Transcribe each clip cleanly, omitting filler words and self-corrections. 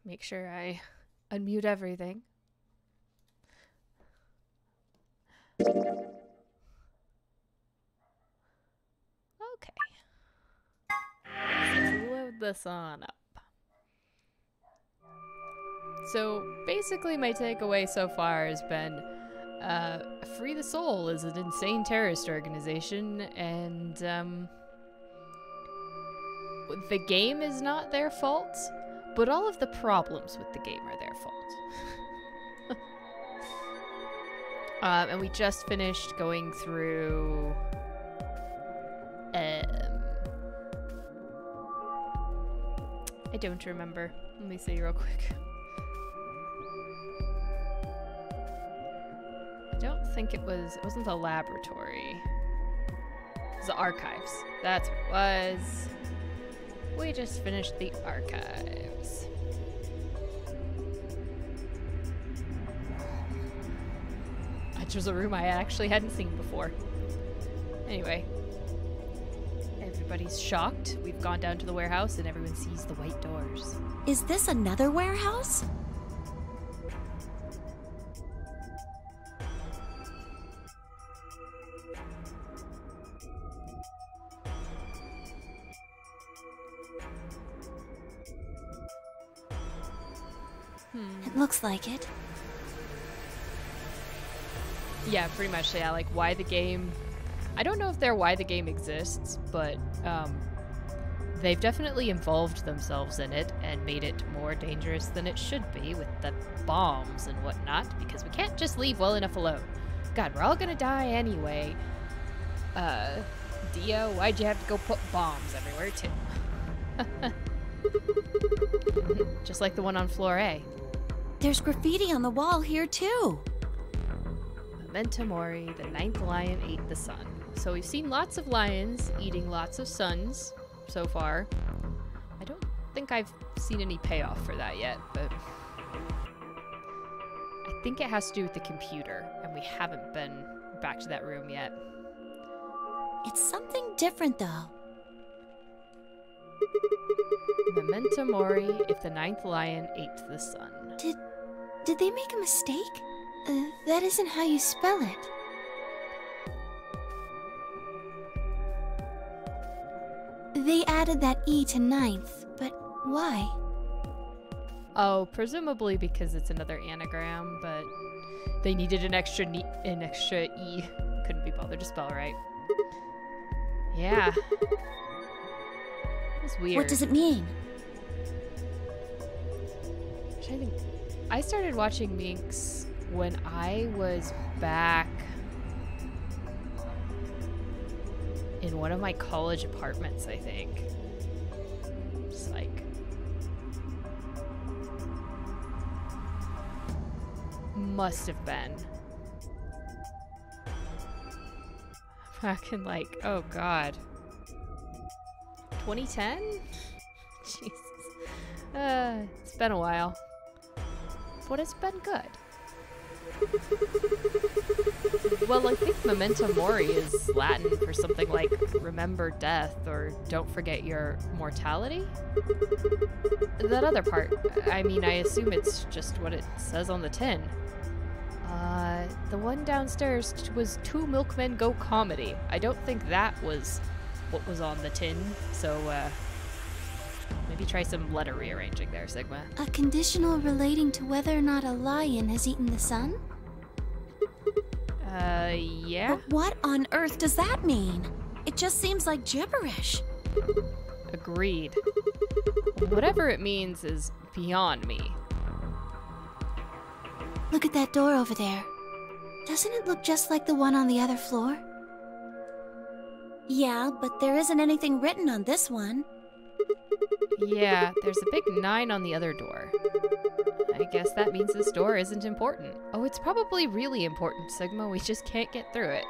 Make sure I unmute everything. Okay. Let's load this on up. So basically my takeaway so far has been Free the Soul is an insane terrorist organization, and the game is not their fault, but all of the problems with the game are their fault. And we just finished going through I don't remember. Let me see real quick. I don't think it wasn't the laboratory. It was the archives. That's what it was. We just finished the archives. Which was a room I actually hadn't seen before. Anyway. Everybody's shocked. We've gone down to the warehouse and everyone sees the white doors. Is this another warehouse? It looks like it. Yeah, pretty much, yeah, like why the game... I don't know if they're why the game exists, but they've definitely involved themselves in it and made it more dangerous than it should be with the bombs and whatnot, because we can't just leave well enough alone. God, we're all gonna die anyway. Dio, why'd you have to go put bombs everywhere, too? Just like the one on floor A. There's graffiti on the wall here, too. Memento Mori, the ninth lion ate the sun. So we've seen lots of lions eating lots of suns so far. I don't think I've seen any payoff for that yet, but I think it has to do with the computer, and we haven't been back to that room yet. It's something different, though. Memento Mori, if the ninth lion ate the sun. Did they make a mistake? That isn't how you spell it. They added that E to ninth, but why? Oh, presumably because it's another anagram, but they needed an extra E. Couldn't be bothered to spell right. Yeah. It's weird. What does it mean? I started watching Minx when I was back in one of my college apartments, I think. Just like... must have been. Back in like, oh god. 2010? Jesus. It's been a while. But it's been good. Well, I think Memento Mori is Latin for something like remember death or don't forget your mortality. That other part, I mean, I assume it's just what it says on the tin. The one downstairs was Two Milkmen Go Comedy. I don't think that was what was on the tin, so maybe try some letter rearranging there, Sigma. A conditional relating to whether or not a lion has eaten the sun? Yeah? But what on earth does that mean? It just seems like gibberish. Agreed. Whatever it means is beyond me. Look at that door over there. Doesn't it look just like the one on the other floor? Yeah, but there isn't anything written on this one. Yeah, there's a big 9 on the other door. I guess that means this door isn't important. Oh, it's probably really important, Sigma. We just can't get through it.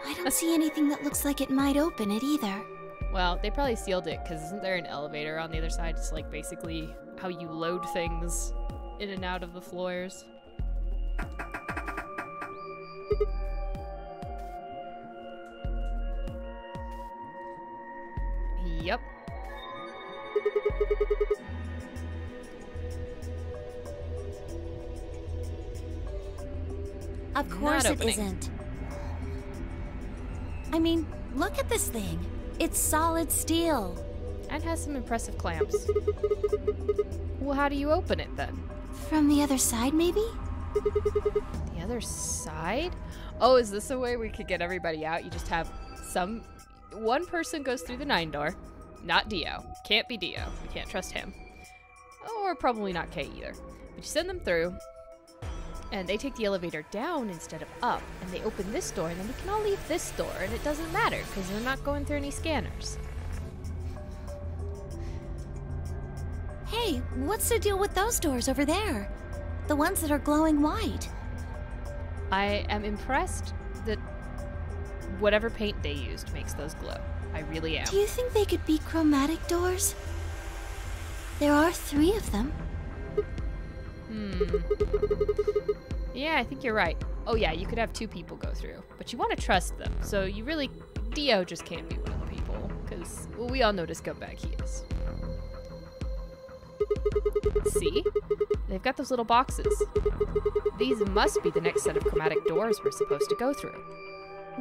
I don't see anything that looks like it might open it either. Well, they probably sealed it, because isn't there an elevator on the other side? It's like basically how you load things in and out of the floors. Yep. Of course Not it opening. isn't. I mean, look at this thing. It's solid steel. And has some impressive clamps. Well, how do you open it then? From the other side, maybe? The other side? Oh, is this a way we could get everybody out? You just have one person goes through the 9 door. Not Dio. Can't be Dio. We can't trust him. Or probably not Kay either. But you send them through, and they take the elevator down instead of up, and they open this door, and then we can all leave this door, and it doesn't matter, because they're not going through any scanners. Hey, what's the deal with those doors over there? The ones that are glowing white. I am impressed that whatever paint they used makes those glow. I really am. Do you think they could be chromatic doors? There are 3 of them. Yeah, I think you're right. Oh yeah, you could have 2 people go through, but you want to trust them. So you really, Dio just can't be one of the people, because we all know the scumbag he is. See? They've got those little boxes. These must be the next set of chromatic doors we're supposed to go through.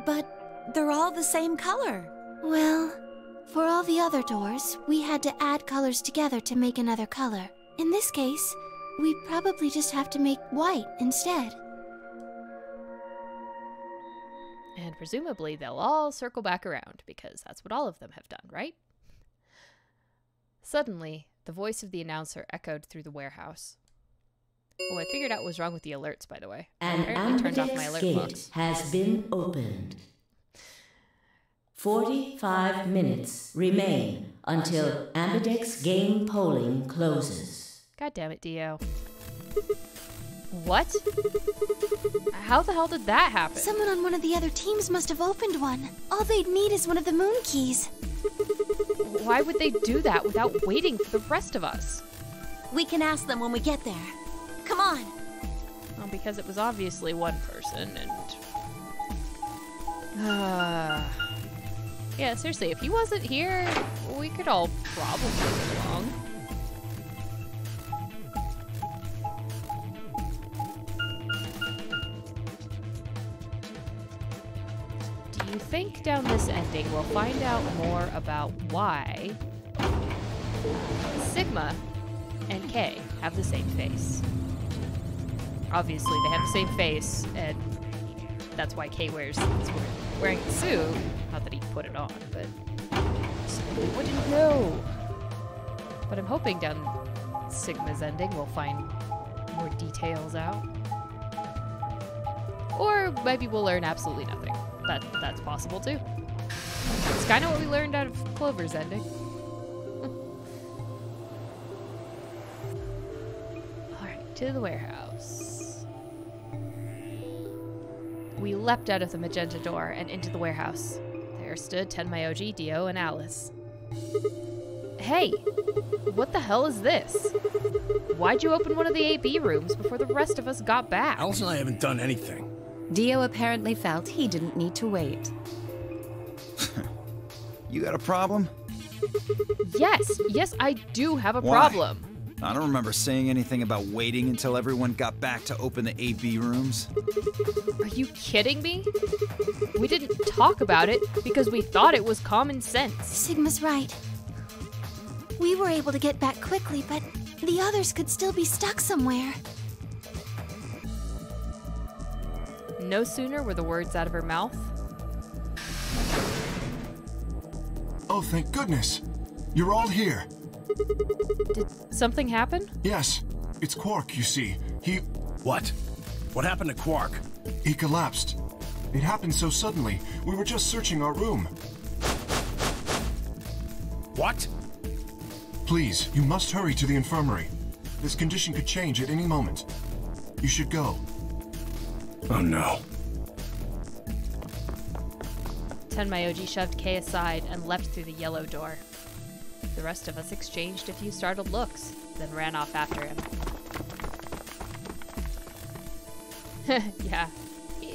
But they're all the same color. Well, for all the other doors, we had to add colors together to make another color. In this case, we probably just have to make white instead. And presumably they'll all circle back around, because that's what all of them have done, right? Suddenly, the voice of the announcer echoed through the warehouse. Oh, I figured out what was wrong with the alerts, by the way. I An apparently turned off my ambidex alert gate box. has been opened. 45 minutes remain until ambidex game polling closes. God damn it, Dio. What? How the hell did that happen? Someone on one of the other teams must have opened one. All they'd need is one of the moon keys. Why would they do that without waiting for the rest of us? We can ask them when we get there. Come on. Well, because it was obviously one person, and... yeah, seriously, if he wasn't here, we could all probably get along. Do you think down this ending we'll find out more about why Sigma and Kay have the same face? Obviously, they have the same face, and that's why Kay is wearing the suit. Not that he put it on, but so we wouldn't know. But I'm hoping down Sigma's ending we'll find more details out. Or maybe we'll learn absolutely nothing. That's possible too. It's kind of what we learned out of Clover's ending. Alright, to the warehouse. We leapt out of the magenta door and into the warehouse. There stood Tenmyoji, Dio, and Alice. Hey! What the hell is this? Why'd you open one of the AB rooms before the rest of us got back? Alice and I haven't done anything. Dio apparently felt he didn't need to wait. You got a problem? Yes, I do have a Why? problem. I don't remember saying anything about waiting until everyone got back to open the AB rooms. Are you kidding me? We didn't talk about it because we thought it was common sense. Sigma's right. We were able to get back quickly, but the others could still be stuck somewhere. No sooner were the words out of her mouth. Oh, thank goodness. You're all here. Did something happen? Yes, it's Quark, you see. What? What happened to Quark? He collapsed. It happened so suddenly. We were just searching our room. What? Please, you must hurry to the infirmary. This condition could change at any moment. You should go. Oh no. Tenmyoji shoved Kay aside and leapt through the yellow door. The rest of us exchanged a few startled looks, then ran off after him. Yeah,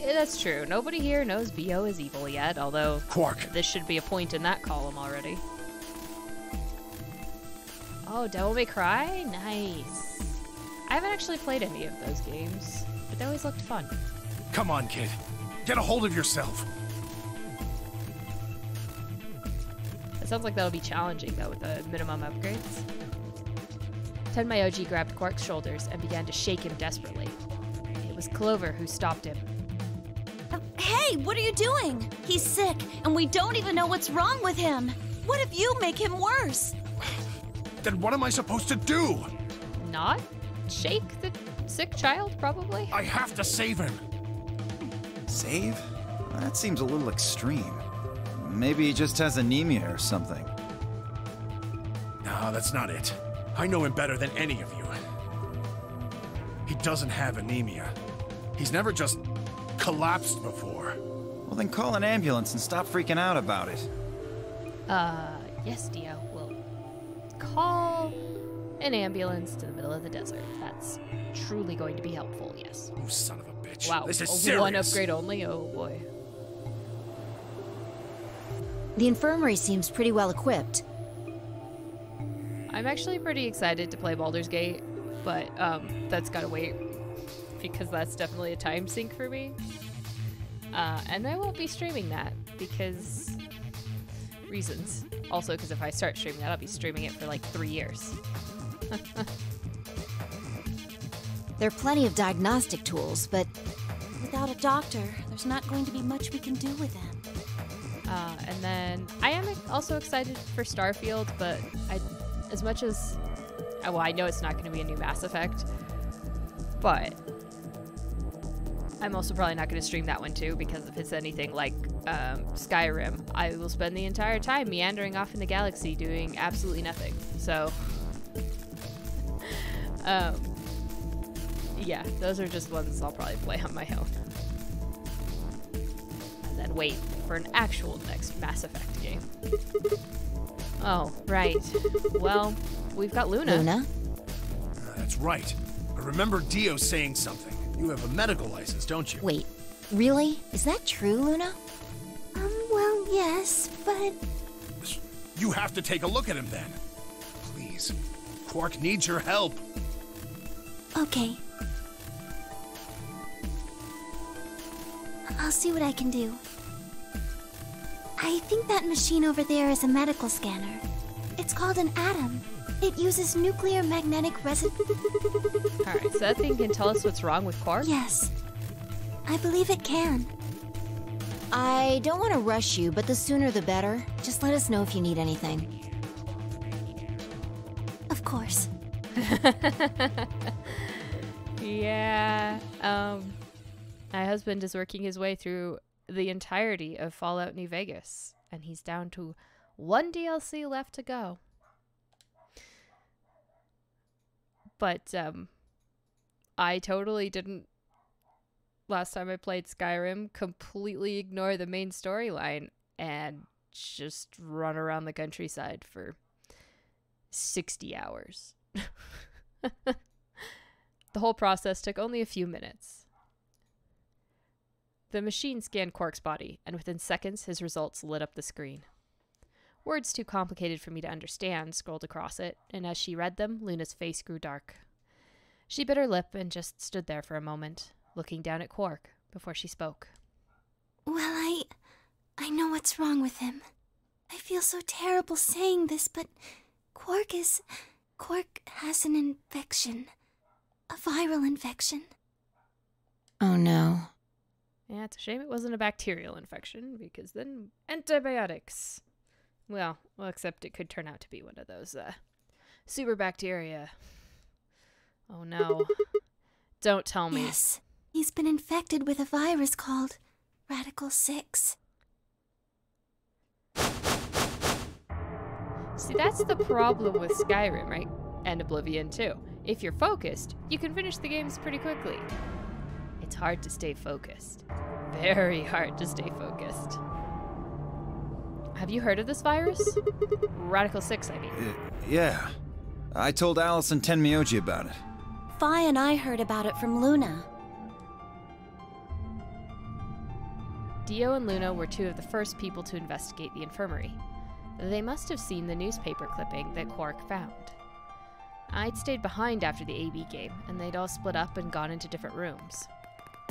that's true. Nobody here knows BO is evil yet, although Quark. this should be a point in that column already. Oh, Devil May Cry? Nice. I haven't actually played any of those games, but they always looked fun. Come on, kid. Get a hold of yourself. It sounds like that'll be challenging, though, with the minimum upgrades. Tenmyoji grabbed Quark's shoulders and began to shake him desperately. It was Clover who stopped him. Hey, what are you doing? He's sick, and we don't even know what's wrong with him. What if you make him worse? Then what am I supposed to do? Not shake the sick child, probably? I have to save him. Save? That seems a little extreme. Maybe he just has anemia or something. No, that's not it. I know him better than any of you. He doesn't have anemia. He's never just collapsed before. Well, then call an ambulance and stop freaking out about it. Yes, Dio. We'll call an ambulance to the middle of the desert. That's truly going to be helpful, yes. Oh, son of a bitch. Wow, This is serious. one upgrade only? Oh, boy. The infirmary seems pretty well equipped. I'm actually pretty excited to play Baldur's Gate, but that's gotta wait, because that's definitely a time sink for me. And I won't be streaming that, because... reasons. Also, because if I start streaming that, I'll be streaming it for like 3 years. There are plenty of diagnostic tools, but without a doctor, there's not going to be much we can do with them. And then I am also excited for Starfield, but as much as, well, I know it's not going to be a new Mass Effect, but I'm also probably not going to stream that one too, because if it's anything like Skyrim, I will spend the entire time meandering off in the galaxy doing absolutely nothing. So, yeah, those are just ones I'll probably play on my own. And then wait for an actual next Mass Effect game. Oh, right. Well, we've got Luna. Luna? That's right. I remember Dio saying something. You have a medical license, don't you? Wait, really? Is that true, Luna? Well, yes, but... You have to take a look at him then. Please. Quark needs your help. Okay. I'll see what I can do. I think that machine over there is a medical scanner. It's called an atom. It uses nuclear magnetic resonance. Alright, so that thing can tell us what's wrong with Quark? Yes. I believe it can. I don't want to rush you, but the sooner the better. Just let us know if you need anything. Of course. Yeah. My husband is working his way through the entirety of Fallout New Vegas, and he's down to one DLC left to go. But I totally didn't, last time I played Skyrim, completely ignore the main storyline and just run around the countryside for 60 hours. The whole process took only a few minutes. The machine scanned Quark's body, and within seconds his results lit up the screen. Words too complicated for me to understand scrolled across it, and as she read them, Luna's face grew dark. She bit her lip and just stood there for a moment, looking down at Quark before she spoke. Well, I know what's wrong with him. I feel so terrible saying this, but Quark has an infection. A viral infection. Oh no. Yeah, it's a shame it wasn't a bacterial infection, because then antibiotics. Well, except it could turn out to be one of those, super bacteria. Oh no. Don't tell me. Yes, he's been infected with a virus called Radical 6. See, that's the problem with Skyrim, right? And Oblivion too. If you're focused, you can finish the games pretty quickly. It's hard to stay focused. Very hard to stay focused. Have you heard of this virus? Radical 6, I mean. Yeah. I told Alice and Tenmyoji about it. Fi and I heard about it from Luna. Dio and Luna were two of the first people to investigate the infirmary. They must have seen the newspaper clipping that Quark found. I'd stayed behind after the AB game, and they'd all split up and gone into different rooms.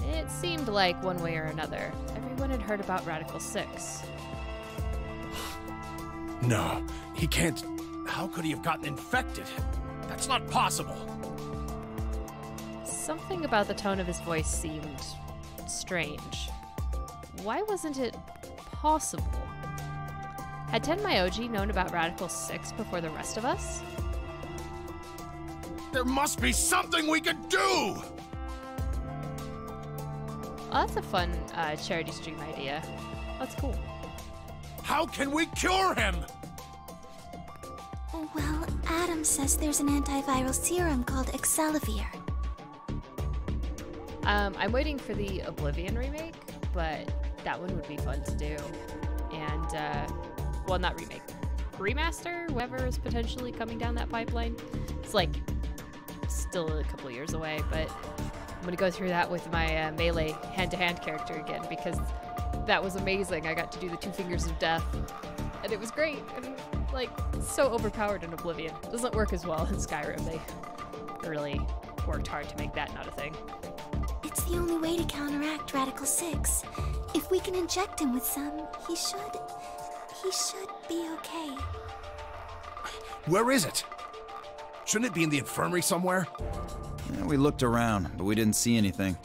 It seemed like one way or another, everyone had heard about Radical 6. No, he can't. How could he have gotten infected? That's not possible. Something about the tone of his voice seemed strange. Why wasn't it possible? Had Tenmayoji known about Radical 6 before the rest of us? There must be something we could do! Oh, that's a fun charity stream idea. That's cool. How can we cure him? Well, Adam says there's an antiviral serum called Excelivir. I'm waiting for the Oblivion remake, but that one would be fun to do. And, well, not remake. Remaster? Whatever is potentially coming down that pipeline. It's like, still a couple years away, but I'm gonna go through that with my melee hand-to-hand character again, because that was amazing. I got to do the 2 fingers of death, and it was great, and like, so overpowered in Oblivion. It doesn't work as well in Skyrim. They really worked hard to make that not a thing. It's the only way to counteract Radical 6. If we can inject him with some, he should be okay. Where is it? Shouldn't it be in the infirmary somewhere? Yeah, we looked around, but we didn't see anything.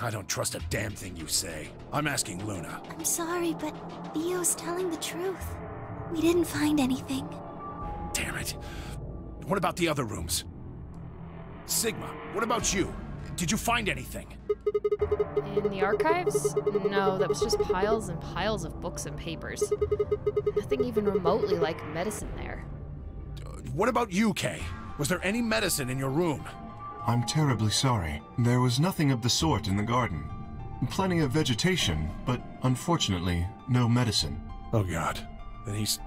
I don't trust a damn thing you say. I'm asking Luna. I'm sorry, but Theo's telling the truth. We didn't find anything. Damn it. What about the other rooms? Sigma, what about you? Did you find anything? In the archives? No, that was just piles and piles of books and papers. Nothing even remotely like medicine there. What about you, Kay? Was there any medicine in your room? I'm terribly sorry. There was nothing of the sort in the garden. Plenty of vegetation, but unfortunately, no medicine. Oh God. Then he's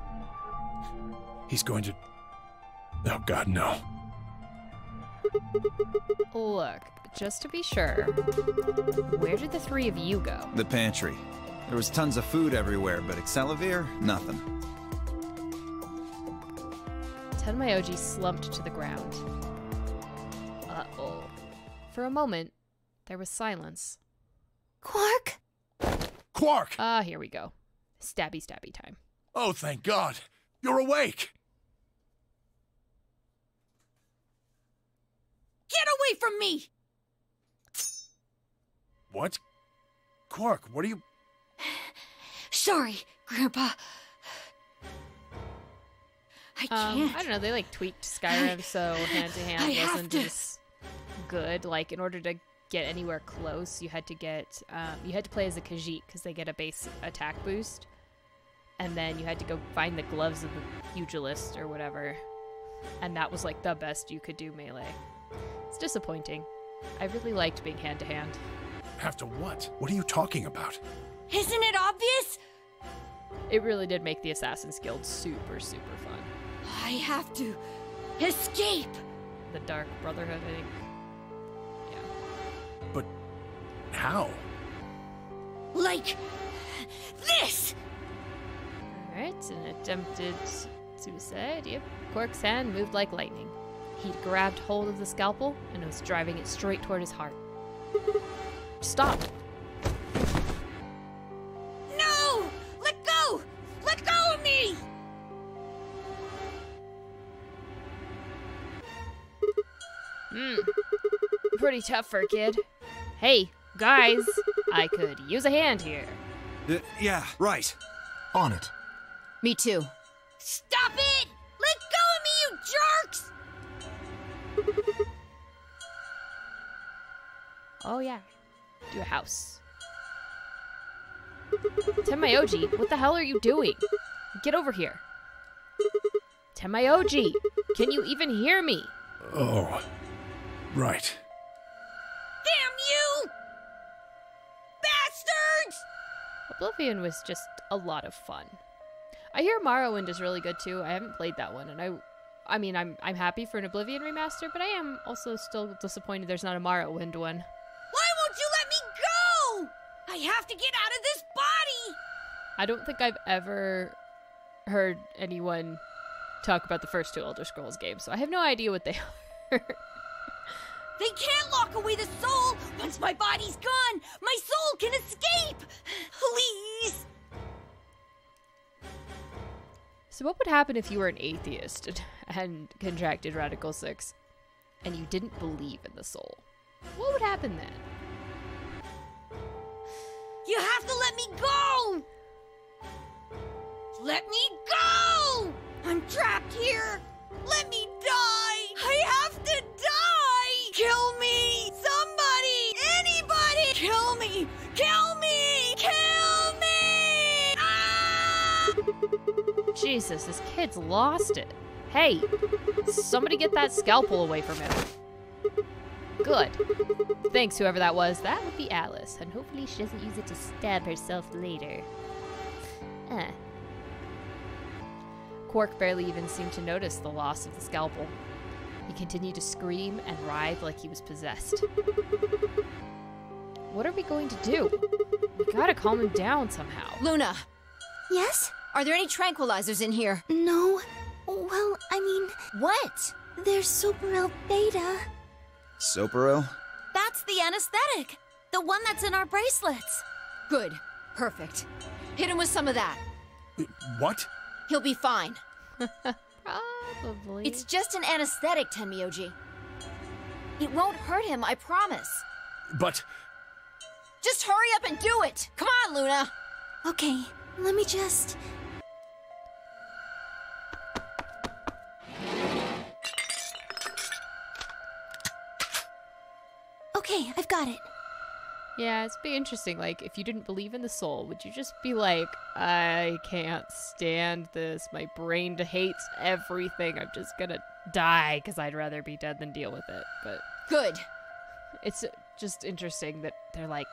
going to... Oh God, no. Look, just to be sure, where did the 3 of you go? The pantry. There was tons of food everywhere, but Excelivir, nothing. Tenmayoji slumped to the ground. Uh-oh. For a moment, there was silence. Quark? Quark! Ah, here we go. Stabby stabby time. Oh, thank God. You're awake. Get away from me! What? Quark, what are you... Sorry, Grandpa. I can't. I don't know, they like tweaked Skyrim so hand-to-hand wasn't as good. Like, in order to get anywhere close, you had to get, you had to play as a Khajiit because they get a base attack boost. And then you had to go find the gloves of the pugilist or whatever. And that was like the best you could do melee. It's disappointing. I really liked being hand-to-hand. Have to what? What are you talking about? Isn't it obvious? It really did make the Assassin's Guild super, super fun. I have to escape. The Dark Brotherhood, I think. Yeah. But how? Like this! Alright, an attempted suicide. Yep. Quark's hand moved like lightning. He'd grabbed hold of the scalpel and was driving it straight toward his heart. Stop! No! Let go! Let go of me! Pretty tough for a kid. Hey, guys, I could use a hand here. Yeah, right. On it. Me too. Stop it! Let go of me, you jerks! Oh yeah, do a house. Tenmayoji, what the hell are you doing? Get over here. Tenmayoji, can you even hear me? Oh, right. Damn you! Bastards! Oblivion was just a lot of fun. I hear Morrowind is really good too. I haven't played that one, and I mean, I'm happy for an Oblivion remaster, but I am also still disappointed there's not a Morrowind one. Why won't you let me go? I have to get out of this body! I don't think I've ever heard anyone talk about the first 2 Elder Scrolls games, so I have no idea what they are. They can't lock away the soul! Once my body's gone, my soul can escape! Please! So what would happen if you were an atheist and contracted Radical 6 and you didn't believe in the soul? What would happen then? You have to let me go! Let me go! I'm trapped here! Let me die! I have to die! Kill me! Somebody! Anybody! Kill me! Kill me! Kill me! Ah! Jesus, this kid's lost it. Hey, somebody get that scalpel away from him. Good. Thanks, whoever that was. That would be Alice, and hopefully she doesn't use it to stab herself later. Quark barely even seemed to notice the loss of the scalpel. He continued to scream and writhe like he was possessed. What are we going to do? We gotta calm him down somehow. Luna, Yes? are there any tranquilizers in here? No. Well, I mean, What? there's Superel Beta. Soperil? That's the anesthetic! The one that's in our bracelets! Good. Perfect. Hit him with some of that. What? He'll be fine. Probably. It's just an anesthetic, Tenmyoji. It won't hurt him, I promise. But... Just hurry up and do it! Come on, Luna! Okay, let me just... Okay, I've got it. Yeah, it's be interesting. Like, if you didn't believe in the soul, would you just be like, I can't stand this. My brain hates everything. I'm just gonna die because I'd rather be dead than deal with it. But Good. it's just interesting that they're like,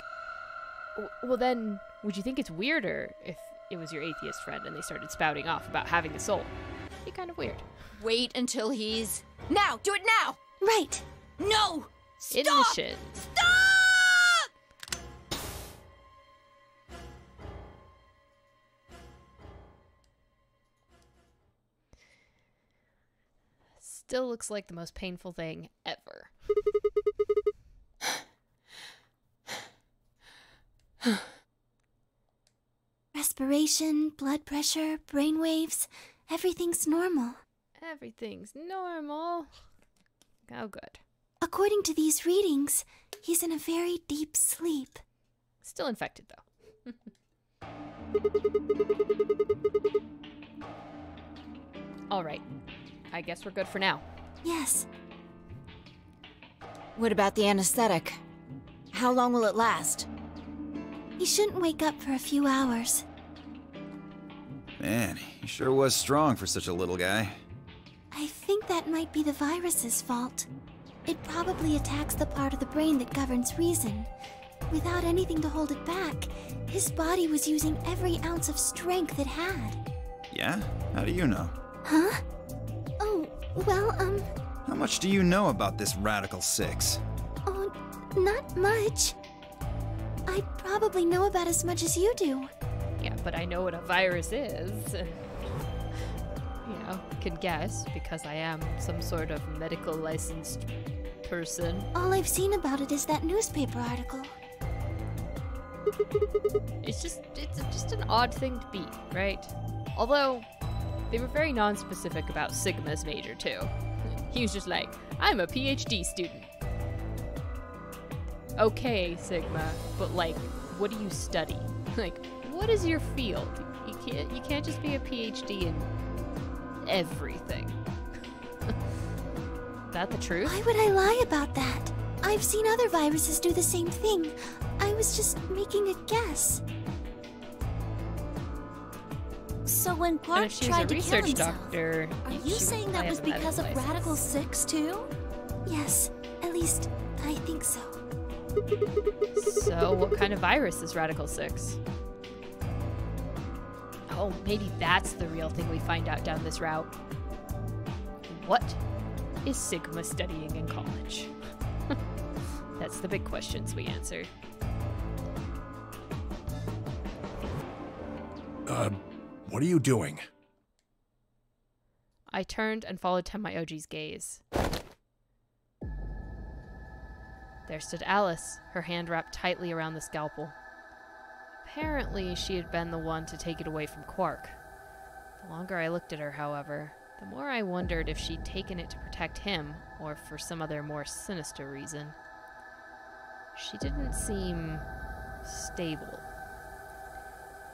well, then, would you think it's weirder if it was your atheist friend and they started spouting off about having a soul? It'd be kind of weird. Wait until he's... Now! Do it now! Right. No! Stop! Ignition. Stop! Still looks like the most painful thing ever. Respiration, blood pressure, brain waves, everything's normal. Everything's normal. Oh, good. According to these readings, he's in a very deep sleep. Still infected, though. All right. I guess we're good for now. Yes. What about the anesthetic? How long will it last? He shouldn't wake up for a few hours. Man, he sure was strong for such a little guy. I think that might be the virus's fault. It probably attacks the part of the brain that governs reason. Without anything to hold it back, his body was using every ounce of strength it had. Yeah? How do you know? Huh? Oh, well, How much do you know about this Radical 6? oh, not much. I probably know about as much as you do. Yeah, but I know what a virus is. And, you know, can guess because I am some sort of medical licensed person. All I've seen about it is that newspaper article. It's just an odd thing to be, right? Although they were very non-specific about Sigma's major too. He was just like, I'm a PhD student. Okay, Sigma, but like, what do you study? Like, what is your field? You can't just be a PhD in everything. That the truth? Why would I lie about that? I've seen other viruses do the same thing. I was just making a guess. So when And Clark if she was a tried to kill research himself, doctor, are she you would saying that probably was have a because of medical Radical license. 6 too? Yes, at least I think so. So, what kind of virus is Radical 6? Oh, maybe that's the real thing we find out down this route. What is Sigma studying in college? That's the big questions we answer. What are you doing? I turned and followed Tenmyoji's gaze. There stood Alice, her hand wrapped tightly around the scalpel. Apparently, she had been the one to take it away from Quark. The longer I looked at her, however, the more I wondered if she'd taken it to protect him, or for some other more sinister reason. She didn't seem stable.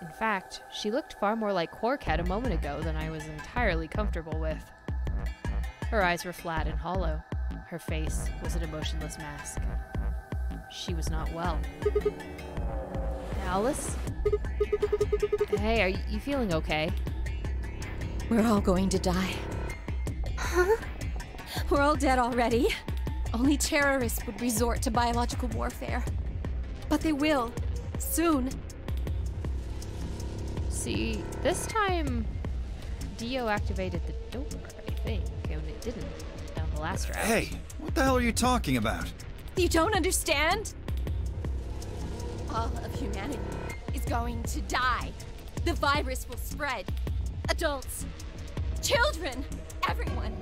In fact, she looked far more like Quark had a moment ago than I was entirely comfortable with. Her eyes were flat and hollow. Her face was an emotionless mask. She was not well. Alice? Hey, are you feeling okay? We're all going to die. Huh? We're all dead already. Only terrorists would resort to biological warfare. But they will. Soon. See, this time, Dio activated the door, I think, and it didn't down the last round. Hey, what the hell are you talking about? You don't understand? All of humanity is going to die. The virus will spread. Adults, children, everyone.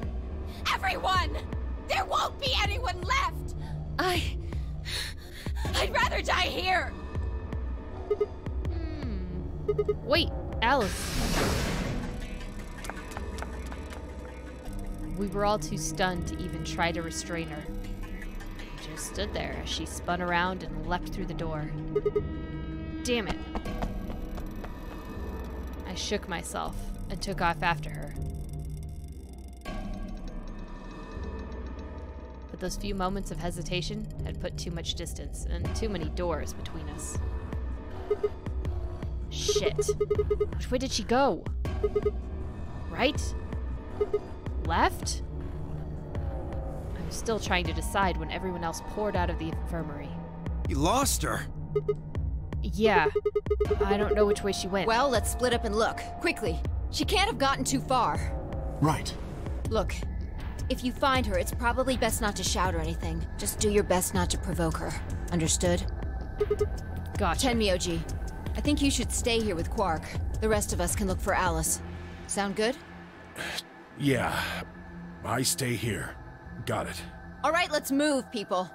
Everyone! There won't be anyone left! I'd rather die here! Wait, Alice. We were all too stunned to even try to restrain her. We just stood there as she spun around and leapt through the door. Damn it. I shook myself and took off after her. But those few moments of hesitation had put too much distance and too many doors between us. Shit. Which way did she go? Right? Left? I was still trying to decide when everyone else poured out of the infirmary. You lost her? Yeah. I don't know which way she went. Well, let's split up and look. Quickly. She can't have gotten too far. Right. Look, if you find her, it's probably best not to shout or anything. Just do your best not to provoke her. Understood? Gotcha. Tenmyoji, I think you should stay here with Quark. The rest of us can look for Alice. Sound good? Yeah, I stay here. Got it. All right, let's move, people.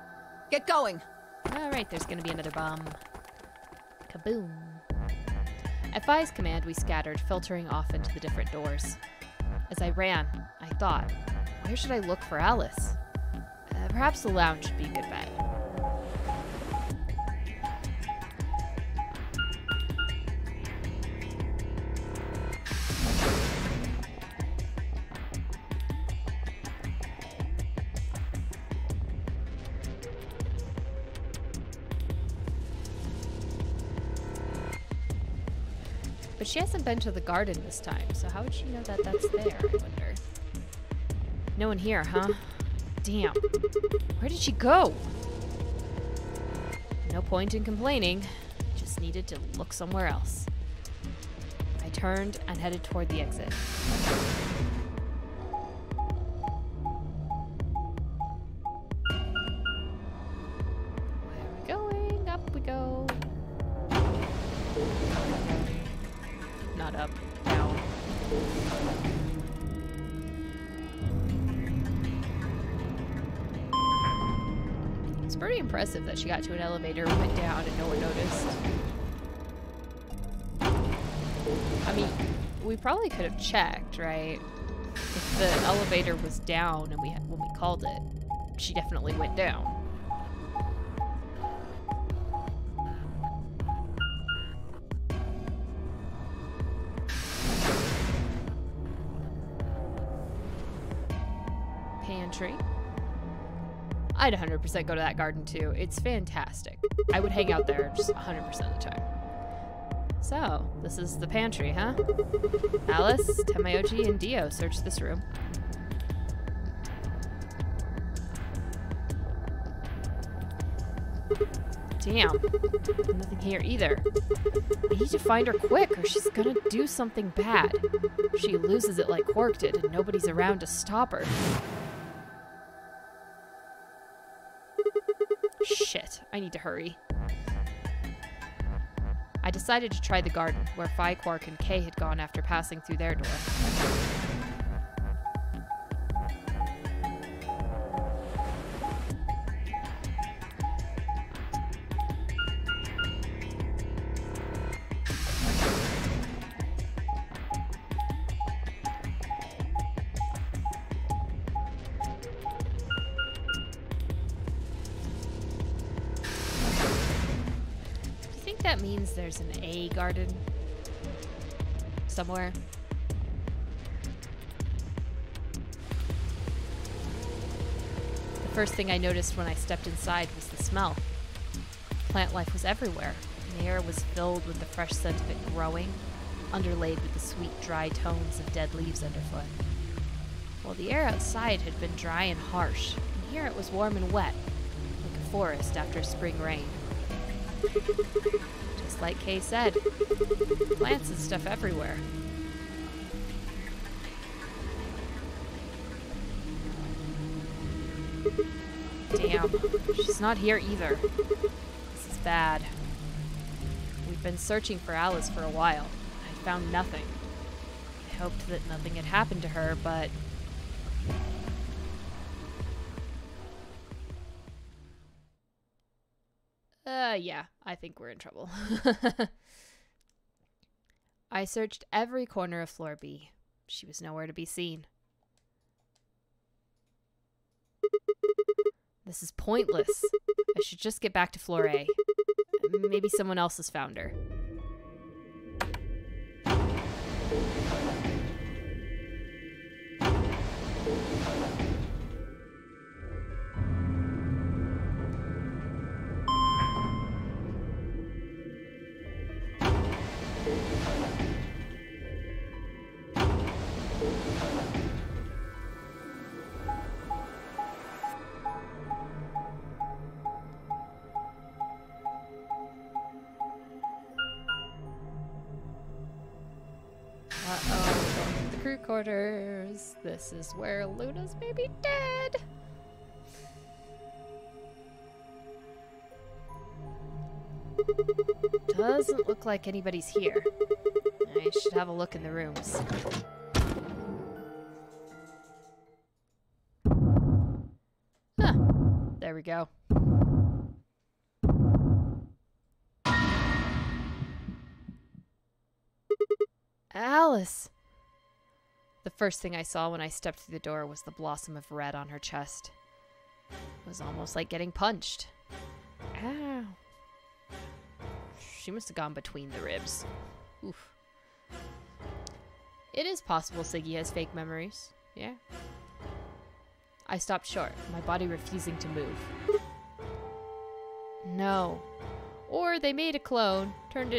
Get going. Alright, there's gonna be another bomb. Kaboom. At Fi's command, we scattered, filtering off into the different doors. As I ran, I thought, where should I look for Alice? Perhaps the lounge would be a good bet. But she hasn't been to the garden this time, so how would she know that that's there, I wonder? No one here, huh? Damn. Where did she go? No point in complaining. Just needed to look somewhere else. I turned and headed toward the exit. Where are we going? Up we go. Not up, down. It's pretty impressive that she got to an elevator, went down, and no one noticed. I mean, we probably could have checked, right? If the elevator was down and when we called it, she definitely went down. Pantry. I'd 100% go to that garden too. It's fantastic. I would hang out there just 100% of the time. So, this is the pantry, huh? Alice, Tenmyoji, and Dio search this room. Damn. Nothing here either. We need to find her quick or she's gonna do something bad. She loses it like Quark did and nobody's around to stop her. Shit, I need to hurry. I decided to try the garden, where Fi, Quark, and Kay had gone after passing through their door. that means there's an A garden somewhere. The first thing I noticed when I stepped inside was the smell. Plant life was everywhere, and the air was filled with the fresh scent of it growing, underlaid with the sweet, dry tones of dead leaves underfoot. While the air outside had been dry and harsh, and here it was warm and wet, like a forest after spring rain. Just like Kay said, plants and stuff everywhere. Damn, she's not here either. This is bad. We've been searching for Alice for a while. I found nothing. I hoped that nothing had happened to her, but... yeah, I think we're in trouble. I searched every corner of floor B. She was nowhere to be seen. This is pointless. I should just get back to floor A. Maybe someone else has found her. Uh-oh, the crew quarters. This is where Luna's maybe dead. Doesn't look like anybody's here. I should have a look in the rooms. Huh, there we go. Alice! The first thing I saw when I stepped through the door was the blossom of red on her chest. It was almost like getting punched. Ow. She must have gone between the ribs. Oof. It is possible Siggy has fake memories. Yeah. I stopped short, my body refusing to move. No. Or they made a clone, turned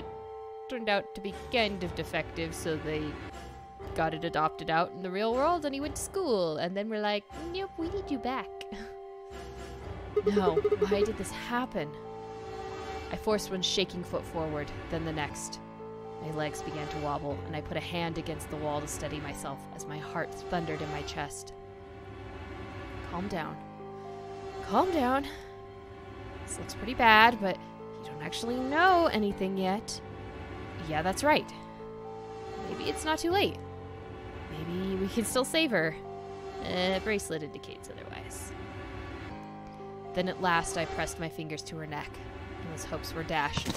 out to be kind of defective, so they got it adopted out in the real world and he went to school, and then we're like, nope, we need you back. No, why did this happen? I forced one shaking foot forward, then the next. My legs began to wobble, and I put a hand against the wall to steady myself as my heart thundered in my chest. Calm down. Calm down. This looks pretty bad, but you don't actually know anything yet. Yeah, that's right. Maybe it's not too late. Maybe we can still save her. Bracelet indicates otherwise. Then at last I pressed my fingers to her neck, and his hopes were dashed.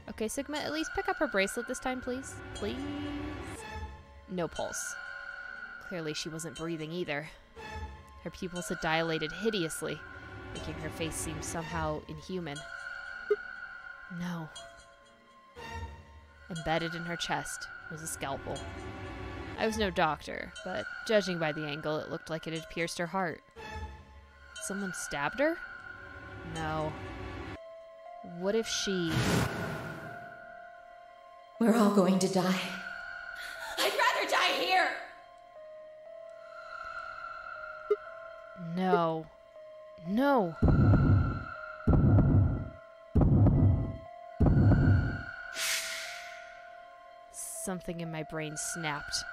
Okay, Sigma, at least pick up her bracelet this time, please. Please? No pulse. Clearly she wasn't breathing either. Her pupils had dilated hideously, making her face seem somehow inhuman. No. Embedded in her chest was a scalpel. I was no doctor, but judging by the angle, it looked like it had pierced her heart. Someone stabbed her? No. What if she... We're all going to die. I'd rather die here! No. No. Something in my brain snapped.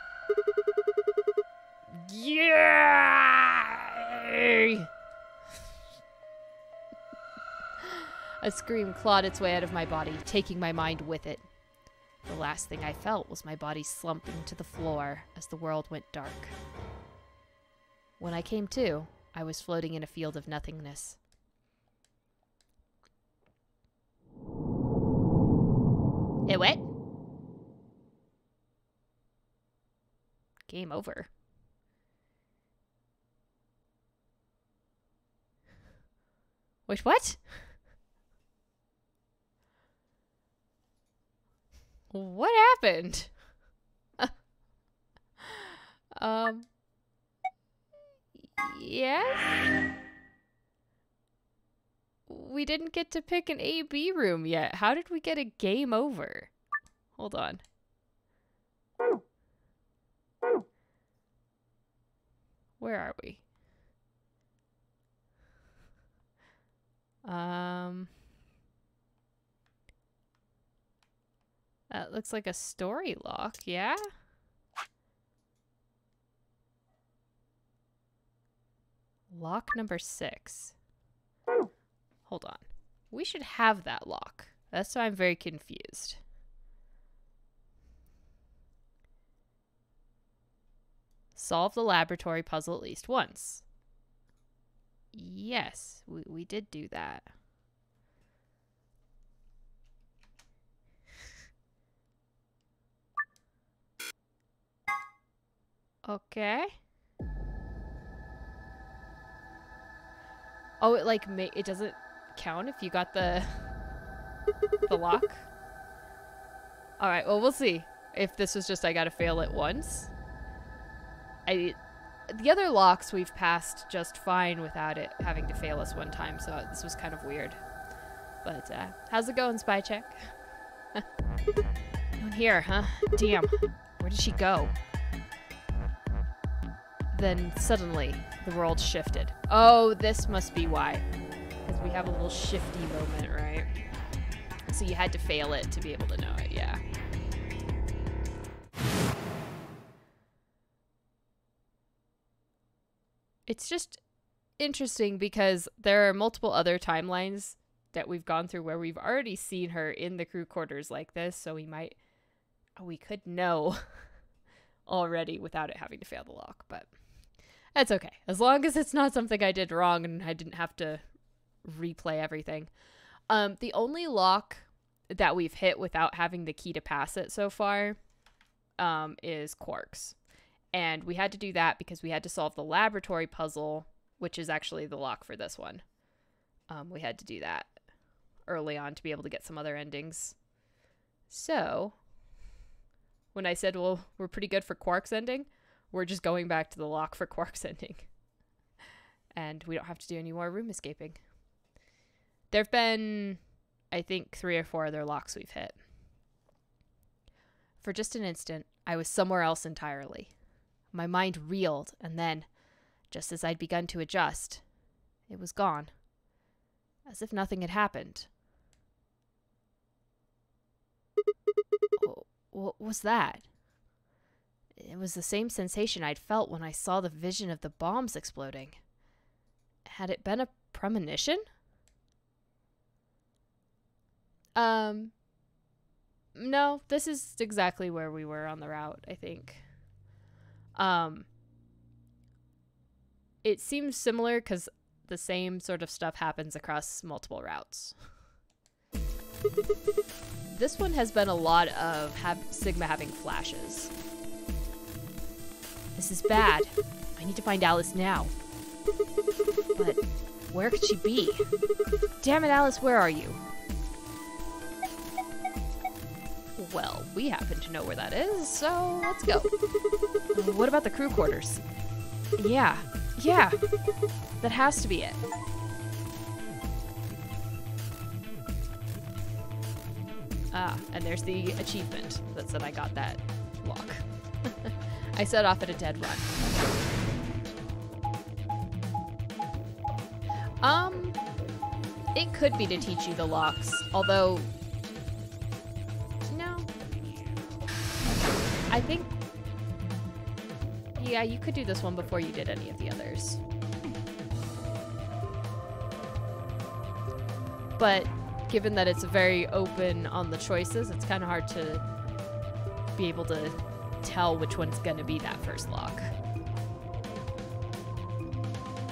Yeah! A scream clawed its way out of my body, taking my mind with it. The last thing I felt was my body slumping to the floor as the world went dark. When I came to, I was floating in a field of nothingness. What? Game over. Wait, what? What happened? Yes? We didn't get to pick an A-B room yet. How did we get a game over? Hold on. Where are we? That looks like a story lock, yeah? Lock number 6. Hold on. We should have that lock. That's why I'm very confused. Solve the laboratory puzzle at least once. Yes, we did do that. Okay. Oh, it like it doesn't count if you got the lock. All right, well, we'll see if this was just I gotta fail it once. The other locks we've passed just fine without it having to fail us one time, so this was kind of weird. But how's it going, Spy Check? No one here, huh? Damn. Where did she go? Then suddenly the world shifted. Oh, this must be why. Because we have a little shifty moment, right? So you had to fail it to be able to know it, yeah. It's just interesting because there are multiple other timelines that we've gone through where we've already seen her in the crew quarters like this, so we could know already without it having to fail the lock, but that's okay. As long as it's not something I did wrong and I didn't have to replay everything. The only lock that we've hit without having the key to pass it so far is Quark's. And we had to do that because we had to solve the laboratory puzzle, which is actually the lock for this one. We had to do that early on to be able to get some other endings. So, when I said, well, we're pretty good for Quark's ending, we're just going back to the lock for Quark's ending. And we don't have to do any more room escaping. There have been, I think, 3 or 4 other locks we've hit. For just an instant, I was somewhere else entirely. My mind reeled, and then, just as I'd begun to adjust, it was gone. As if nothing had happened. What was that? It was the same sensation I'd felt when I saw the vision of the bombs exploding. Had it been a premonition? No, this is exactly where we were on the route, I think. It seems similar because the same sort of stuff happens across multiple routes. This one has been a lot of Sigma having flashes. This is bad. I need to find Alice now. But where could she be? Damn it, Alice, where are you? Well, we happen to know where that is, so let's go. What about the crew quarters? Yeah, that has to be it. Ah, and there's the achievement that said I got that lock. I set off at a dead run. It could be to teach you the locks, although no. I think yeah, you could do this one before you did any of the others. But given that it's very open on the choices, it's kind of hard to be able to tell which one's going to be that first lock.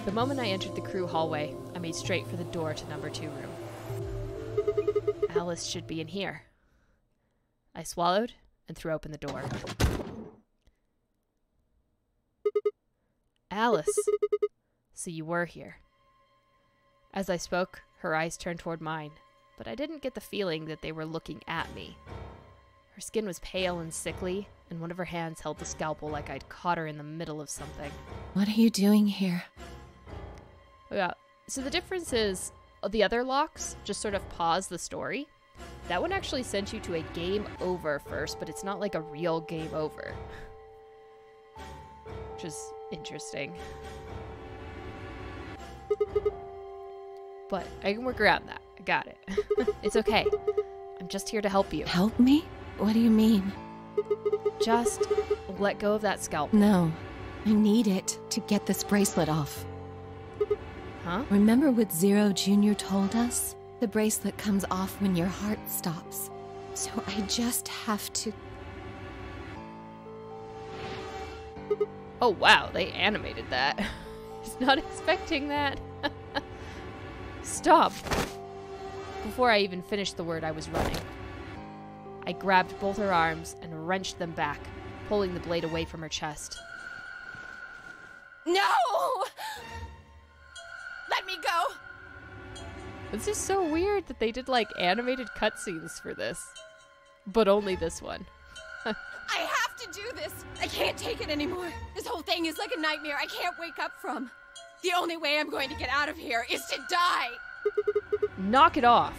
The moment I entered the crew hallway, I made straight for the door to number 2 room. Alice should be in here. I swallowed and threw open the door. Alice, so you were here. As I spoke, Her eyes turned toward mine, but I didn't get the feeling that they were looking at me. Her skin was pale and sickly, and one of her hands held the scalpel like I'd caught her in the middle of something. What are you doing here? Yeah, so the difference is the other locks just sort of pause the story. That one actually sent you to a game over first, but it's not like a real game over. Which is interesting. But I can work around that. I got it. It's okay. I'm just here to help you. Help me? What do you mean? Just let go of that scalpel. No. I need it to get this bracelet off. Huh? Remember what Zero Jr. told us? The bracelet comes off when your heart stops. So I just have to... Oh wow, they animated that. I was not expecting that. Stop! Before I even finished the word, I was running. I grabbed both her arms and wrenched them back, pulling the blade away from her chest. No! Let me go! It's just so weird that they did like animated cutscenes for this. But only this one. I have to do this! I can't take it anymore. This whole thing is like a nightmare I can't wake up from. The only way I'm going to get out of here is to die! Knock it off!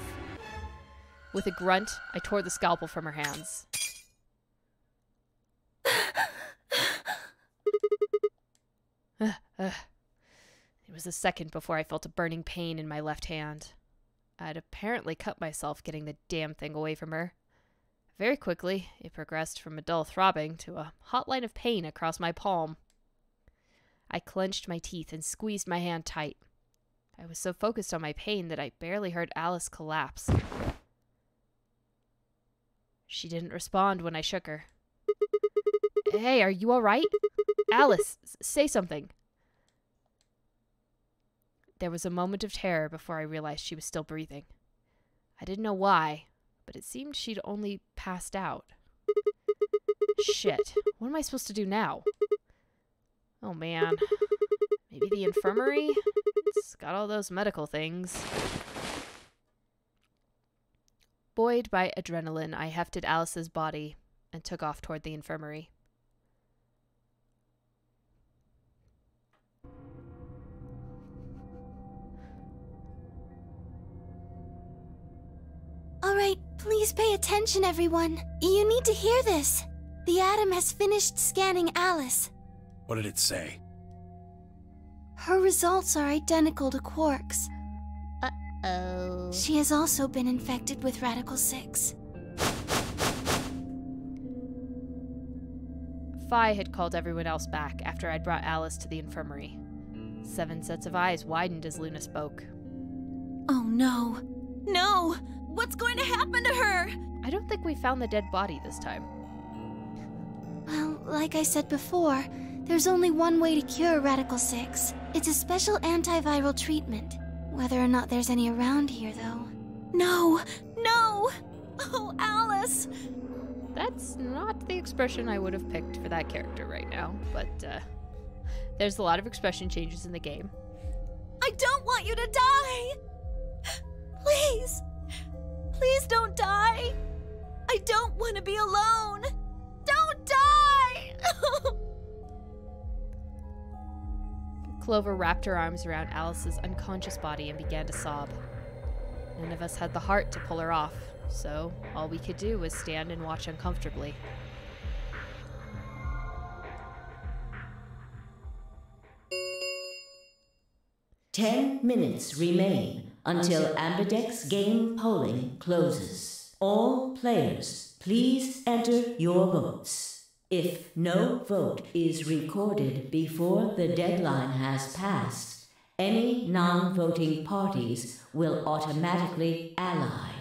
With a grunt, I tore the scalpel from her hands. It was a second before I felt a burning pain in my left hand. I'd apparently cut myself getting the damn thing away from her. Very quickly, it progressed from a dull throbbing to a hot line of pain across my palm. I clenched my teeth and squeezed my hand tight. I was so focused on my pain that I barely heard Alice collapse. She didn't respond when I shook her. Hey, are you all right? Alice, say something. There was a moment of terror before I realized she was still breathing. I didn't know why, but it seemed she'd only passed out. Shit, what am I supposed to do now? Oh man, maybe the infirmary? It's got all those medical things. Buoyed by adrenaline, I hefted Alice's body and took off toward the infirmary. Alright, please pay attention, everyone. You need to hear this. The Atom has finished scanning Alice. What did it say? Her results are identical to Quark's. Uh-oh. She has also been infected with Radical 6. Phi had called everyone else back after I'd brought Alice to the infirmary. 7 sets of eyes widened as Luna spoke. Oh no. No! What's going to happen to her? I don't think we found the dead body this time. Well, like I said before, there's only one way to cure Radical 6. It's a special antiviral treatment. Whether or not there's any around here, though. No! No! Oh, Alice! That's not the expression I would have picked for that character right now, but there's a lot of expression changes in the game. I don't want you to die! Please! Please don't die! I don't want to be alone! Don't die! Clover wrapped her arms around Alice's unconscious body and began to sob. None of us had the heart to pull her off, so all we could do was stand and watch uncomfortably. Ten minutes remain until Ambidex game polling closes. All players, please enter your votes. If no vote is recorded before the deadline has passed, any non-voting parties will automatically ally.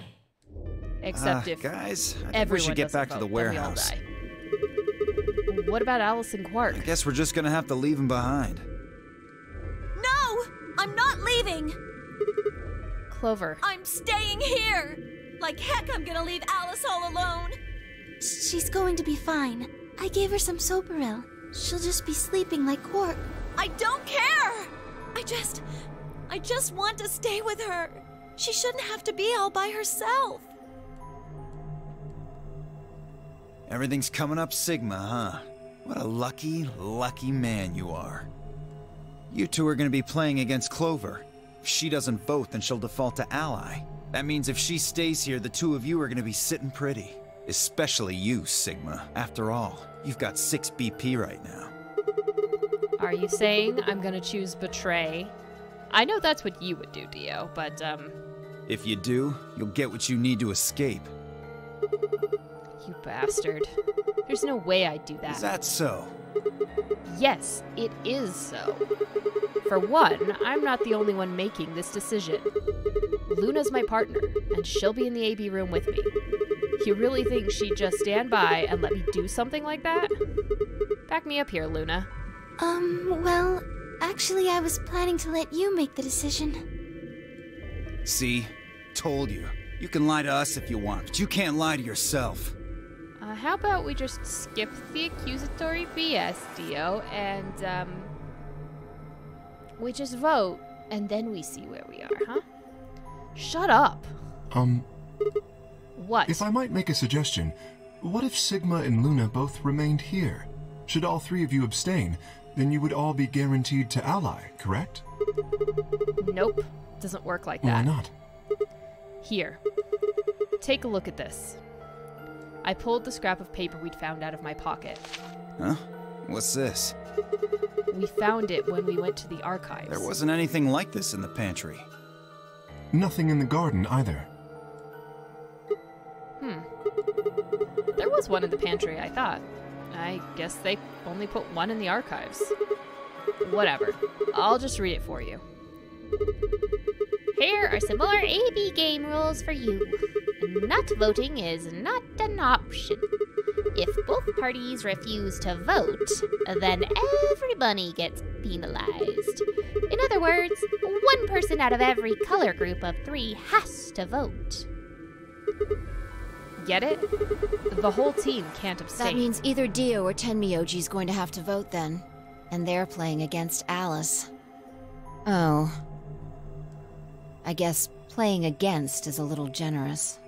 Except if guys, I think we should get back to the warehouse. What about Alice and Quark? I guess we're just gonna have to leave him behind. No! I'm not leaving! Clover. I'm staying here! Like heck I'm gonna leave Alice all alone! She's going to be fine. I gave her some Soparil. She'll just be sleeping like Quark. I don't care! I just want to stay with her. She shouldn't have to be all by herself. Everything's coming up Sigma, huh? What a lucky, lucky man you are. You two are gonna be playing against Clover. If she doesn't vote, then she'll default to ally. That means if she stays here, the two of you are gonna be sitting pretty. Especially you, Sigma. After all, you've got 6 BP right now. Are you saying I'm gonna choose betray? I know that's what you would do, Dio, but, If you do, you'll get what you need to escape. You bastard. There's no way I'd do that. Is that so? Yes, it is so. For one, I'm not the only one making this decision. Luna's my partner, and she'll be in the AB room with me. You really think she'd just stand by and let me do something like that? Back me up here, Luna. Well, actually I was planning to let you make the decision. See? Told you. You can lie to us if you want, but you can't lie to yourself. How about we just skip the accusatory BS, Dio, and, we just vote, and then we see where we are, huh? Shut up. What? If I might make a suggestion, what if Sigma and Luna both remained here? Should all 3 of you abstain, then you would all be guaranteed to ally, correct? Nope. Doesn't work like that. Why not? Here. Take a look at this. I pulled the scrap of paper we'd found out of my pocket. Huh? What's this? We found it when we went to the archives. There wasn't anything like this in the pantry. Nothing in the garden either. There was one in the pantry, I thought. I guess they only put one in the archives. Whatever. I'll just read it for you. Here are some more AB game rules for you. Not voting is not an option. If both parties refuse to vote, then everybody gets penalized. In other words, one person out of every color group of 3 has to vote. Get it? The whole team can't abstain. That means either Dio or Tenmyoji's going to have to vote then. And they're playing against Alice. Oh. I guess playing against is a little generous.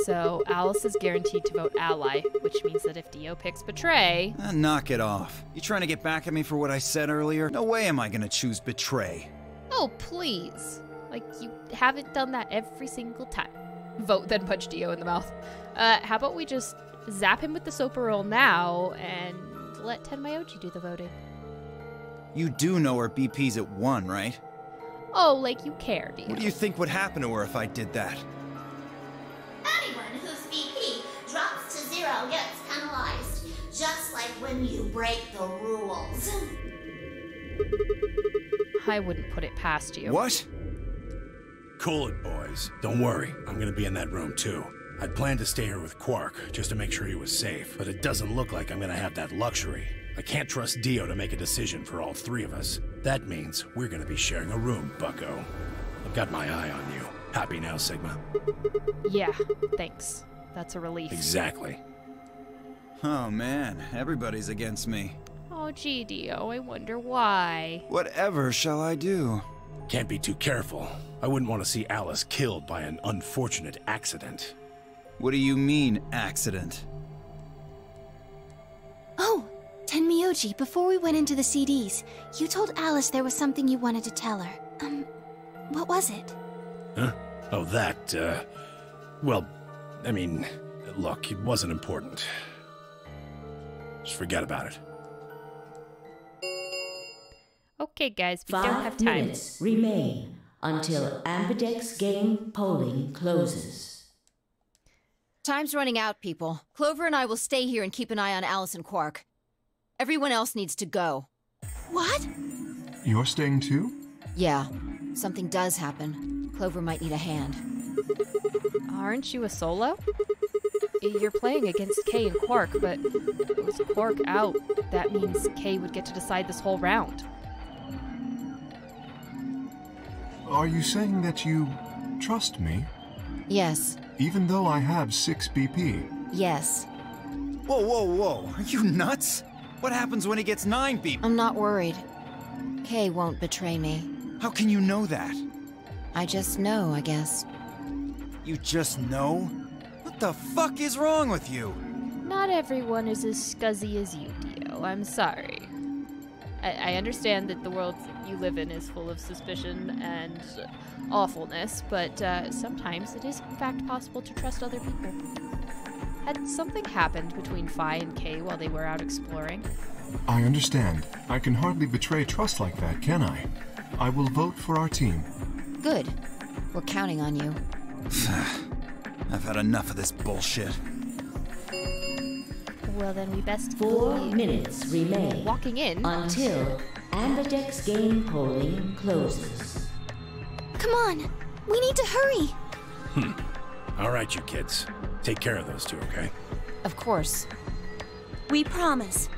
So Alice is guaranteed to vote ally, which means that if Dio picks betray... Knock it off. You trying to get back at me for what I said earlier? No way am I gonna choose betray. Oh, please. Like, you haven't done that every single time. Vote, then punch Dio in the mouth. How about we just zap him with the soap roll now and let Tenmyoji do the voting? You do know her BP's at 1, right? Oh, like you care, Dio. What do you think would happen to her if I did that? Anyone whose BP drops to 0 gets penalized, just like when you break the rules. I wouldn't put it past you. What? Cool it, boys. Don't worry, I'm gonna be in that room too. I'd planned to stay here with Quark, just to make sure he was safe, but it doesn't look like I'm gonna have that luxury. I can't trust Dio to make a decision for all 3 of us. That means we're gonna be sharing a room, bucko. I've got my eye on you. Happy now, Sigma? Yeah, thanks. That's a relief. Exactly. Oh man, everybody's against me. Oh, gee, Dio, I wonder why. Whatever shall I do? Can't be too careful. I wouldn't want to see Alice killed by an unfortunate accident. What do you mean, accident? Oh, Tenmyoji, before we went into the CDs, you told Alice there was something you wanted to tell her. What was it? Huh? Oh, that, well, I mean, look, it wasn't important. Just forget about it. Okay, guys, we don't 5 have time. minutes remain until Ambidex game polling closes. Time's running out, people. Clover and I will stay here and keep an eye on Alice and Quark. Everyone else needs to go. What? You're staying too? Yeah, something does happen. Clover might need a hand. Aren't you a solo? You're playing against Kay and Quark, but with Quark out, that means Kay would get to decide this whole round. Are you saying that you trust me? Yes. Even though I have 6 BP? Yes. Whoa, whoa, whoa. Are you nuts? What happens when he gets 9 BP? I'm not worried. Kay won't betray me. How can you know that? I just know, I guess. You just know? What the fuck is wrong with you? Not everyone is as scuzzy as you, Dio. I'm sorry. I understand that the world you live in is full of suspicion and awfulness, but sometimes it is in fact possible to trust other people. Had something happened between Phi and Kay while they were out exploring? I understand. I can hardly betray trust like that, can I? I will vote for our team. Good. We're counting on you. I've had enough of this bullshit. Well, then we best 4 minutes remain walking in until Ambidex game polling closes. Come on! We need to hurry! All right, you kids. Take care of those two, okay? Of course. We promise.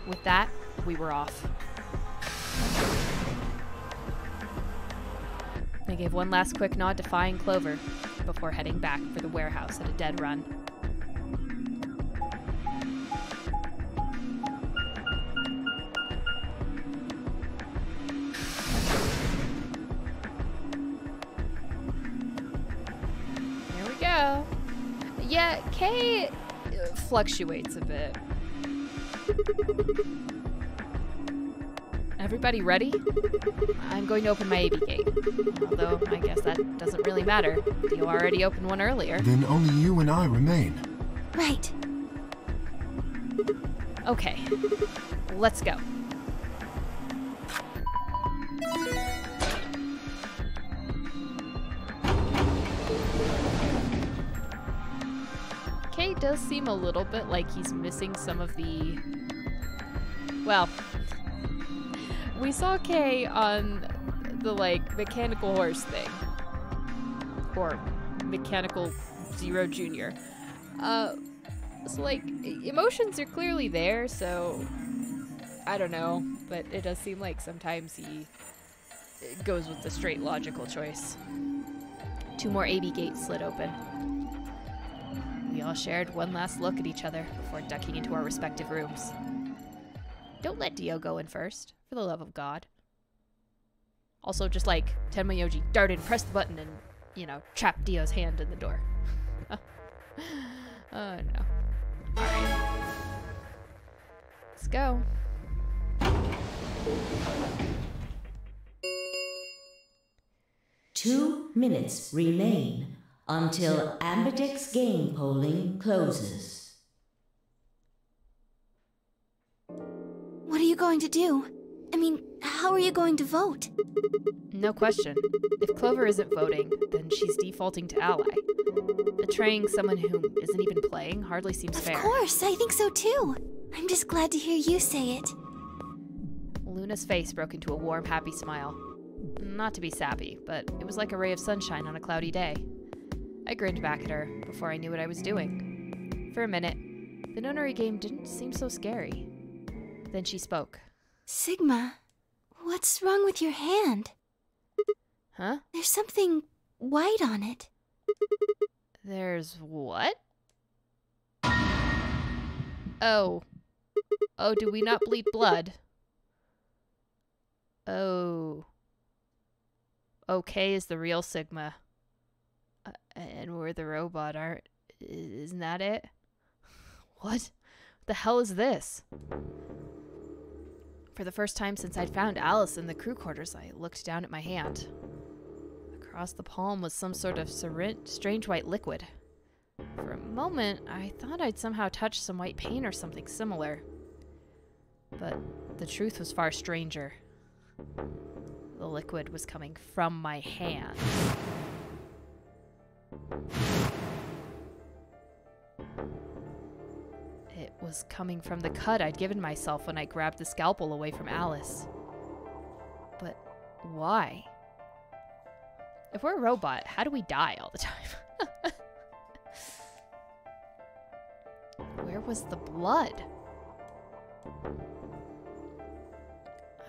With that, we were off. They gave one last quick nod to Phi and Clover before heading back for the warehouse at a dead run. Here we go. Yeah, Kay fluctuates a bit. Everybody ready? I'm going to open my AB gate. Although, I guess that doesn't really matter. You already opened one earlier. Then only you and I remain. Right. Okay. Let's go. Kay does seem a little bit like he's missing some of the... Well... We saw Kay on the, like, mechanical horse thing. Or mechanical Zero Jr. So, like, emotions are clearly there, so... I don't know. But it does seem like sometimes he goes with the straight logical choice. 2 more AB gates slid open. We all shared one last look at each other before ducking into our respective rooms. Don't let Dio go in first, for the love of God. Also, just like Tenmayoji darted and pressed the button and, you know, trapped Dio's hand in the door. Oh no. Alright. Let's go. Two minutes remain until Ambidex game polling closes. What are you going to do? I mean, how are you going to vote? No question. If Clover isn't voting, then she's defaulting to ally. Betraying someone who isn't even playing hardly seems fair. Of course, I think so too. I'm just glad to hear you say it. Luna's face broke into a warm, happy smile. Not to be sappy, but it was like a ray of sunshine on a cloudy day. I grinned back at her before I knew what I was doing. For a minute, the nunnery game didn't seem so scary. Then she spoke. Sigma, what's wrong with your hand? Huh? There's something white on it. There's what? Oh. Oh, do we not bleed blood? Oh. Okay is the real Sigma. And we're the robot, aren't... Isn't that it? What the hell is this? For the first time since I'd found Alice in the crew quarters, I looked down at my hand. Across the palm was some sort of strange white liquid. For a moment, I thought I'd somehow touched some white paint or something similar. But the truth was far stranger. The liquid was coming from my hand. It was coming from the cut I'd given myself when I grabbed the scalpel away from Alice. But why? If we're a robot, how do we die all the time? Where was the blood?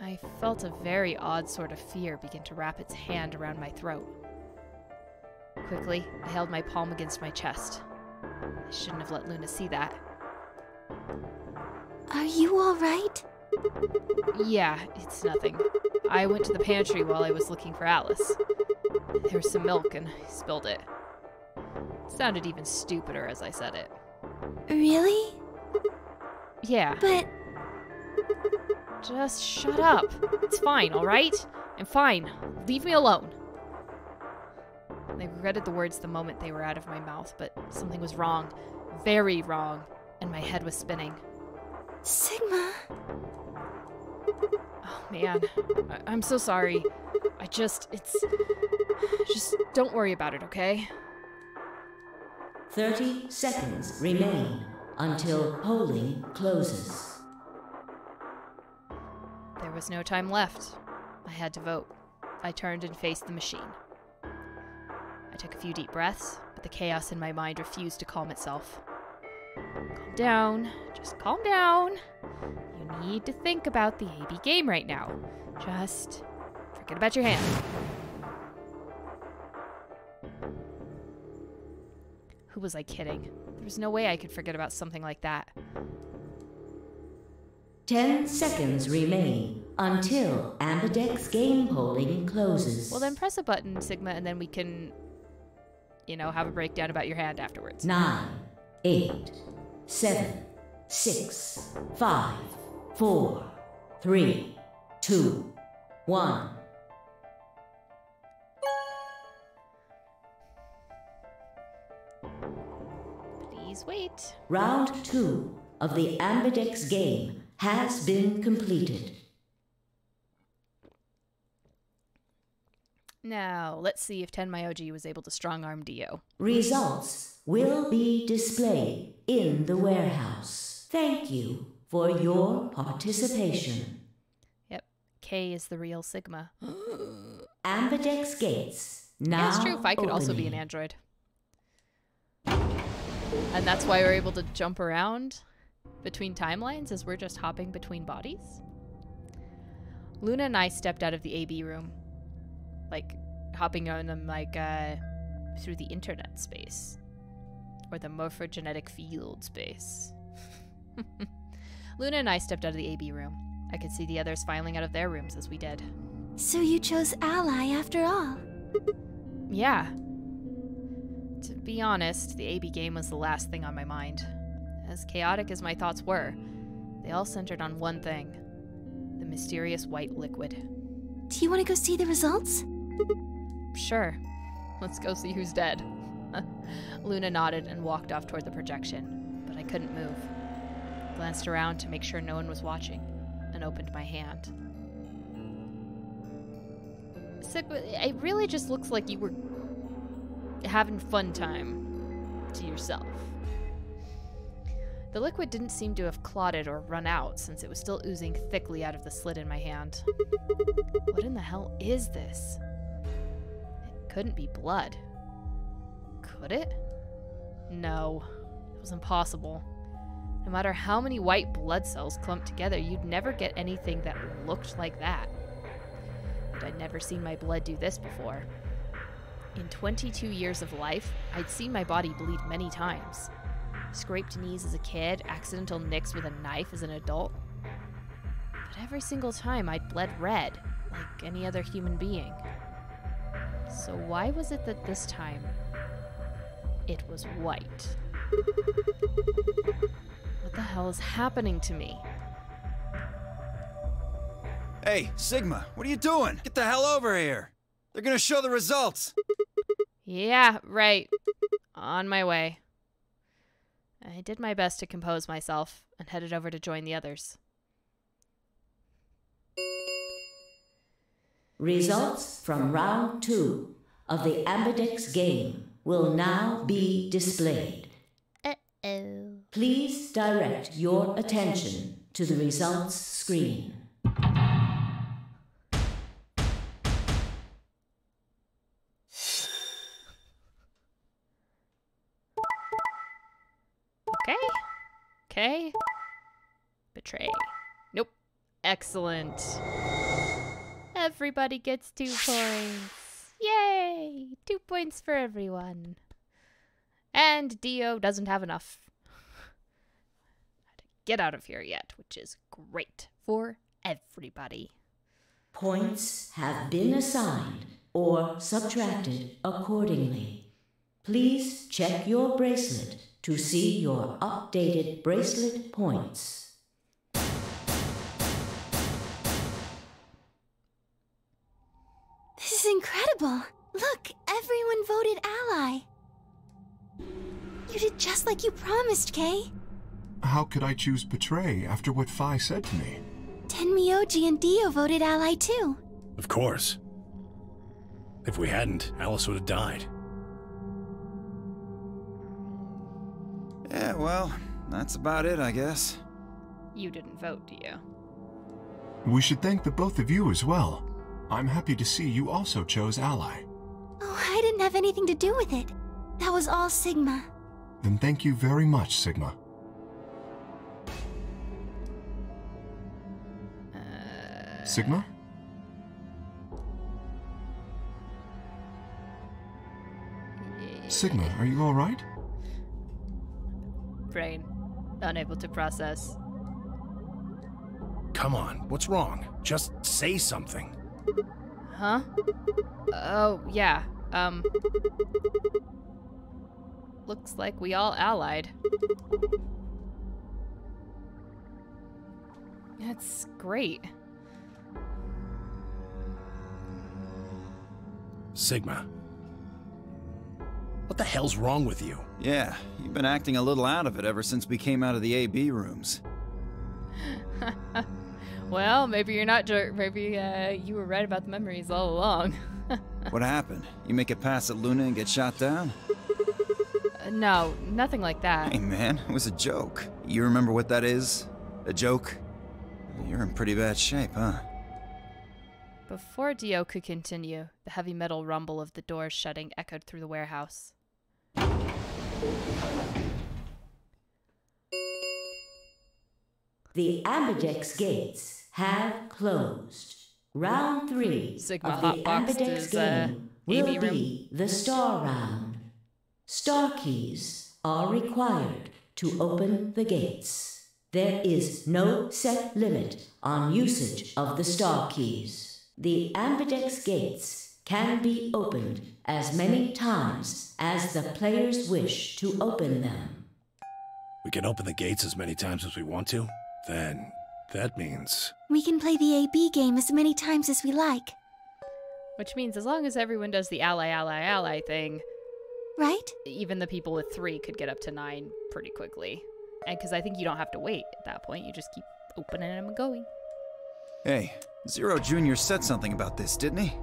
I felt a very odd sort of fear begin to wrap its hand around my throat. Quickly, I held my palm against my chest. I shouldn't have let Luna see that. Are you all right? Yeah, it's nothing. I went to the pantry while I was looking for Alice. There was some milk and I spilled it. It sounded even stupider as I said it. Really? Yeah. But... Just shut up. It's fine, alright? I'm fine. Leave me alone. I regretted the words the moment they were out of my mouth, but something was wrong. Very wrong. And my head was spinning. Sigma... Oh, man. I'm so sorry. Just don't worry about it, okay? 30 seconds remain until polling closes. There was no time left. I had to vote. I turned and faced the machine. I took a few deep breaths, but the chaos in my mind refused to calm itself. Calm down. Just calm down. You need to think about the AB game right now. Just forget about your hand. Who was I kidding? There was no way I could forget about something like that. 10 seconds remain until Ambidex game polling closes. Well, then press a button, Sigma, and then we can, you know, have a breakdown about your hand afterwards. 9, 8, 7, 6, 5, 4, 3, 2, 1. Please wait. Round 2 of the Ambidex game has been completed. Now, let's see if Tenmyoji was able to strong-arm Dio. Results will be displayed in the warehouse. Thank you for your participation. Yep, K is the real Sigma. Ambidex gates now Yeah, it's true. Phi could also be an android. And that's why we're able to jump around between timelines, as we're just hopping between bodies. Luna and I stepped out of the AB room. Like, hopping on them like, through the internet space. Or the morphogenetic field space. Luna and I stepped out of the AB room. I could see the others filing out of their rooms as we did. So you chose Ally after all? Yeah. To be honest, the AB game was the last thing on my mind. As chaotic as my thoughts were, they all centered on one thing. The mysterious white liquid. Do you want to go see the results? Sure. Let's go see who's dead. Luna nodded and walked off toward the projection, but I couldn't move. Glanced around to make sure no one was watching, and opened my hand. Sigma, it really just looks like you were having fun time to yourself. The liquid didn't seem to have clotted or run out, since it was still oozing thickly out of the slit in my hand. What in the hell is this? It couldn't be blood. Could it? No. It was impossible. No matter how many white blood cells clumped together, you'd never get anything that looked like that. And I'd never seen my blood do this before. In 22 years of life, I'd seen my body bleed many times. Scraped knees as a kid, accidental nicks with a knife as an adult. But every single time I'd bled red, like any other human being. So why was it that this time, it was white? What the hell is happening to me? Hey, Sigma, what are you doing? Get the hell over here. They're gonna show the results. Yeah, right. On my way. I did my best to compose myself and headed over to join the others. Results from round 2 of the Ambidex game will now be displayed. Uh-oh. Please direct your attention to the results screen. Okay. Betray. Nope. Excellent. Everybody gets 2 points. Yay! 2 points for everyone. And Dio doesn't have enough. Get out of here yet, which is great for everybody. Points have been assigned or subtracted accordingly. Please check your bracelet to see your updated bracelet points. This is incredible. Look, everyone voted ally. You did just like you promised, Kay. How could I choose betray after what Phi said to me? Tenmyoji and Dio voted ally too. Of course. If we hadn't, Alice would have died. Yeah, well, that's about it, I guess. You didn't vote, do you? We should thank the both of you as well. I'm happy to see you also chose ally. Oh, I didn't have anything to do with it. That was all Sigma. Then thank you very much, Sigma. Sigma? Sigma, are you alright? Brain, unable to process. Come on, what's wrong? Just say something. Huh? Oh, yeah, looks like we all allied. That's great. Sigma. What the hell's wrong with you? Yeah, you've been acting a little out of it ever since we came out of the AB rooms. Well, maybe you're not maybe you were right about the memories all along. What happened? You make it past at Luna and get shot down? No, nothing like that. Hey man, it was a joke. You remember what that is? A joke? You're in pretty bad shape, huh? Before Dio could continue, the heavy metal rumble of the doors shutting echoed through the warehouse. The ambidex gates have closed. Round 3 Sigma of the Hotboxed ambidex is, game AB will be the star round. Star keys are required to open the gates. There is no set limit on usage of the star keys. The ambidex gates can be opened as many times as the players wish to open them. We can open the gates as many times as we want to? Then that means... We can play the AB game as many times as we like. Which means as long as everyone does the ally thing... Right? Even the people with 3 could get up to 9 pretty quickly. And because I think you don't have to wait at that point, you just keep opening them and going. Hey, Zero Jr. said something about this, didn't he?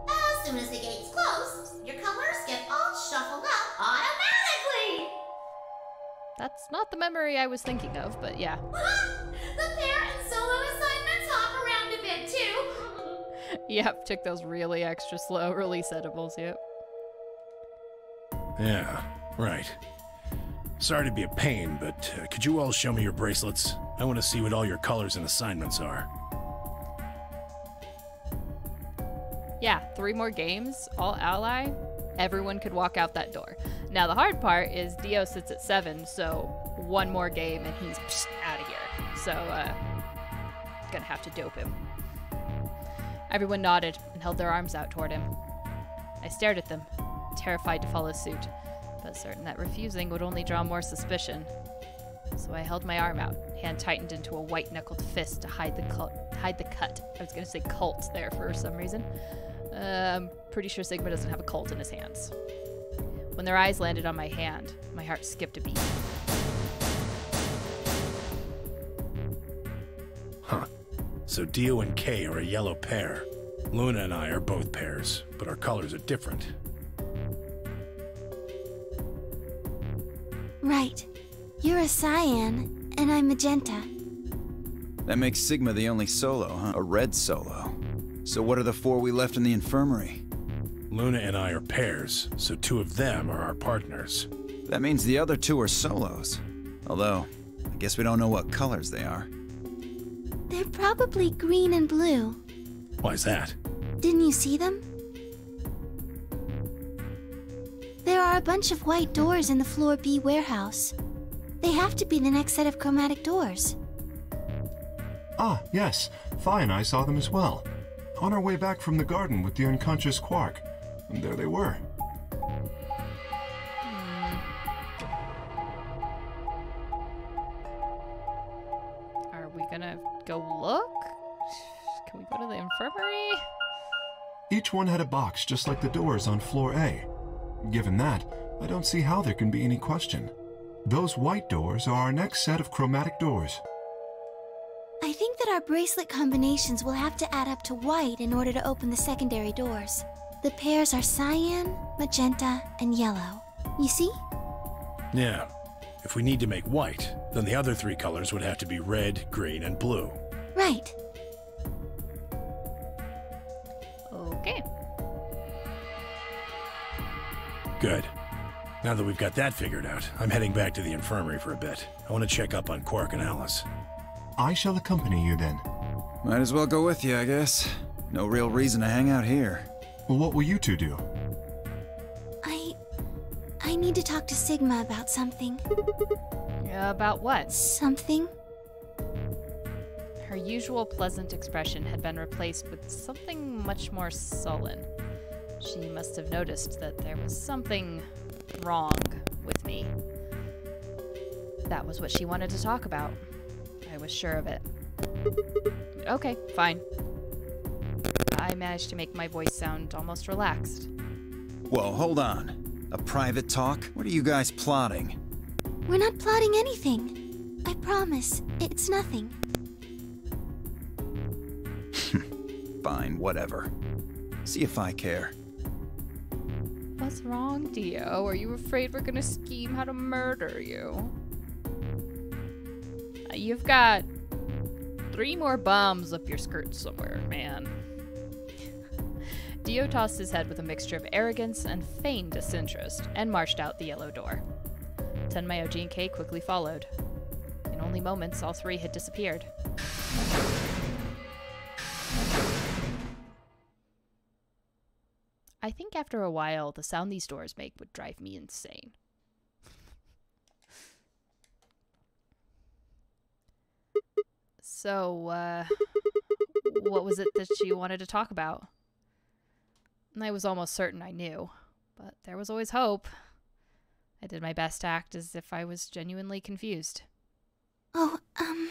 As soon as the gate's closed, your colors get all shuffled up automatically! That's not the memory I was thinking of, but yeah. The pair and solo assignments hop around a bit too. Yep, took those really extra slow release edibles, yep. Yeah, right. Sorry to be a pain, but could you all show me your bracelets? I want to see what all your colors and assignments are. Yeah, 3 more games, all ally, everyone could walk out that door. Now the hard part is Dio sits at 7, so 1 more game and he's out of here. So, gonna have to dope him. Everyone nodded and held their arms out toward him. I stared at them, terrified to follow suit, but certain that refusing would only draw more suspicion. So I held my arm out, hand tightened into a white-knuckled fist to hide the cut. I was gonna say cult there for some reason. I'm pretty sure Sigma doesn't have a cult in his hands. When their eyes landed on my hand, my heart skipped a beat. Huh. So Dio and Kay are a yellow pair. Luna and I are both pairs, but our colors are different. Right. You're a cyan, and I'm magenta. That makes Sigma the only solo, huh? A red solo. So what are the 4 we left in the infirmary? Luna and I are pairs, so 2 of them are our partners. That means the other 2 are solos. Although, I guess we don't know what colors they are. They're probably green and blue. Why's that? Didn't you see them? There are a bunch of white doors in the Floor B warehouse. They have to be the next set of chromatic doors. Ah, yes. Fi and I saw them as well. On our way back from the garden with the unconscious Quark. And there they were. Are we gonna go look? Can we go to the infirmary? Each one had a box just like the doors on floor A. Given that, I don't see how there can be any question. Those white doors are our next set of chromatic doors. I think that our bracelet combinations will have to add up to white in order to open the secondary doors. The pairs are cyan, magenta, and yellow. You see? Yeah. If we need to make white, then the other 3 colors would have to be red, green, and blue. Right. Okay. Good. Now that we've got that figured out, I'm heading back to the infirmary for a bit. I want to check up on Quark and Alice. I shall accompany you then. Might as well go with you, I guess. No real reason to hang out here. Well, what will you two do? I need to talk to Sigma about something. About what? Something? Her usual pleasant expression had been replaced with something much more sullen. She must have noticed that there was something wrong with me. That was what she wanted to talk about. I was sure of it. Okay, fine. I managed to make my voice sound almost relaxed. Whoa, hold on. A private talk? What are you guys plotting? We're not plotting anything. I promise. It's nothing. Fine, whatever. See if I care. What's wrong, Dio? Are you afraid we're gonna scheme how to murder you? You've got 3 more bombs up your skirt somewhere, man. Dio tossed his head with a mixture of arrogance and feigned disinterest, and marched out the yellow door. Tenmyoji and Kei quickly followed. In only moments, all 3 had disappeared. I think after a while, the sound these doors make would drive me insane. So, what was it that you wanted to talk about? I was almost certain I knew, but there was always hope. I did my best to act as if I was genuinely confused. Oh, I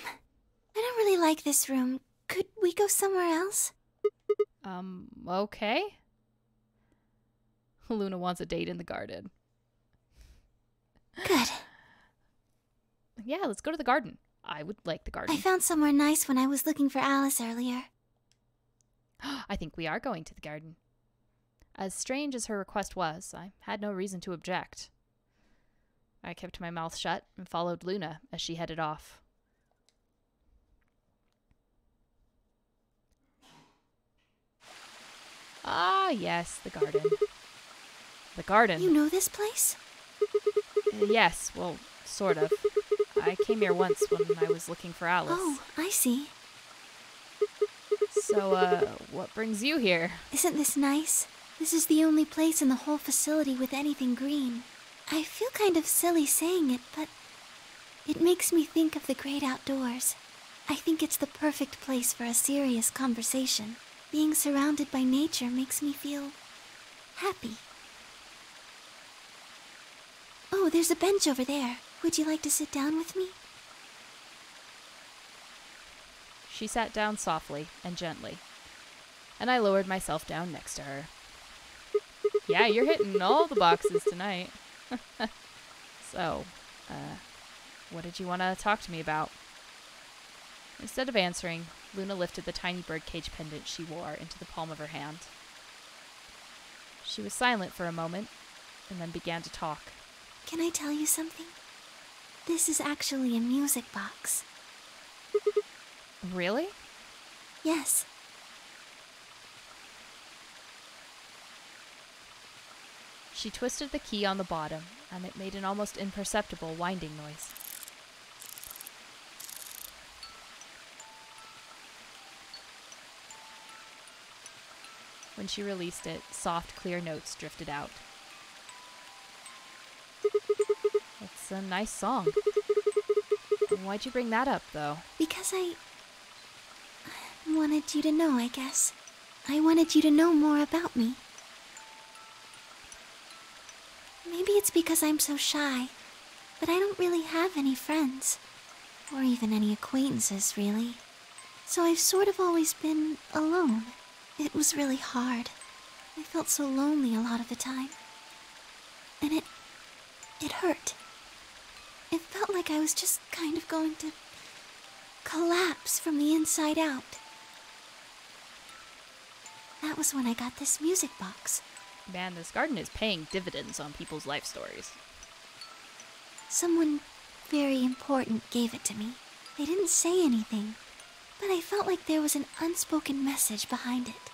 don't really like this room. Could we go somewhere else? Okay. Luna wants a date in the garden. Good. Yeah, let's go to the garden. I would like the garden. I found somewhere nice when I was looking for Alice earlier. I think we are going to the garden. As strange as her request was, I had no reason to object. I kept my mouth shut and followed Luna as she headed off. Ah, yes, the garden. The garden. You know this place? Yes, well, sort of. I came here once when I was looking for Alice. Oh, I see. So, what brings you here? Isn't this nice? This is the only place in the whole facility with anything green. I feel kind of silly saying it, but it makes me think of the great outdoors. I think it's the perfect place for a serious conversation. Being surrounded by nature makes me feel happy. Oh, there's a bench over there. Would you like to sit down with me? She sat down softly and gently, and I lowered myself down next to her. Yeah, you're hitting all the boxes tonight. So, what did you want to talk to me about? Instead of answering, Luna lifted the tiny birdcage pendant she wore into the palm of her hand. She was silent for a moment, and then began to talk. Can I tell you something? This is actually a music box. Really? Yes. She twisted the key on the bottom, and it made an almost imperceptible winding noise. When she released it, soft, clear notes drifted out. It's a nice song. Why'd you bring that up, though? Because wanted you to know, I guess. I wanted you to know more about me. Maybe it's because I'm so shy, but I don't really have any friends. Or even any acquaintances, really. So I've sort of always been alone. It was really hard. I felt so lonely a lot of the time. And it hurt. It felt like I was just kind of going to collapse from the inside out. That was when I got this music box. Man, this garden is paying dividends on people's life stories. Someone very important gave it to me. They didn't say anything, but I felt like there was an unspoken message behind it.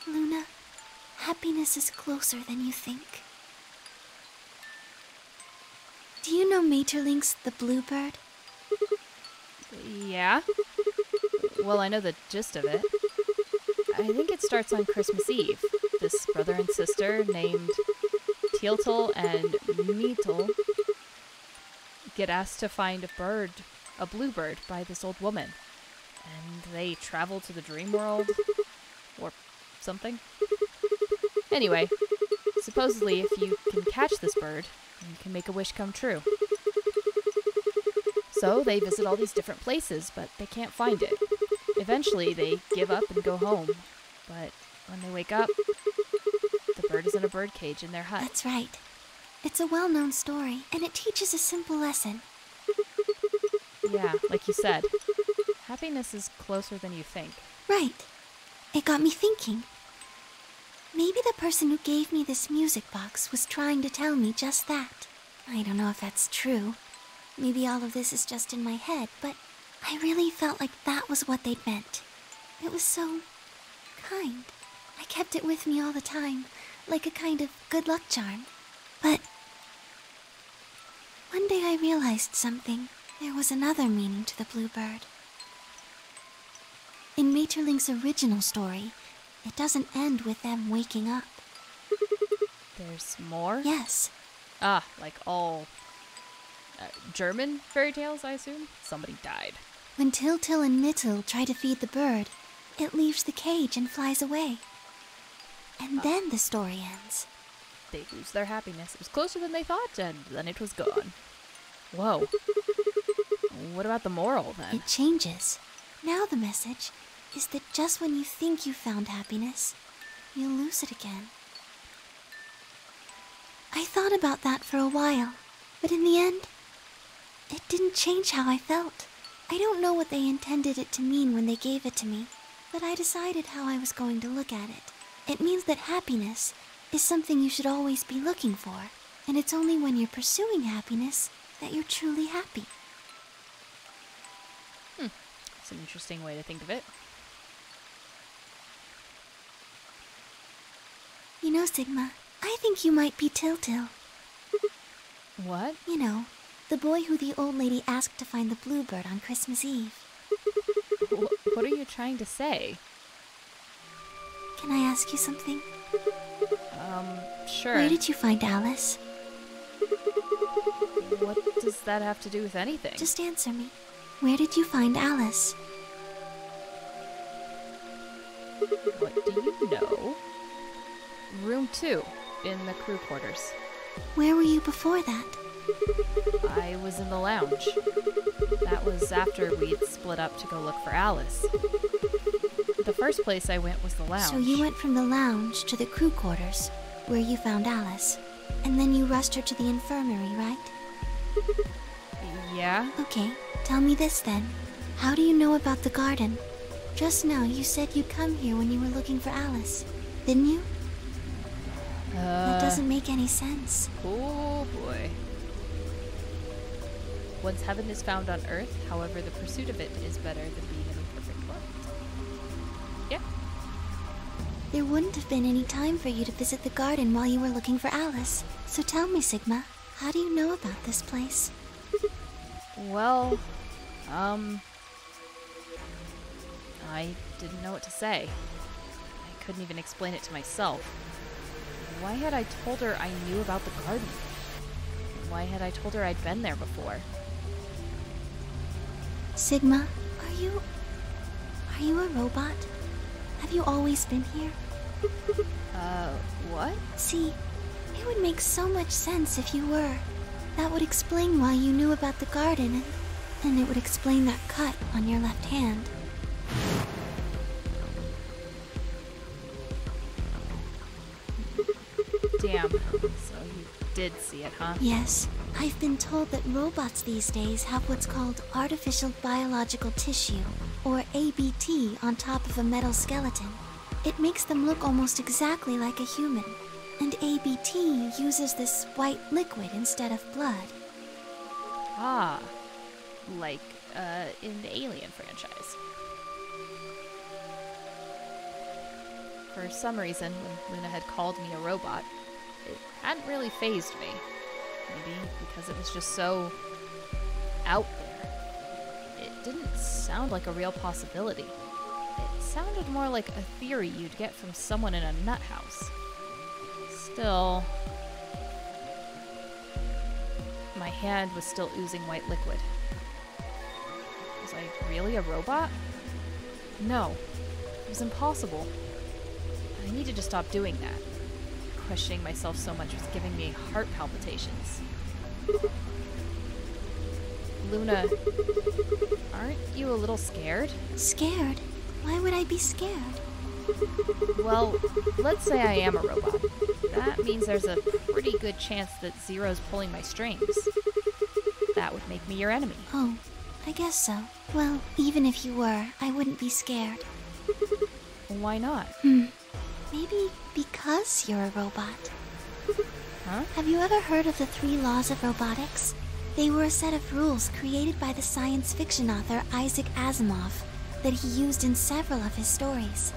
Luna, happiness is closer than you think. Do you know Maeterlinck's The Bluebird? Yeah? Well, I know the gist of it. I think it starts on Christmas Eve. This brother and sister named Teal'c and Meetel get asked to find a bluebird by this old woman. And they travel to the dream world, or something. Anyway, supposedly if you can catch this bird, you can make a wish come true. So they visit all these different places, but they can't find it. Eventually they give up and go home, but when they wake up, the bird is in a birdcage in their hut. That's right. It's a well-known story, and it teaches a simple lesson. Yeah, like you said, happiness is closer than you think. Right. It got me thinking. Maybe the person who gave me this music box was trying to tell me just that. I don't know if that's true. Maybe all of this is just in my head, but I really felt like that was what they'd meant. It was so kind. I kept it with me all the time, like a kind of good luck charm. But one day I realized something. There was another meaning to the bluebird. In Maeterlinck's original story, it doesn't end with them waking up. There's more? Yes. Ah, like all German fairy tales, I assume? Somebody died. When Teal'c and Meetel try to feed the bird, it leaves the cage and flies away. And then the story ends. They lose their happiness. It was closer than they thought, and then it was gone. Whoa. What about the moral, then? It changes. Now the message is that just when you think you found happiness, you'll lose it again. I thought about that for a while, but in the end, it didn't change how I felt. I don't know what they intended it to mean when they gave it to me, but I decided how I was going to look at it. It means that happiness is something you should always be looking for, and it's only when you're pursuing happiness that you're truly happy. It's an interesting way to think of it. You know, Sigma, I think you might be Teal'c. What? You know, the boy who the old lady asked to find the bluebird on Christmas Eve. What are you trying to say? Can I ask you something? Sure. Where did you find Alice? What does that have to do with anything? Just answer me. Where did you find Alice? What do you know? Room 2, in the crew quarters. Where were you before that? I was in the lounge. That was after we'd split up to go look for Alice. The first place I went was the lounge. So you went from the lounge to the crew quarters, where you found Alice, and then you rushed her to the infirmary, right? Yeah? Okay, tell me this then. How do you know about the garden? Just now you said you'd come here when you were looking for Alice, didn't you? That doesn't make any sense. Oh boy. Once heaven is found on earth, however, the pursuit of it is better than being in a perfect world. Yeah. There wouldn't have been any time for you to visit the garden while you were looking for Alice. So tell me, Sigma, how do you know about this place? Well, I didn't know what to say. I couldn't even explain it to myself. Why had I told her I knew about the garden? Why had I told her I'd been there before? Sigma, Are you a robot? Have you always been here? What? See, it would make so much sense if you were. That would explain why you knew about the garden, and it would explain that cut on your left hand. Damn. So you did see it, huh? Yes. I've been told that robots these days have what's called artificial biological tissue, or ABT, on top of a metal skeleton. It makes them look almost exactly like a human. And ABT uses this white liquid instead of blood. Ah. Like, in the Alien franchise. For some reason, when Luna had called me a robot, it hadn't really fazed me. Maybe because it was just so out there. It didn't sound like a real possibility. It sounded more like a theory you'd get from someone in a nut house. Still, my hand was still oozing white liquid. Was I really a robot? No, it was impossible. I needed to stop doing that. Questioning myself so much was giving me heart palpitations. Luna, aren't you a little scared? Scared? Why would I be scared? Well, let's say I am a robot. That means there's a pretty good chance that Zero's pulling my strings. That would make me your enemy. Oh, I guess so. Well, even if you were, I wouldn't be scared. Why not? Maybe because you're a robot. Huh? Have you ever heard of the 3 laws of robotics? They were a set of rules created by the science fiction author Isaac Asimov that he used in several of his stories.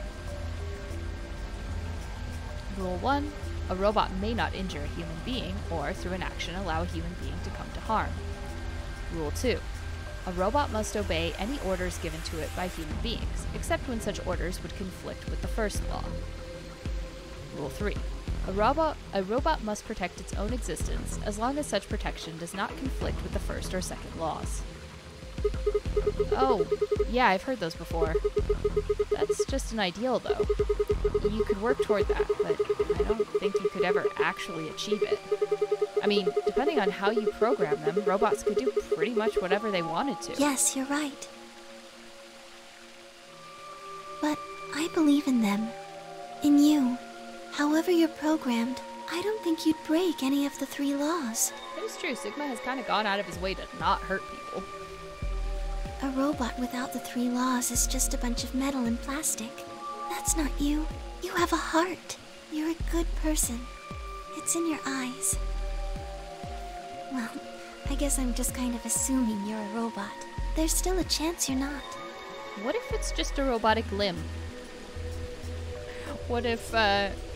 Rule 1. A robot may not injure a human being or, through an action, allow a human being to come to harm. Rule 2. A robot must obey any orders given to it by human beings, except when such orders would conflict with the first law. Rule 3. A robot must protect its own existence as long as such protection does not conflict with the first or second laws. Oh, yeah, I've heard those before. That's just an ideal, though. You could work toward that, but I don't think you could ever actually achieve it. I mean, depending on how you program them, robots could do pretty much whatever they wanted to. Yes, you're right. But I believe in them. In you. However you're programmed, I don't think you'd break any of the 3 laws. It's true, Sigma has kind of gone out of his way to not hurt people. A robot without the 3 laws is just a bunch of metal and plastic. That's not you. You have a heart. You're a good person. It's in your eyes. Well, I guess I'm just kind of assuming you're a robot. There's still a chance you're not. What if it's just a robotic limb? What if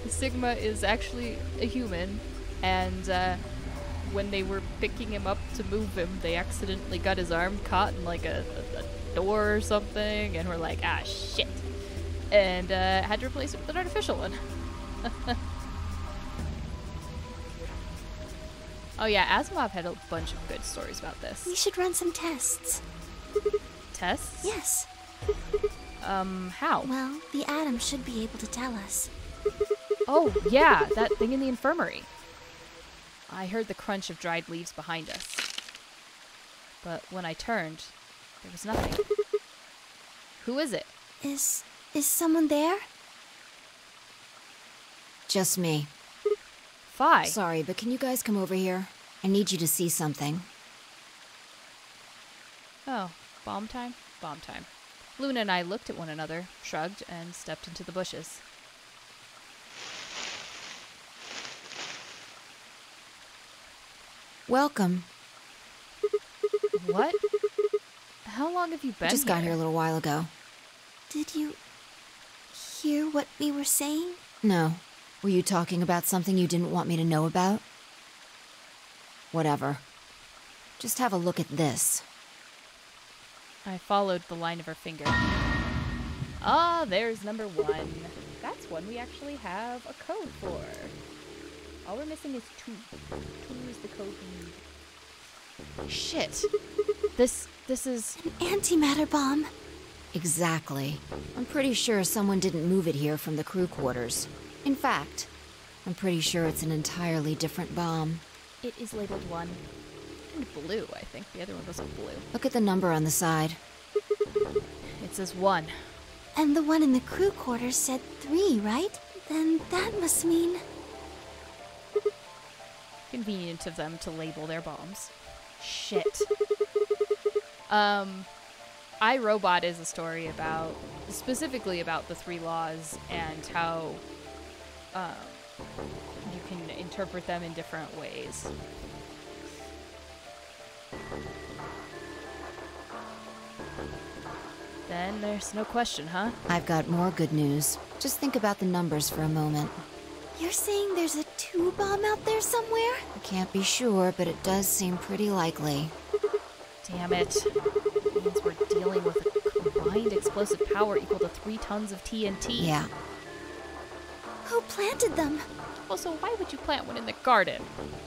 Sigma is actually a human, and when they were picking him up to move him, they accidentally got his arm caught in like a door or something, and we're like, ah, shit. And had to replace it with an artificial one. Oh yeah, Asimov had a bunch of good stories about this. We should run some tests. Tests? Yes. How? Well, the Atom should be able to tell us. Oh, yeah, that thing in the infirmary. I heard the crunch of dried leaves behind us. But when I turned, there was nothing. Who is it? Is someone there? Just me. Phi. Sorry, but can you guys come over here? I need you to see something. Oh, bomb time? Bomb time. Luna and I looked at one another, shrugged, and stepped into the bushes. Welcome. What? How long have you been Just got here a little while ago. Did you hear what we were saying? No. Were you talking about something you didn't want me to know about? Whatever. Just have a look at this. I followed the line of her finger. Ah, there's number 1. That's one we actually have a code for. All we're missing is 2. 2 is the code we need. Shit. This is... An antimatter bomb. Exactly. I'm pretty sure someone didn't move it here from the crew quarters. In fact, I'm pretty sure it's an entirely different bomb. It is labeled 1. And blue, I think. The other one wasn't blue. Look at the number on the side. It says 1. And the one in the crew quarters said 3, right? Then that must mean... Convenient of them to label their bombs. Shit. iRobot is a story about, specifically about the 3 laws and how you can interpret them in different ways. Then there's no question, huh? I've got more good news. Just think about the numbers for a moment. You're saying there's a 2 bomb out there somewhere? I can't be sure, but it does seem pretty likely. Damn it. That means we're dealing with a combined explosive power equal to 3 tons of TNT. Yeah. Who planted them? Also, why would you plant one in the garden?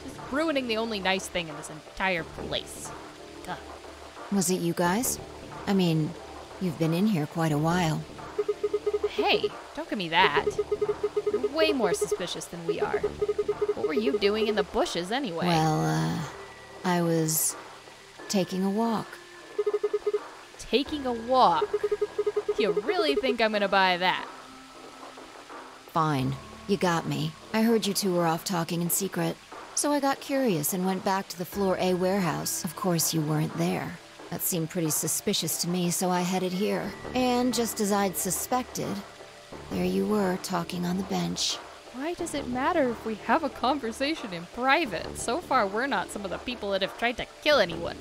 Just ruining the only nice thing in this entire place. Ugh. Was it you guys? I mean, you've been in here quite a while. Hey, don't give me that. You're way more suspicious than we are. What were you doing in the bushes anyway? Well, I was taking a walk. Taking a walk? You really think I'm gonna buy that? Fine. You got me. I heard you two were off talking in secret. So I got curious and went back to the Floor A warehouse. Of course you weren't there. That seemed pretty suspicious to me, so I headed here. And just as I'd suspected, there you were, talking on the bench. Why does it matter if we have a conversation in private? So far, we're not some of the people that have tried to kill anyone.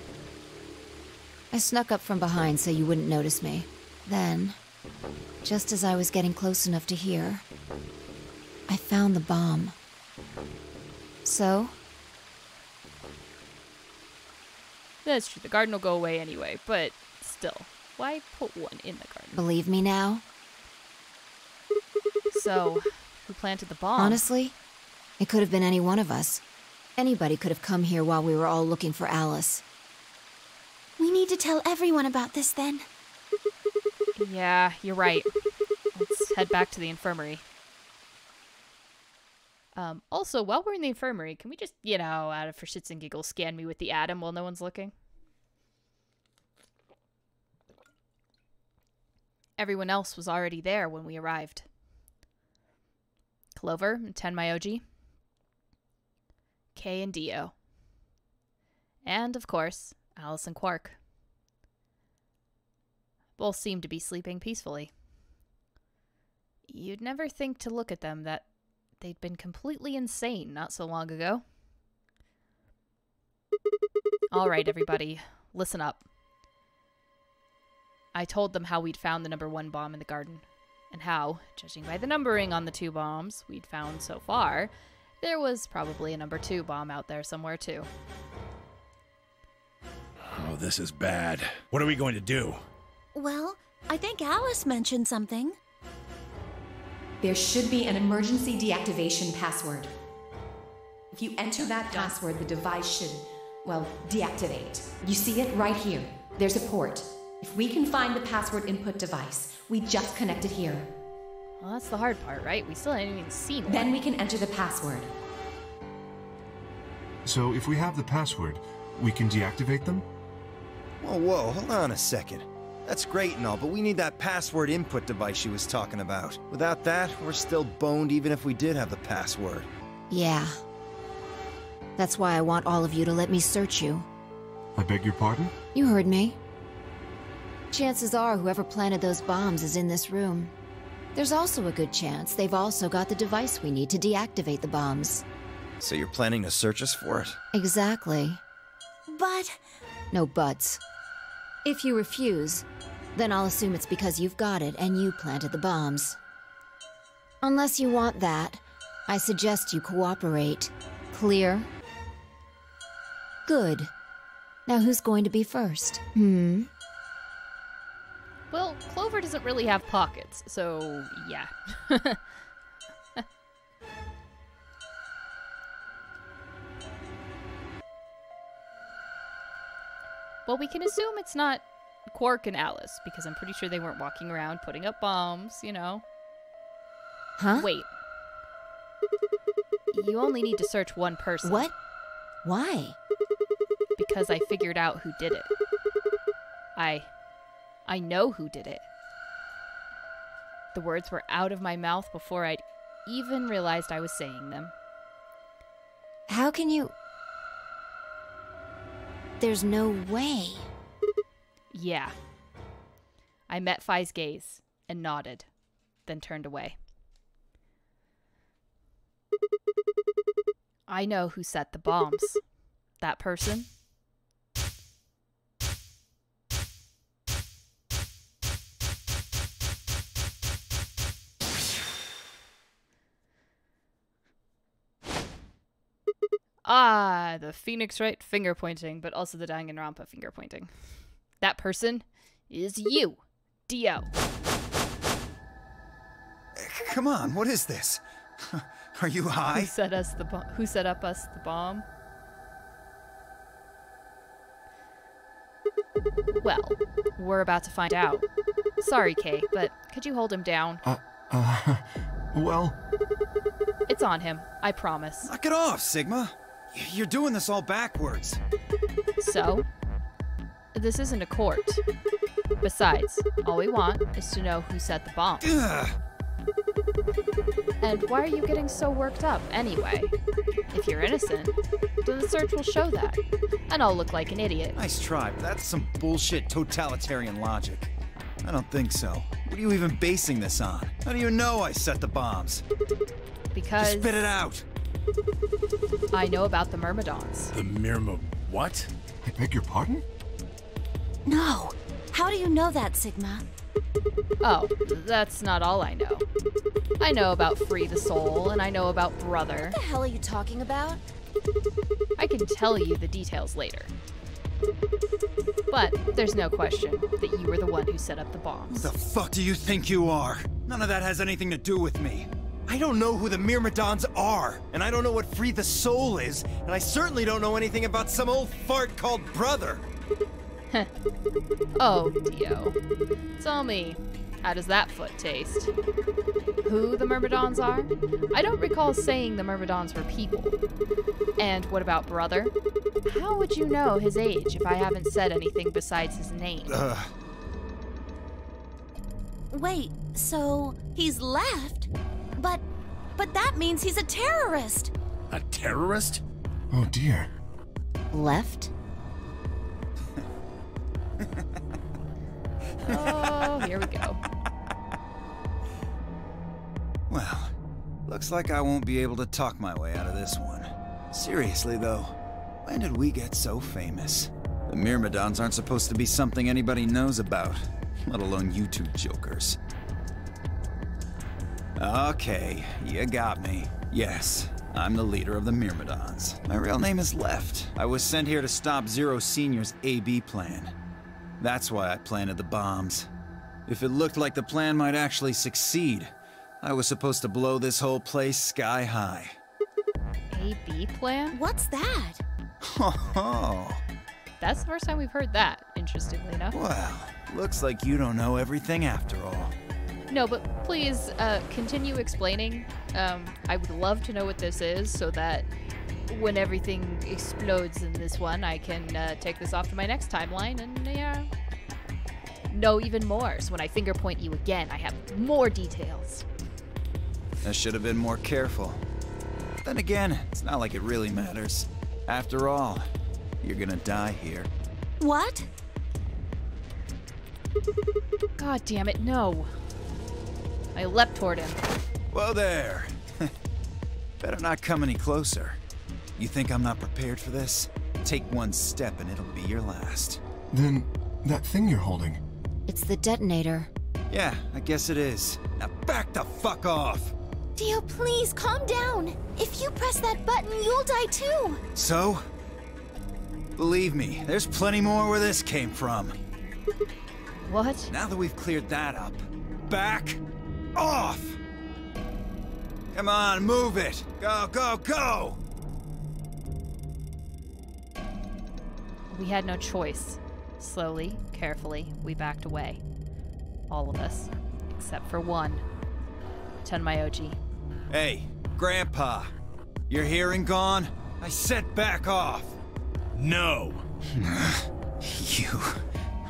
I snuck up from behind so you wouldn't notice me. Then, just as I was getting close enough to hear, I found the bomb. So? That's true. The garden will go away anyway, but still, why put one in the garden? Believe me now? So, who planted the bomb? Honestly, it could have been any one of us. Anybody could have come here while we were all looking for Alice. We need to tell everyone about this then. Yeah, you're right. Let's head back to the infirmary. Also, while we're in the infirmary, can we just, out of for shits and giggles, scan me with the atom while no one's looking? Everyone else was already there when we arrived. Clover and Tenmyoji. Kay and Dio. And, of course, Alice and Quark. Both seemed to be sleeping peacefully. You'd never think to look at them that they'd been completely insane not so long ago. All right, everybody, listen up. I told them how we'd found the number 1 bomb in the garden, and how, judging by the numbering on the 2 bombs we'd found so far, there was probably a number 2 bomb out there somewhere too. Oh, this is bad. What are we going to do? Well, I think Alice mentioned something. There should be an emergency deactivation password. If you enter that password, the device should, well, deactivate. You see it right here. There's a port. If we can find the password input device, we just connect it here. Well, that's the hard part, right? We still haven't even seen one. Then we can enter the password. So if we have the password, we can deactivate them? Whoa, hold on a second. That's great and all, but we need that password input device she was talking about. Without that, we're still boned even if we did have the password. Yeah. That's why I want all of you to let me search you. I beg your pardon? You heard me. Chances are whoever planted those bombs is in this room. There's also a good chance they've also got the device we need to deactivate the bombs. So you're planning to search us for it? Exactly. But... No buts. If you refuse, then I'll assume it's because you've got it and you planted the bombs. Unless you want that, I suggest you cooperate. Clear? Good. Now who's going to be first? Well, Clover doesn't really have pockets, so yeah. Well, we can assume it's not Quark and Alice, because I'm pretty sure they weren't walking around putting up bombs, you know. Huh? Wait. You only need to search one person. What? Why? Because I figured out who did it. I know who did it. The words were out of my mouth before I'd even realized I was saying them. How can you... There's no way. Yeah. I met Phi's gaze and nodded, then turned away. I know who set the bombs. That person. Ah, the Phoenix Wright finger pointing, but also the Danganronpa finger pointing. That person is you, Dio. Come on, what is this? Are you high? Who set up us the bomb? Well, we're about to find out. Sorry, Kay, but could you hold him down? Well... It's on him, I promise. Knock it off, Sigma. You're doing this all backwards. So? This isn't a court. Besides, all we want is to know who set the bomb. Ugh. And why are you getting so worked up, anyway? If you're innocent, then the search will show that. And I'll look like an idiot. Nice try, but that's some bullshit totalitarian logic. I don't think so. What are you even basing this on? How do you know I set the bombs? Because... Just spit it out! I know about the Myrmidons. The Myrma... what? I beg your pardon? No. How do you know that, Sigma? Oh, that's not all I know. I know about Free the Soul, and I know about Brother. What the hell are you talking about? I can tell you the details later. But there's no question that you were the one who set up the bombs. Who the fuck do you think you are? None of that has anything to do with me. I don't know who the Myrmidons are, and I don't know what Free the Soul is, and I certainly don't know anything about some old fart called Brother. Oh, Dio. Tell me, how does that foot taste? Who the Myrmidons are? I don't recall saying the Myrmidons were people. And what about Brother? How would you know his age if I haven't said anything besides his name? Wait, so he's left? But that means he's a terrorist! A terrorist? Oh dear. Left? Oh, here we go. Well, looks like I won't be able to talk my way out of this one. Seriously though, when did we get so famous? The Myrmidons aren't supposed to be something anybody knows about, let alone you two jokers. Okay, you got me. Yes, I'm the leader of the Myrmidons. My real name is Left. I was sent here to stop Zero Senior's AB plan. That's why I planted the bombs. If it looked like the plan might actually succeed, I was supposed to blow this whole place sky high. AB plan? What's that? Oh. That's the first time we've heard that, interestingly enough. Well, looks like you don't know everything after all. No, but please, continue explaining. I would love to know what this is so that when everything explodes in this one, I can take this off to my next timeline and, know even more. So when I finger point you again, I have more details. I should have been more careful. Then again, it's not like it really matters. After all, you're gonna die here. What? God damn it, no. I leapt toward him. Whoa there. Better not come any closer. You think I'm not prepared for this? Take one step and it'll be your last. Then, that thing you're holding. It's the detonator. Yeah, I guess it is. Now back the fuck off! Dio, please, calm down. If you press that button, you'll die too. So? Believe me, there's plenty more where this came from. What? Now that we've cleared that up, back off! Come on, move it! Go, go, go! We had no choice. Slowly, carefully, we backed away. All of us, except for one. Tenmyoji. Hey, Grandpa. Your hearing gone? I said back off. No! You...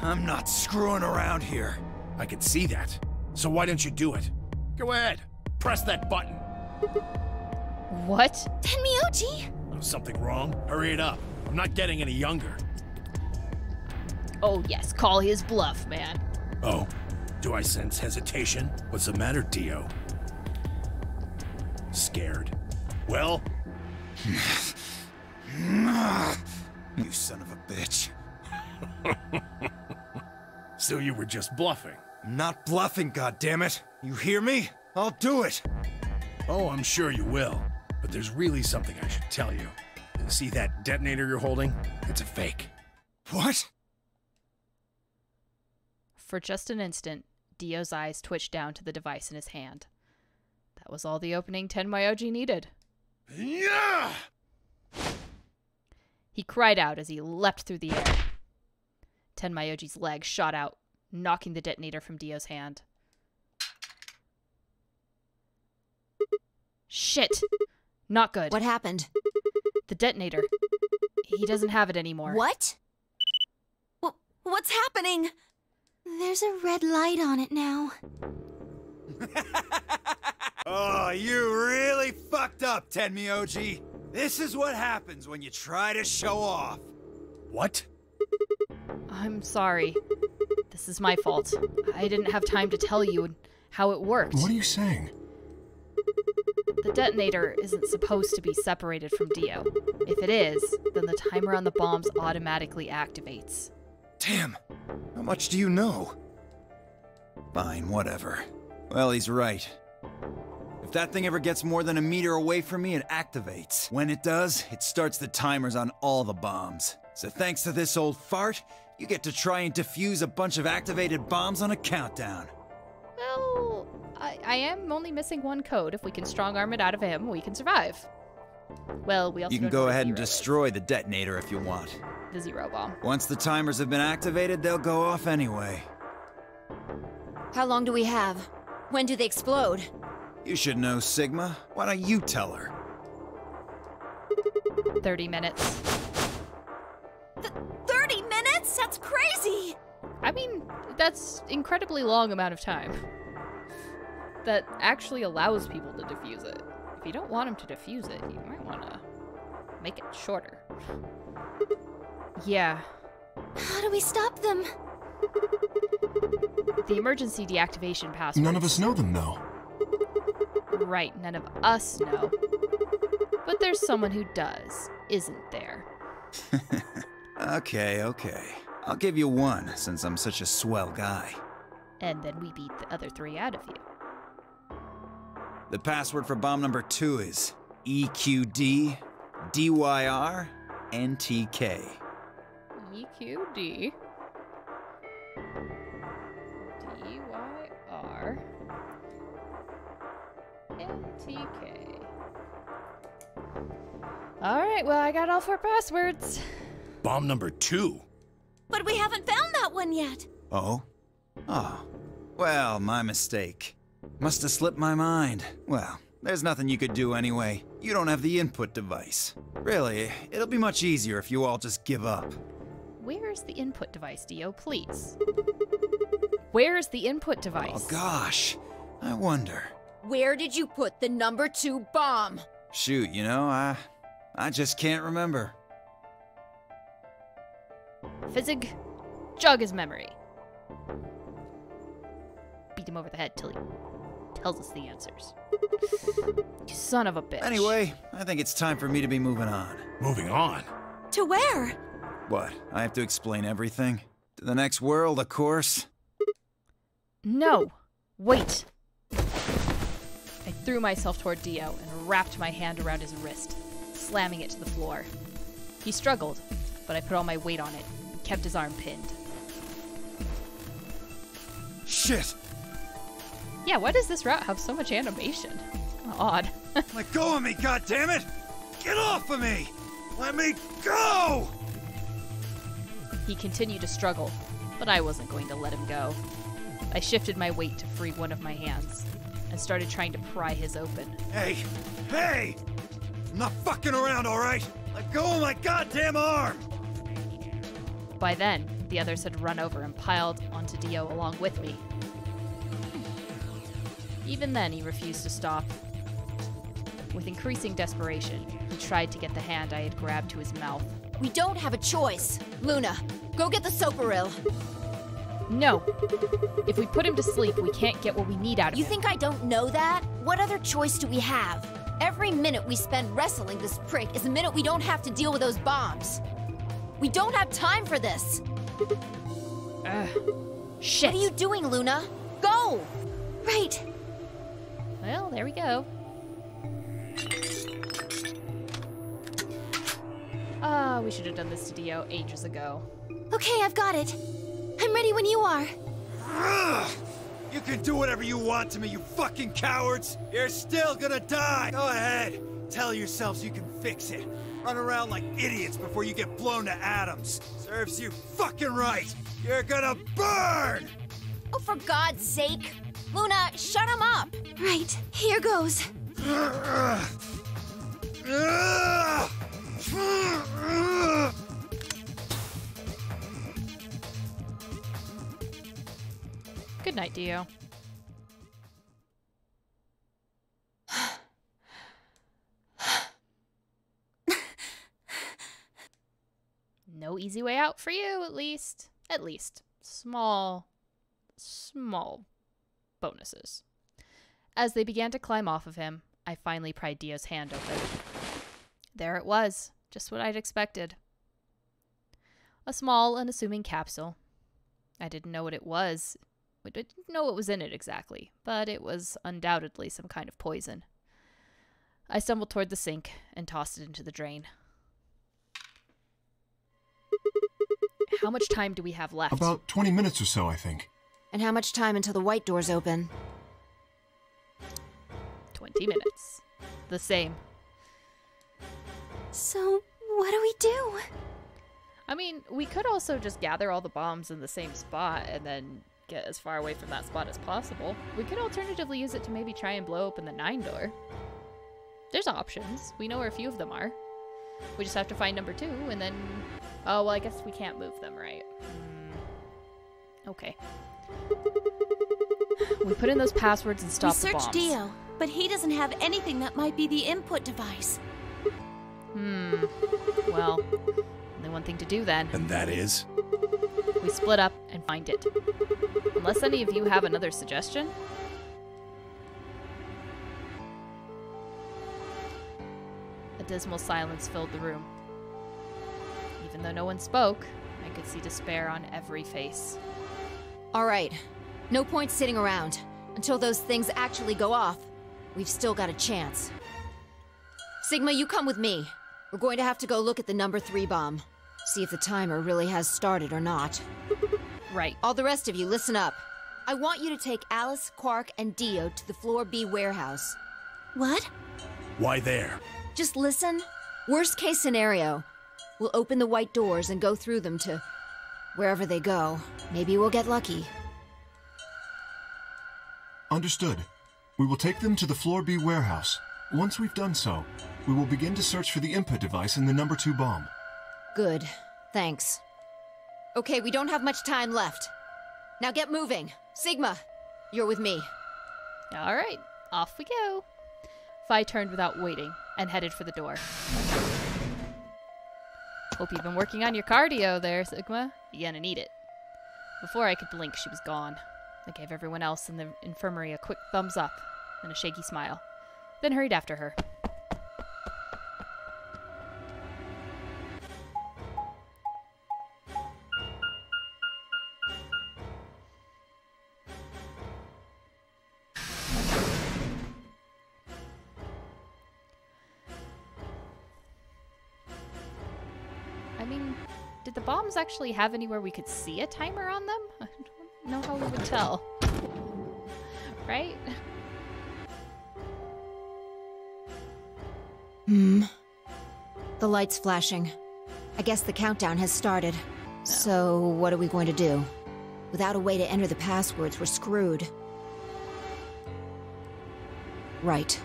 I'm not screwing around here. I can see that. So why don't you do it? Go ahead. Press that button. What? Tenmyoji! Oh, something wrong? Hurry it up. I'm not getting any younger. Oh yes, call his bluff, man. Oh? Do I sense hesitation? What's the matter, Dio? Scared. Well? You son of a bitch. So you were just bluffing? I'm not bluffing, goddammit. You hear me? I'll do it. Oh, I'm sure you will. But there's really something I should tell you. See that detonator you're holding? It's a fake. What? For just an instant, Dio's eyes twitched down to the device in his hand. That was all the opening Tenmyoji needed. Yeah! He cried out as he leapt through the air. Tenmyoji's leg shot out, knocking the detonator from Dio's hand. Shit! Not good. What happened? The detonator. He doesn't have it anymore. What? What's happening? There's a red light on it now. Oh, you really fucked up, Tenmyoji. This is what happens when you try to show off. What? I'm sorry. This is my fault. I didn't have time to tell you how it worked. What are you saying? The detonator isn't supposed to be separated from Dio. If it is, then the timer on the bombs automatically activates. Damn. How much do you know? Fine, whatever. Well, he's right. If that thing ever gets more than a meter away from me, it activates. When it does, it starts the timers on all the bombs. So thanks to this old fart, you get to try and defuse a bunch of activated bombs on a countdown. Well, I am only missing one code. If we can strong-arm it out of him, we can survive. Well, we also You can don't know go what ahead and Zero is. destroy the detonator if you want. The Zero Bomb. Once the timers have been activated, they'll go off anyway. How long do we have? When do they explode? You should know, Sigma. Why don't you tell her? 30 minutes. 30 minutes? That's crazy! I mean, that's incredibly long amount of time. That actually allows people to defuse it. If you don't want them to defuse it, you might want to make it shorter. Yeah. How do we stop them? The emergency deactivation password. None of us know them, though. Right, none of us know. But there's someone who does, isn't there? Okay. I'll give you one, since I'm such a swell guy. And then we beat the other 3 out of you. The password for bomb number 2 is EQD DYR NTK. EQD DYR NTK. Alright, well, I got all 4 passwords. Bomb number 2? But we haven't found that one yet. Oh? Oh. Well, my mistake. Must have slipped my mind. Well, there's nothing you could do anyway. You don't have the input device. Really, it'll be much easier if you all just give up. Where's the input device, Dio? Please. Where's the input device? Oh gosh, I wonder. Where did you put the number 2 bomb? Shoot, you know, I just can't remember. Fizzig, jog his memory. Beat him over the head till he tells us the answers. You son of a bitch. Anyway, I think it's time for me to be moving on. Moving on? To where? What, I have to explain everything? To the next world, of course. No! Wait! I threw myself toward Dio and wrapped my hand around his wrist, slamming it to the floor. He struggled, but I put all my weight on it and kept his arm pinned. Shit! Yeah, why does this route have so much animation? Odd. Let go of me, goddammit! Get off of me! Let me go! He continued to struggle, but I wasn't going to let him go. I shifted my weight to free one of my hands and started trying to pry his open. Hey! Hey! I'm not fucking around, alright? Let go of my goddamn arm! By then, the others had run over and piled onto Dio along with me. Even then, he refused to stop. With increasing desperation, he tried to get the hand I had grabbed to his mouth. We don't have a choice. Luna, go get the soparil. No. If we put him to sleep, we can't get what we need out of him. You think I don't know that? What other choice do we have? Every minute we spend wrestling this prick is a minute we don't have to deal with those bombs. We don't have time for this. Shit. What are you doing, Luna? Go! Right. Well, there we go. We should have done this to Dio ages ago. Okay, I've got it. I'm ready when you are. You can do whatever you want to me, you fucking cowards! You're still gonna die! Go ahead! Tell yourselves you can fix it. Run around like idiots before you get blown to atoms. Serves you fucking right! You're gonna burn! Oh, for God's sake! Luna, shut him up! Right, here goes. Good night, Dio. No easy way out for you, at least. At least. Small bonuses. As they began to climb off of him, I finally pried Dio's hand open. There it was, just what I'd expected. A small, unassuming capsule. I didn't know what it was. I didn't know what was in it exactly, but it was undoubtedly some kind of poison. I stumbled toward the sink and tossed it into the drain. How much time do we have left? About 20 minutes or so, I think. And how much time until the white doors open? 20 minutes. The same. So, what do we do? I mean, we could also just gather all the bombs in the same spot and then get as far away from that spot as possible. We could alternatively use it to maybe try and blow open the 9 door. There's options. We know where a few of them are. We just have to find number 2 and then... Oh, well, I guess we can't move them, right? Okay. We put in those passwords and stop the bombs. We searched Dio, but he doesn't have anything that might be the input device. Well, only one thing to do then. And that is? We split up and find it. Unless any of you have another suggestion? A dismal silence filled the room. Even though no one spoke, I could see despair on every face. All right. No point sitting around. Until those things actually go off, we've still got a chance. Sigma, you come with me. We're going to have to go look at the number 3 bomb. See if the timer really has started or not. Right. All the rest of you, listen up. I want you to take Alice, Quark, and Dio to the Floor B warehouse. What? Why there? Just listen. Worst case scenario. We'll open the white doors and go through them to wherever they go. Maybe we'll get lucky. Understood. We will take them to the Floor B warehouse. Once we've done so, we will begin to search for the input device in the number 2 bomb. Good. Thanks. Okay, we don't have much time left. Now get moving. Sigma, you're with me. All right, off we go. Phi turned without waiting and headed for the door. Hope you've been working on your cardio there, Sigma. You're gonna need it. Before I could blink, she was gone. I gave everyone else in the infirmary a quick thumbs up and a shaky smile, then hurried after her. I mean, did the bombs actually have anywhere we could see a timer on them? I don't know how we would tell. Right? The light's flashing. I guess the countdown has started. So, what are we going to do? Without a way to enter the passwords, we're screwed. Right.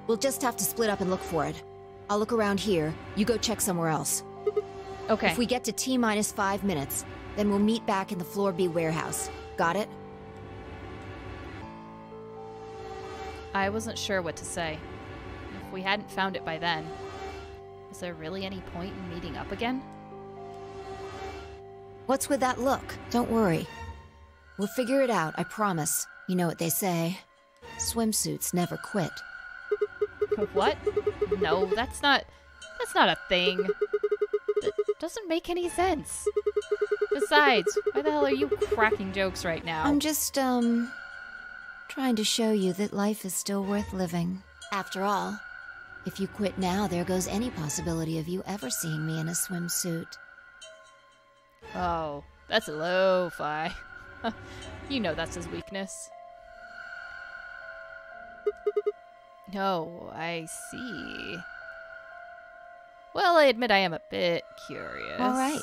We'll just have to split up and look for it. I'll look around here, you go check somewhere else. Okay. If we get to T-minus 5 minutes, then we'll meet back in the Floor B warehouse. Got it? I wasn't sure what to say. If we hadn't found it by then, is there really any point in meeting up again? What's with that look? Don't worry. We'll figure it out, I promise. You know what they say. Swimsuits never quit. What? No, that's not a thing. That doesn't make any sense. Besides, why the hell are you cracking jokes right now? I'm just, trying to show you that life is still worth living. After all, if you quit now, there goes any possibility of you ever seeing me in a swimsuit. Oh, that's a lo-fi. You know that's his weakness. Oh, I see. Well, I admit I am a bit curious. All right.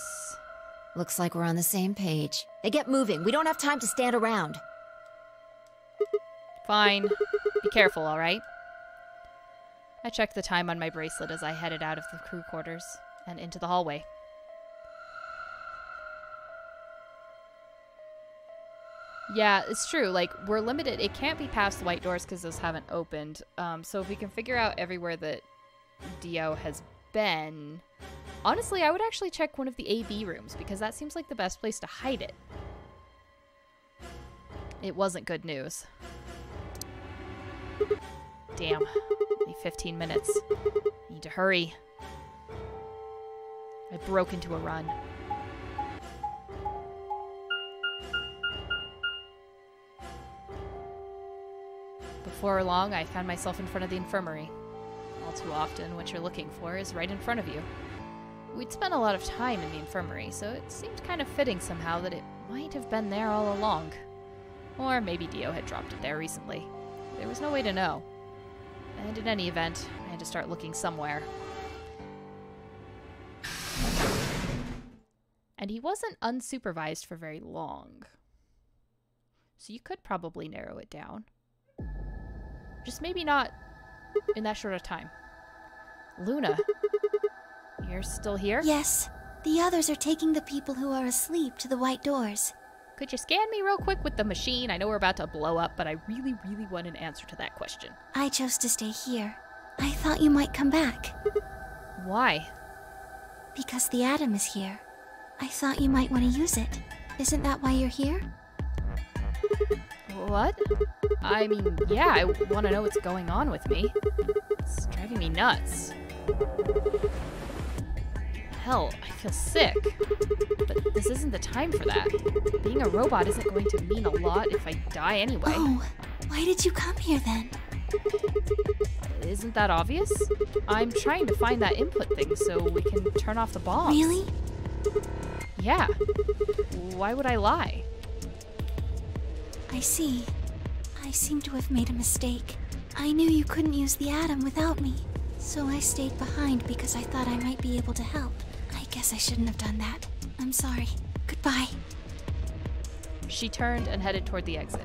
Looks like we're on the same page. Now get moving. We don't have time to stand around. Fine. Be careful, all right? I checked the time on my bracelet as I headed out of the crew quarters and into the hallway. Yeah, it's true. Like, we're limited. It can't be past the white doors because those haven't opened. So if we can figure out everywhere that Dio has been... Honestly, I would actually check one of the AB rooms because that seems like the best place to hide it. It wasn't good news. Damn. Only 15 minutes. Need to hurry. I broke into a run. Before long, I found myself in front of the infirmary. All too often, what you're looking for is right in front of you. We'd spent a lot of time in the infirmary, so it seemed kind of fitting somehow that it might have been there all along. Or maybe Dio had dropped it there recently. There was no way to know. And in any event, I had to start looking somewhere. And he wasn't unsupervised for very long. So you could probably narrow it down. Just maybe not in that short of time. Luna, you're still here? Yes. The others are taking the people who are asleep to the white doors. Could you scan me real quick with the machine? I know we're about to blow up, but I really, really want an answer to that question. I chose to stay here. I thought you might come back. Why? Because the atom is here. I thought you might want to use it. Isn't that why you're here? What? I mean, yeah, I want to know what's going on with me. It's driving me nuts. Hell, I feel sick. But this isn't the time for that. Being a robot isn't going to mean a lot if I die anyway. Oh, why did you come here then? Isn't that obvious? I'm trying to find that input thing so we can turn off the bombs. Really? Yeah. Why would I lie? I see. I seem to have made a mistake. I knew you couldn't use the atom without me, so I stayed behind because I thought I might be able to help. I guess I shouldn't have done that. I'm sorry. Goodbye. She turned and headed toward the exit.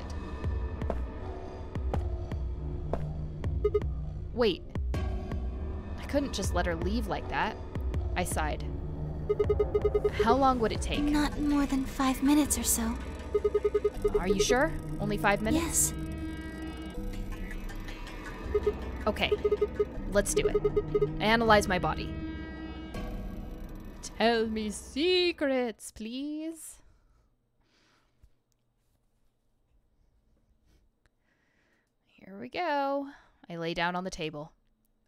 Wait. I couldn't just let her leave like that. I sighed. How long would it take? Not more than 5 minutes or so. Are you sure? Only 5 minutes? Yes. Okay, let's do it. Analyze my body. Tell me secrets, please. Here we go. I lay down on the table.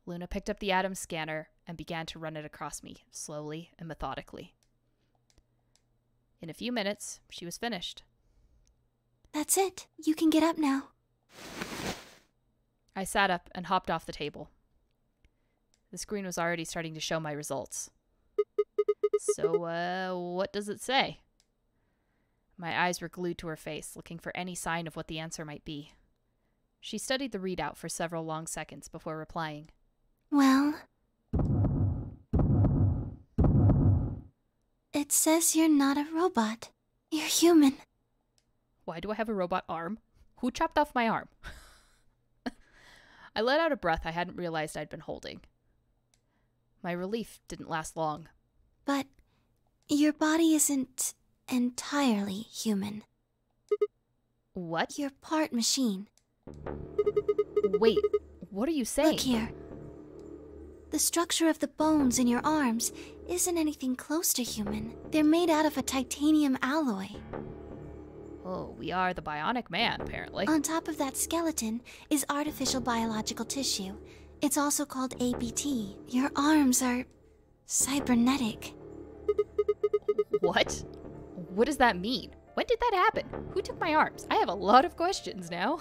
Luna picked up the atom scanner and began to run it across me, slowly and methodically. In a few minutes, she was finished. That's it. You can get up now. I sat up and hopped off the table. The screen was already starting to show my results. So, what does it say? My eyes were glued to her face, looking for any sign of what the answer might be. She studied the readout for several long seconds before replying. Well, It says you're not a robot. You're human. Why do I have a robot arm? Who chopped off my arm? I let out a breath I hadn't realized I'd been holding. My relief didn't last long. But your body isn't entirely human. What? You're part machine. Wait, what are you saying? Look here. The structure of the bones in your arms isn't anything close to human. They're made out of a titanium alloy. Oh, we are the bionic man, apparently. On top of that skeleton is artificial biological tissue. It's also called ABT. Your arms are cybernetic. What? What does that mean? When did that happen? Who took my arms? I have a lot of questions now.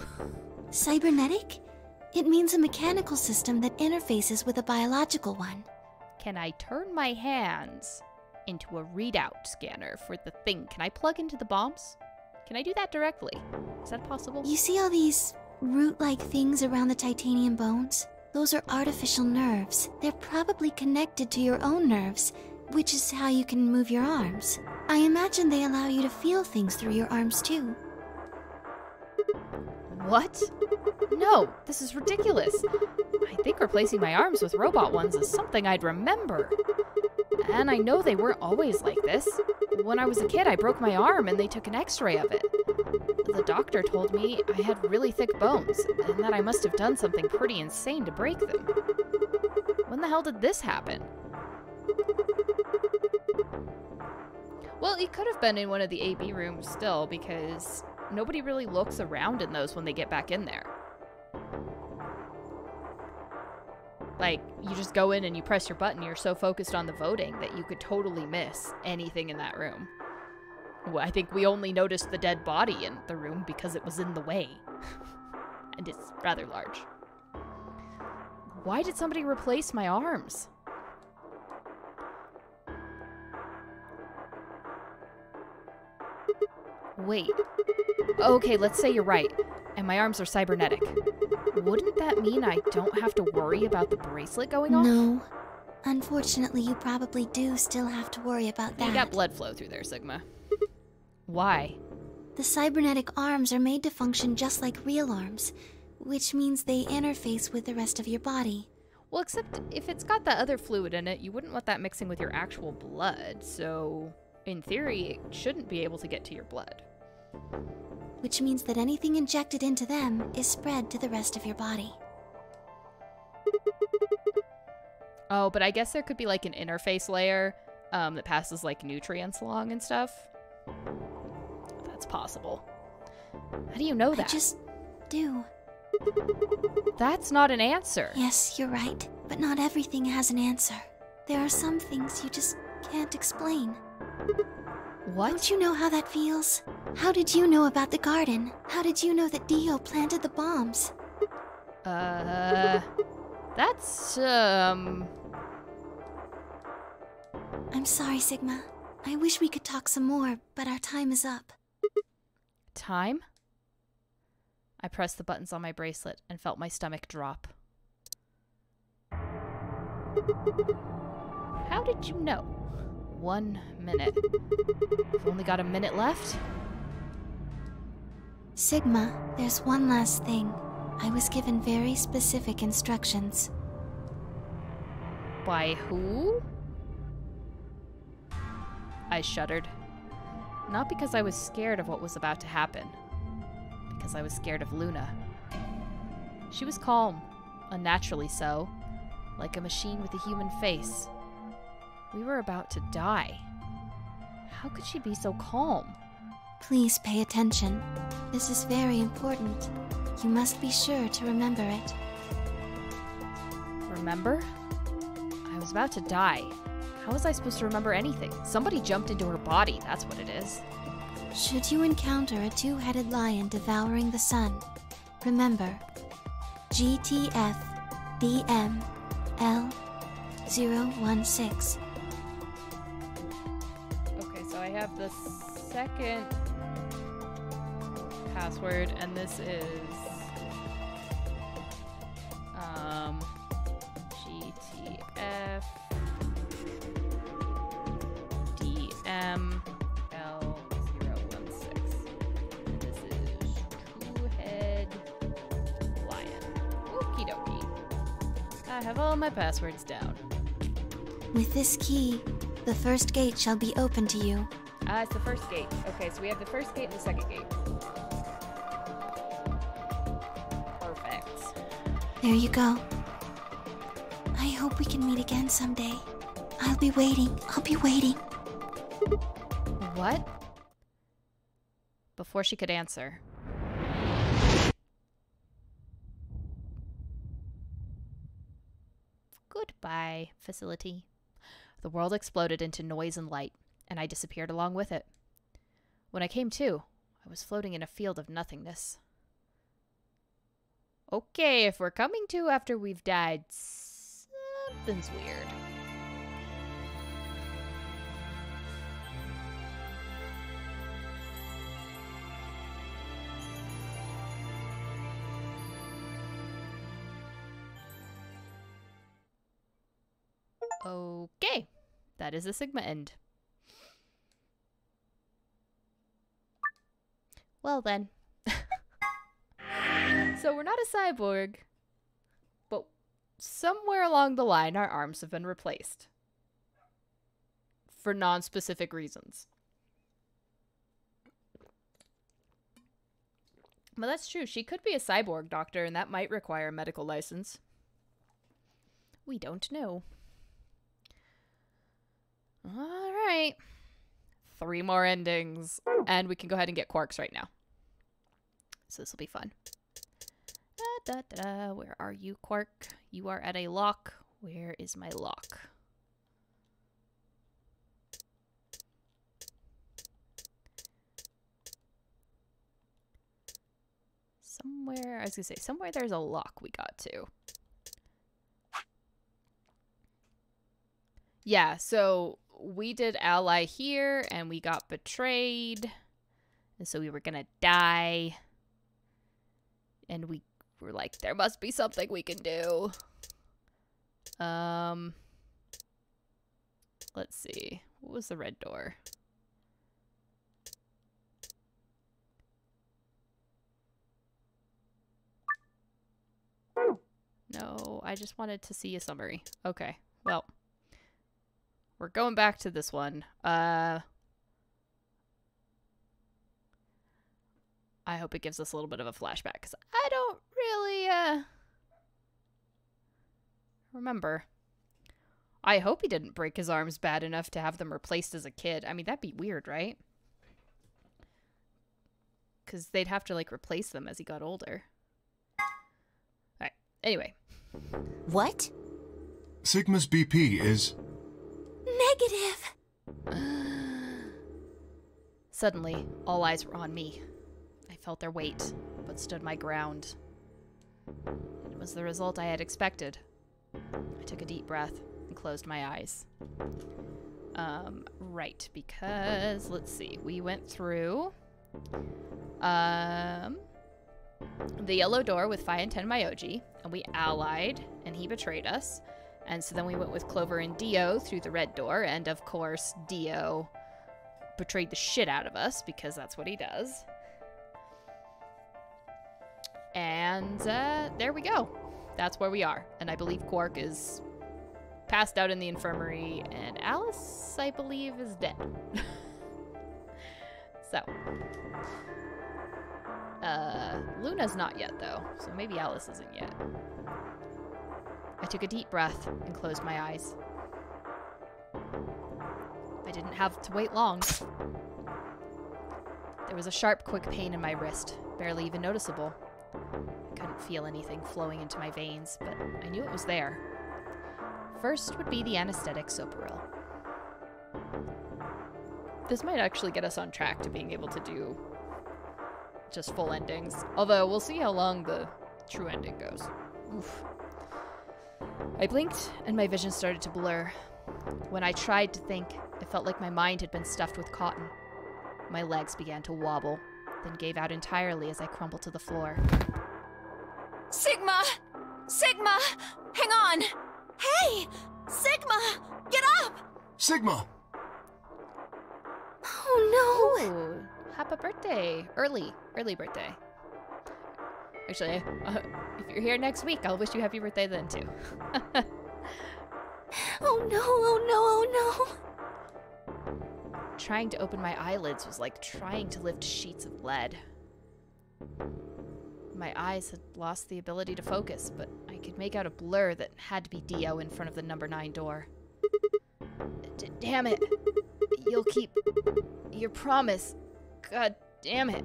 Cybernetic? It means a mechanical system that interfaces with a biological one. Can I turn my hands into a readout scanner for the thing? Can I plug into the bombs? Can I do that directly? Is that possible? You see all these root-like things around the titanium bones? Those are artificial nerves. They're probably connected to your own nerves, which is how you can move your arms. I imagine they allow you to feel things through your arms too. What? No, this is ridiculous. I think replacing my arms with robot ones is something I'd remember. And I know they weren't always like this. When I was a kid, I broke my arm and they took an x-ray of it. The doctor told me I had really thick bones, and that I must have done something pretty insane to break them. When the hell did this happen? Well, it could have been in one of the AB rooms still, because nobody really looks around in those when they get back in there. Like, you just go in and you press your button, you're so focused on the voting that you could totally miss anything in that room. Well, I think we only noticed the dead body in the room because it was in the way. And it's rather large. Why did somebody replace my arms? Wait. Okay, let's say you're right, and my arms are cybernetic. Wouldn't that mean I don't have to worry about the bracelet going off? No. Unfortunately, you probably do still have to worry about that. You got blood flow through there, Sigma. Why? The cybernetic arms are made to function just like real arms, which means they interface with the rest of your body. Well, except if it's got that other fluid in it, you wouldn't want that mixing with your actual blood, so in theory, it shouldn't be able to get to your blood. Which means that anything injected into them is spread to the rest of your body. Oh, but I guess there could be like an interface layer that passes like nutrients along and stuff. That's possible. How do you know that? I just do. That's not an answer. Yes, you're right. But not everything has an answer. There are some things you just can't explain. What? Don't you know how that feels? How did you know about the garden? How did you know that Dio planted the bombs? That's, I'm sorry, Sigma. I wish we could talk some more, but our time is up. Time? I pressed the buttons on my bracelet and felt my stomach drop. How did you know? 1 minute. We've only got a minute left? Sigma, there's one last thing. I was given very specific instructions. By who? I shuddered. Not because I was scared of what was about to happen. Because I was scared of Luna. She was calm, unnaturally so, like a machine with a human face. We were about to die. How could she be so calm? Please pay attention. This is very important. You must be sure to remember it. Remember? I was about to die. How was I supposed to remember anything? Somebody jumped into her body, that's what it is. Should you encounter a two-headed lion devouring the sun, remember, GTF DM L016. Okay, so I have the second password, and this is GTF DM I have all my passwords down. With this key, the first gate shall be open to you. Ah, it's the first gate. Okay, so we have the first gate and the second gate. Perfect. There you go. I hope we can meet again someday. I'll be waiting. I'll be waiting. What? Before she could answer. Goodbye, facility. The world exploded into noise and light, and I disappeared along with it. When I came to, I was floating in a field of nothingness. Okay, if we're coming to after we've died, something's weird. Okay, that is the Sigma end. Well then. So we're not a cyborg, but somewhere along the line our arms have been replaced. For non-specific reasons. Well, that's true. She could be a cyborg doctor, and that might require a medical license. We don't know. Alright. 3 more endings. And we can go ahead and get Quarks right now. So this will be fun. Where are you, Quark? You are at a lock. Where is my lock? Somewhere, I was gonna say, somewhere there's a lock we got to. Yeah, so we did ally here, and we got betrayed. And so we were gonna die. And we were like, there must be something we can do. Let's see. What was the red door? No, I just wanted to see a summary. Okay, well. We're going back to this one. I hope it gives us a little bit of a flashback, because I don't really, remember. I hope he didn't break his arms bad enough to have them replaced as a kid. I mean, that'd be weird, right? Because they'd have to, like, replace them as he got older. Alright, anyway. What? Sigma's BP is... Negative! Suddenly, all eyes were on me. I felt their weight, but stood my ground. It was the result I had expected. I took a deep breath and closed my eyes. Right, because, let's see, we went through, the yellow door with Phi and Tenmyoji, and we allied, and he betrayed us. And so then we went with Clover and Dio through the red door, and of course, Dio betrayed the shit out of us, because that's what he does. And, there we go. That's where we are. And I believe Quark is passed out in the infirmary, and Alice, I believe, is dead. So. Luna's not yet, though, so maybe Alice isn't yet. I took a deep breath and closed my eyes. I didn't have to wait long. There was a sharp, quick pain in my wrist, barely even noticeable. I couldn't feel anything flowing into my veins, but I knew it was there. First would be the anesthetic Soparil. This might actually get us on track to being able to do just full endings. Although, we'll see how long the true ending goes. Oof. I blinked, and my vision started to blur. When I tried to think, it felt like my mind had been stuffed with cotton. My legs began to wobble, then gave out entirely as I crumbled to the floor. Sigma! Sigma! Hang on! Hey! Sigma! Get up! Sigma! Oh no! Ooh, happy birthday. Early birthday. Actually, if you're here next week, I'll wish you happy birthday then, too. Oh no, oh no, oh no. Trying to open my eyelids was like trying to lift sheets of lead. My eyes had lost the ability to focus, but I could make out a blur that had to be Dio in front of the number 9 door. Damn it. You'll keep your promise. God damn it.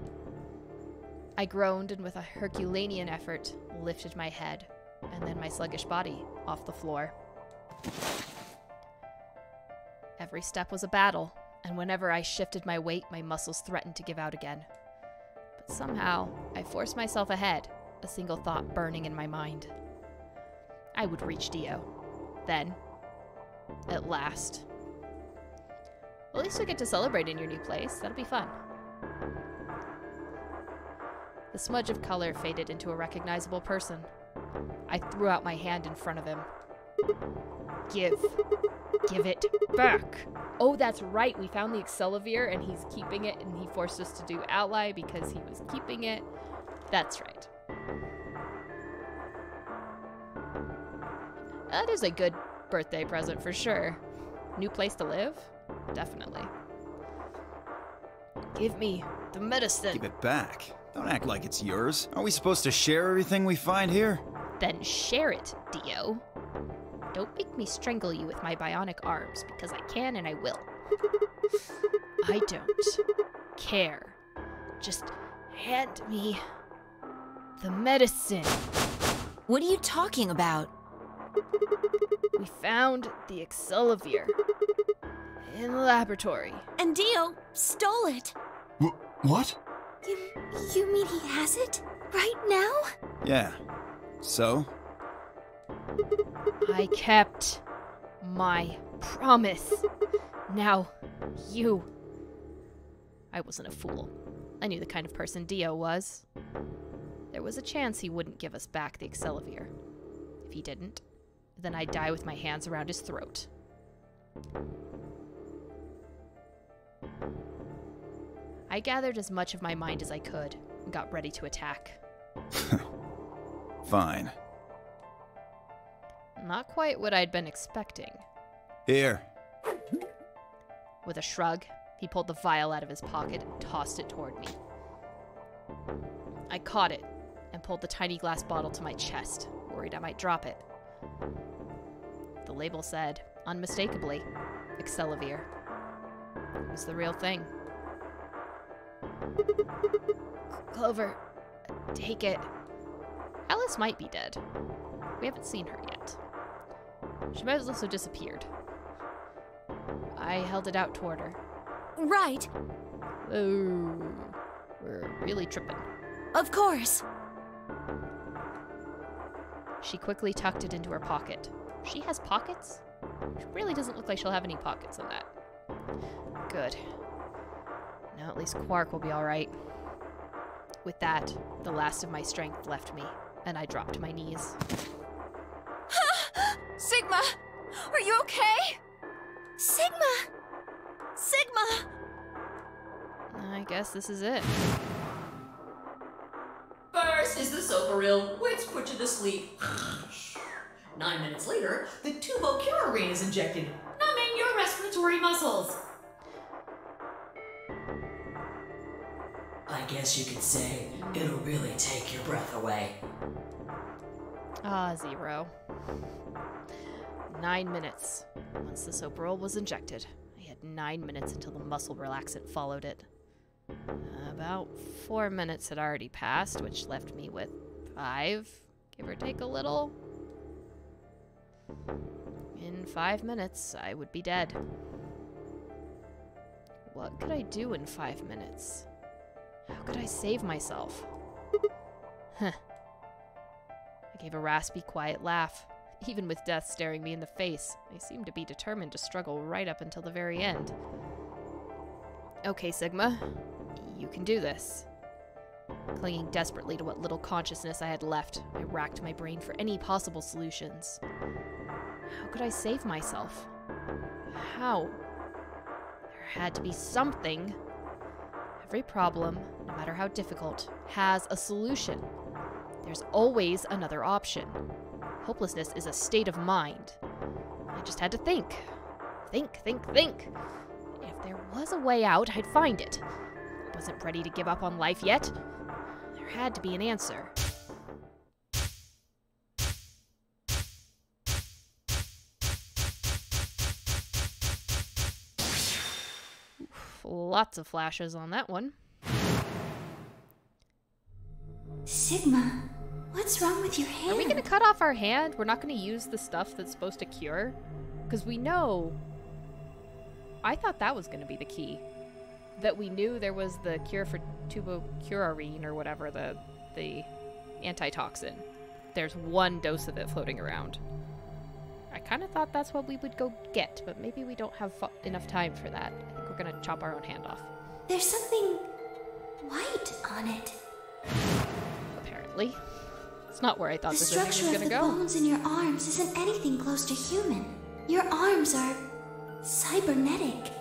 I groaned and with a Herculean effort lifted my head and then my sluggish body off the floor. Every step was a battle, and whenever I shifted my weight, my muscles threatened to give out again. But somehow, I forced myself ahead, a single thought burning in my mind. I would reach Dio. Then, at last. Well, at least you'll get to celebrate in your new place. That'll be fun. The smudge of color faded into a recognizable person. I threw out my hand in front of him. Give it back. Oh, that's right. We found the Excelivir and he's keeping it, and he forced us to do Ally because he was keeping it. That's right. That is a good birthday present for sure. New place to live? Definitely. Give me the medicine. Give it back. Don't act like it's yours. Are we supposed to share everything we find here? Then share it, Dio. Don't make me strangle you with my bionic arms, because I can and I will. I don't care. Just hand me the medicine. What are you talking about? We found the Excelivir in the laboratory. And Dio stole it. What? You mean he has it? Right now? Yeah. So? I kept my promise. Now, you... I wasn't a fool. I knew the kind of person Dio was. There was a chance he wouldn't give us back the Excelivir. If he didn't, then I'd die with my hands around his throat. I gathered as much of my mind as I could and got ready to attack. Fine. Not quite what I'd been expecting. Here. With a shrug, he pulled the vial out of his pocket and tossed it toward me. I caught it and pulled the tiny glass bottle to my chest, worried I might drop it. The label said, unmistakably, Excelivir. It was the real thing. Clover, take it. Alice might be dead. We haven't seen her yet. She might have also disappeared. I held it out toward her. Right. Oh, we're really tripping. Of course. She quickly tucked it into her pocket. She has pockets? She really doesn't look like she'll have any pockets on that. Good. Now at least Quark will be alright. With that, the last of my strength left me, and I dropped to my knees. Sigma! Are you okay? Sigma! Sigma! I guess this is it. First is the sober reel, which put you to sleep. 9 minutes later, the tubocurarine is injected, numbing your respiratory muscles. I guess you could say it'll really take your breath away. Ah, 0. 9 minutes. Once the Soberol was injected, I had 9 minutes until the muscle relaxant followed it. About 4 minutes had already passed, which left me with 5, give or take a little. In 5 minutes, I would be dead. What could I do in 5 minutes? How could I save myself? Huh. I gave a raspy, quiet laugh. Even with death staring me in the face, I seemed to be determined to struggle right up until the very end. Okay, Sigma. You can do this. Clinging desperately to what little consciousness I had left, I racked my brain for any possible solutions. How could I save myself? How? There had to be something. Every problem, no matter how difficult, has a solution. There's always another option. Hopelessness is a state of mind. I just had to think. Think. If there was a way out, I'd find it. I wasn't ready to give up on life yet. There had to be an answer. Oof, lots of flashes on that one. Sigma, what's wrong with your hand? Are we gonna cut off our hand? We're not gonna use the stuff that's supposed to cure? Because we know... I thought that was gonna be the key. That we knew there was the cure for tubocurarine or whatever, the antitoxin. There's one dose of it floating around. I kind of thought that's what we would go get, but maybe we don't have enough time for that. I think we're gonna chop our own hand off. There's something white on it. Apparently. It's not where I thought this thing was gonna go. The structure of the bones in your arms isn't anything close to human. Your arms are cybernetic.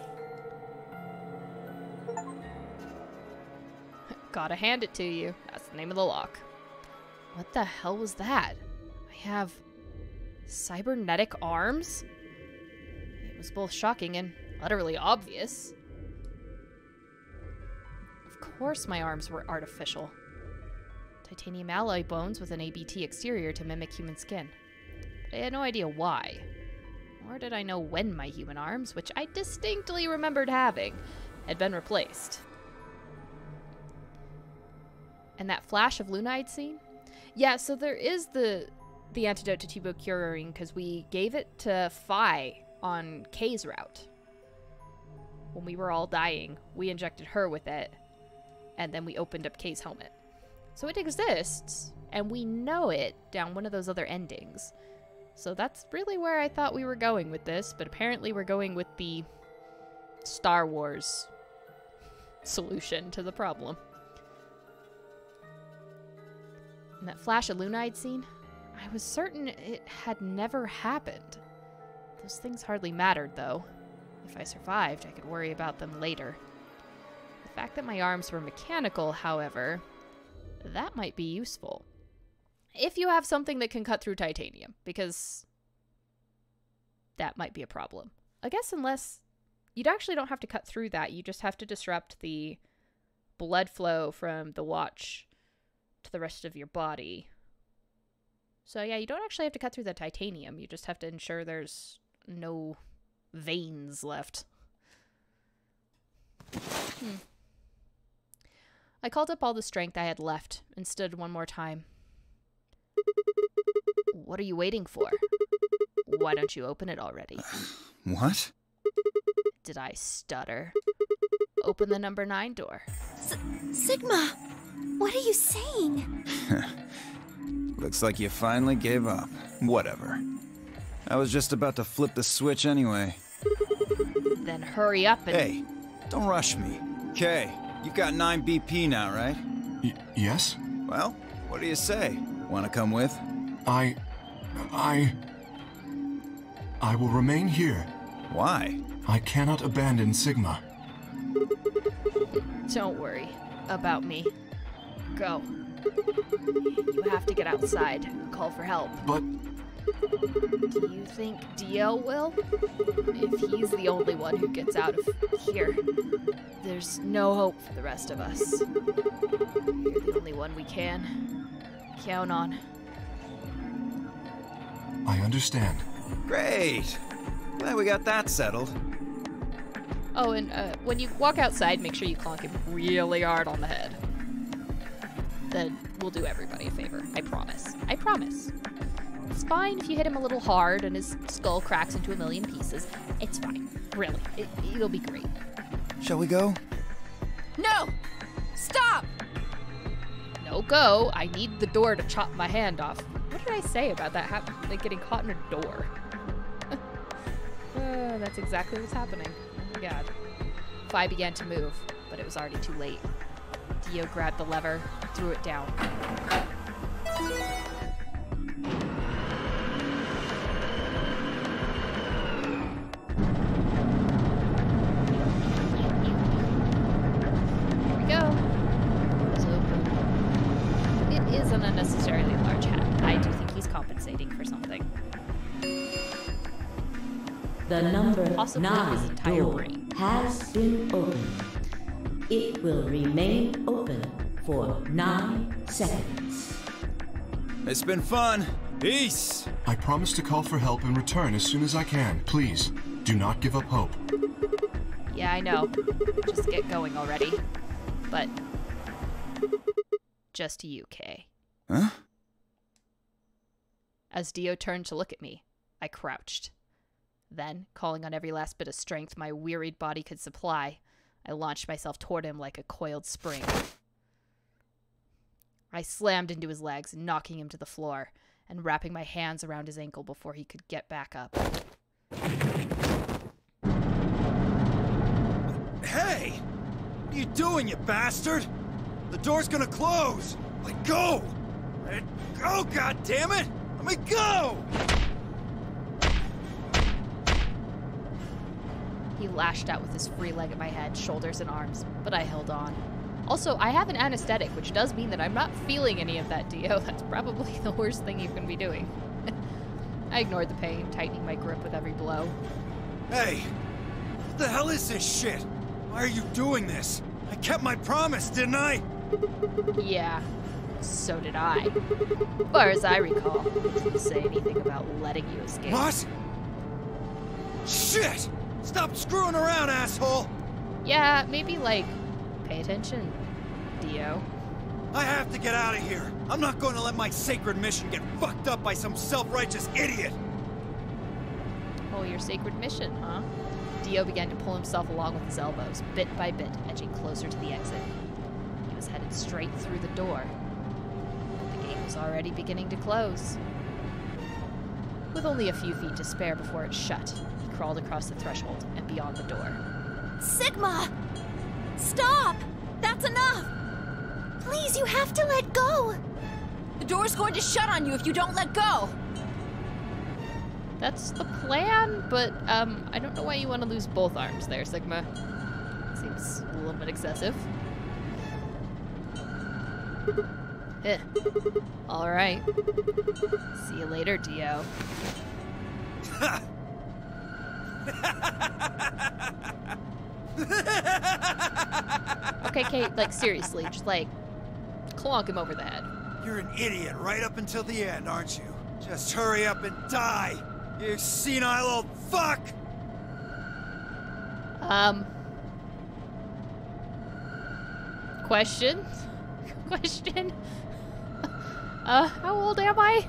Gotta hand it to you. That's the name of the lock. What the hell was that? I have cybernetic arms? It was both shocking and utterly obvious. Of course my arms were artificial. Titanium alloy bones with an ABT exterior to mimic human skin. But I had no idea why. Nor did I know when my human arms, which I distinctly remembered having, had been replaced. And that flash of Luna I'd seen? Yeah, so there is the antidote to tubocurarine, because we gave it to Phi on Kay's route. When we were all dying, we injected her with it, and then we opened up Kay's helmet. So it exists, and we know it down one of those other endings. So that's really where I thought we were going with this, but apparently we're going with the Star Wars solution to the problem. And that flash of Luna I'd seen, I was certain it had never happened. Those things hardly mattered, though. If I survived, I could worry about them later. The fact that my arms were mechanical, however, that might be useful. If you have something that can cut through titanium, because that might be a problem. I guess unless you actually don't have to cut through that, you just have to disrupt the blood flow from the watch to the rest of your body. So yeah, you don't actually have to cut through the titanium, you just have to ensure there's no veins left. I called up all the strength I had left and stood one more time. What are you waiting for? Why don't you open it already? What? Did I stutter? Open the number 9 door. Sigma! What are you saying? Looks like you finally gave up. Whatever. I was just about to flip the switch anyway. Then hurry up and... Hey, don't rush me. Kay, you've got 9 BP now, right? Yes? Well, what do you say? Want to come with? I will remain here. Why? I cannot abandon Sigma. Don't worry about me. Go. You have to get outside and call for help. But... Do you think Dio will? If he's the only one who gets out of here, there's no hope for the rest of us. You're the only one we can count on. I understand. Great! Glad we got that settled. Oh, and when you walk outside, make sure you clonk him really hard on the head. Then we'll do everybody a favor. I promise. I promise. It's fine if you hit him a little hard and his skull cracks into a million pieces. It's fine. Really. It'll be great. Shall we go? No! Stop! No go. I need the door to chop my hand off. What did I say about that like getting caught in a door? That's exactly what's happening. Oh my god. Phi began to move, but it was already too late. Dio grabbed the lever, threw it down. Here we go. It's open. It is an unnecessary The number Possibly his 9 entire door brain. has been opened. It will remain open for 9 seconds. It's been fun. Peace. I promise to call for help and return as soon as I can. Please, do not give up hope. Yeah, I know. Just get going already. But just you, Kay. Huh? As Dio turned to look at me, I crouched. Then, calling on every last bit of strength my wearied body could supply, I launched myself toward him like a coiled spring. I slammed into his legs, knocking him to the floor, and wrapping my hands around his ankle before he could get back up. Hey! What are you doing, you bastard? The door's gonna close! Let go! Let go, goddammit! Let me go! He lashed out with his free leg at my head, shoulders, and arms, but I held on. Also, I have an anesthetic, which does mean that I'm not feeling any of that, Dio. That's probably the worst thing you can be doing. I ignored the pain, tightening my grip with every blow. Hey! What the hell is this shit? Why are you doing this? I kept my promise, didn't I? Yeah, so did I. As far as I recall, he didn't say anything about letting you escape. What? Shit! Stop screwing around, asshole! Yeah, maybe, like, pay attention, Dio. I have to get out of here. I'm not going to let my sacred mission get fucked up by some self-righteous idiot. Oh, your sacred mission, huh? Dio began to pull himself along with his elbows, bit by bit, edging closer to the exit. He was headed straight through the door. But the gate was already beginning to close. With only a few feet to spare before it shut, he crawled across the threshold and beyond the door. Sigma! Stop! That's enough! Please, you have to let go! The door's going to shut on you if you don't let go! That's the plan, but I don't know why you want to lose both arms there, Sigma. Seems a little bit excessive. All right. See you later, Dio. Okay, Kate, like seriously, just like clonk him over the head. You're an idiot right up until the end, aren't you? Just hurry up and die, you senile old fuck! Question? Question? How old am I?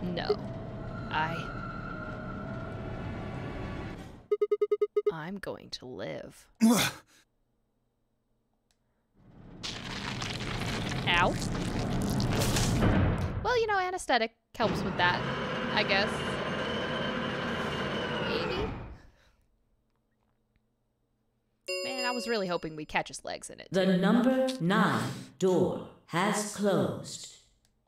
No. I'm going to live. Ow. Well, you know, anesthetic helps with that, I guess. Maybe. Man, I was really hoping we'd catch his legs in it. The number 9 door has closed.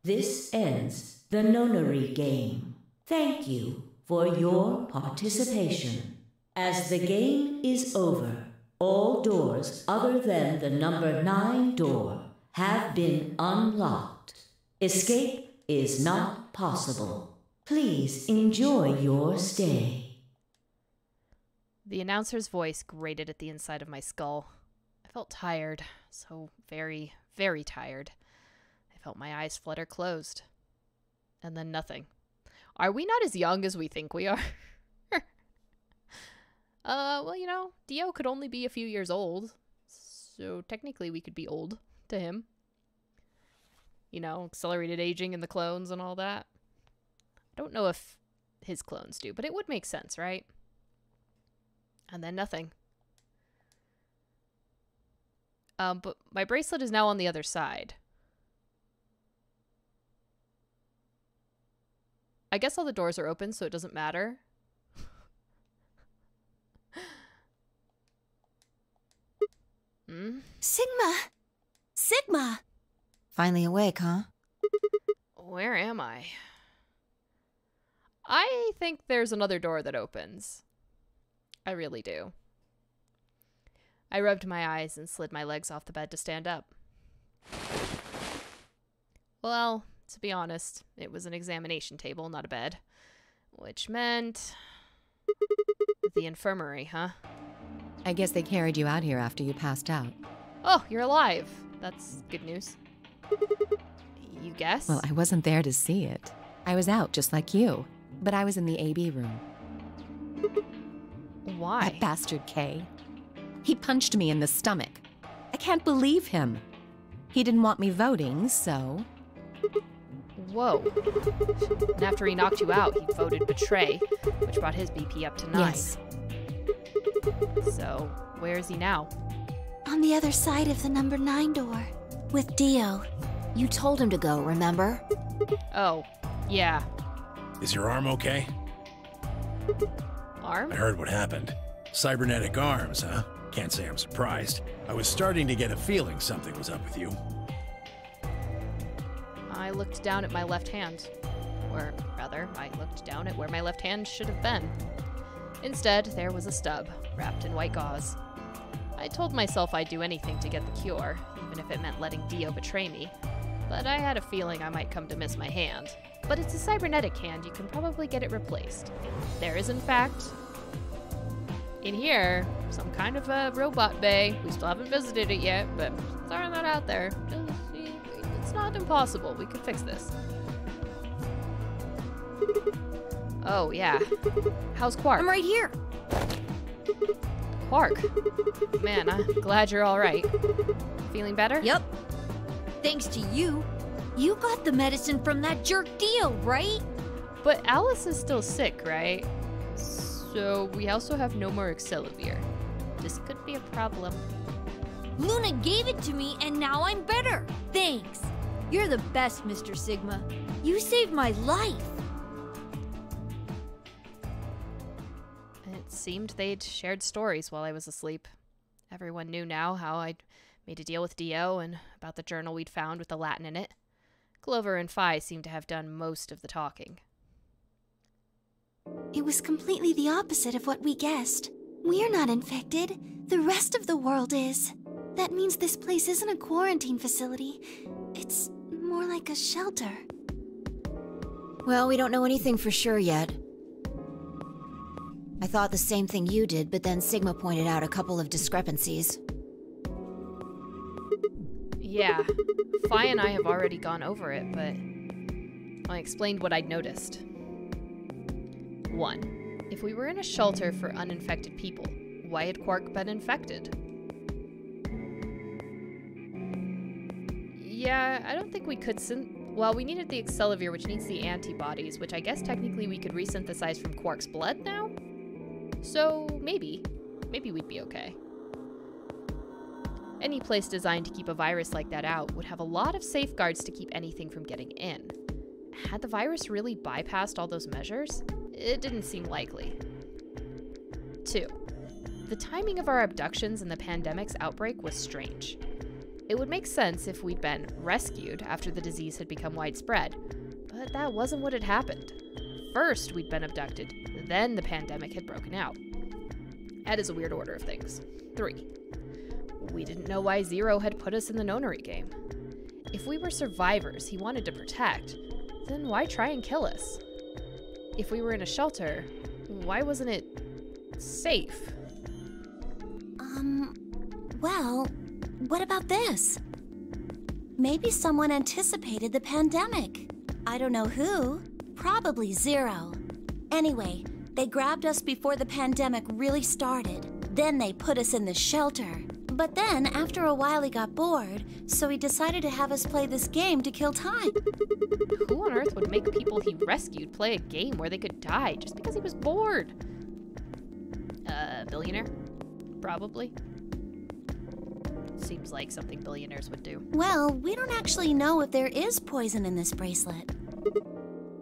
This ends the nonary game. Thank you for your participation. As the game is over, all doors other than the number 9 door have been unlocked. Escape is not possible. Please enjoy your stay. The announcer's voice grated at the inside of my skull. I felt tired, so very, very tired. I felt my eyes flutter closed. And then nothing. Are we not as young as we think we are? Well, you know, Dio could only be a few years old, so technically we could be old to him. You know, accelerated aging in the clones and all that. I don't know if his clones do, but it would make sense, right? And then nothing. But my bracelet is now on the other side. I guess all the doors are open, so it doesn't matter. Sigma! Sigma! Finally awake, huh? Where am I? I think there's another door that opens. I really do. I rubbed my eyes and slid my legs off the bed to stand up. Well, to be honest, it was an examination table, not a bed. Which meant... The infirmary, huh? I guess they carried you out here after you passed out. Oh, you're alive. That's good news. You guess? Well, I wasn't there to see it. I was out just like you, but I was in the AB room. Why? That bastard Kay. He punched me in the stomach. I can't believe him. He didn't want me voting, so... Whoa. And after he knocked you out, he voted betray, which brought his BP up to 9. Yes. So, where is he now? On the other side of the number 9 door. With Dio. You told him to go, remember? Oh, yeah. Is your arm okay? Arm? I heard what happened. Cybernetic arms, huh? Can't say I'm surprised. I was starting to get a feeling something was up with you. I looked down at my left hand. Or rather, I looked down at where my left hand should have been. Instead, there was a stub, wrapped in white gauze. I told myself I'd do anything to get the cure, even if it meant letting Dio betray me. But I had a feeling I might come to miss my hand. But it's a cybernetic hand, you can probably get it replaced. There is, in fact, in here, some kind of a robot bay. We still haven't visited it yet, but throwing that out there. It's not impossible. We could fix this. Oh, yeah. How's Quark? I'm right here. Quark. Man, I'm glad you're all right. Feeling better? Yep. Thanks to you. You got the medicine from that jerk Dio, right? But Alice is still sick, right? So we also have no more Excalibur. This could be a problem. Luna gave it to me and now I'm better. Thanks. You're the best, Mr. Sigma. You saved my life. It seemed they'd shared stories while I was asleep. Everyone knew now how I'd made a deal with Dio and about the journal we'd found with the Latin in it. Clover and Phi seemed to have done most of the talking. It was completely the opposite of what we guessed. We're not infected. The rest of the world is. That means this place isn't a quarantine facility. It's more like a shelter. Well, we don't know anything for sure yet. I thought the same thing you did, but then Sigma pointed out a couple of discrepancies. Yeah, Phi and I have already gone over it, but I explained what I'd noticed. 1. If we were in a shelter for uninfected people, why had Quark been infected? Yeah, I don't think we could well, we needed the Excalibur, which needs the antibodies, which I guess technically we could resynthesize from Quark's blood now? So, maybe we'd be okay. Any place designed to keep a virus like that out would have a lot of safeguards to keep anything from getting in. Had the virus really bypassed all those measures? It didn't seem likely. 2. The timing of our abductions and the pandemic's outbreak was strange. It would make sense if we'd been rescued after the disease had become widespread, but that wasn't what had happened. First, we'd been abducted, then the pandemic had broken out. That is a weird order of things. 3. We didn't know why Zero had put us in the nonary game. If we were survivors he wanted to protect, then why try and kill us? If we were in a shelter, why wasn't it safe? Well, what about this? Maybe someone anticipated the pandemic. I don't know who. Probably Zero. Anyway, they grabbed us before the pandemic really started. Then they put us in the shelter. But then, after a while, he got bored, so he decided to have us play this game to kill time. Who on earth would make people he rescued play a game where they could die just because he was bored? Billionaire? Probably. Seems like something billionaires would do. Well, we don't actually know if there is poison in this bracelet.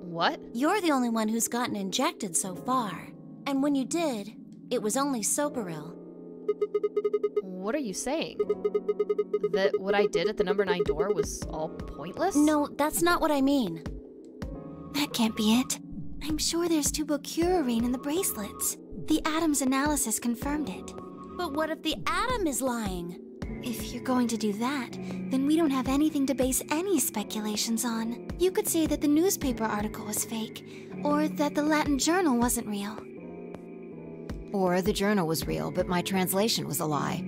What? You're the only one who's gotten injected so far. And when you did, it was only Soparil. What are you saying? That what I did at the number 9 door was all pointless? No, that's not what I mean. That can't be it. I'm sure there's tubocurarine in the bracelets. The Atom's analysis confirmed it. But what if the Atom is lying? If you're going to do that, then we don't have anything to base any speculations on. You could say that the newspaper article was fake, or that the Latin journal wasn't real. Or the journal was real, but my translation was a lie.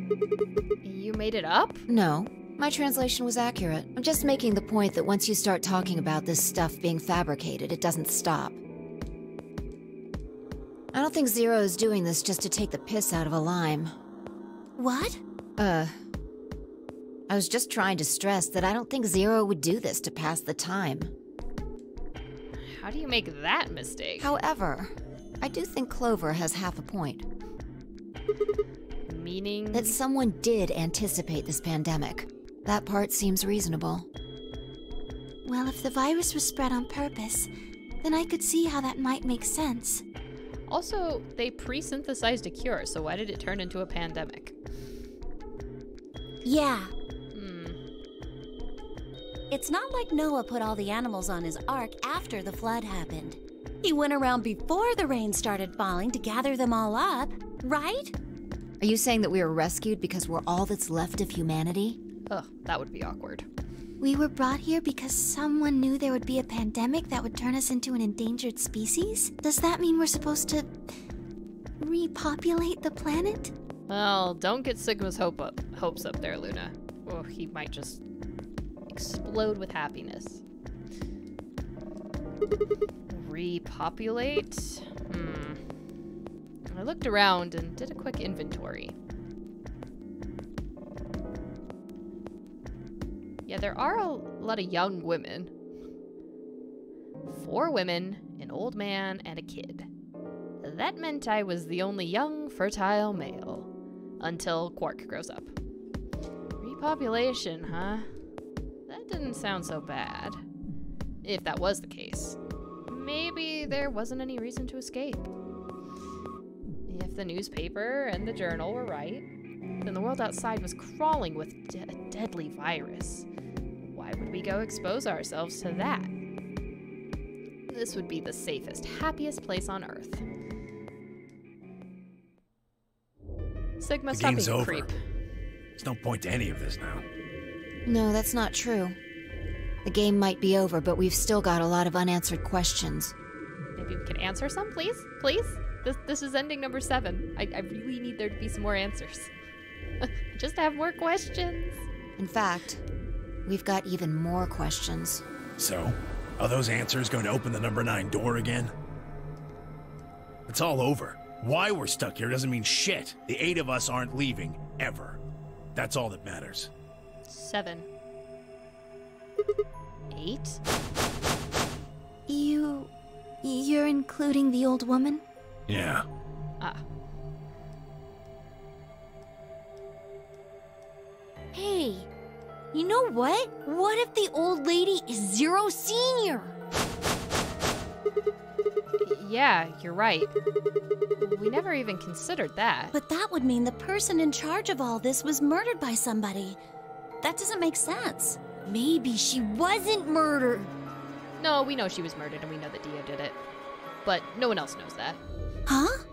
You made it up? No, my translation was accurate. I'm just making the point that once you start talking about this stuff being fabricated, it doesn't stop. I don't think Zero is doing this just to take the piss out of a lime. What? I was just trying to stress that I don't think Zero would do this to pass the time. How do you make that mistake? However, I do think Clover has half a point. Meaning? That someone did anticipate this pandemic. That part seems reasonable. Well, if the virus was spread on purpose, then I could see how that might make sense. Also, they pre-synthesized a cure, so why did it turn into a pandemic? Yeah. It's not like Noah put all the animals on his ark after the flood happened. He went around before the rain started falling to gather them all up, right? Are you saying that we were rescued because we're all that's left of humanity? Ugh, that would be awkward. We were brought here because someone knew there would be a pandemic that would turn us into an endangered species? Does that mean we're supposed to repopulate the planet? Well, don't get Sigma's hopes up there, Luna. Oh, he might just explode with happiness. Repopulate? I looked around and did a quick inventory. Yeah, there are a lot of young women. 4 women, an old man, and a kid. That meant I was the only young, fertile male. Until Quark grows up. Repopulation, huh? That didn't sound so bad. If that was the case. Maybe there wasn't any reason to escape. If the newspaper and the journal were right, then the world outside was crawling with a deadly virus. Why would we go expose ourselves to that? This would be the safest, happiest place on Earth. Sigma, stop being a creep. There's no point to any of this now. No, that's not true. The game might be over, but we've still got a lot of unanswered questions. Maybe we can answer some, please? Please? This is ending number 7. I really need there to be some more answers. Just have more questions. In fact, we've got even more questions. So, are those answers going to open the number 9 door again? It's all over. Why we're stuck here doesn't mean shit. The 8 of us aren't leaving, ever. That's all that matters. 7. 8? You're including the old woman? Yeah. Ah. Hey, you know what? What if the old lady is Zero Senior? Yeah, you're right. We never even considered that. But that would mean the person in charge of all this was murdered by somebody. That doesn't make sense. Maybe she wasn't murdered. No, we know she was murdered and we know that Dio did it. But no one else knows that. Huh?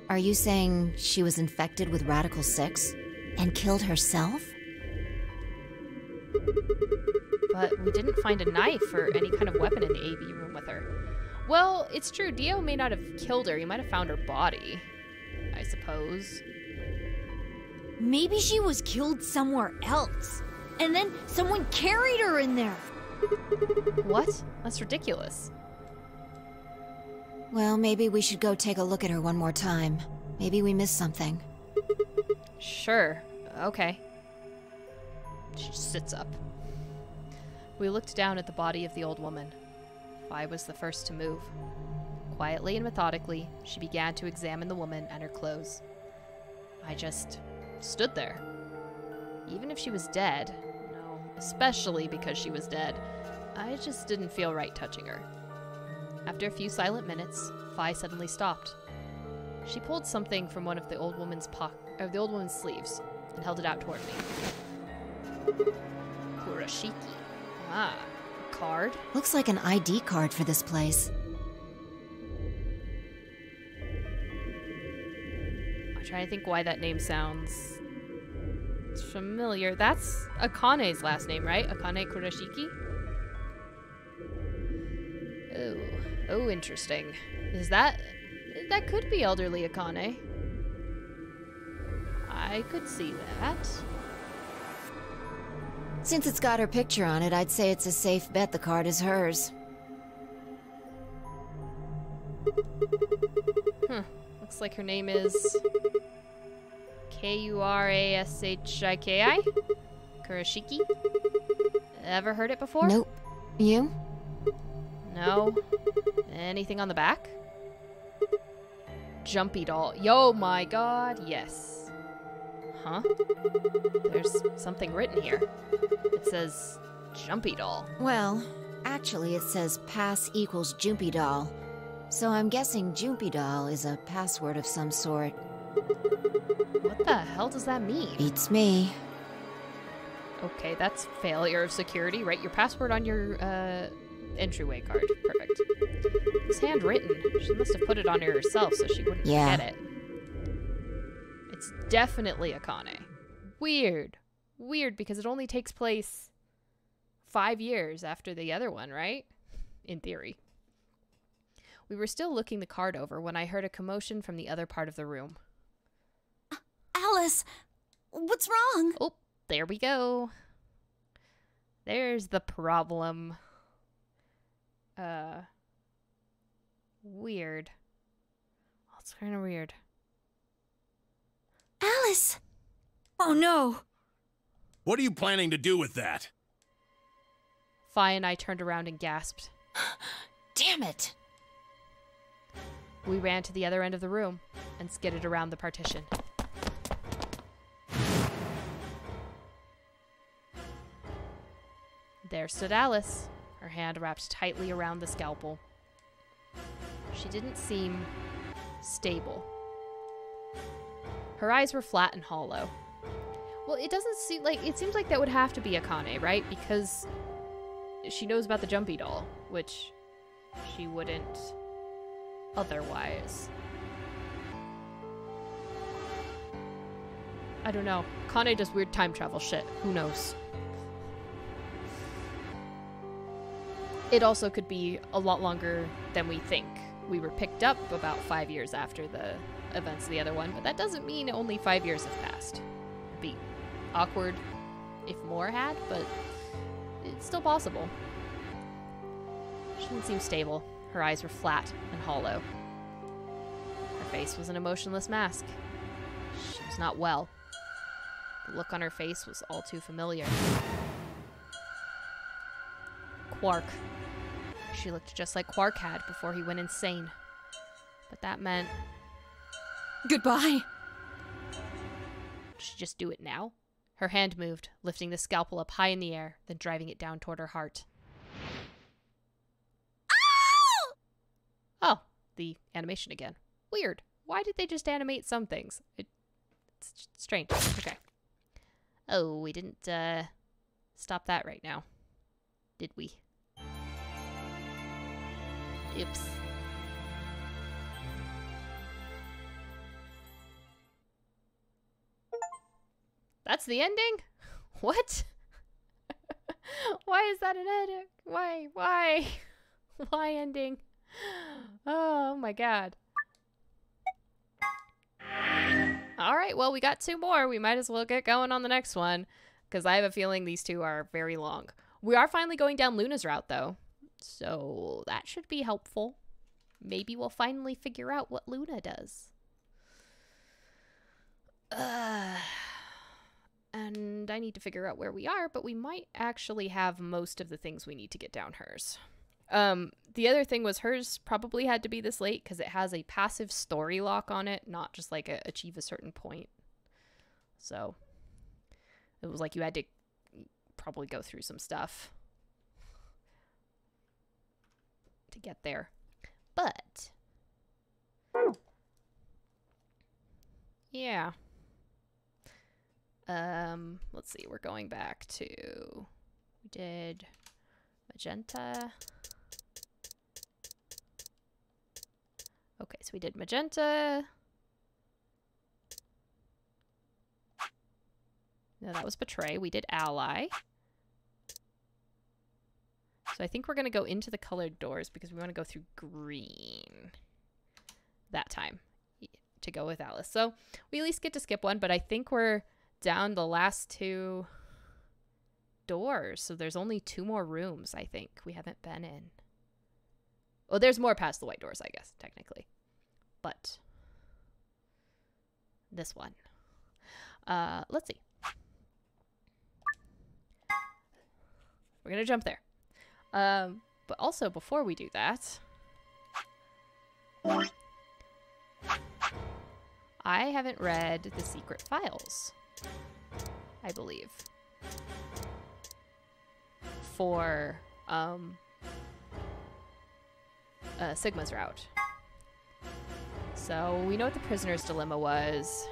Are you saying she was infected with Radical 6 and killed herself? But we didn't find a knife or any kind of weapon in the AV room with her. Well, it's true, Dio may not have killed her, he might have found her body, I suppose. Maybe she was killed somewhere else, and then someone carried her in there. What? That's ridiculous. Well, maybe we should go take a look at her one more time. Maybe we missed something. Sure, okay. She sits up. We looked down at the body of the old woman. I was the first to move. Quietly and methodically, she began to examine the woman and her clothes. I just stood there. Even if she was dead, no, especially because she was dead, I just didn't feel right touching her. After a few silent minutes, Fi suddenly stopped. She pulled something from one of the old woman's sleeves and held it out toward me. Kurashiki. Ah. Card? Looks like an ID card for this place. I'm trying to think why that name sounds familiar. That's Akane's last name, right? Akane Kurashiki? Oh, interesting. Is that could be elderly Akane. I could see that. Since it's got her picture on it, I'd say it's a safe bet the card is hers. Looks like her name is Kurashiki? Kurashiki? Ever heard it before? Nope. You? No. Anything on the back? Jumpy doll. Yo, my god, yes. Huh? There's something written here. It says Jumpy doll. Well, actually it says pass equals Jumpy doll. So I'm guessing Jumpy doll is a password of some sort. What the hell does that mean? Beats me. Okay, that's failure of security. Write your password on your entryway card. Perfect. It's handwritten. She must have put it on her herself so she wouldn't forget it. It's definitely a Kane. Weird. Weird, because it only takes place 5 years after the other one, right? In theory. We were still looking the card over when I heard a commotion from the other part of the room. Alice, what's wrong? Oh, there we go. There's the problem. Weird. That's kind of weird. Alice! Oh no! What are you planning to do with that? Fi and I turned around and gasped. Damn it! We ran to the other end of the room and skidded around the partition. There stood Alice, her hand wrapped tightly around the scalpel. She didn't seem stable. Her eyes were flat and hollow. Well, it doesn't seem like... It seems like that would have to be Akane, right? Because she knows about the Jumpy doll, which she wouldn't otherwise. I don't know. Kane does weird time travel shit. Who knows? It also could be a lot longer than we think. We were picked up about 5 years after the events of the other one, but that doesn't mean only 5 years have passed. It'd be awkward if more had, but it's still possible. She didn't seem stable. Her eyes were flat and hollow. Her face was an emotionless mask. She was not well. The look on her face was all too familiar. Quark. She looked just like Quark had before he went insane. But that meant... Goodbye. Did she just do it now? Her hand moved, lifting the scalpel up high in the air, then driving it down toward her heart. Oh, the animation again. Weird. Why did they just animate some things? It's strange. Okay. Oh, we didn't stop that right now, did we? Oops. That's the ending? What? Why is that an edit? Why? Why ending? Oh my god. Alright, well, we got 2 more. We might as well get going on the next one, because I have a feeling these 2 are very long. We are finally going down Luna's route, though, so that should be helpful. Maybe we'll finally figure out what Luna does. And I need to figure out where we are, but we might actually have most of the things we need to get down hers. The other thing was hers probably had to be this late because it has a passive story lock on it, not just like achieve a certain point. So it was like you had to probably go through some stuff to get there. But yeah. Let's see, we're going back to, we did magenta. Okay, so we did magenta. No, that was betray. We did ally. So I think we're going to go into the colored doors because we want to go through green that time. to go with Alice. So we at least get to skip one, but I think we're down the last 2 doors. So there's only 2 more rooms, I think, we haven't been in. Well, there's more past the white doors, I guess, technically. But this one. Let's see. We're going to jump there. But also, before we do that, I haven't read the secret files, I believe, for Sigma's route. So we know what the prisoner's dilemma was,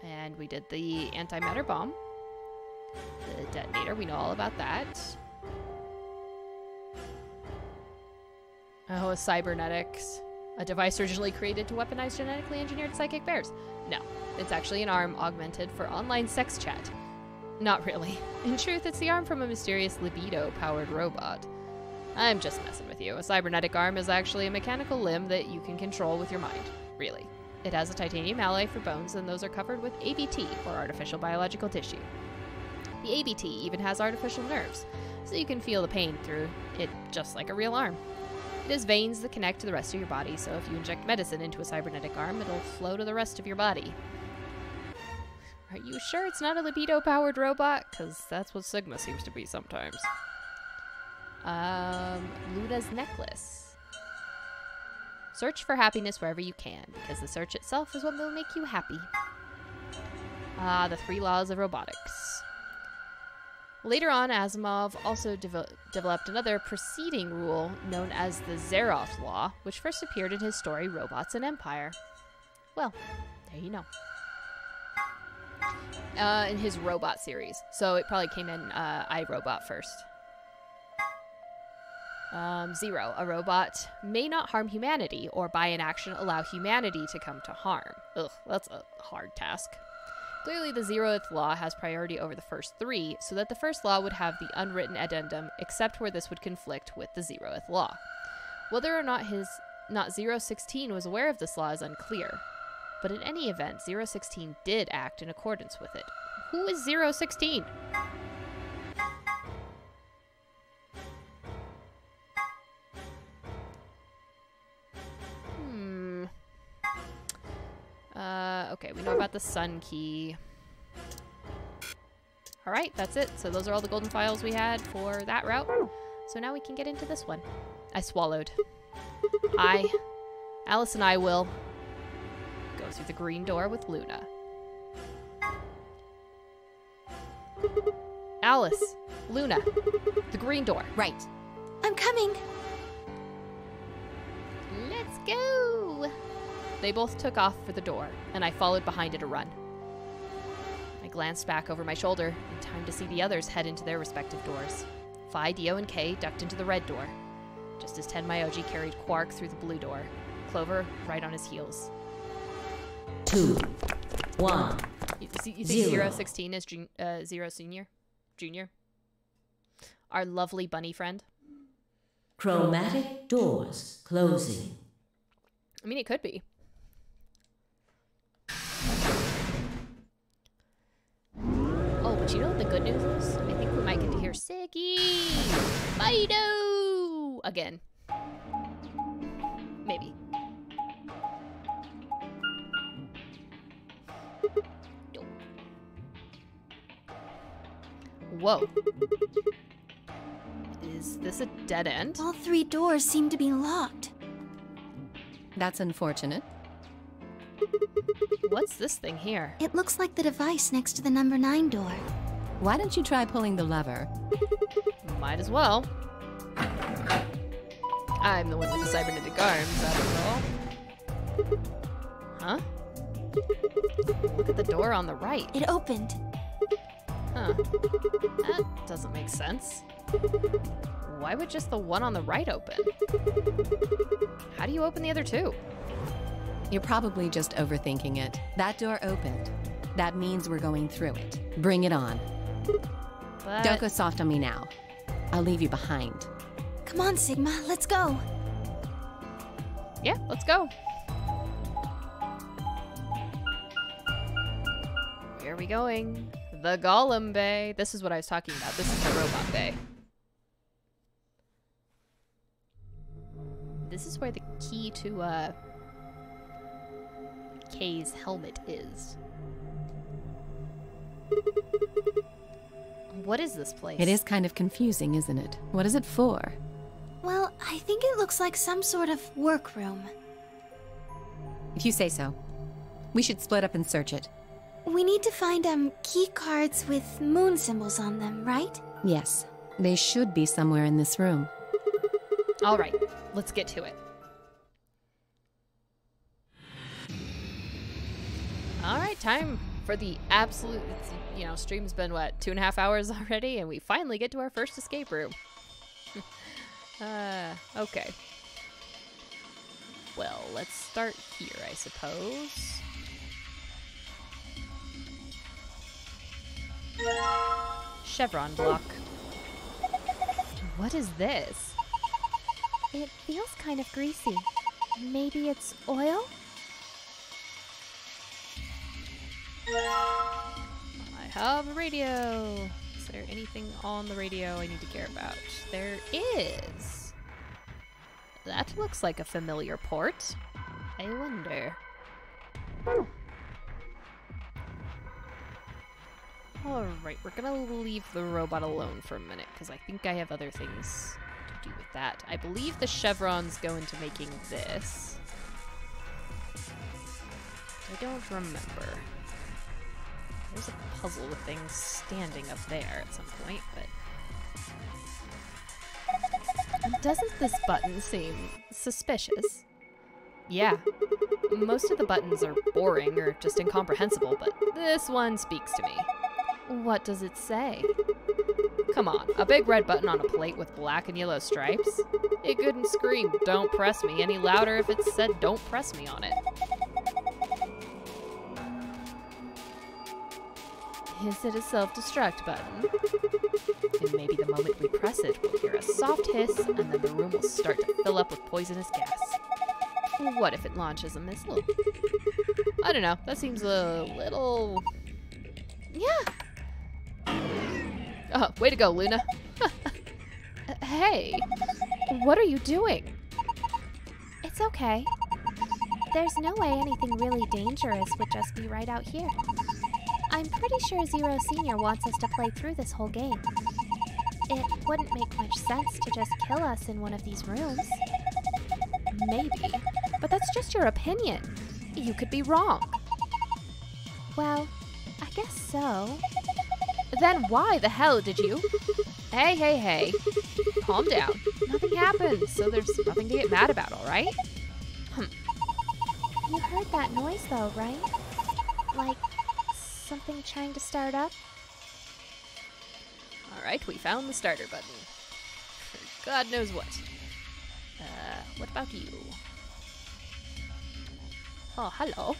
and we did the antimatter bomb, the detonator. We know all about that. Oh, cybernetics. A device originally created to weaponize genetically engineered psychic bears. No, it's actually an arm augmented for online sex chat. Not really. In truth, it's the arm from a mysterious libido-powered robot. I'm just messing with you. A cybernetic arm is actually a mechanical limb that you can control with your mind. Really. It has a titanium alloy for bones, and those are covered with ABT, or artificial biological tissue. The ABT even has artificial nerves, so you can feel the pain through it just like a real arm. It has veins that connect to the rest of your body, so if you inject medicine into a cybernetic arm, it'll flow to the rest of your body. Are you sure it's not a libido-powered robot? Because that's what Sigma seems to be sometimes. Luna's necklace. Search for happiness wherever you can, because the search itself is what will make you happy. The 3 laws of robotics. Later on, Asimov also developed another preceding rule known as the Zeroth Law, which first appeared in his story Robots and Empire. Well, there you know. In his robot series. So it probably came in iRobot first. Zero. A robot may not harm humanity, or by inaction allow humanity to come to harm. Ugh, that's a hard task. Clearly, the Zeroth Law has priority over the first 3, so that the first law would have the unwritten addendum, except where this would conflict with the Zeroth Law. Whether or not 016 was aware of this law is unclear. But in any event, 016 did act in accordance with it. Who is 016? Okay, we know about the Sun Key. Alright, that's it. So those are all the golden files we had for that route. So now we can get into this one. I swallowed. Alice and I will go through the green door with Luna. Alice, Luna, the green door. Right. I'm coming. Let's go. They both took off for the door, and I followed behind at a run. I glanced back over my shoulder in time to see the others head into their respective doors. Phi, Dio, and Kay ducked into the red door, just as Tenmyoji carried Quark through the blue door, Clover right on his heels. 2, 1. You think 016 is Zero Senior? Junior? Our lovely bunny friend? Chromatic doors closing. I mean, it could be. Oh, but you know what the good news is? I think we might get to hear Siggy! Fido! Again. Maybe. Whoa. Is this a dead end? All 3 doors seem to be locked. That's unfortunate. What's this thing here? It looks like the device next to the number 9 door. Why don't you try pulling the lever? Might as well. I'm the one with the cybernetic arms, after all. Huh? Look at the door on the right. It opened. Huh. That doesn't make sense. Why would just the one on the right open? How do you open the other 2? You're probably just overthinking it. That door opened. That means we're going through it. Bring it on. But... Don't go soft on me now. I'll leave you behind. Come on, Sigma, let's go. Yeah, let's go. Where are we going? The Golem Bay. This is what I was talking about. This is the Robot Bay. This is where the key to, Kay's helmet is. What is this place? It is kind of confusing, isn't it? What is it for? Well, I think it looks like some sort of workroom. If you say so. We should split up and search it. We need to find, key cards with moon symbols on them, right? Yes. They should be somewhere in this room. All right, let's get to it. All right, time for the absolute, you know, stream's been, what, 2.5 hours already, and we finally get to our first escape room. Okay. Well, let's start here, I suppose. Chevron block. What is this? It feels kind of greasy. Maybe it's oil? I have a radio. Is there anything on the radio I need to care about? There is. That looks like a familiar port. I wonder. Alright, we're gonna leave the robot alone for a minute, because I think I have other things to do with that. I believe the chevrons go into making this. I don't remember. There's a puzzle with things standing up there at some point, but... Doesn't this button seem suspicious? Yeah. Most of the buttons are boring or just incomprehensible, but this one speaks to me. What does it say? Come on, a big red button on a plate with black and yellow stripes? It couldn't scream, "Don't press me," any louder if it said, "Don't press me" on it. Is it a self-destruct button? And maybe the moment we press it, we'll hear a soft hiss, and then the room will start to fill up with poisonous gas. What if it launches a missile? I don't know, that seems a little... Yeah! Oh, way to go, Luna. Hey, what are you doing? It's okay. There's no way anything really dangerous would just be right out here. I'm pretty sure Zero Senior wants us to play through this whole game. It wouldn't make much sense to just kill us in one of these rooms. Maybe, but that's just your opinion. You could be wrong. Well, I guess so. Then why the hell did you... Hey. Calm down. Nothing happened, so there's nothing to get mad about, alright? You heard that noise though, right? Like something trying to start up? Alright, we found the starter button. For God knows what. What about you? Oh, hello.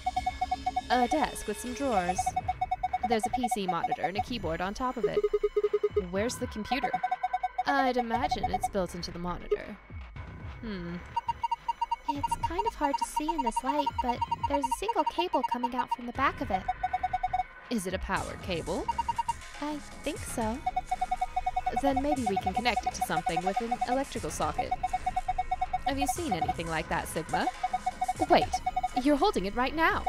A desk with some drawers. There's a PC monitor and a keyboard on top of it. Where's the computer? I'd imagine it's built into the monitor. It's kind of hard to see in this light, but there's a single cable coming out from the back of it. Is it a powered cable? I think so. Then maybe we can connect it to something with an electrical socket. Have you seen anything like that, Sigma? Wait, you're holding it right now.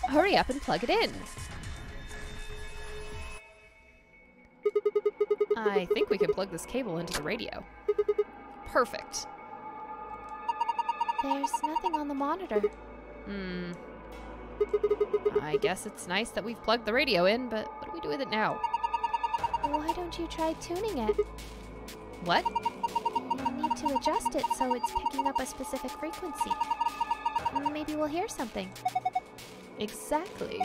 Hurry up and plug it in. I think we can plug this cable into the radio. Perfect. There's nothing on the monitor. I guess it's nice that we've plugged the radio in, but what do we do with it now? Why don't you try tuning it? What? You'll need to adjust it so it's picking up a specific frequency. Maybe we'll hear something. Exactly.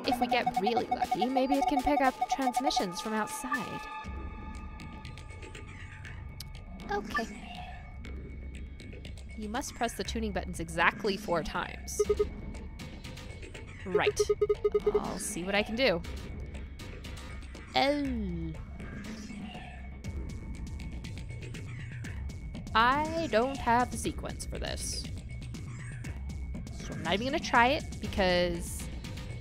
If we get really lucky, maybe it can pick up transmissions from outside. Okay. You must press the tuning buttons exactly 4 times. Right. I'll see what I can do. Oh. I don't have the sequence for this. So I'm not even gonna try it because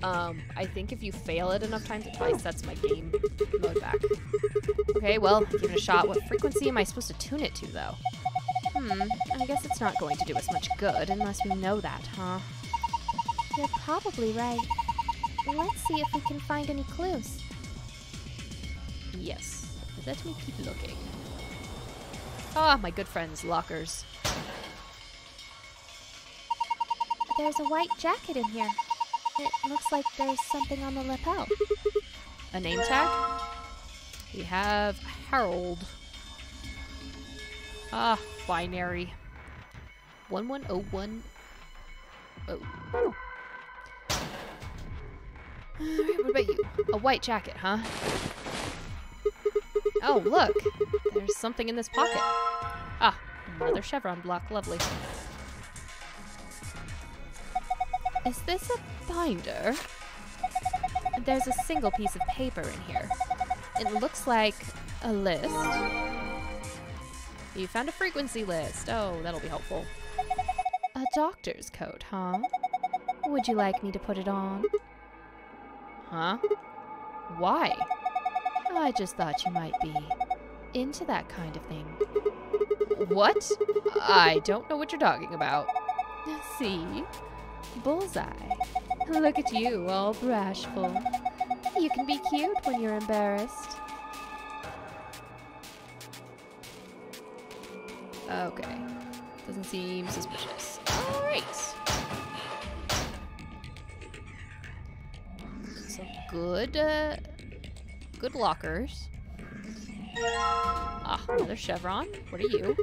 I think if you fail it enough times, it probably sets my game mode back. Okay, well, give it a shot. What frequency am I supposed to tune it to, though? I guess it's not going to do us much good unless we know that, huh? You're probably right. Let's see if we can find any clues. Yes. Let me keep looking. Ah, my good friends, lockers. There's a white jacket in here. It looks like there's something on the lapel. A name tag? We have Harold. Ah, binary. 11010. Oh. Alright, what about you? A white jacket, huh? Oh, look! There's something in this pocket. Ah, another chevron block. Lovely. Is this a binder? There's a single piece of paper in here. It looks like a list. You found a frequency list. Oh, that'll be helpful. A doctor's coat, huh? Would you like me to put it on? Huh? Why? I just thought you might be into that kind of thing. What? I don't know what you're talking about. See? Bullseye. Look at you, all bashful. You can be cute when you're embarrassed. Okay. Doesn't seem suspicious. Alright. So good, good lockers. Ah, another chevron. What are you?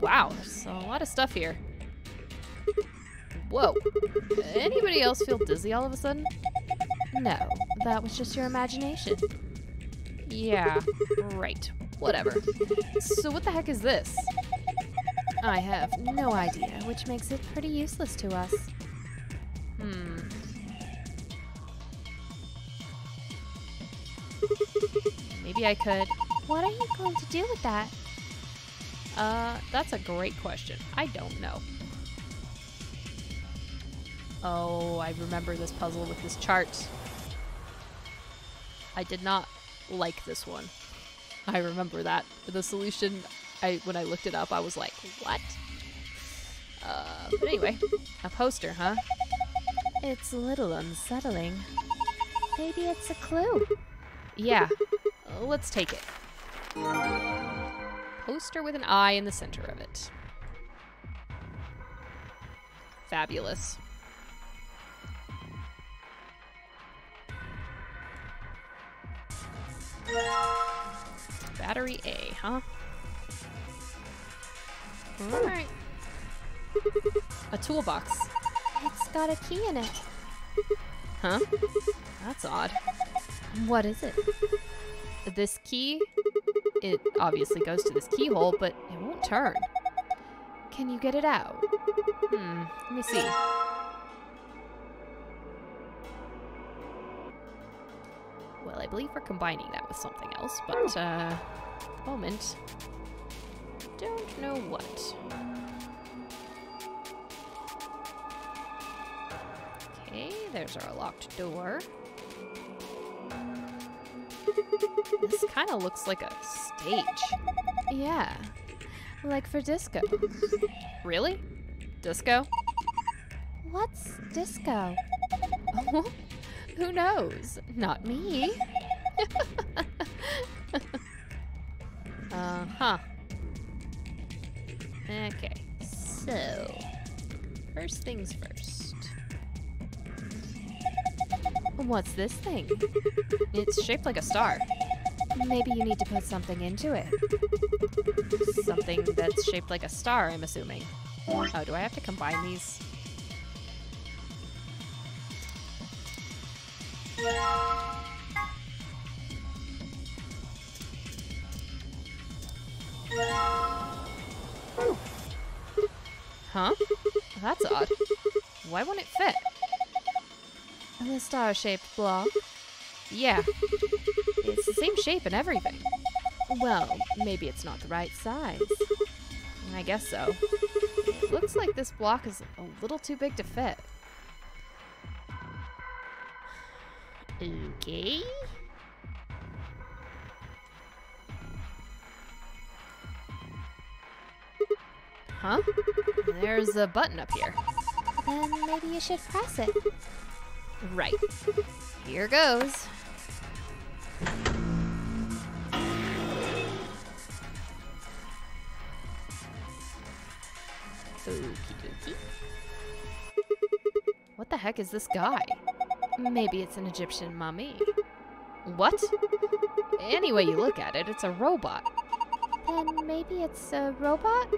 Wow, there's a lot of stuff here. Whoa. Anybody else feel dizzy all of a sudden? No, that was just your imagination. Yeah, right. Whatever. So what the heck is this? I have no idea, which makes it pretty useless to us. Maybe I could... What are you going to do with that? That's a great question. I don't know. Oh, I remember this puzzle with this chart. I did not like this one. I remember that. The solution, when I looked it up, I was like, what? But anyway, a poster, huh? It's a little unsettling. Maybe it's a clue. Yeah, let's take it. Poster with an eye in the center of it. Fabulous. Battery A, huh? Alright. A toolbox. It's got a key in it. Huh? That's odd. What is it? This key, it obviously goes to this keyhole, but it won't turn. Can you get it out? Let me see. Well, I believe we're combining that with something else, but, at the moment, don't know what. Okay, there's our locked door. This kind of looks like a stage. Yeah, like for disco. Really? Disco? What's disco? Who knows? Not me. Uh-huh. Okay, so first things first. What's this thing? It's shaped like a star. Maybe you need to put something into it. Something that's shaped like a star, I'm assuming. Oh, do I have to combine these? Huh? That's odd. Why won't it fit? The star-shaped block? Yeah. It's the same shape and everything. Well, maybe it's not the right size. I guess so. It looks like this block is a little too big to fit. Okay. Huh? There's a button up here. Then maybe you should press it. Right. Here goes. Okie dokie. What the heck is this guy? Maybe it's an Egyptian mummy. What? Any way you look at it, it's a robot. Then maybe it's a robot?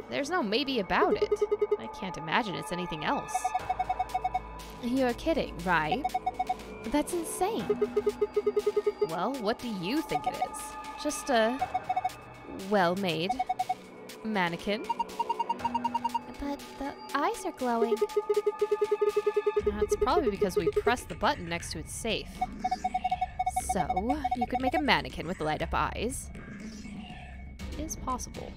There's no maybe about it. I can't imagine it's anything else. You're kidding, right? That's insane. Well, what do you think it is? Just a well-made mannequin? But the eyes are glowing. That's probably because we pressed the button next to its safe. So, you could make a mannequin with light-up eyes. Is possible.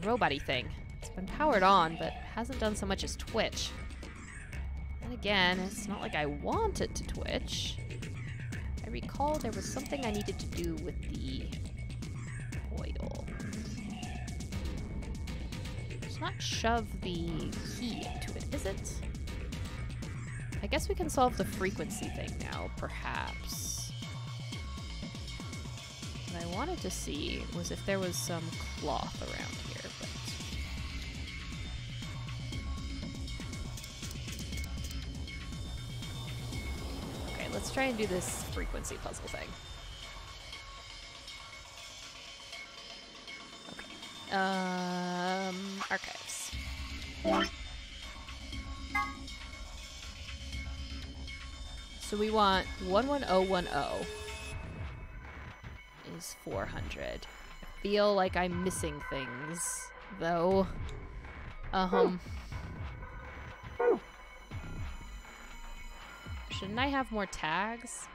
Robot-y thing. It's been powered on, but hasn't done so much as twitch. And again, it's not like I want it to twitch. I recall there was something I needed to do with the oil. Let's not shove the key into it, is it? I guess we can solve the frequency thing now, perhaps. What I wanted to see was if there was some cloth around here, but... Okay, let's try and do this frequency puzzle thing. Okay. Archives. So we want 11010 is 400. I feel like I'm missing things, though. Shouldn't I have more tags?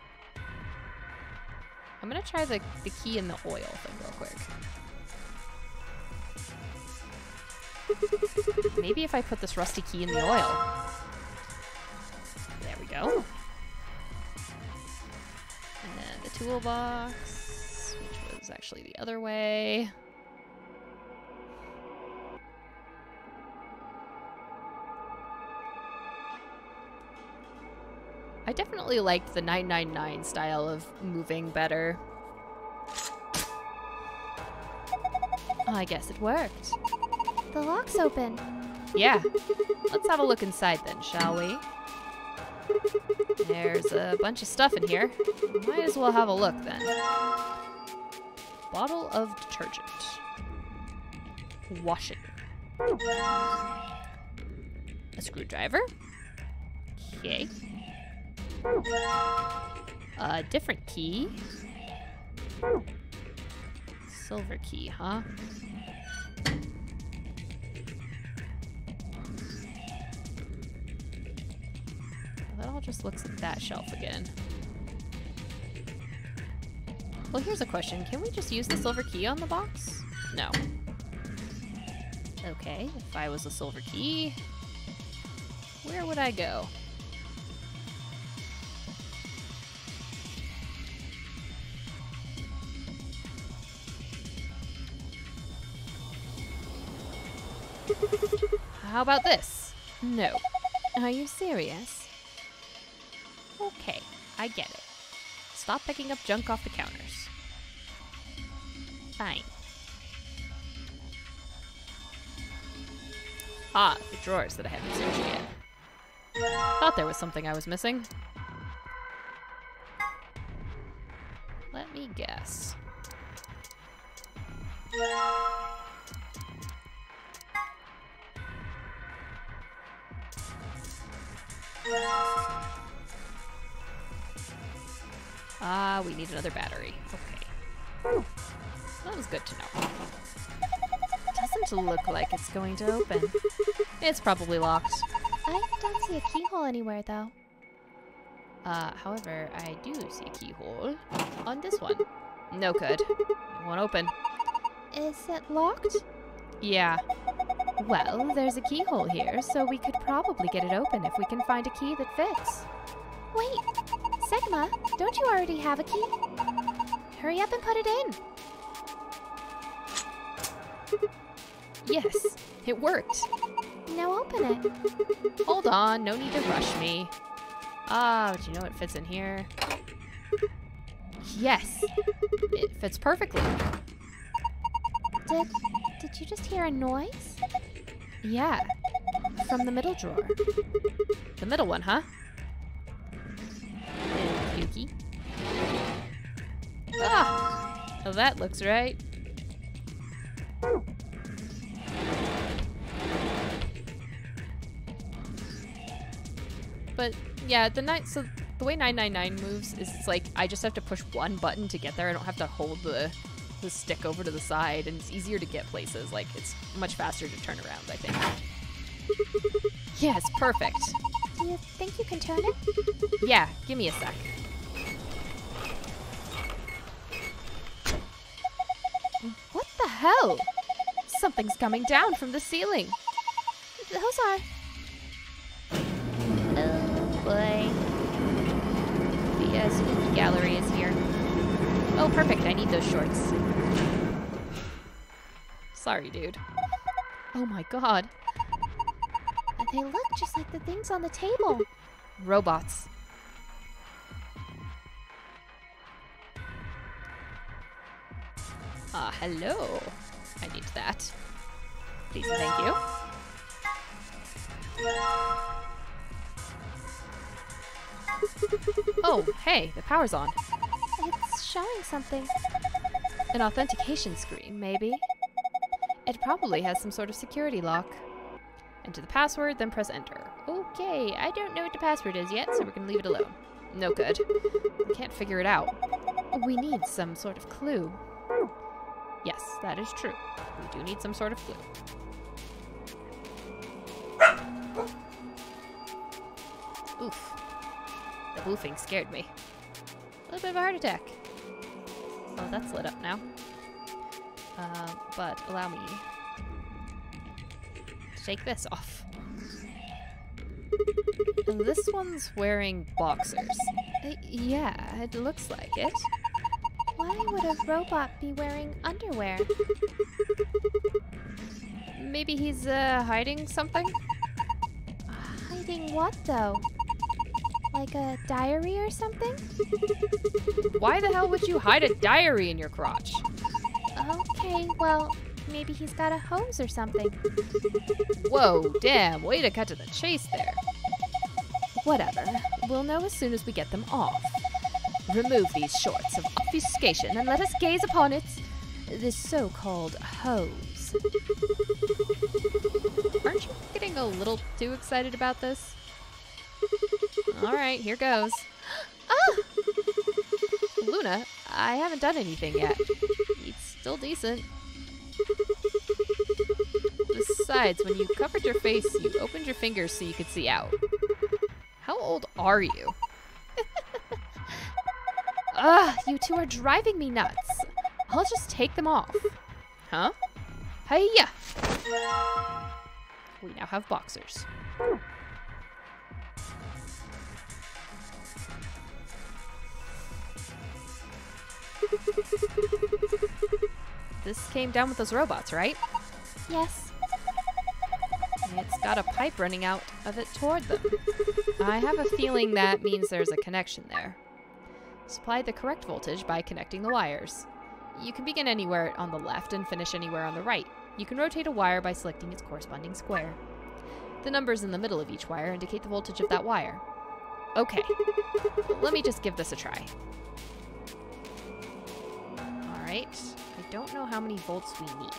I'm gonna try the key in the oil thing real quick. Maybe if I put this rusty key in the oil. There we go. And then the toolbox, which was actually the other way. I definitely liked the 999 style of moving better. I guess it worked. The lock's open. Yeah. Let's have a look inside then, shall we? There's a bunch of stuff in here. Might as well have a look then. Bottle of detergent. Washing. A screwdriver. Okay. A different key. Silver key, huh? That all just looks at that shelf again. Well, here's a question. Can we just use the silver key on the box? No. Okay, if I was a silver key, where would I go? How about this? No. Are you serious? Okay, I get it. Stop picking up junk off the counters. Fine. Ah, the drawers that I haven't searched yet. Thought there was something I was missing. Let me guess. Ah, we need another battery. Okay. That was good to know. Doesn't look like it's going to open. It's probably locked. I don't see a keyhole anywhere, though. However, I do see a keyhole on this one. No good. It won't open. Is it locked? Yeah. Well, there's a keyhole here, so we could probably get it open if we can find a key that fits. Wait! Sigma, don't you already have a key? Hurry up and put it in. Yes, it worked. Now open it. Hold on, no need to rush me. But you know it fits in here. Yes, it fits perfectly. Did you just hear a noise? Yeah, from the middle drawer. The middle one, huh? Yuki. Ah, well, that looks right. But yeah, the way 999 moves is it's like I just have to push one button to get there. I don't have to hold the stick over to the side, and it's easier to get places. Like, it's much faster to turn around, I think. Yes, perfect. Do you think you can turn it? Yeah, give me a sec. What the hell? Something's coming down from the ceiling. Those are... Oh, boy. The spooky gallery is here. Oh, perfect. I need those shorts. Sorry, dude. Oh my god. They look just like the things on the table. Robots. Hello. I need that. Please and thank you. Oh, hey, the power's on. It's showing something. An authentication screen, maybe? It probably has some sort of security lock. Enter the password, then press enter. Okay, I don't know what the password is yet, so we're gonna leave it alone. No good. Can't figure it out. We need some sort of clue. Yes, that is true. We do need some sort of clue. Oof. The woofing scared me. A little bit of a heart attack. Oh, that's lit up now. But allow me to take this off. And this one's wearing boxers. Yeah, it looks like it. Why would a robot be wearing underwear? Maybe he's hiding something? Hiding what, though? Like a diary or something? Why the hell would you hide a diary in your crotch? Okay, well, maybe he's got a hose or something. Whoa, damn, way to cut to the chase there. Whatever, we'll know as soon as we get them off. Remove these shorts of obfuscation and let us gaze upon it, this so-called hose. Aren't you getting a little too excited about this? Alright, here goes. Ah! Luna, I haven't done anything yet. It's still decent. Besides, when you covered your face, you opened your fingers so you could see out. How old are you? Ugh, you two are driving me nuts. I'll just take them off. Huh? Hiya! We now have boxers. This came down with those robots, right? Yes. It's got a pipe running out of it toward them. I have a feeling that means there's a connection there. Supply the correct voltage by connecting the wires. You can begin anywhere on the left and finish anywhere on the right. You can rotate a wire by selecting its corresponding square. The numbers in the middle of each wire indicate the voltage of that wire. Okay, let me just give this a try. Alright, I don't know how many volts we need.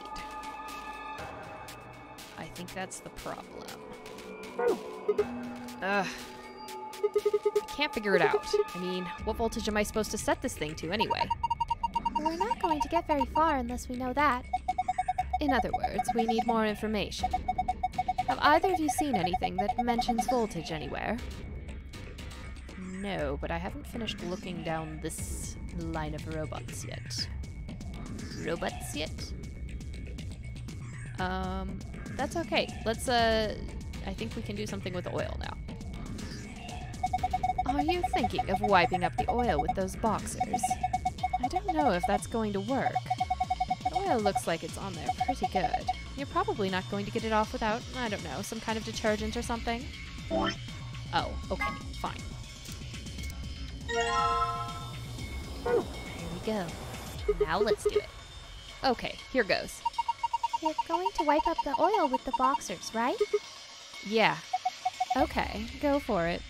I think that's the problem. Ugh. I can't figure it out. I mean, what voltage am I supposed to set this thing to anyway? We're not going to get very far unless we know that. In other words, we need more information. Have either of you seen anything that mentions voltage anywhere? No, but I haven't finished looking down this line of robots yet. Robots yet? That's okay. Let's, I think we can do something with oil now. Are you thinking of wiping up the oil with those boxers? I don't know if that's going to work. The oil looks like it's on there pretty good. You're probably not going to get it off without, I don't know, some kind of detergent or something. Oh, okay, fine. Here we go. Now let's do it. Okay, here goes. You're going to wipe up the oil with the boxers, right? Yeah. Okay, go for it.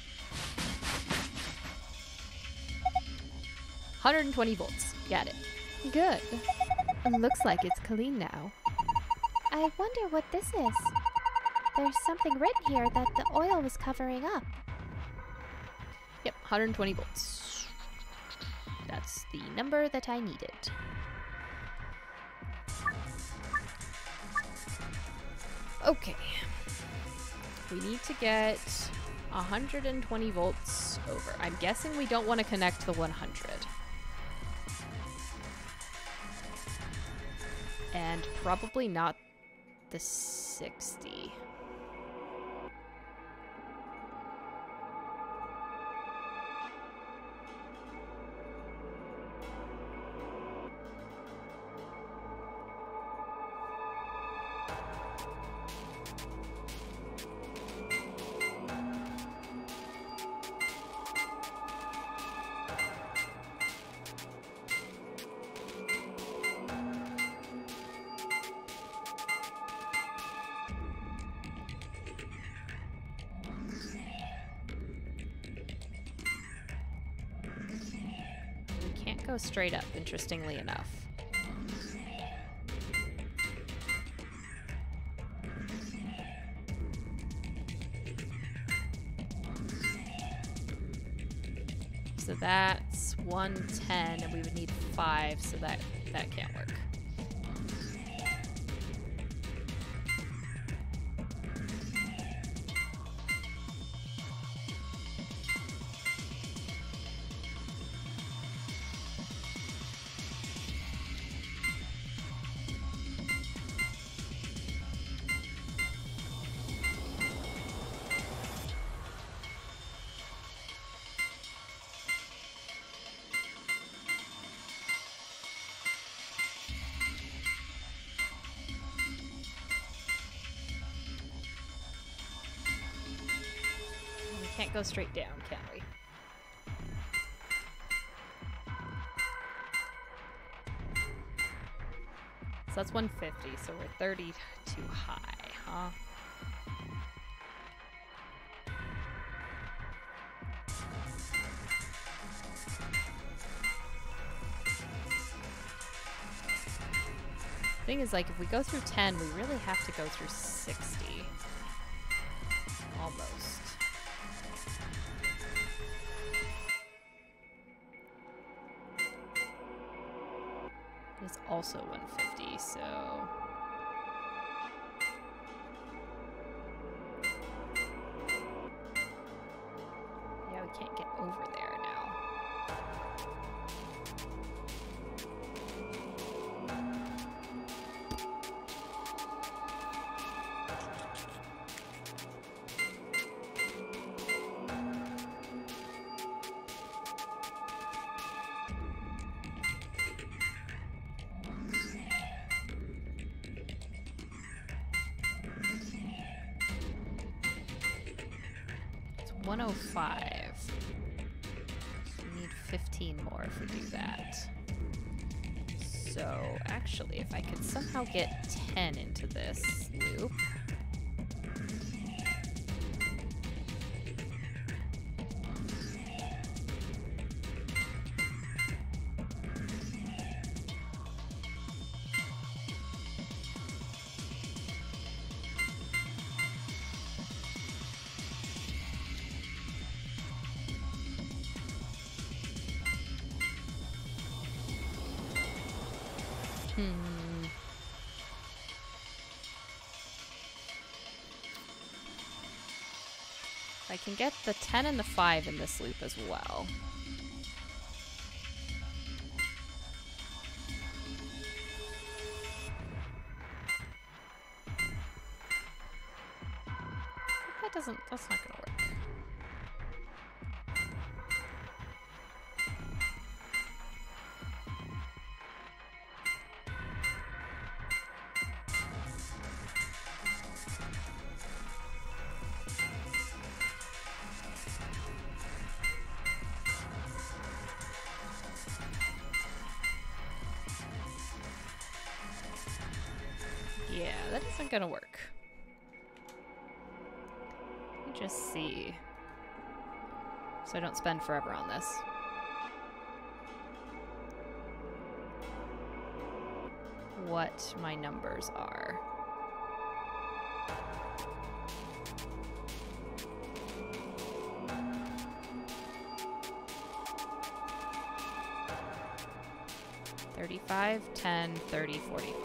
120 volts. Got it. Good. Looks like it's clean now. I wonder what this is. There's something written here that the oil was covering up. Yep, 120 volts. That's the number that I needed. Okay. We need to get 120 volts over. I'm guessing we don't want to connect the 100. And probably not the 60. Go straight up, interestingly enough. So that's 110, and we would need 5, so that can't work. Can't go straight down, can we? So that's 150, so we're 30 too high, huh? Thing is, like, if we go through 10, we really have to go through 60. Almost. It's also 150, so... Yeah, we can't get over there now. It's 105. So we need 15 more if we do that. So, actually, if I could somehow get 10 into this loop... I can get the 10 and the 5 in this loop as well. That's not gonna work. isn't gonna work. Let me just see. So I don't spend forever on this. What my numbers are. $35, $10, $30, $45.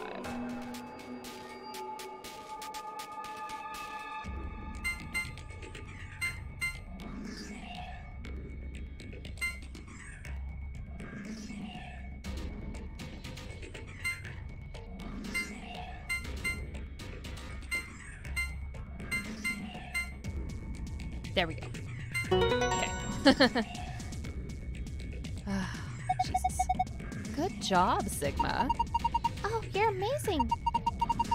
There we go. Okay. Jesus. Good job, Sigma. Oh, you're amazing.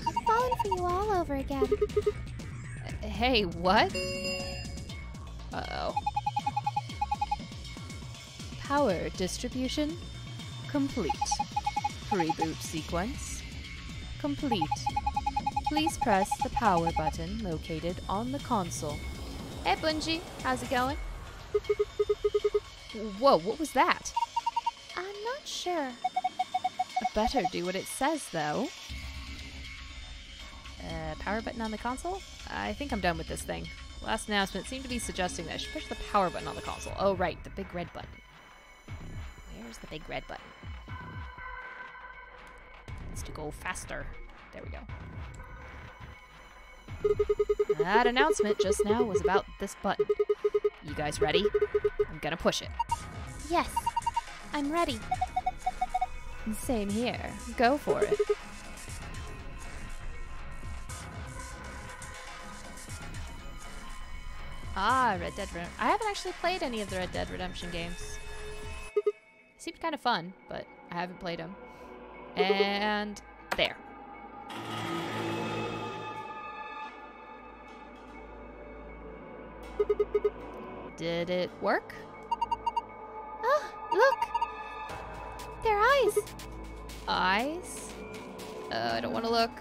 I've fallen for you all over again. Hey, what? Uh-oh. Power distribution complete. Reboot sequence complete. Please press the power button located on the console. Hey, Bungie. How's it going? Whoa, what was that? I'm not sure. Better do what it says, though. Power button on the console? I think I'm done with this thing. Last announcement seemed to be suggesting that I should push the power button on the console. Oh, right, the big red button. Where's the big red button? Needs to go faster. There we go. That announcement just now was about this button. You guys ready? I'm gonna push it. Yes, I'm ready. Same here. Go for it. Ah, Red Dead Redemption. I haven't actually played any of the Red Dead Redemption games. They seemed kind of fun, but I haven't played them. And there. Did it work? Oh, look! Their eyes! Eyes? I don't want to look.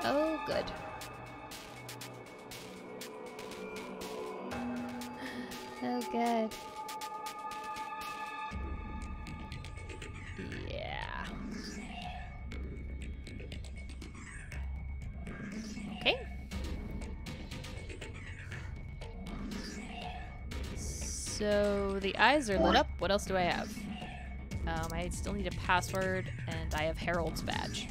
Oh, good. Oh, good. Yeah. Okay. So the eyes are lit up. What else do I have? I still need a password, and I have Harold's badge.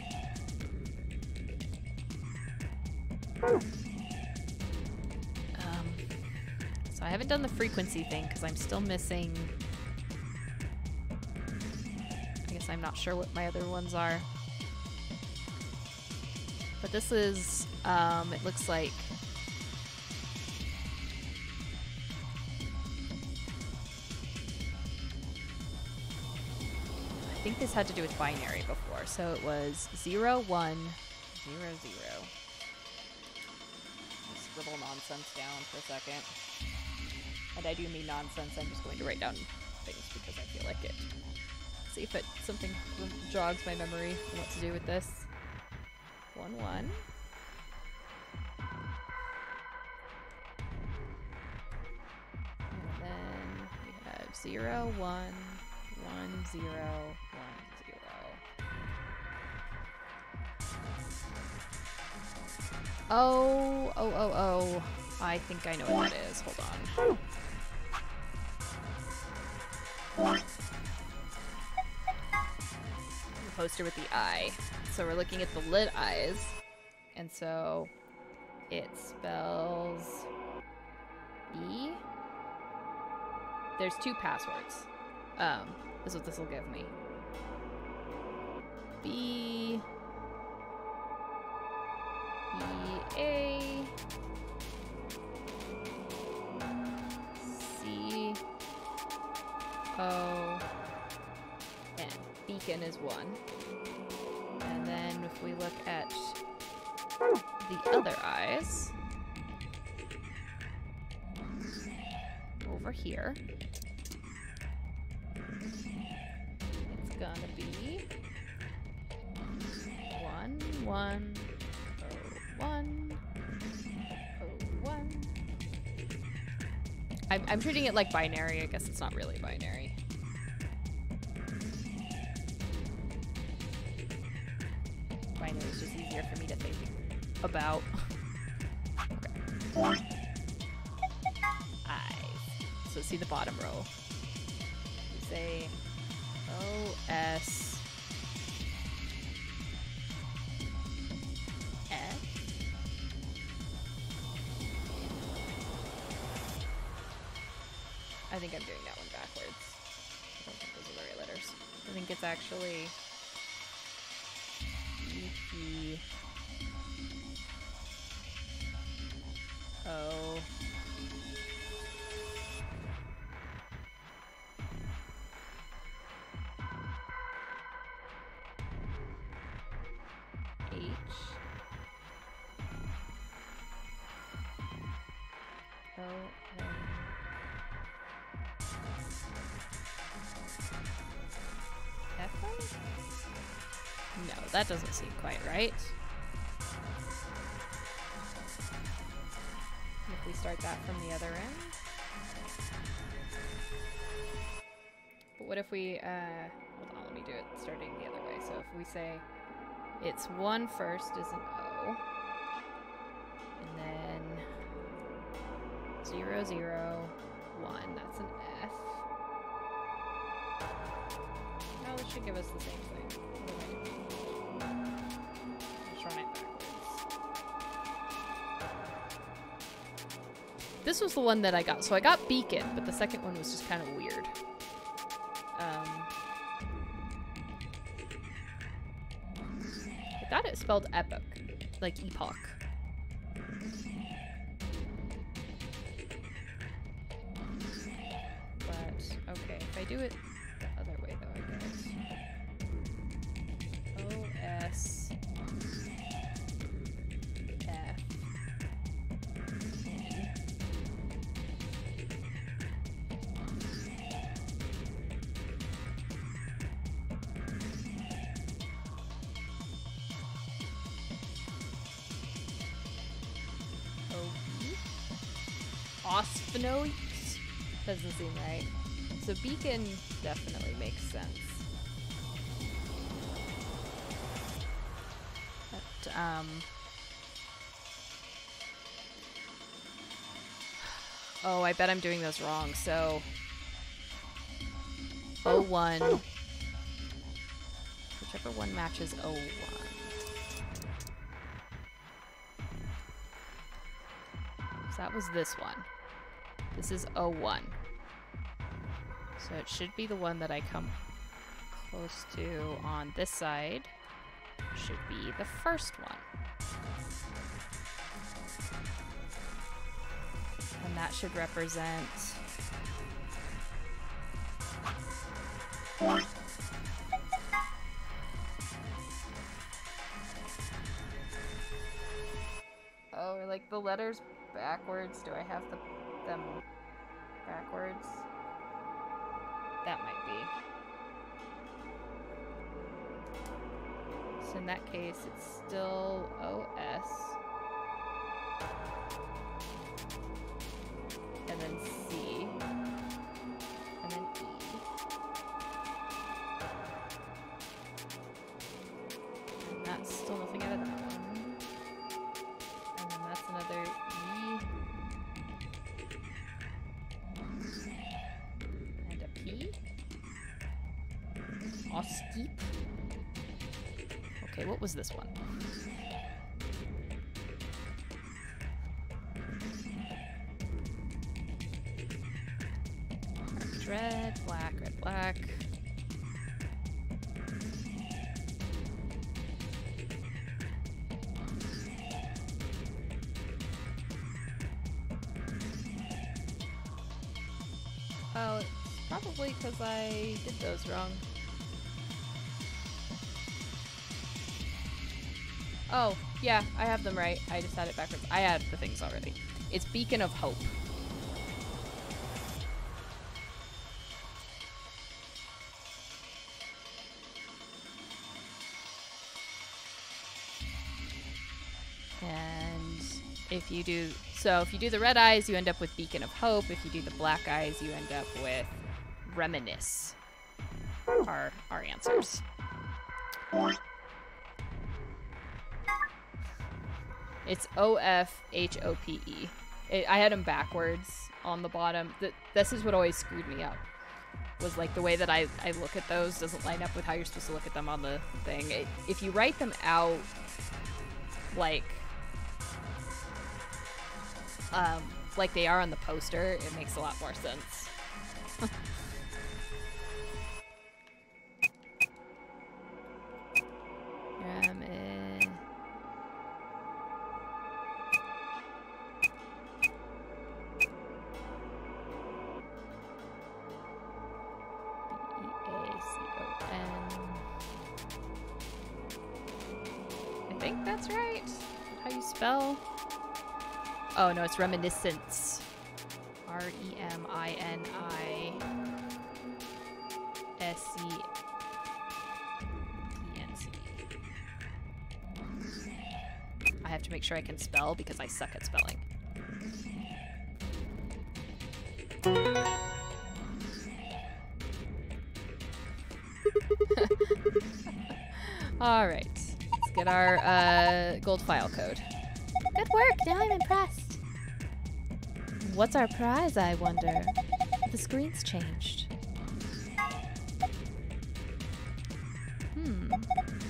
So I haven't done the frequency thing because I'm still missing. I guess I'm not sure what my other ones are. But this is, it looks like. I think this had to do with binary before, so it was 0, 1, 0, 0. Let's scribble nonsense down for a second. And I do mean nonsense, I'm just going to write down things because I feel like it. See if something jogs my memory and what to do with this. 1, 1. And then we have 0, 1, 1, 0, 1, 0. Oh. I think I know what that is. Hold on. The poster with the eye. So we're looking at the lit eyes. And so it spells B. There's 2 passwords. This is what this will give me. B E A C O N. Beacon is 1. And then if we look at the other eyes over here, it's gonna be 1 01, 01, 01. I'm treating it like binary. I guess it's not really binary. Binary is just easier for me to think about. Okay. So see the bottom row. We say OS F. I think I'm doing that one backwards. I don't think those are the right letters. I think it's actually EP O H O N F O? No, that doesn't seem quite right. If we start that from the other end. But what if we, hold on, let me do it starting the other way. So if we say it's 1 first is an O, and then 0, 0, 1, that's an F. Oh, this should give us the same thing. Just run it backwards. This was the one that I got. So I got Beacon, but the second one was just kind of weird. I thought it spelled epoch, like epoch. But, okay, if I do it the other way though, I guess. OS F N. Osphenoids? Doesn't seem right. So beacon definitely makes sense. But, oh, I bet I'm doing those wrong. So 01. Whichever one matches 01. So that was this one. This is 01. So it should be the one that I come close to on this side. Should be the first one. And that should represent... Oh, are like the letters backwards? Do I have them backwards? That might be. So in that case, it's still OS. And then C. And then E. And that's still nothing out of that one. And then that's another E. And a P. Oskeep. Okay, what was this one? Red, black, red, black. Oh, it's probably because I did those wrong. Oh, yeah, I have them right. I just had it backwards. I had the things already. It's Beacon of Hope. If you do the red eyes, you end up with Beacon of Hope. If you do the black eyes, you end up with Reminisce. Are our answers. It's OFHOPE. I had them backwards on the bottom. This is what always screwed me up. Was like the way that I look at those doesn't line up with how you're supposed to look at them on the thing. If you write them out like they are on the poster, it makes a lot more sense. I think that's right. How you spell? Oh no, it's Reminiscence. REMINISCENCE. I have to make sure I can spell because I suck at spelling. All right, let's get our gold file code. Good work, now I'm impressed. What's our prize, I wonder? The screen's changed.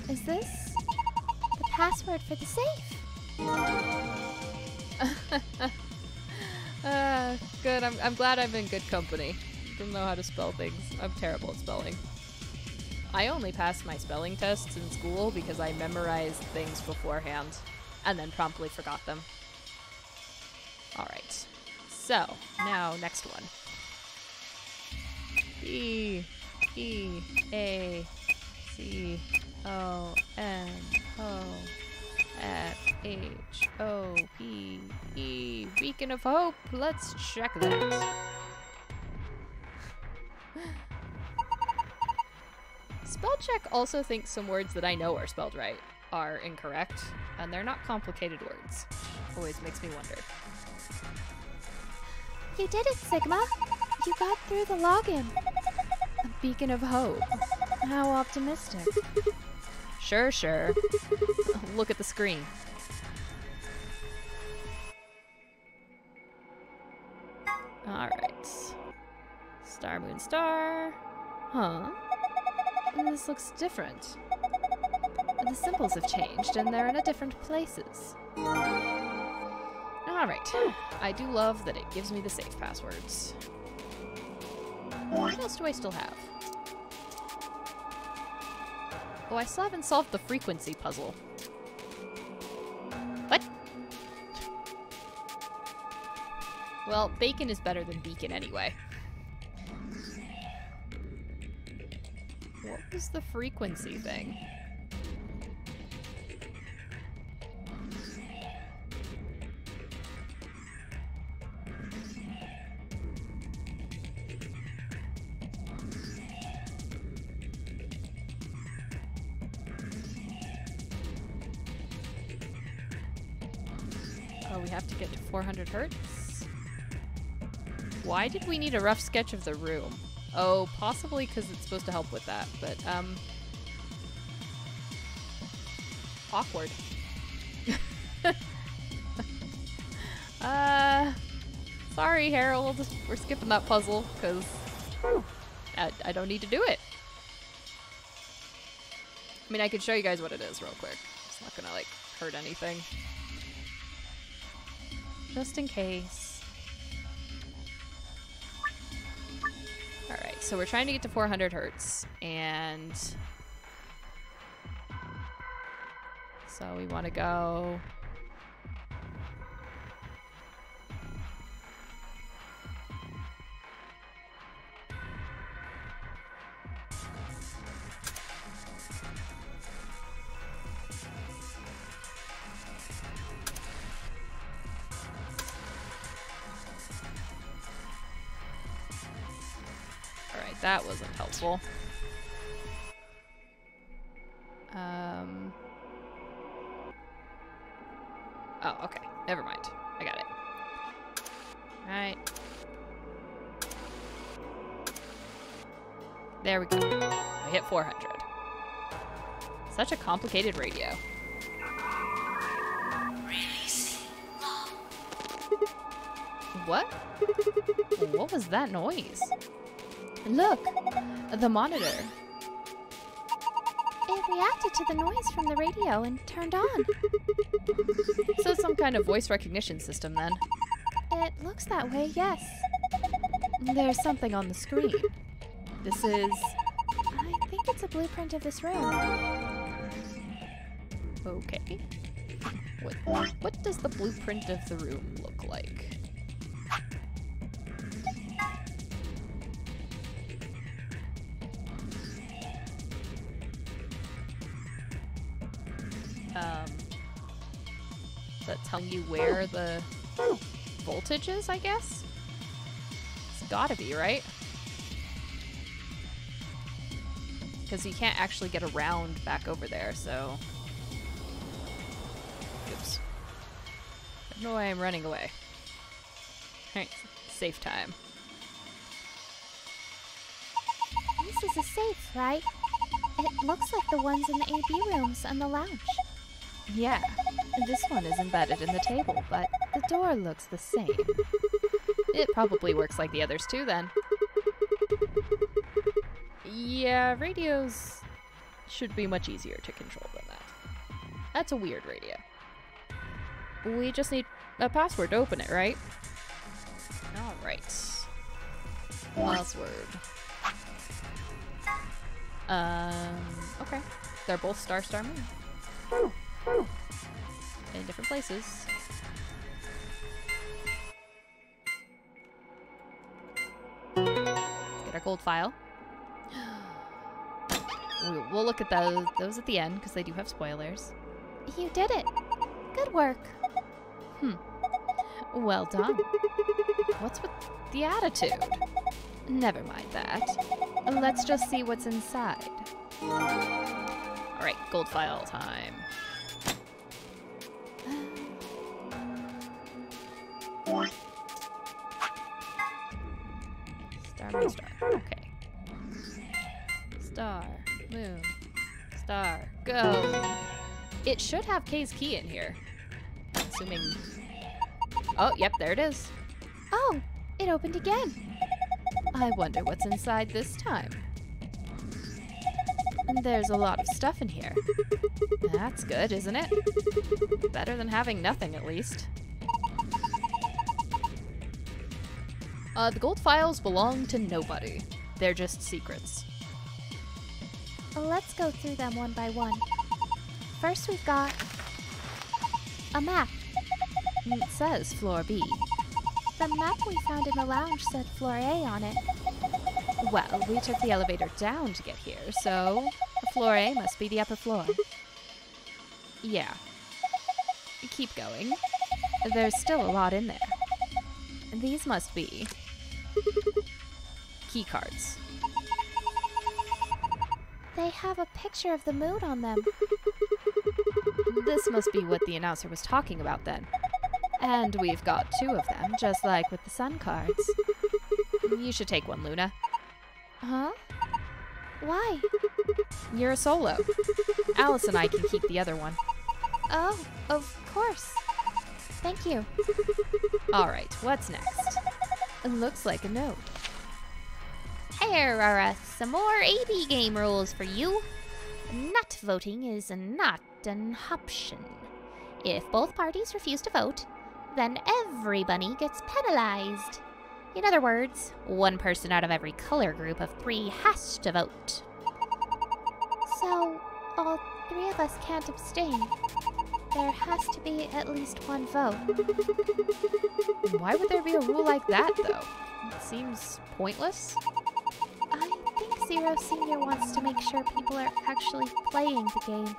Is this the password for the safe? Good, I'm glad I'm in good company. Don't know how to spell things. I'm terrible at spelling. I only passed my spelling tests in school because I memorized things beforehand and then promptly forgot them. Alright. So, now, next one. B, E, A, C, O, N, O, F, H, O, P, E, Beacon of Hope. Let's check that. Spell check also thinks some words that I know are spelled right are incorrect, and they're not complicated words. Always makes me wonder. You did it, Sigma. You got through the login. A beacon of hope. How optimistic. Sure, sure. Look at the screen. Alright. Star, moon, star. Huh. This looks different. The symbols have changed, and they're in different places. Alright. I do love that it gives me the safe passwords. What else do I still have? Oh, I still haven't solved the frequency puzzle. What? Well, bacon is better than beacon anyway. What was the frequency thing? Oh, we have to get to 400 hertz? Why did we need a rough sketch of the room? Oh, possibly because it's supposed to help with that, but, awkward. Sorry, Harold. We're skipping that puzzle, because I don't need to do it. I mean, I could show you guys what it is real quick. It's not gonna, like, hurt anything. Just in case. Alright, so we're trying to get to 400 hertz, and so we want to go that wasn't helpful. Oh, okay. never mind. I got it. Alright. There we go. I hit 400. Such a complicated radio. What? What was that noise? Look! The monitor. It reacted to the noise from the radio and turned on. So it's some kind of voice recognition system then. It looks that way, yes. There's something on the screen. This is... I think it's a blueprint of this room. Okay. What does the blueprint of the room look like? Does that tell you where the voltage is, I guess? It's gotta be, right? Because you can't actually get around back over there, so... Oops. I don't know why I'm running away. Alright, safe time. This is a safe, right? It looks like the ones in the AB rooms and the lounge. Yeah, this one is embedded in the table, but the door looks the same. It probably works like the others too, then. Yeah, radios should be much easier to control than that. That's a weird radio. We just need a password to open it, right? Alright. Password. Okay. They're both star star moon. In different places. Let's get our gold file. We'll look at those at the end, because they do have spoilers. You did it. Good work. Well done. What's with the attitude? Never mind that. Let's just see what's inside. Alright, gold file time. Star, moon, star. Okay. Star, moon, star, go! It should have Kay's key in here. Assuming... Oh, yep, there it is. Oh, it opened again. I wonder what's inside this time. There's a lot of stuff in here. That's good, isn't it? Better than having nothing, at least. The gold files belong to nobody. They're just secrets. Let's go through them one by one. First we've got a map. It says floor B. The map we found in the lounge said floor A on it. Well, we took the elevator down to get here, so floor A must be the upper floor. Yeah. Keep going. There's still a lot in there. These must be key cards. They have a picture of the moon on them. This must be what the announcer was talking about then. And we've got 2 of them, just like with the sun cards. You should take one, Luna. Huh? Why? You're a solo. Alice and I can keep the other one. Oh, of course. Thank you. Alright, what's next? It looks like a note. Here are some more AB game rules for you. Not voting is not an option. If both parties refuse to vote, then everybody gets penalized. In other words, one person out of every color group of 3 has to vote. So, all 3 of us can't abstain. There has to be at least one vote. Why would there be a rule like that, though? It seems pointless. I think Zero Senior wants to make sure people are actually playing the game,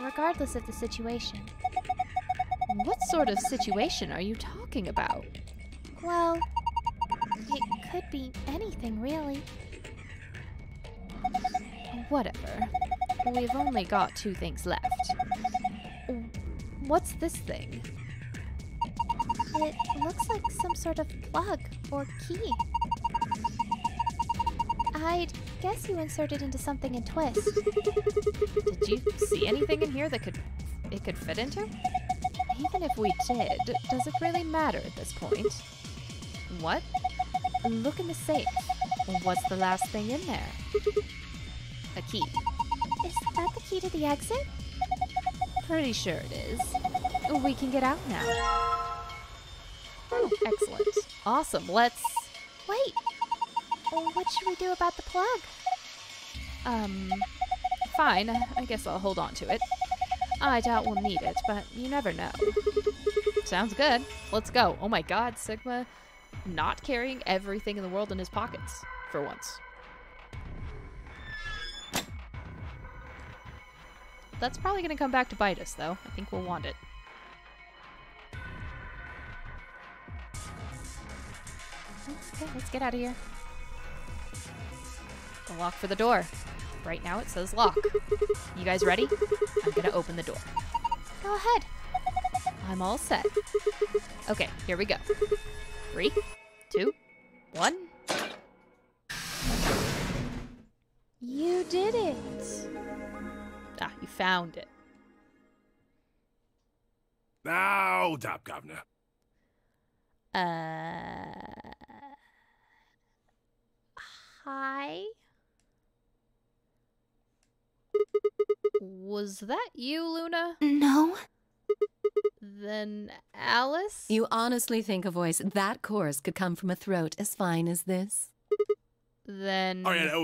regardless of the situation. What sort of situation are you talking about? Well, it could be anything, really. Whatever. We've only got 2 things left. What's this thing? It looks like some sort of plug or key. I'd guess you insert it into something and twist. Did you see anything in here that it could fit into? Even if we did, does it really matter at this point? What? Look in the safe. What's the last thing in there? A key. Is that the key to the exit? Pretty sure it is. We can get out now. Oh, excellent. Awesome, let's... Wait! What should we do about the plug? Fine. I guess I'll hold on to it. I doubt we'll need it, but you never know. Sounds good. Let's go. Oh my god, Sigma not carrying everything in the world in his pockets. For once. That's probably gonna come back to bite us, though. I think we'll want it. Okay, let's get out of here. The lock for the door. Right now it says lock. You guys ready? I'm gonna open the door. Go ahead. I'm all set. Okay, here we go. 3, 2, 1. You did it! Ah, you found it. Now, hold up, Governor. Hi? Was that you, Luna? No. Then Alice? You honestly think a voice that coarse could come from a throat as fine as this? Then... Oh yeah,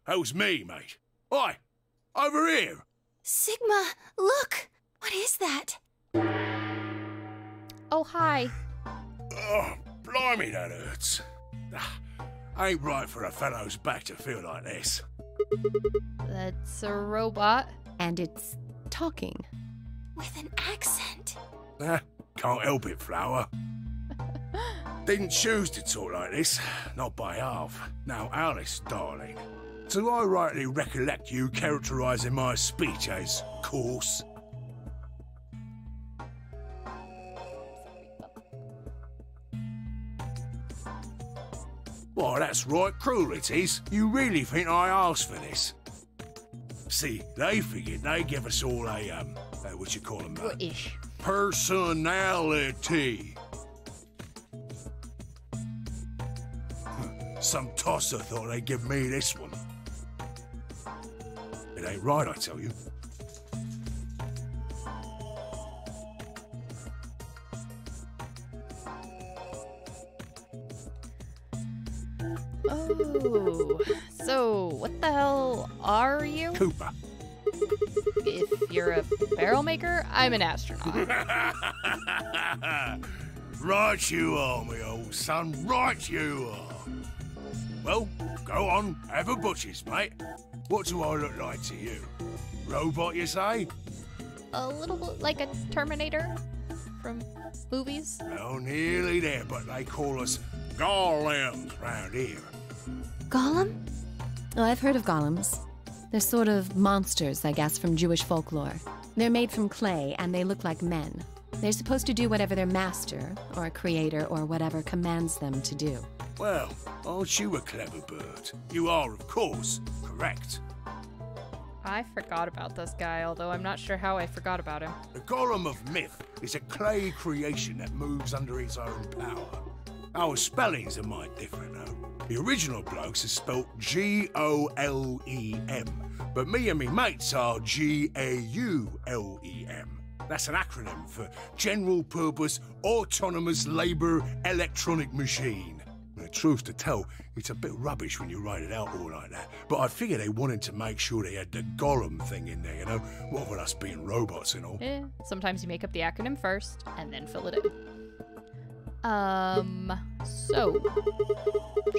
that was me, mate. Oi, over here. Sigma, look! What is that? Oh, hi. Oh, blimey, that hurts. Ain't right for a fellow's back to feel like this. That's a robot. And it's talking. With an accent. Can't help it, Flower. Didn't choose to talk like this, not by half. Now, Alice, darling, do I rightly recollect you characterising my speech as coarse? Why, that's right cruel it is. You really think I asked for this? See, they figured they'd give us all a, what you call them? Ish. Personality. Some tosser thought they'd give me this one. It ain't right, I tell you. Oh, so what the hell are you? Cooper. If you're a barrel maker, I'm an astronaut. Right you are, me old son, right you are. Well, go on, have a butcher's, mate. What do I look like to you? Robot, you say? A little bit like a Terminator from movies. Well, nearly there, but they call us golems round here. Golem? Oh, I've heard of golems. They're sort of monsters, I guess, from Jewish folklore. They're made from clay, and they look like men. They're supposed to do whatever their master, or creator, or whatever commands them to do. Well, aren't you a clever bird? You are, of course, correct. I forgot about this guy, although I'm not sure how I forgot about him. The golem of myth is a clay creation that moves under its own power. Our spellings are might different, though. The original blokes is spelt G-O-L-E-M, but me and me mates are G-A-U-L-E-M. That's an acronym for General Purpose Autonomous Labour Electronic Machine. The truth to tell, it's a bit rubbish when you write it out all like that, but I figure they wanted to make sure they had the golem thing in there, you know? What with us being robots and all. Sometimes you make up the acronym first, and then fill it in. So,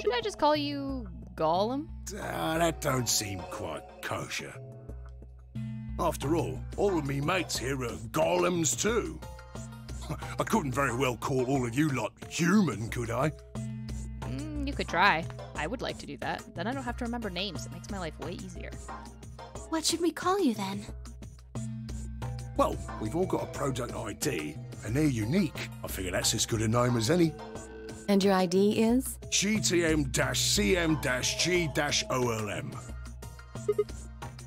should I just call you Gollum? That don't seem quite kosher. After all of me mates here are golems too. I couldn't very well call all of you lot human, could I? You could try. I would like to do that. Then I don't have to remember names. It makes my life way easier. What should we call you then? Well, we've all got a product ID, and they're unique. I figure that's as good a name as any. And your ID is? GTM-CM-G-OLM.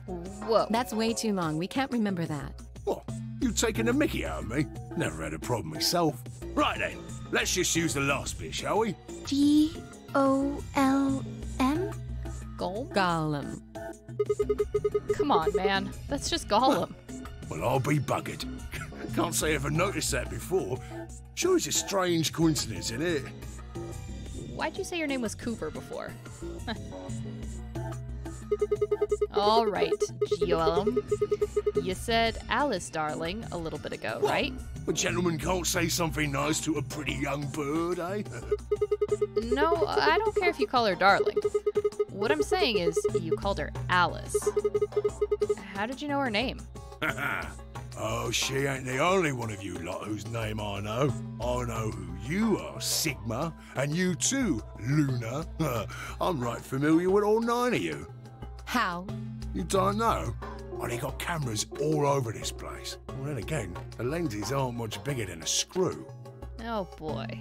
Whoa. That's way too long. We can't remember that. What? You taking a mickey out of me? Never had a problem myself. Right then, let's just use the last bit, shall we? G-O-L-M? Gollum. Come on, man. That's just Gollum. Well, I'll be buggered. Can't say I ever noticed that before. Sure, it's a strange coincidence, isn't it? Why'd you say your name was Cooper before? All right, GOLM. You said Alice, darling, a little bit ago, right? A gentleman can't say something nice to a pretty young bird, eh? No, I don't care if you call her darling. What I'm saying is, you called her Alice. How did you know her name? Oh, she ain't the only one of you lot whose name I know. I know who you are, Sigma, and you too, Luna. I'm right familiar with all 9 of you. How? You don't know? Well, they got cameras all over this place. Well, then again, the lenses aren't much bigger than a screw. Oh boy.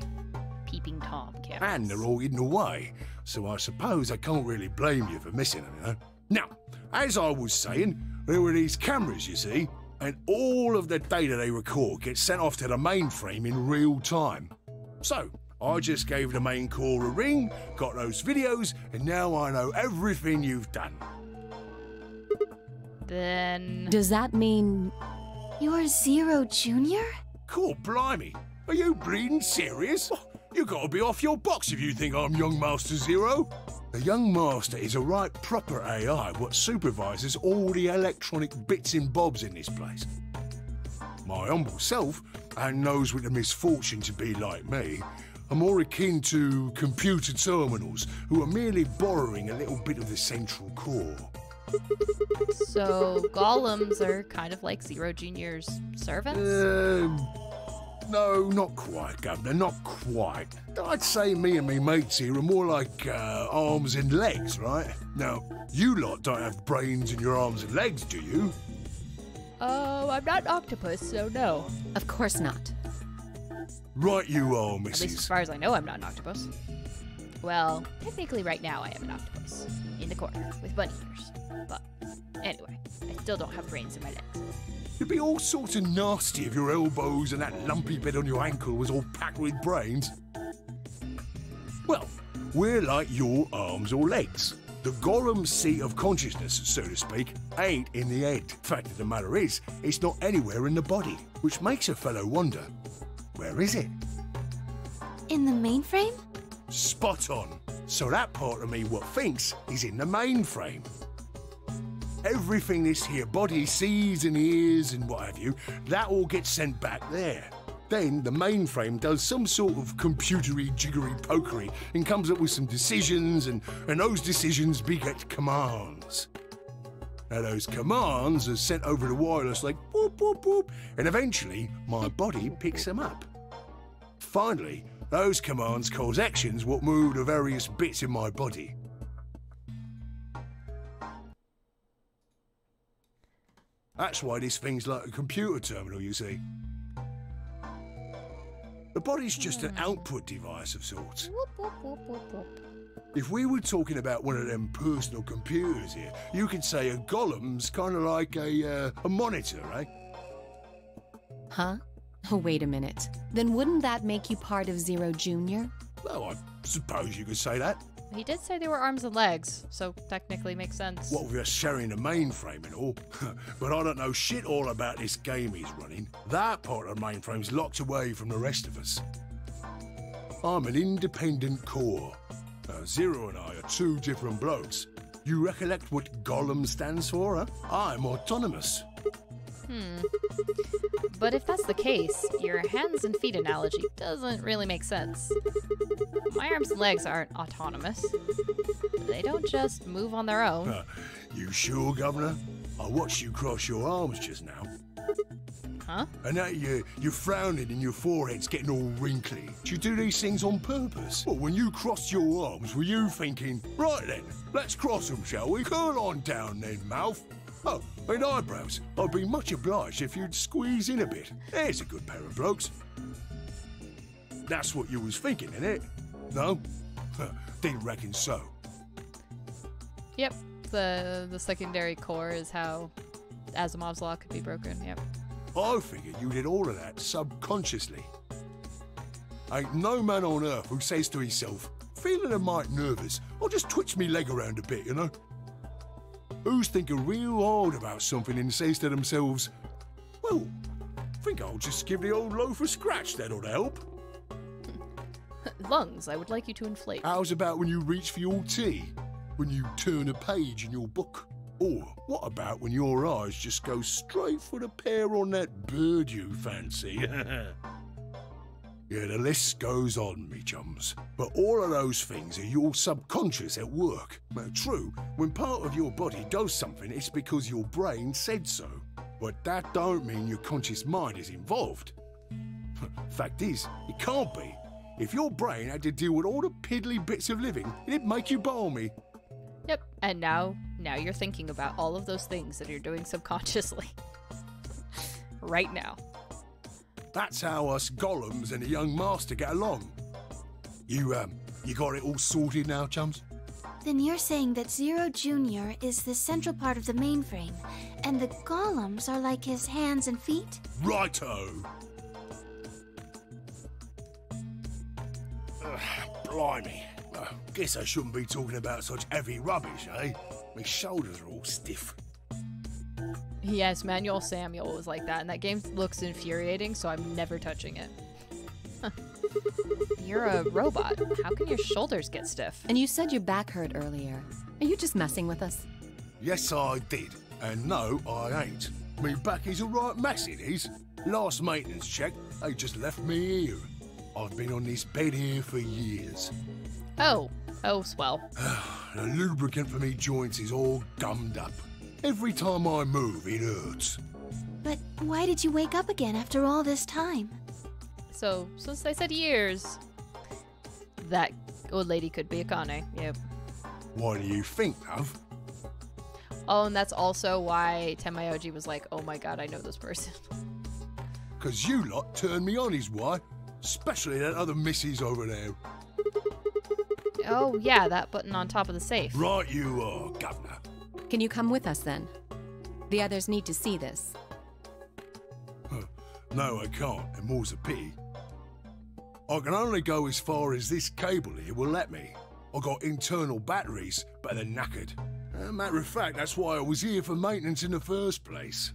Peeping Tom cameras. And they're all hidden away, so I suppose I can't really blame you for missing them, you know? Now, as I was saying, there were these cameras, you see, and all of the data they record gets sent off to the mainframe in real time. So, I just gave the main core a ring, got those videos, and now I know everything you've done. Then... Does that mean... You're Zero Jr.? Cool, blimey. Are you bleeding serious? You gotta be off your box if you think I'm Young Master Zero. The Young Master is a right proper AI what supervises all the electronic bits and bobs in this place. My humble self, and those with the misfortune to be like me, are more akin to computer terminals who are merely borrowing a little bit of the central core. So, golems are kind of like Zero Jr.'s servants? No, not quite, Governor, not quite. I'd say me and me mates here are more like arms and legs, right? Now, you lot don't have brains in your arms and legs, do you? Oh, I'm not an octopus, so no. Of course not. Right you are, At least missus. as far as I know, I'm not an octopus. Well, technically right now I am an octopus. In the corner, with bunny ears. But, anyway, I still don't have brains in my legs. You'd be all sorts of nasty if your elbows and that lumpy bit on your ankle was all packed with brains. Well, we're like your arms or legs. The Golem's seat of consciousness, so to speak, ain't in the head. Fact of the matter is, it's not anywhere in the body, which makes a fellow wonder, where is it? In the mainframe? Spot on. So that part of me what thinks is in the mainframe. Everything this here body sees and hears and what have you, that all gets sent back there. Then the mainframe does some sort of computery jiggery pokery and comes up with some decisions, and those decisions beget commands. Now those commands are sent over the wireless like boop, boop, boop, and eventually my body picks them up. Finally, those commands cause actions what move the various bits in my body. That's why this thing's like a computer terminal, you see. The body's just an output device of sorts. Whoop, whoop, whoop, whoop, whoop. If we were talking about one of them personal computers here, you could say a golem's kind of like a monitor, right? Huh? Oh, wait a minute. Then wouldn't that make you part of Zero Jr.? Well, I suppose you could say that. He did say they were arms and legs, so technically makes sense. What with us sharing the mainframe and all. But I don't know shit all about this game he's running. That part of the mainframe's locked away from the rest of us. I'm an independent core. Zero and I are 2 different blokes. You recollect what Golem stands for, huh? I'm autonomous. But if that's the case, your hands and feet analogy doesn't really make sense. My arms and legs aren't autonomous. They don't just move on their own. You sure, Governor? I watched you cross your arms just now. Huh? And now you're frowning and your forehead's getting all wrinkly. Do you do these things on purpose? Well, when you crossed your arms, were you thinking, right then, let's cross them, shall we? Curl on down then, mouth. Oh, and eyebrows. I'd be much obliged if you'd squeeze in a bit. There's a good pair of blokes. That's what you was thinking, innit? No? Didn't reckon so. Yep, the secondary core is how Asimov's law could be broken, yep. I figured you did all of that subconsciously. Ain't no man on earth who says to himself, feeling a mite nervous, I'll just twitch me leg around a bit, you know? Who's thinking real hard about something and says to themselves, well, think I'll just give the old loaf a scratch, that'll help. Lungs, I would like you to inflate. How's about when you reach for your tea? When you turn a page in your book? Or what about when your eyes just go straight for the pear on that bird you fancy? Yeah, the list goes on, me chums. But all of those things are your subconscious at work. Now, true, when part of your body does something, it's because your brain said so. But that don't mean your conscious mind is involved. Fact is, it can't be. If your brain had to deal with all the piddly bits of living, it'd make you balmy. Yep, and now you're thinking about all of those things that you're doing subconsciously. Right now. That's how us golems and the young master get along. You got it all sorted now, chums? Then you're saying that Zero Jr. is the central part of the mainframe, and the golems are like his hands and feet? Righto! Blimey. Guess I shouldn't be talking about such heavy rubbish, eh? My shoulders are all stiff. Yes, Manuel Samuel was like that, and that game looks infuriating, so I'm never touching it. You're a robot. How can your shoulders get stiff? And you said your back hurt earlier. Are you just messing with us? Yes, I did. And no, I ain't. Me back is a right mess, it is. Last maintenance check, they just left me here. I've been on this bed here for years. Oh, swell. The lubricant for me joints is all gummed up. Every time I move, it hurts. But why did you wake up again after all this time? So, since I said years, that old lady could be Akane, yep. Why do you think, love? Oh, and that's also why Tenmayoji was like, oh my god, I know this person. 'Cause you lot turned me on is why. Especially that other missus over there. Oh yeah, that button on top of the safe. Right you are, governor. Can you come with us then? The others need to see this. No, I can't, and more's a pity. I can only go as far as this cable here will let me. I got internal batteries, but they're knackered. Matter of fact, that's why I was here for maintenance in the first place.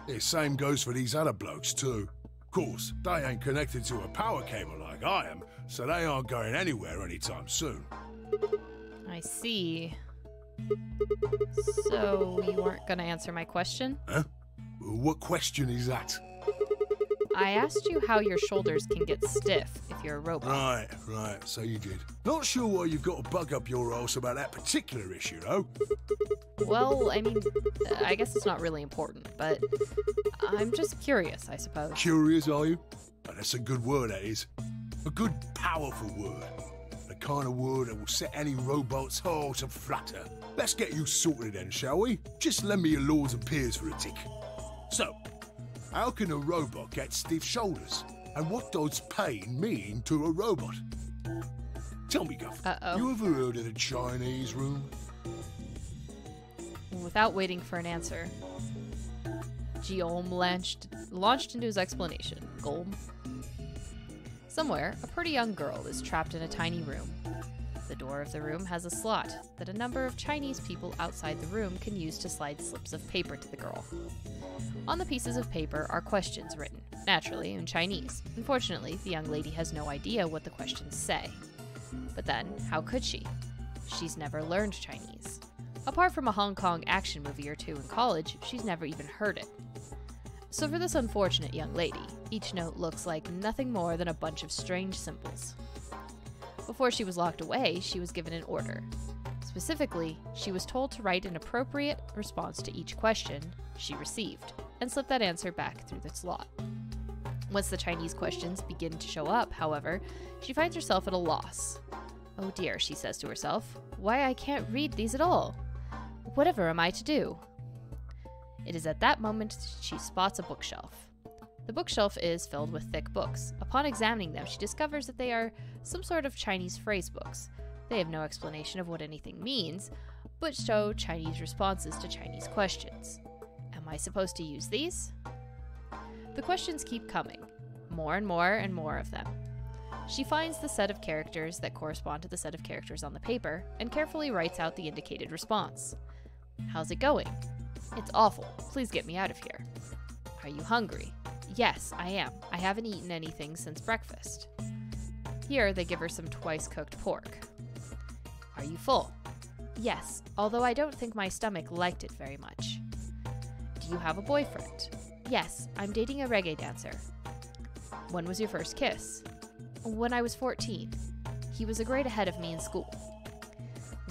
The same goes for these other blokes too. Of course, they ain't connected to a power cable like I am, so they aren't going anywhere anytime soon. I see. So, you weren't gonna answer my question? Huh? What question is that? I asked you how your shoulders can get stiff if you're a robot. Right, so you did. Not sure why you've got to bug up your ass about that particular issue, though. Well, I mean, I guess it's not really important, but I'm just curious, I suppose. Curious, are you? Oh, that's a good word, that is. A good, powerful word. The kind of word that will set any robot's heart to flutter. Let's get you sorted then, shall we? Just lend me your lords and peers for a tick. So, how can a robot get stiff shoulders? And what does pain mean to a robot? Tell me, Guff, you ever heard of the Chinese room? Without waiting for an answer, Guillaume launched into his explanation. Golm. Somewhere, a pretty young girl is trapped in a tiny room. The door of the room has a slot that a number of Chinese people outside the room can use to slide slips of paper to the girl. On the pieces of paper are questions written, naturally in Chinese. Unfortunately, the young lady has no idea what the questions say. But then, how could she? She's never learned Chinese. Apart from a Hong Kong action movie or two in college, she's never even heard it. So for this unfortunate young lady, each note looks like nothing more than a bunch of strange symbols. Before she was locked away, she was given an order. Specifically, she was told to write an appropriate response to each question she received, and slip that answer back through the slot. Once the Chinese questions begin to show up, however, she finds herself at a loss. Oh dear, she says to herself, why I can't read these at all? Whatever am I to do? It is at that moment she spots a bookshelf. The bookshelf is filled with thick books. Upon examining them, she discovers that they are some sort of Chinese phrase books. They have no explanation of what anything means, but show Chinese responses to Chinese questions. Am I supposed to use these? The questions keep coming, more and more of them. She finds the set of characters that correspond to the set of characters on the paper and carefully writes out the indicated response. How's it going? It's awful. Please get me out of here. Are you hungry? Yes, I am. I haven't eaten anything since breakfast. Here, they give her some twice-cooked pork. Are you full? Yes, although I don't think my stomach liked it very much. Do you have a boyfriend? Yes, I'm dating a reggae dancer. When was your first kiss? When I was 14. He was a grade ahead of me in school.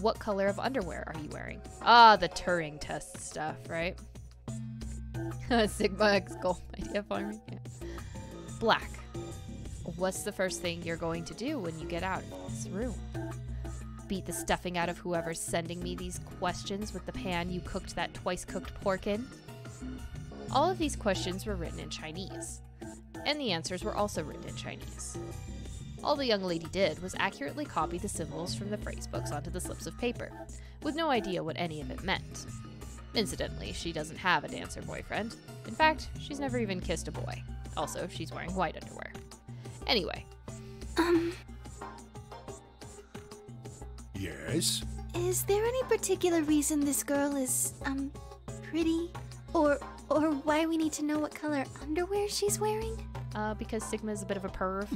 What color of underwear are you wearing? Ah, the Turing test stuff, right? Sigma X goal idea farming. Yeah. Black. What's the first thing you're going to do when you get out of this room? Beat the stuffing out of whoever's sending me these questions with the pan you cooked that twice-cooked pork in? All of these questions were written in Chinese, and the answers were also written in Chinese. All the young lady did was accurately copy the symbols from the phrase books onto the slips of paper, with no idea what any of it meant. Incidentally, she doesn't have a dancer boyfriend. In fact, she's never even kissed a boy. Also, she's wearing white underwear. Anyway. Yes? Is there any particular reason this girl is, pretty? Or why we need to know what color underwear she's wearing? Because Sigma's a bit of a perv.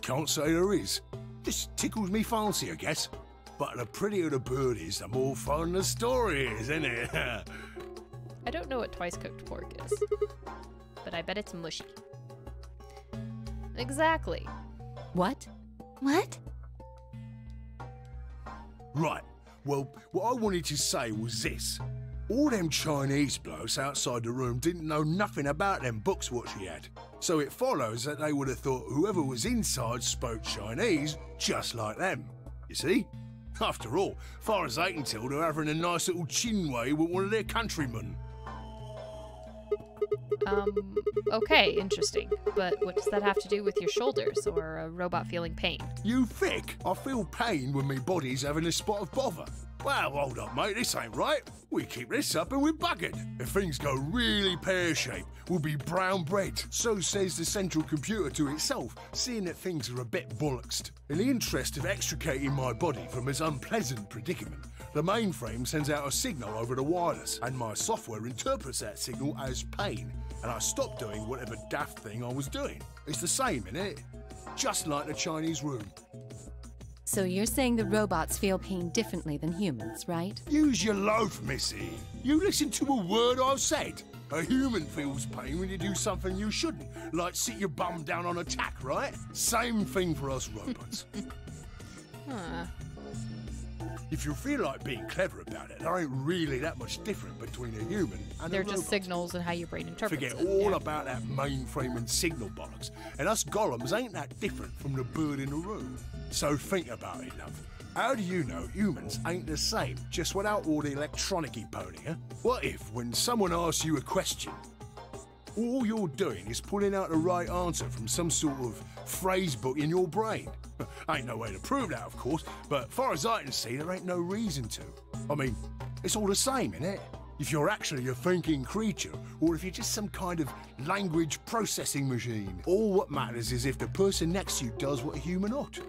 Can't say there is. Just tickles me fancy, I guess. But the prettier the bird is, the more fun the story is, isn't it? I don't know what twice-cooked pork is, but I bet it's mushy. Exactly. What? What? Right. Well, what I wanted to say was this. All them Chinese blokes outside the room didn't know nothing about them books what she had. So it follows that they would have thought whoever was inside spoke Chinese just like them. You see? After all, far as they can tell, they're having a nice little chinway with one of their countrymen. Okay, interesting. But what does that have to do with your shoulders or a robot feeling pain? You think I feel pain when my body's having a spot of bother? Well, hold up, mate, this ain't right. We keep this up and we're buggered. If things go really pear-shaped, we'll be brown bread. So says the central computer to itself, seeing that things are a bit bollocksed. In the interest of extricating my body from this unpleasant predicament, the mainframe sends out a signal over the wireless, and my software interprets that signal as pain, and I stop doing whatever daft thing I was doing. It's the same, innit? Just like the Chinese room. So you're saying the robots feel pain differently than humans, right? Use your loaf, missy. You listen to a word I've said. A human feels pain when you do something you shouldn't, like sit your bum down on a tack, right? Same thing for us robots. Huh. If you feel like being clever about it, there ain't really that much different between a human and They're a robot. just signals and how your brain interprets Forget it. all about that mainframe and signal bollocks. And us golems ain't that different from the bird in the room. So think about it, love. How do you know humans ain't the same, just without all the electronic-y pony, huh? What if, when someone asks you a question, all you're doing is pulling out the right answer from some sort of phrase book in your brain? Ain't no way to prove that, of course, but far as I can see, there ain't no reason to. I mean, it's all the same, innit? If you're actually a thinking creature, or if you're just some kind of language processing machine. All what matters is if the person next to you does what a human ought.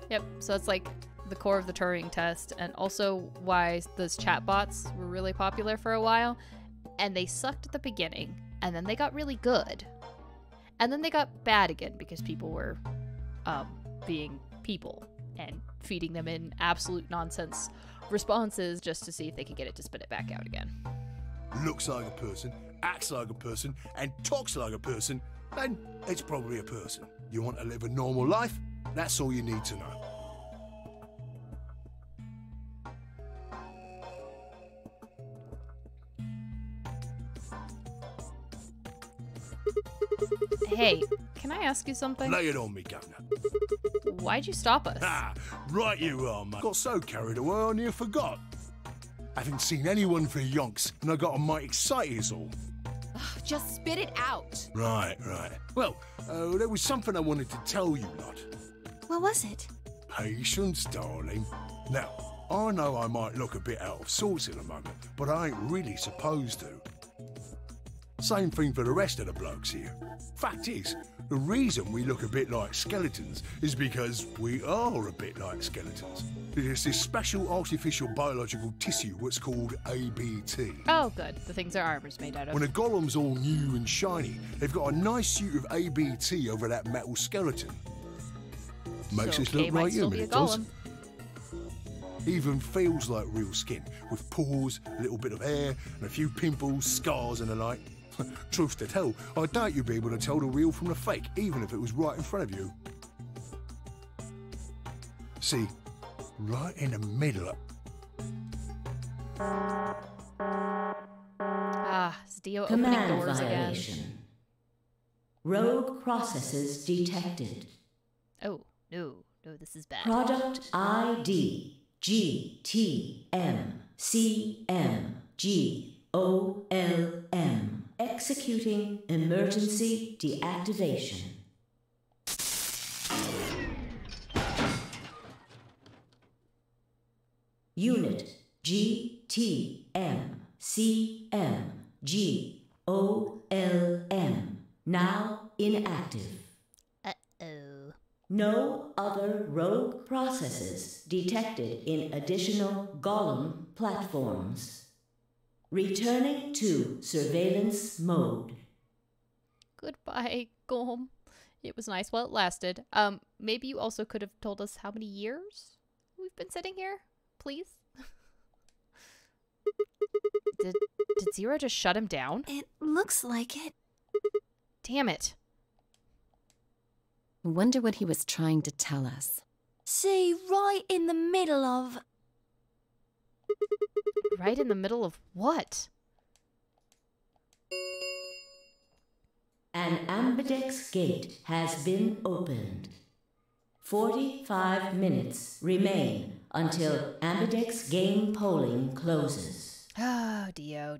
Yep, so it's like the core of the Turing test, and also why those chatbots were really popular for a while, and they sucked at the beginning, and then they got really good. And then they got bad again because people were being people and feeding them in absolute nonsense responses just to see if they could get it to spit it back out again. Looks like a person, acts like a person, and talks like a person, then it's probably a person. You want to live a normal life? That's all you need to know. Hey, can I ask you something? Lay it on me, Governor. Why'd you stop us? Ah, right you are, mate. Got so carried away I near forgot. Haven't seen anyone for yonks, and I got a mighty excited is all. Just spit it out. Right. Well, there was something I wanted to tell you lot. What was it? Patience, darling. Now, I know I might look a bit out of sorts in a moment, but I ain't really supposed to. Same thing for the rest of the blokes here. Fact is, the reason we look a bit like skeletons is because we are a bit like skeletons. There's this special artificial biological tissue what's called ABT. Oh, good. The things our armor's made out of. When a golem's all new and shiny, they've got a nice suit of ABT over that metal skeleton. Makes us look like human, it does. Even feels like real skin, with pores, a little bit of hair, and a few pimples, scars and the like. Truth to tell, I doubt you'd be able to tell the real from the fake, even if it was right in front of you. See, right in the middle of... It's Dio opening Command doors violation. again. Rogue processes detected. Oh, no, this is bad. Product ID GTMCMGOLM. Executing emergency deactivation. Unit GTMCMGOLM. Now inactive. Uh-oh. No other rogue processes detected in additional golem platforms. Returning to surveillance mode. Goodbye, Golem. It was nice while it lasted. Maybe you also could have told us how many years we've been sitting here, please? Did Zero just shut him down? It looks like it. Damn it. I wonder what he was trying to tell us. See, right in the middle of... Right in the middle of what? An ambidex gate has been opened. 45 minutes remain until ambidex game polling closes. Oh, Dio.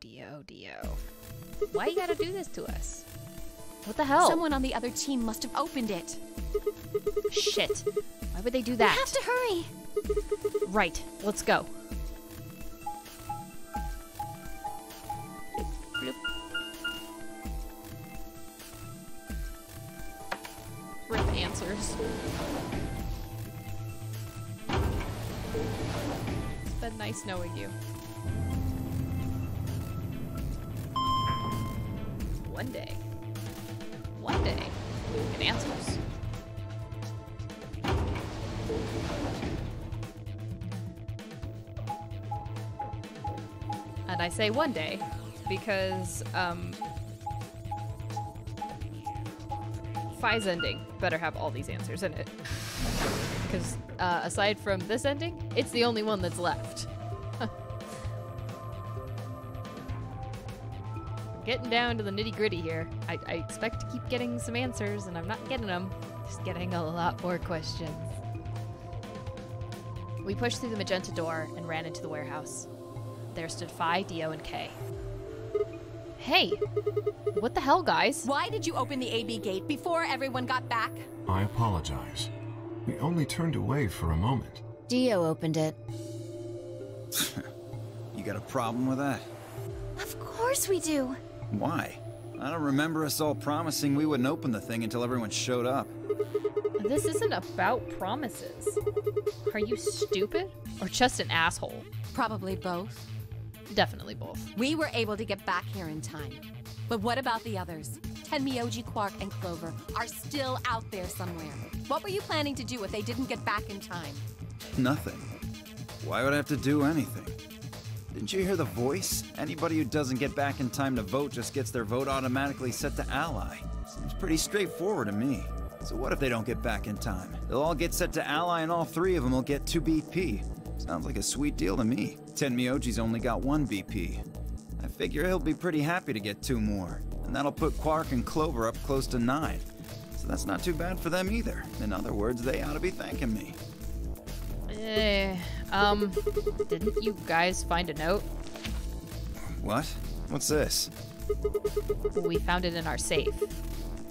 Why you gotta do this to us? What the hell? Someone on the other team must have opened it. Shit. Why would they do that? We have to hurry. Right, let's go. Rip answers. It's been nice knowing you. One day we'll get answers. And I say one day because, Phi's ending better have all these answers in it. Because, aside from this ending, it's the only one that's left. Getting down to the nitty-gritty here. I expect to keep getting some answers, and I'm not getting them. Just getting a lot more questions. We pushed through the magenta door and ran into the warehouse. There stood Phi, Dio, and Kay. Hey! What the hell, guys? Why did you open the AB gate before everyone got back? I apologize. We only turned away for a moment. Dio opened it. You got a problem with that? Of course we do. Why? I don't remember us all promising we wouldn't open the thing until everyone showed up. This isn't about promises. Are you stupid? Or just an asshole? Probably both. Definitely both. We were able to get back here in time. But what about the others? Tenmyoji, Quark, and Clover are still out there somewhere. What were you planning to do if they didn't get back in time? Nothing. Why would I have to do anything? Didn't you hear the voice? Anybody who doesn't get back in time to vote just gets their vote automatically set to ally. Seems pretty straightforward to me. So what if they don't get back in time? They'll all get set to ally and all three of them will get 2 BP. Sounds like a sweet deal to me. Tenmyoji's only got 1 BP. I figure he'll be pretty happy to get 2 more. And that'll put Quark and Clover up close to 9. So that's not too bad for them either. In other words, they ought to be thanking me. Didn't you guys find a note? What? What's this? We found it in our safe.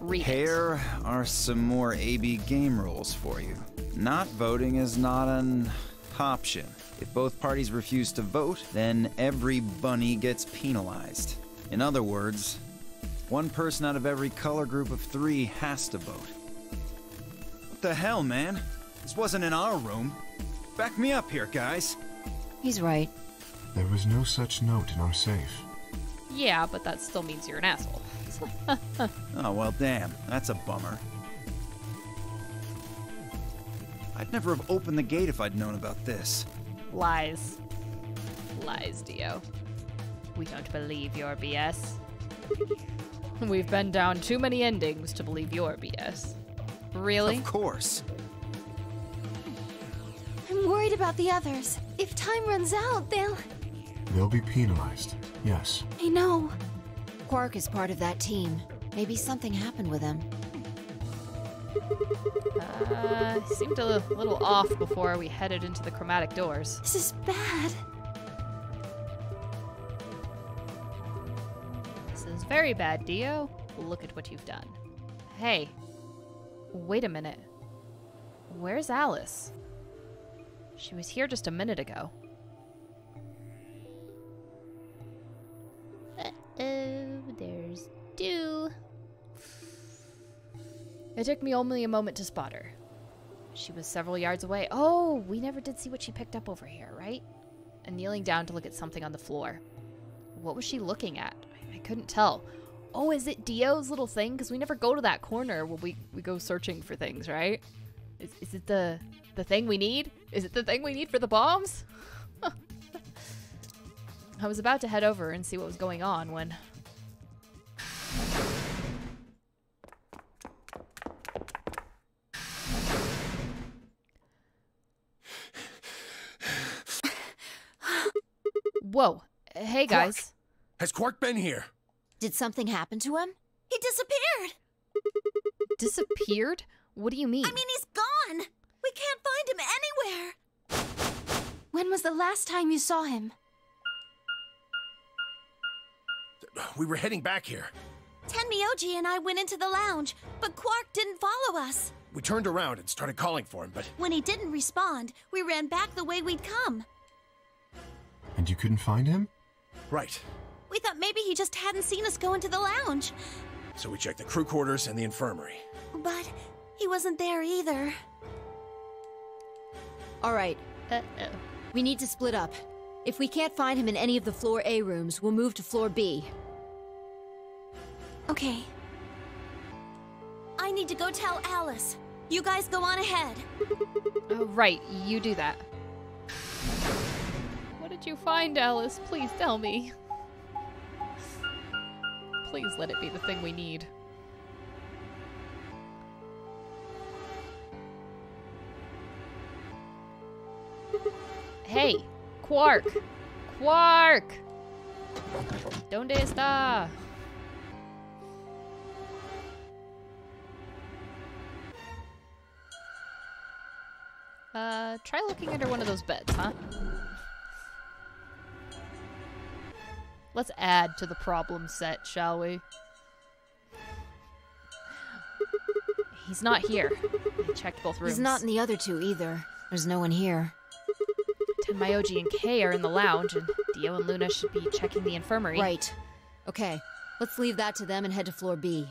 Read it. Here are some more AB game rules for you. Not voting is not an option. If both parties refuse to vote, then every bunny gets penalized. In other words, one person out of every color group of 3 has to vote. What the hell, man? This wasn't in our room. Back me up here, guys. He's right. There was no such note in our safe. Yeah, but that still means you're an asshole. Oh, well, damn. That's a bummer. I'd never have opened the gate if I'd known about this. Lies. Lies, Dio. We don't believe your BS. We've been down too many endings to believe your BS. Really? Of course. I'm worried about the others. If time runs out, They'll be penalized, yes. I know. Quark is part of that team. Maybe something happened with him. Seemed a little off before we headed into the chromatic doors. This is bad. This is very bad, Dio. Look at what you've done. Hey. Wait a minute. Where's Alice? She was here just a minute ago. Uh-oh, there's Dew. It took me only a moment to spot her. She was several yards away. Oh, we never did see what she picked up over here, right? And kneeling down to look at something on the floor. What was she looking at? I couldn't tell. Oh, is it Dio's little thing? Because we never go to that corner when we go searching for things, right? Is it the thing we need? Is it the thing we need for the bombs? I was about to head over and see what was going on when... Whoa. Hey, guys. Quark. Has Quark been here? Did something happen to him? He disappeared! Disappeared? What do you mean? I mean, he's gone! We can't find him anywhere! When was the last time you saw him? We were heading back here. Tenmyoji and I went into the lounge, but Quark didn't follow us. We turned around and started calling for him, but... When he didn't respond, we ran back the way we'd come. And you couldn't find him? Right. We thought maybe he just hadn't seen us go into the lounge. So we checked the crew quarters and the infirmary. But he wasn't there either. All right. Uh-oh. We need to split up. If we can't find him in any of the floor A rooms, we'll move to floor B. Okay. I need to go tell Alice. You guys go on ahead. Right, you do that. What did you find, Alice? Please tell me. Please let it be the thing we need. Hey, Quark! Quark! ¿Dónde está? Try looking under one of those beds, huh? Let's add to the problem set, shall we? He's not here. I checked both rooms. He's not in the other two either. There's no one here. Tenmyoji and Kay are in the lounge, and Dio and Luna should be checking the infirmary. Right. Okay, let's leave that to them and head to floor B.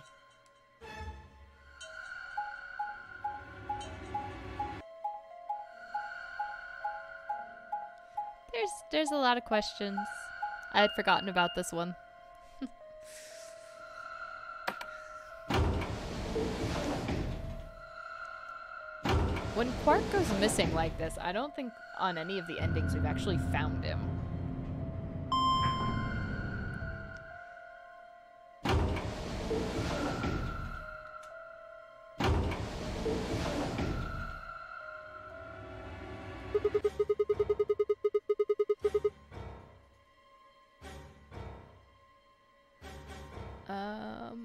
There's a lot of questions. I had forgotten about this one. When Quark goes missing like this, I don't think on any of the endings we've actually found him.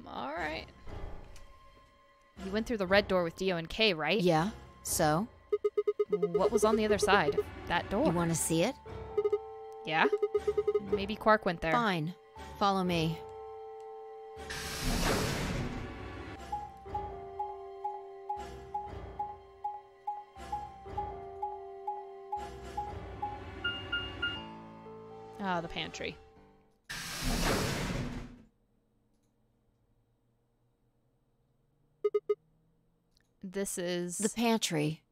Alright. Went through the red door with Dio and Kay, right? Yeah, so? What was on the other side? That door. You want to see it? Yeah? Maybe Quark went there. Fine. Follow me. Ah, the pantry. This is... The pantry.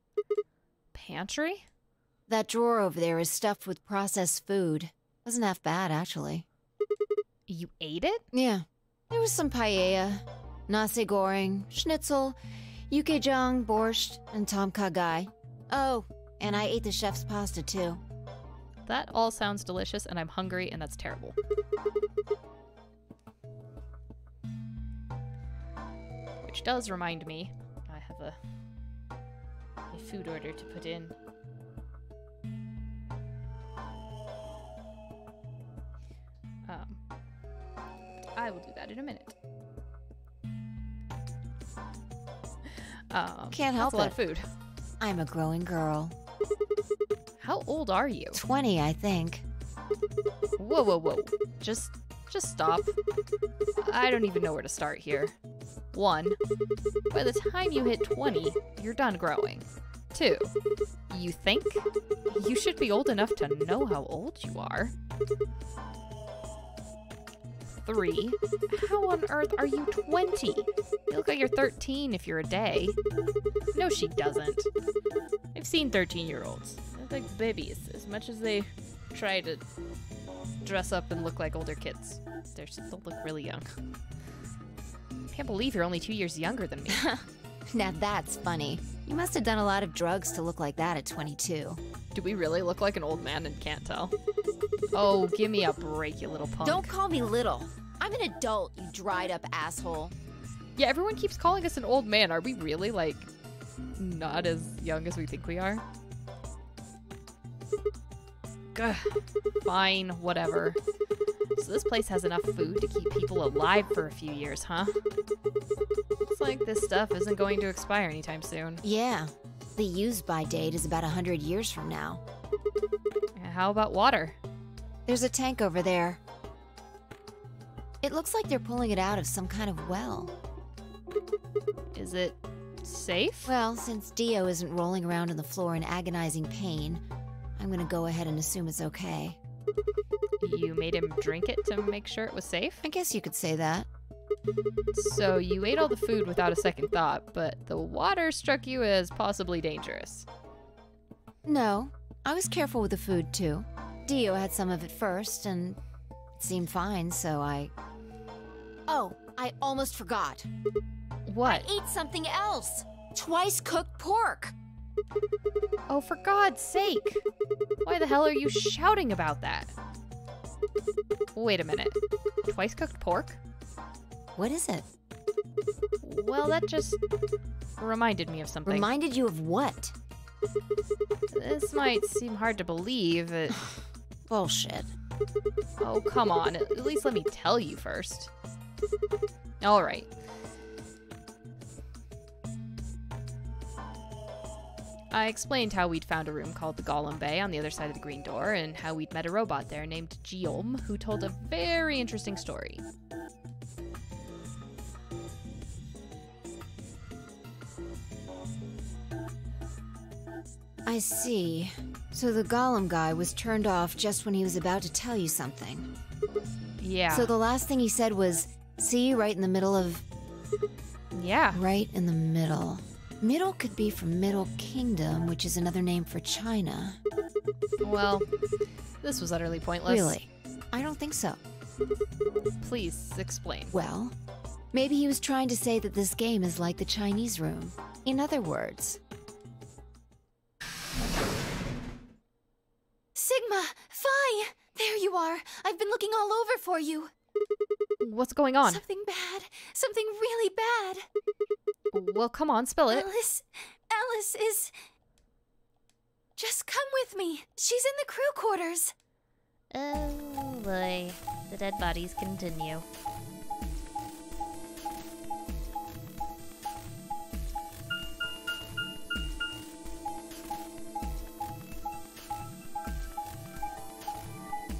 Pantry? That drawer over there is stuffed with processed food. Wasn't half bad, actually. You ate it? Yeah. There was some paella, nasi goreng, schnitzel, yukejang, borscht, and tom kha gai. Oh, and I ate the chef's pasta, too. That all sounds delicious, and I'm hungry, and that's terrible. Which does remind me, I have a food order to put in. I will do that in a minute. Can't help that's a lot it. of food. I'm a growing girl. How old are you? 20, I think. Whoa, whoa, whoa. Just stop. I don't even know where to start here. 1, by the time you hit 20, you're done growing. 2, you think? You should be old enough to know how old you are. 3, how on earth are you 20? You look like you're 13 if you're a day. No, she doesn't. I've seen 13-year-olds. They look like babies, as much as they try to dress up and look like older kids. They still look really young. I can't believe you're only 2 years younger than me. Now that's funny. You must have done a lot of drugs to look like that at 22. Do we really look like an old man and can't tell? Oh, give me a break, you little punk. Don't call me little. I'm an adult, you dried up asshole. Yeah, everyone keeps calling us an old man. Are we really, like, not as young as we think we are? Gah. Fine, whatever. So this place has enough food to keep people alive for a few years, huh? Looks like this stuff isn't going to expire anytime soon. Yeah. The use-by date is about 100 years from now. How about water? There's a tank over there. It looks like they're pulling it out of some kind of well. Is it safe? Well, since Dio isn't rolling around on the floor in agonizing pain, I'm gonna go ahead and assume it's okay. You made him drink it to make sure it was safe? I guess you could say that. So you ate all the food without a second thought, but the water struck you as possibly dangerous. No, I was careful with the food too. Dio had some of it first, and it seemed fine, so I... Oh, I almost forgot. What? I ate something else. Twice cooked pork. Oh, for God's sake! Why the hell are you shouting about that? Wait a minute. Twice cooked pork? What is it? Well, that just reminded me of something. Reminded you of what? This might seem hard to believe. Bullshit. Oh, come on. At least let me tell you first. All right. I explained how we'd found a room called the Golem Bay on the other side of the green door, and how we'd met a robot there named Guillaume, who told a very interesting story. I see. So the Golem guy was turned off just when he was about to tell you something. Yeah. So the last thing he said was, see, right in the middle of... Yeah. Right in the middle. Middle could be from Middle Kingdom, which is another name for China. Well, this was utterly pointless. Really? I don't think so. Please, explain. Well, maybe he was trying to say that this game is like the Chinese room. In other words... Sigma! Phi! There you are! I've been looking all over for you! What's going on? Something bad! Something really bad! Well, come on, spill it. Alice is... Just come with me! She's in the crew quarters! Oh boy, the dead bodies continue.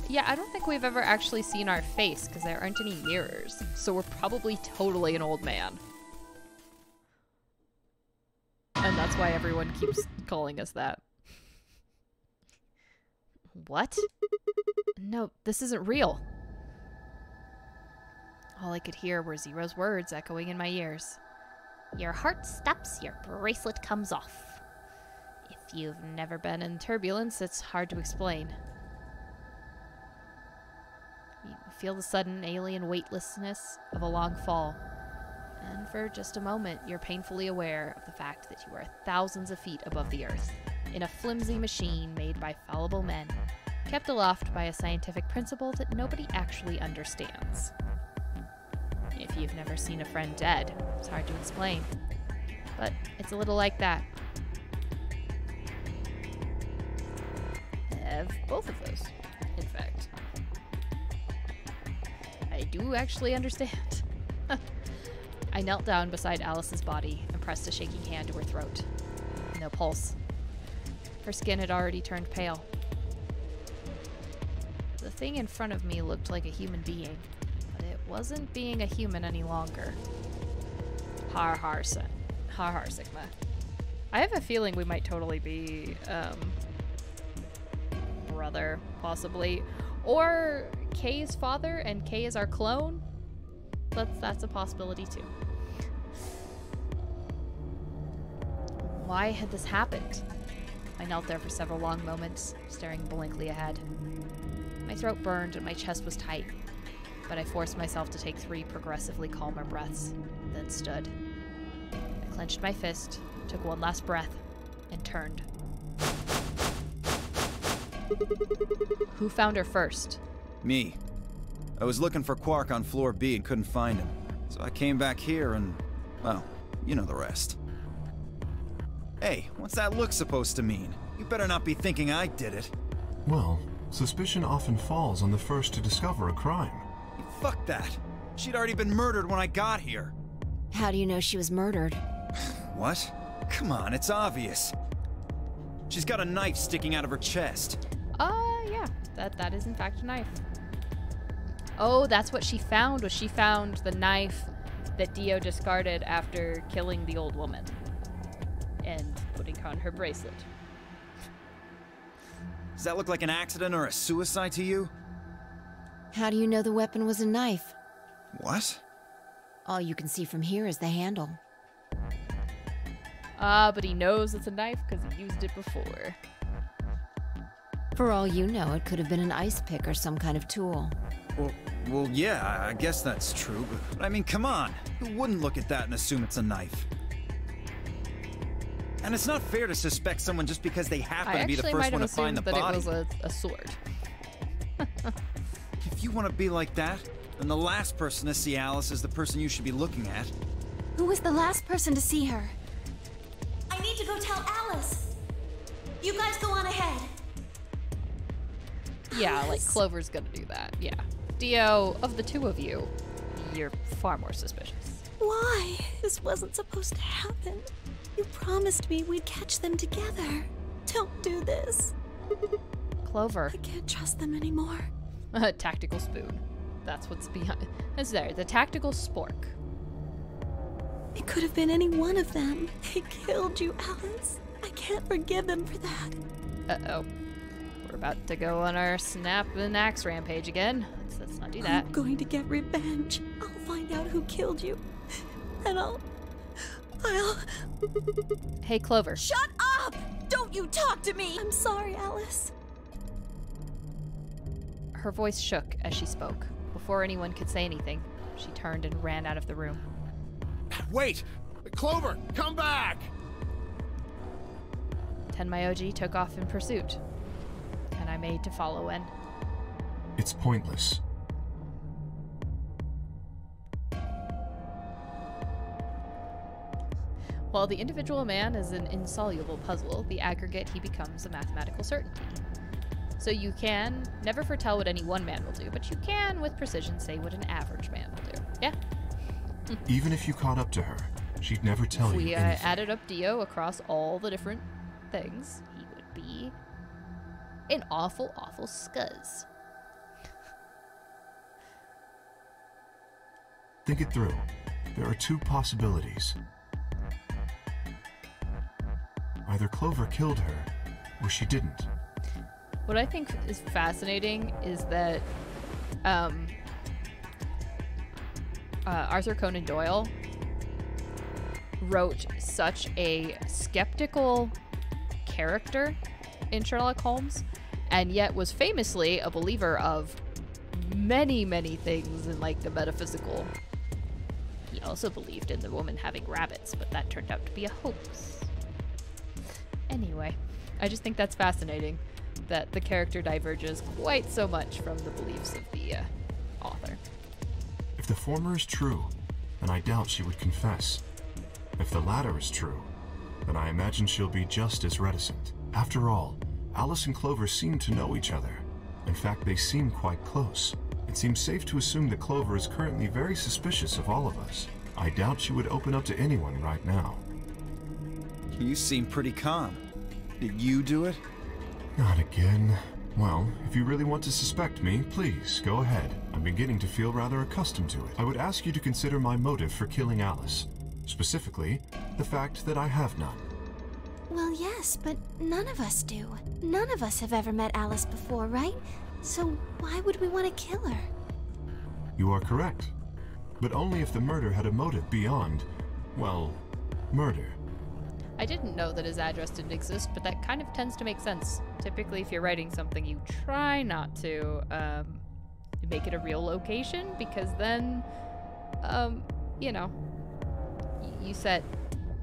Yeah, I don't think we've ever actually seen our face because there aren't any mirrors. So we're probably totally an old man. And that's why everyone keeps calling us that. What? No, this isn't real. All I could hear were Zero's words echoing in my ears. Your heart stops, your bracelet comes off. If you've never been in turbulence, it's hard to explain. You feel the sudden alien weightlessness of a long fall. And for just a moment, you're painfully aware of the fact that you are thousands of feet above the earth, in a flimsy machine made by fallible men, kept aloft by a scientific principle that nobody actually understands. If you've never seen a friend dead, it's hard to explain. But it's a little like that. I have both of those, in fact. I do actually understand. I knelt down beside Alice's body and pressed a shaking hand to her throat. No pulse. Her skin had already turned pale. The thing in front of me looked like a human being, but it wasn't being a human any longer. Har har Sigma. I have a feeling we might totally be, brother, possibly. Or Kay's father and Kay is our clone. That's a possibility too. Why had this happened? I knelt there for several long moments, staring blankly ahead. My throat burned and my chest was tight, but I forced myself to take 3 progressively calmer breaths, then stood. I clenched my fist, took one last breath, and turned. Who found her first? Me. I was looking for Quark on floor B and couldn't find him. So I came back here and, well, you know the rest. Hey, what's that look supposed to mean? You better not be thinking I did it. Well, suspicion often falls on the first to discover a crime. Fuck that. She'd already been murdered when I got here. How do you know she was murdered? What? Come on, it's obvious. She's got a knife sticking out of her chest. Yeah. That is in fact a knife. Oh, that's what she found, was she found the knife that Dio discarded after killing the old woman. And putting on her bracelet. Does that look like an accident or a suicide to you? How do you know the weapon was a knife? What? All you can see from here is the handle. But he knows it's a knife because he used it before. For all you know, it could have been an ice pick or some kind of tool. Well, yeah, I guess that's true, but I mean, come on. Who wouldn't look at that and assume it's a knife? And it's not fair to suspect someone just because they happen to be the first one to find the body. I actually might have assumed that it was a sword. If you want to be like that, then the last person to see Alice is the person you should be looking at. Who was the last person to see her? I need to go tell Alice. You guys go on ahead. Yeah, like Clover's gonna do that, yeah. Dio, of the two of you, you're far more suspicious. Why? This wasn't supposed to happen. You promised me we'd catch them together. Don't do this. Clover. I can't trust them anymore. Tactical spoon. That's what's behind. It's there, the tactical spork. It could have been any one of them. They killed you, Alice. I can't forgive them for that. Uh-oh. We're about to go on our snap and axe rampage again. Let's not do that. I'm going to get revenge. I'll find out who killed you. And I'll... Hey, Clover. Shut up! Don't you talk to me! I'm sorry, Alice. Her voice shook as she spoke. Before anyone could say anything, she turned and ran out of the room. Wait! Clover, come back! Tenmyoji took off in pursuit, and I made to follow in. It's pointless. While the individual man is an insoluble puzzle, the aggregate he becomes a mathematical certainty. So you can never foretell what any one man will do, but you can, with precision, say what an average man will do. Yeah? Even if you caught up to her, she'd never tell you If we anything. added up Dio across all the different things, he would be an awful, awful scuzz. Think it through. There are two possibilities. Either Clover killed her, or she didn't. What I think is fascinating is that Arthur Conan Doyle wrote such a skeptical character in Sherlock Holmes, and yet was famously a believer of many, many things in like the metaphysical. He also believed in the woman having rabbits, but that turned out to be a hoax. Anyway, I just think that's fascinating that the character diverges quite so much from the beliefs of the author. If the former is true, then I doubt she would confess. If the latter is true, then I imagine she'll be just as reticent. After all, Alice and Clover seem to know each other. In fact, they seem quite close. It seems safe to assume that Clover is currently very suspicious of all of us. I doubt she would open up to anyone right now. You seem pretty calm. Did you do it? Not again. Well, if you really want to suspect me, please, go ahead. I'm beginning to feel rather accustomed to it. I would ask you to consider my motive for killing Alice. Specifically, the fact that I have none. Well, yes, but none of us do. None of us have ever met Alice before, right? So why would we want to kill her? You are correct. But only if the murder had a motive beyond, well, murder. I didn't know that his address didn't exist, but that kind of tends to make sense. Typically, if you're writing something, you try not to make it a real location, because then, you know, you set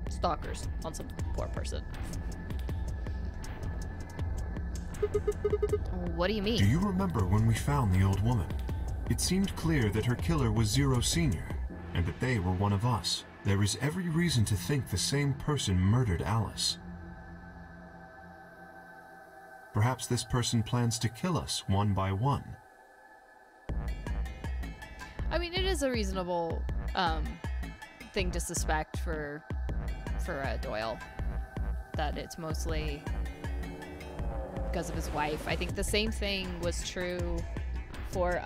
stalkers on some poor person. What do you mean? Do you remember when we found the old woman? It seemed clear that her killer was Zero Sr., and that they were one of us. There is every reason to think the same person murdered Alice. Perhaps this person plans to kill us one by one. I mean, it is a reasonable thing to suspect for Doyle, that it's mostly because of his wife. I think the same thing was true for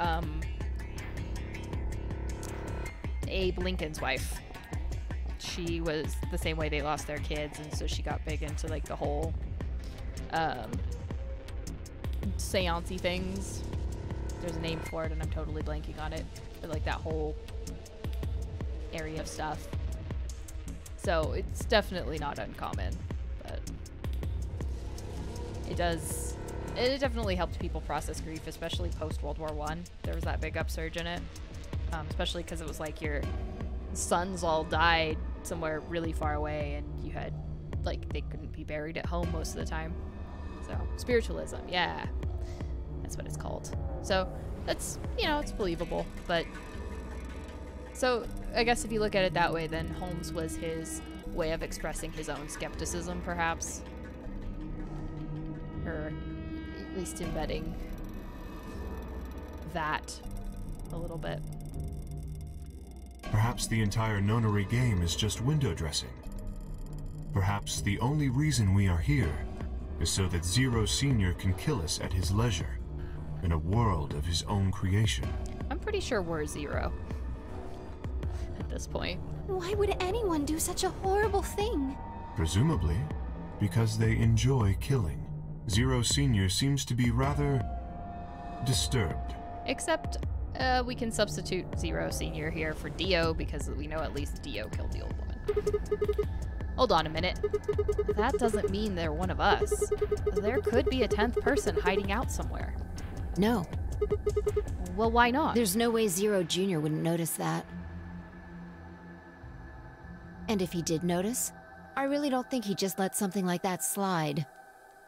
Abe Lincoln's wife. She was the same way. They lost their kids, and so she got big into like the whole seance-y things. There's a name for it and I'm totally blanking on it, but like that whole area of stuff. So it's definitely not uncommon, but it definitely helped people process grief, especially post World War I. There was that big upsurge in it, especially because it was like your sons all died somewhere really far away, and you had, like, they couldn't be buried at home most of the time. So spiritualism, yeah, that's what it's called. So that's, you know, it's believable. But so I guess if you look at it that way, then Holmes was his way of expressing his own skepticism, perhaps, or at least embedding that a little bit. Perhaps the entire nonary game is just window dressing. Perhaps the only reason we are here is so that Zero Sr. can kill us at his leisure, in a world of his own creation. I'm pretty sure we're Zero at this point. Why would anyone do such a horrible thing? Presumably, because they enjoy killing. Zero Sr. seems to be rather disturbed. Except we can substitute Zero Sr. here for Dio, because we know at least Dio killed the old woman. Hold on a minute. That doesn't mean they're one of us. There could be a 10th person hiding out somewhere. No. Well, why not? There's no way Zero Jr. wouldn't notice that. And if he did notice, I really don't think he'd just let something like that slide.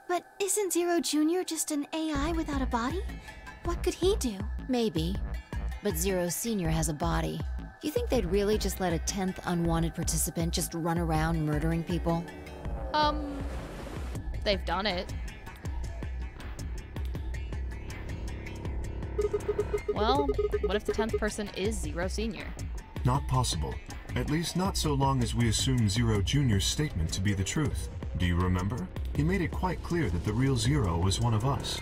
But isn't Zero Jr. just an AI without a body? What could he do? Maybe. But Zero Sr. has a body. Do you think they'd really just let a 10th unwanted participant just run around murdering people? They've done it. Well, what if the 10th person is Zero Sr.? Not possible. At least not so long as we assume Zero Jr.'s statement to be the truth. Do you remember? He made it quite clear that the real Zero was one of us.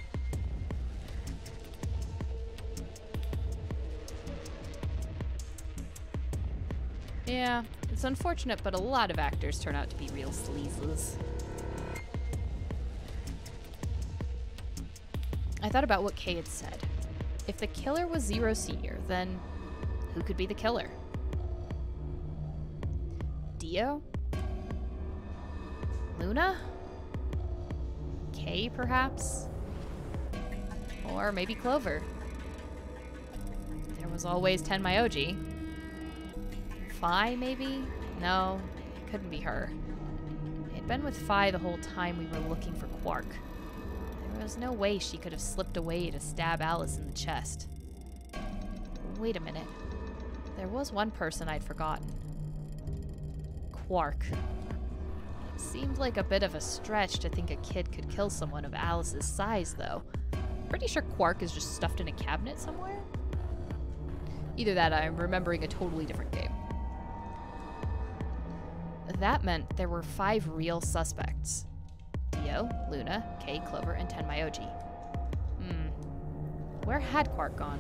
Yeah, it's unfortunate, but a lot of actors turn out to be real sleazes. I thought about what Kay had said. If the killer was Zero Sr., then who could be the killer? Dio? Luna? Kay, perhaps? Or maybe Clover. There was always Tenmyoji. Fi, maybe? No, it couldn't be her. They'd been with Fi the whole time we were looking for Quark. There was no way she could have slipped away to stab Alice in the chest. Wait a minute. There was one person I'd forgotten. Quark. It seemed like a bit of a stretch to think a kid could kill someone of Alice's size, though. Pretty sure Quark is just stuffed in a cabinet somewhere? Either that, I'm remembering a totally different game. That meant there were 5 real suspects. Dio, Luna, Kay, Clover, and Tenmyoji. Where had Quark gone?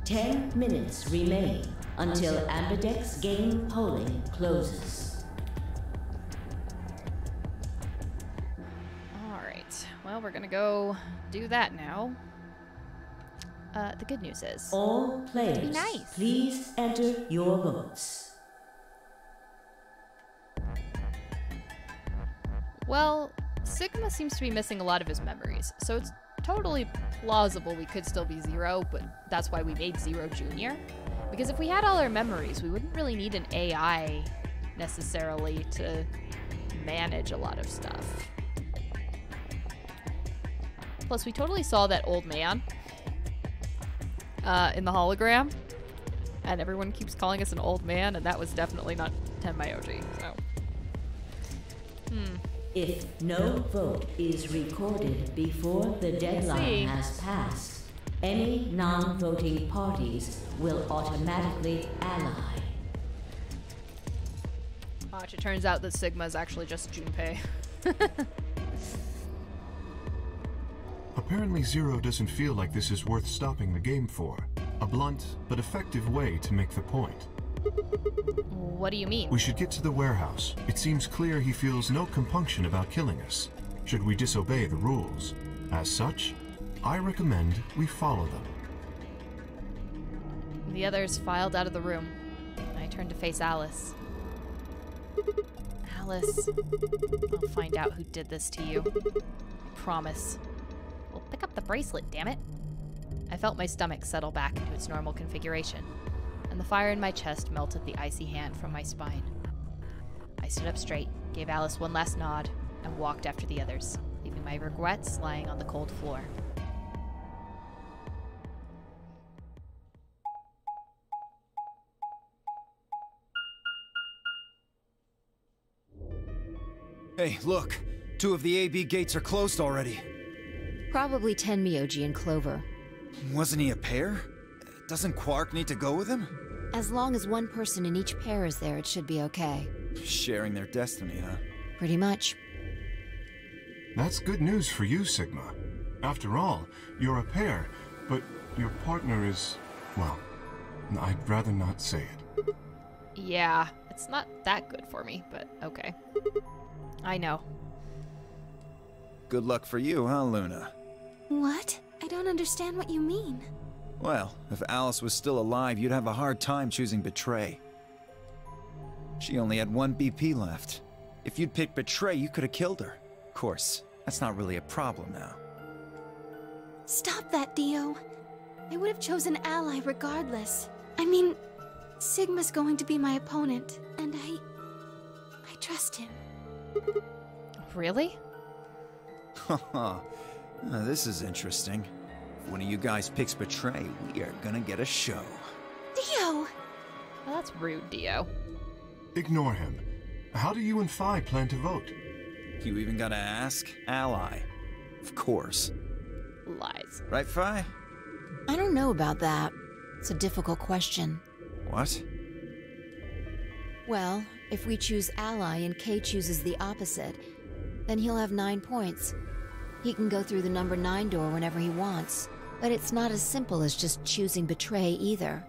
10 minutes remain until Ambidex game polling closes. Alright, well, we're gonna go do that now. The good news is... All players, be nice. Please enter your votes. Well, Sigma seems to be missing a lot of his memories, so it's totally plausible we could still be Zero, but that's why we made Zero Jr. Because if we had all our memories, we wouldn't really need an AI necessarily to manage a lot of stuff. Plus, we totally saw that old man in the hologram, and everyone keeps calling us an old man, and that was definitely not Tenmyoji, so... If no vote is recorded before the deadline has passed, any non-voting parties will automatically ally. Watch, it turns out that Sigma is actually just Junpei. Apparently Zero doesn't feel like this is worth stopping the game for. A blunt but effective way to make the point. What do you mean? We should get to the warehouse. It seems clear he feels no compunction about killing us, should we disobey the rules. As such, I recommend we follow them. The others filed out of the room. I turned to face Alice. Alice, I'll find out who did this to you. I promise. Well, pick up the bracelet, damn it. I felt my stomach settle back into its normal configuration, and the fire in my chest melted the icy hand from my spine. I stood up straight, gave Alice one last nod, and walked after the others, leaving my regrets lying on the cold floor. Hey, look! 2 of the AB gates are closed already. Probably Tenmyoji and Clover. Wasn't he a pair? Doesn't Quark need to go with him? As long as one person in each pair is there, it should be okay. Sharing their destiny, huh? Pretty much. That's good news for you, Sigma. After all, you're a pair, but your partner is... well, I'd rather not say it. Yeah, it's not that good for me, but okay. I know. Good luck for you, huh, Luna? What? I don't understand what you mean. Well, if Alice was still alive, you'd have a hard time choosing Betray. She only had 1 BP left. If you'd picked Betray, you could have killed her. Of course, that's not really a problem now. Stop that, Dio. I would have chosen Ally regardless. I mean, Sigma's going to be my opponent, and I trust him. Really? Haha. This is interesting. If one of you guys picks Betray, we are gonna get a show. Dio! Well, that's rude, Dio. Ignore him. How do you and Phi plan to vote? You even gotta ask? Ally. Of course. Lies. Right, Phi? I don't know about that. It's a difficult question. What? Well, if we choose Ally and Kay chooses the opposite, then he'll have 9 points. He can go through the number 9 door whenever he wants. But it's not as simple as just choosing betray either.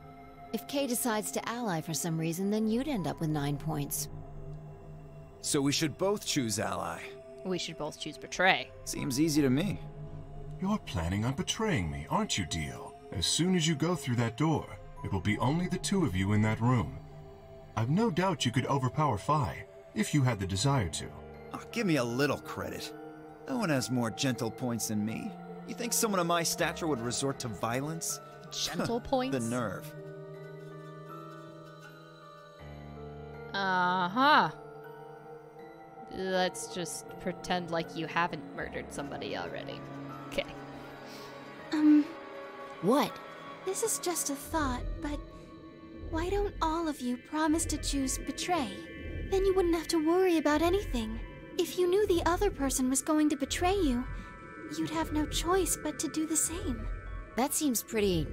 If Kay decides to ally for some reason, then you'd end up with 9 points. So we should both choose ally. We should both choose betray. Seems easy to me. You're planning on betraying me, aren't you, Dio? As soon as you go through that door, it will be only the two of you in that room. I've no doubt you could overpower Phi, if you had the desire to. Oh, give me a little credit. No one has more gentle points than me. You think someone of my stature would resort to violence? Gentle points? The nerve. Uh-huh. Let's just pretend like you haven't murdered somebody already. Okay. What? This is just a thought, but why don't all of you promise to choose betray? Then you wouldn't have to worry about anything. If you knew the other person was going to betray you, you'd have no choice but to do the same. That seems pretty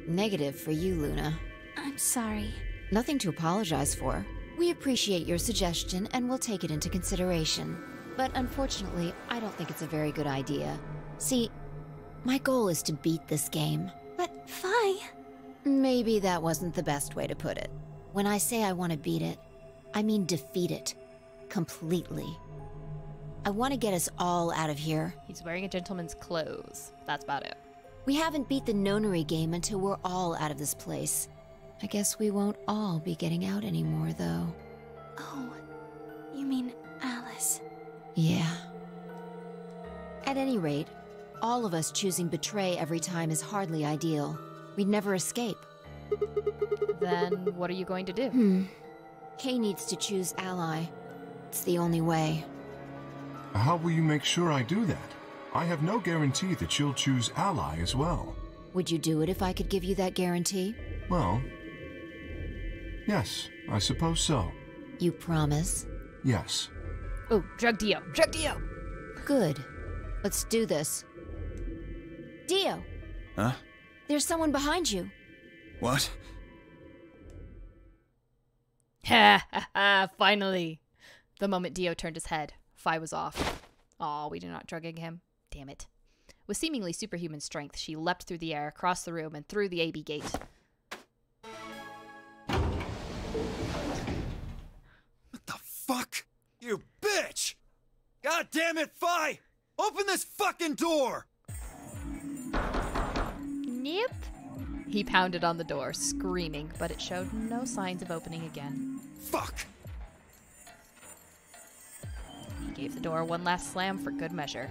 negative for you, Luna. I'm sorry. Nothing to apologize for. We appreciate your suggestion and we'll take it into consideration. But unfortunately, I don't think it's a very good idea. See, my goal is to beat this game. But Phi... Maybe that wasn't the best way to put it. When I say I want to beat it, I mean defeat it. Completely. I want to get us all out of here. He's wearing a gentleman's clothes. That's about it. We haven't beat the nonary game until we're all out of this place. I guess we won't all be getting out anymore, though. Oh, you mean Alice? Yeah. At any rate, all of us choosing betray every time is hardly ideal. We'd never escape. Then what are you going to do? Kay needs to choose ally. It's the only way. How will you make sure I do that? I have no guarantee that she'll choose ally as well. Would you do it if I could give you that guarantee? Well, yes, I suppose so. You promise? Yes. Oh, drug Dio. Drug Dio! Good. Let's do this. Dio! Huh? There's someone behind you. What? Ha ha ha, finally. The moment Dio turned his head, Phi was off. Aw, we did not drugging him. Damn it. With seemingly superhuman strength, she leapt through the air, across the room, and through the AB gate. What the fuck? You bitch! God damn it, Phi! Open this fucking door! Nope. He pounded on the door, screaming, but it showed no signs of opening again. Fuck! He gave the door one last slam for good measure,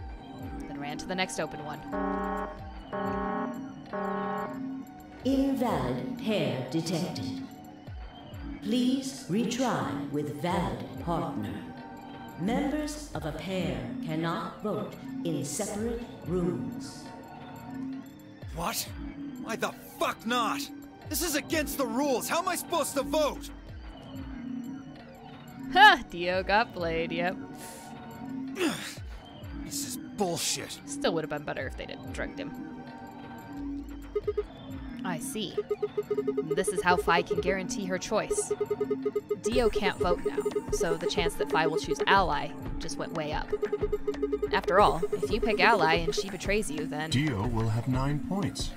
then ran to the next open one. Invalid pair detected. Please retry with valid partner. Members of a pair cannot vote in separate rooms. What? Why the fuck not? This is against the rules. How am I supposed to vote? Ha! Dio got played, yep. This is bullshit. Still would have been better if they didn't drugged him. I see. This is how Phi can guarantee her choice. Dio can't vote now, so the chance that Phi will choose ally just went way up. After all, if you pick ally and she betrays you, then... Dio will have 9 points.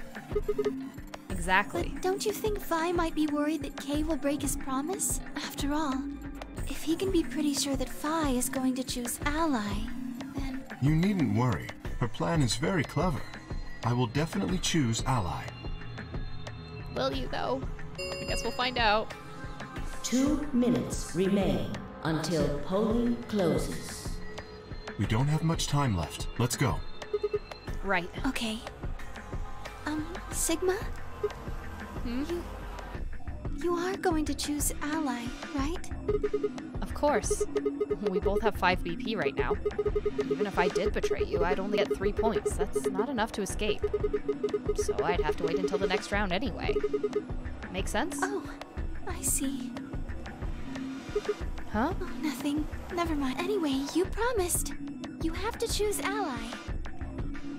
Exactly. But don't you think Vi might be worried that Kay will break his promise? After all, if he can be pretty sure that Vi is going to choose ally, then... You needn't worry. Her plan is very clever. I will definitely choose ally. Will you, though? I guess we'll find out. 2 minutes remain until polling closes. We don't have much time left. Let's go. Right. Okay. Sigma? You are going to choose ally, right? Of course. We both have 5 BP right now. Even if I did betray you, I'd only get 3 points. That's not enough to escape. So I'd have to wait until the next round anyway. Make sense? Oh, I see. Huh? Oh, nothing. Never mind. Anyway, you promised. You have to choose ally.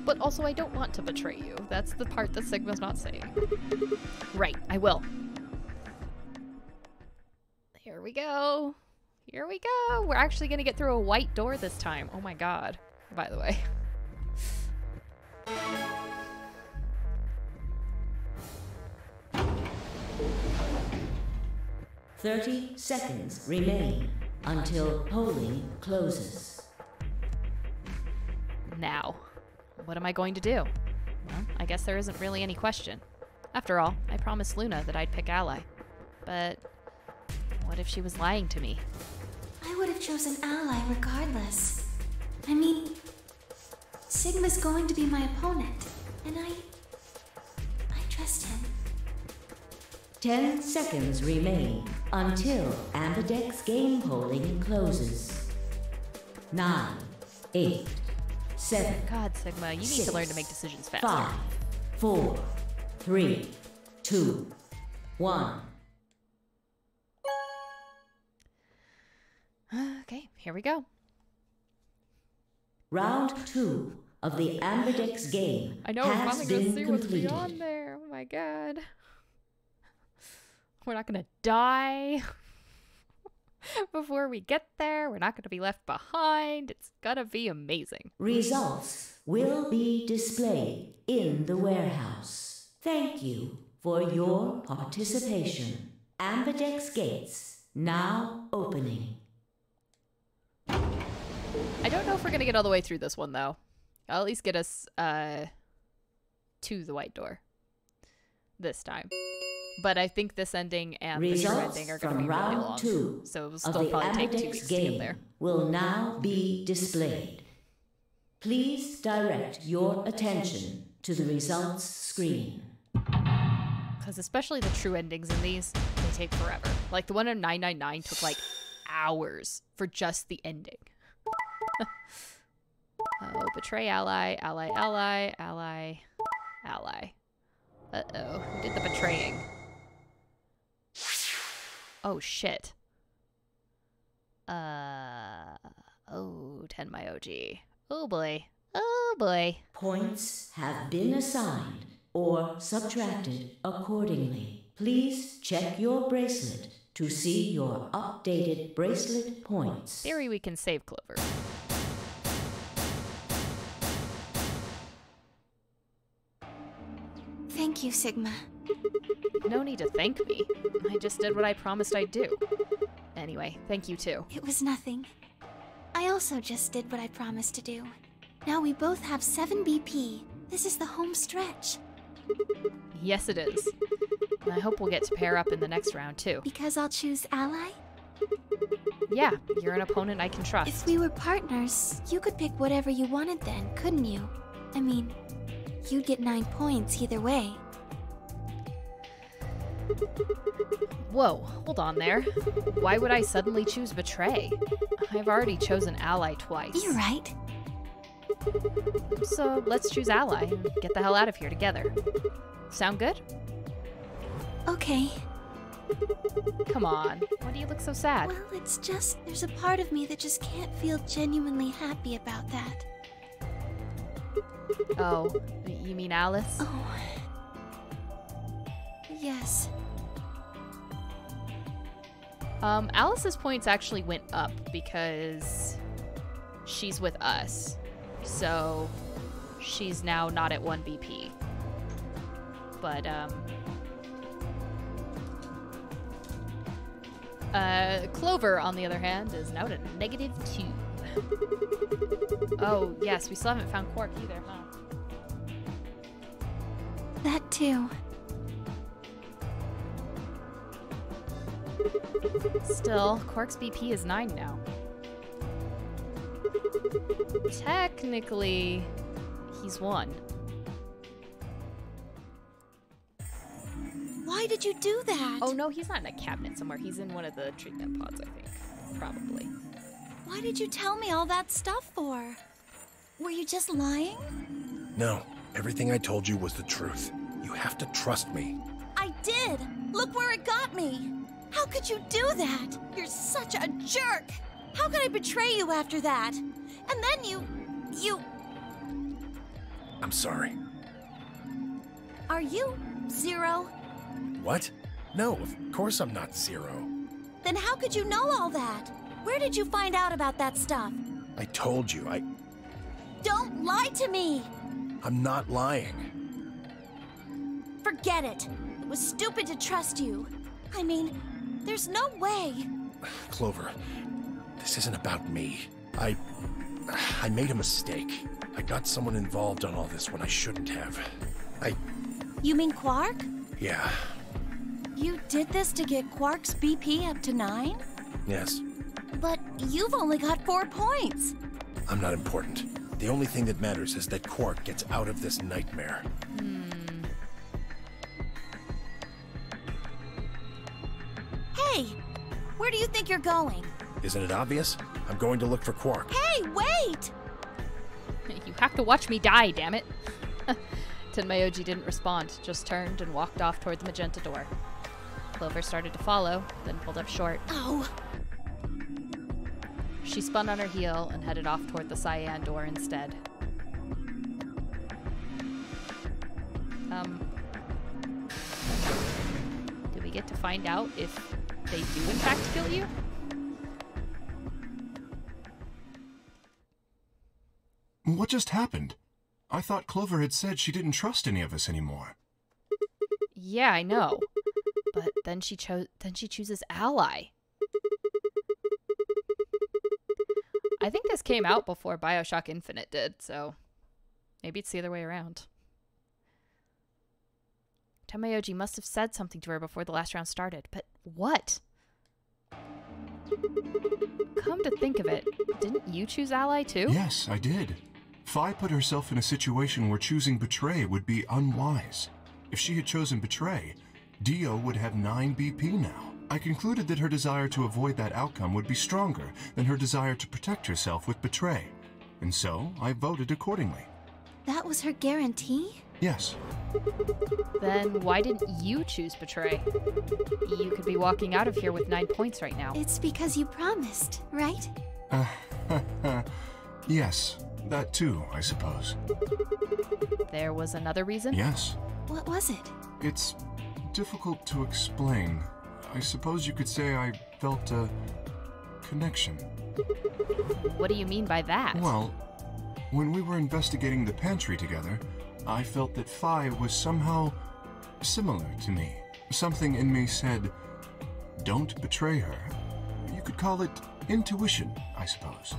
But also, I don't want to betray you. That's the part that Sigma's not saying. Right, I will. Here we go. Here we go. We're actually going to get through a white door this time. Oh my god. By the way. 30 seconds remain until polling closes. Now, what am I going to do? Well, I guess there isn't really any question. After all, I promised Luna that I'd pick Ally. But what if she was lying to me? I would have chosen Ally regardless. I mean, Sigma's going to be my opponent, and I trust him. 10 seconds remain until Ambidex game polling closes. 9, 8, 7. God, Sigma, you need 6, to learn to make decisions faster. 5, 4, 3, 2, 1. Okay, here we go. Round 2 of the Ambidex game I know, we're has finally gonna been see what's completed. beyond there. Oh my god. We're not gonna die before we get there. We're not gonna be left behind. It's gonna be amazing. Results will be displayed in the warehouse. Thank you for your participation. Ambidex gates now opening. I don't know if we're gonna get all the way through this one though. I'll at least get us to the white door this time. But I think this ending and the true ending are going to be really long, so it'll still probably take 2 weeks to get there. Will now be displayed. Please direct your attention to the results screen. Because especially the true endings in these, they take forever. Like the one in 999 took like hours for just the ending. Oh, betray ally, ally, ally, ally, ally. Uh-oh, who did the betraying? Oh, shit. Oh, 10 my OG. Oh, boy. Oh, boy. Points have been assigned or subtracted accordingly. Please check your bracelet to see your updated bracelet points. Theory, we can save Clover. Thank you, Sigma. No need to thank me. I just did what I promised I'd do. Anyway, thank you too. It was nothing. I also just did what I promised to do. Now we both have 7 BP. This is the home stretch. Yes, it is. And I hope we'll get to pair up in the next round too. Because I'll choose ally? Yeah, you're an opponent I can trust. If we were partners, you could pick whatever you wanted then, couldn't you? I mean, you'd get 9 points either way. Whoa, hold on there. Why would I suddenly choose betray? I've already chosen ally twice. You're right. So let's choose ally and get the hell out of here together. Sound good? Okay. Come on, why do you look so sad? Well, it's just, there's a part of me that just can't feel genuinely happy about that. Oh, you mean Alice? Oh. Yes. Alice's points actually went up because she's with us. So she's now not at 1 BP. But, Clover, on the other hand, is now at -2. Oh, yes, we still haven't found Quark either, huh? That too. Still, Quark's BP is 9 now. Technically, he's 1. Why did you do that? Oh no, he's not in a cabinet somewhere. He's in one of the treatment pods, I think. Probably. Why did you tell me all that stuff for? Were you just lying? No, everything I told you was the truth. You have to trust me. I did! Look where it got me! How could you do that? You're such a jerk! How could I betray you after that? And then you... I'm sorry. Are you Zero? What? No, of course I'm not Zero. Then how could you know all that? Where did you find out about that stuff? I told you, Don't lie to me! I'm not lying. Forget it. It was stupid to trust you. I mean, There's no way. Clover, this isn't about me. I made a mistake. I got someone involved on all this when I shouldn't have. You mean Quark? Yeah. You did this to get Quark's BP up to 9? Yes. But you've only got 4 points. I'm not important. The only thing that matters is that Quark gets out of this nightmare. Hey, where do you think you're going? Isn't it obvious? I'm going to look for Quark. Hey, wait! You have to watch me die, damn it. Tenmayoji didn't respond, just turned and walked off toward the magenta door. Clover started to follow, then pulled up short. Oh. She spun on her heel and headed off toward the cyan door instead. Do we get to find out if they do in fact kill you? What just happened? I thought Clover had said she didn't trust any of us anymore. Yeah, I know. But then she chooses Ally. I think this came out before BioShock Infinite did, so maybe it's the other way around. Tenmayoji must have said something to her before the last round started, but what? Come to think of it, didn't you choose Ally too? Yes, I did. Fi put herself in a situation where choosing Betray would be unwise. If she had chosen Betray, Dio would have 9 BP now. I concluded that her desire to avoid that outcome would be stronger than her desire to protect herself with Betray, and so I voted accordingly. That was her guarantee? Yes. Then why didn't you choose Betray? You could be walking out of here with 9 points right now. It's because you promised, right? Yes, that too, I suppose. There was another reason? Yes. What was it? It's difficult to explain. I suppose you could say I felt a connection. What do you mean by that? Well, when we were investigating the pantry together, I felt that Fi was somehow similar to me. Something in me said, don't betray her. You could call it intuition, I suppose.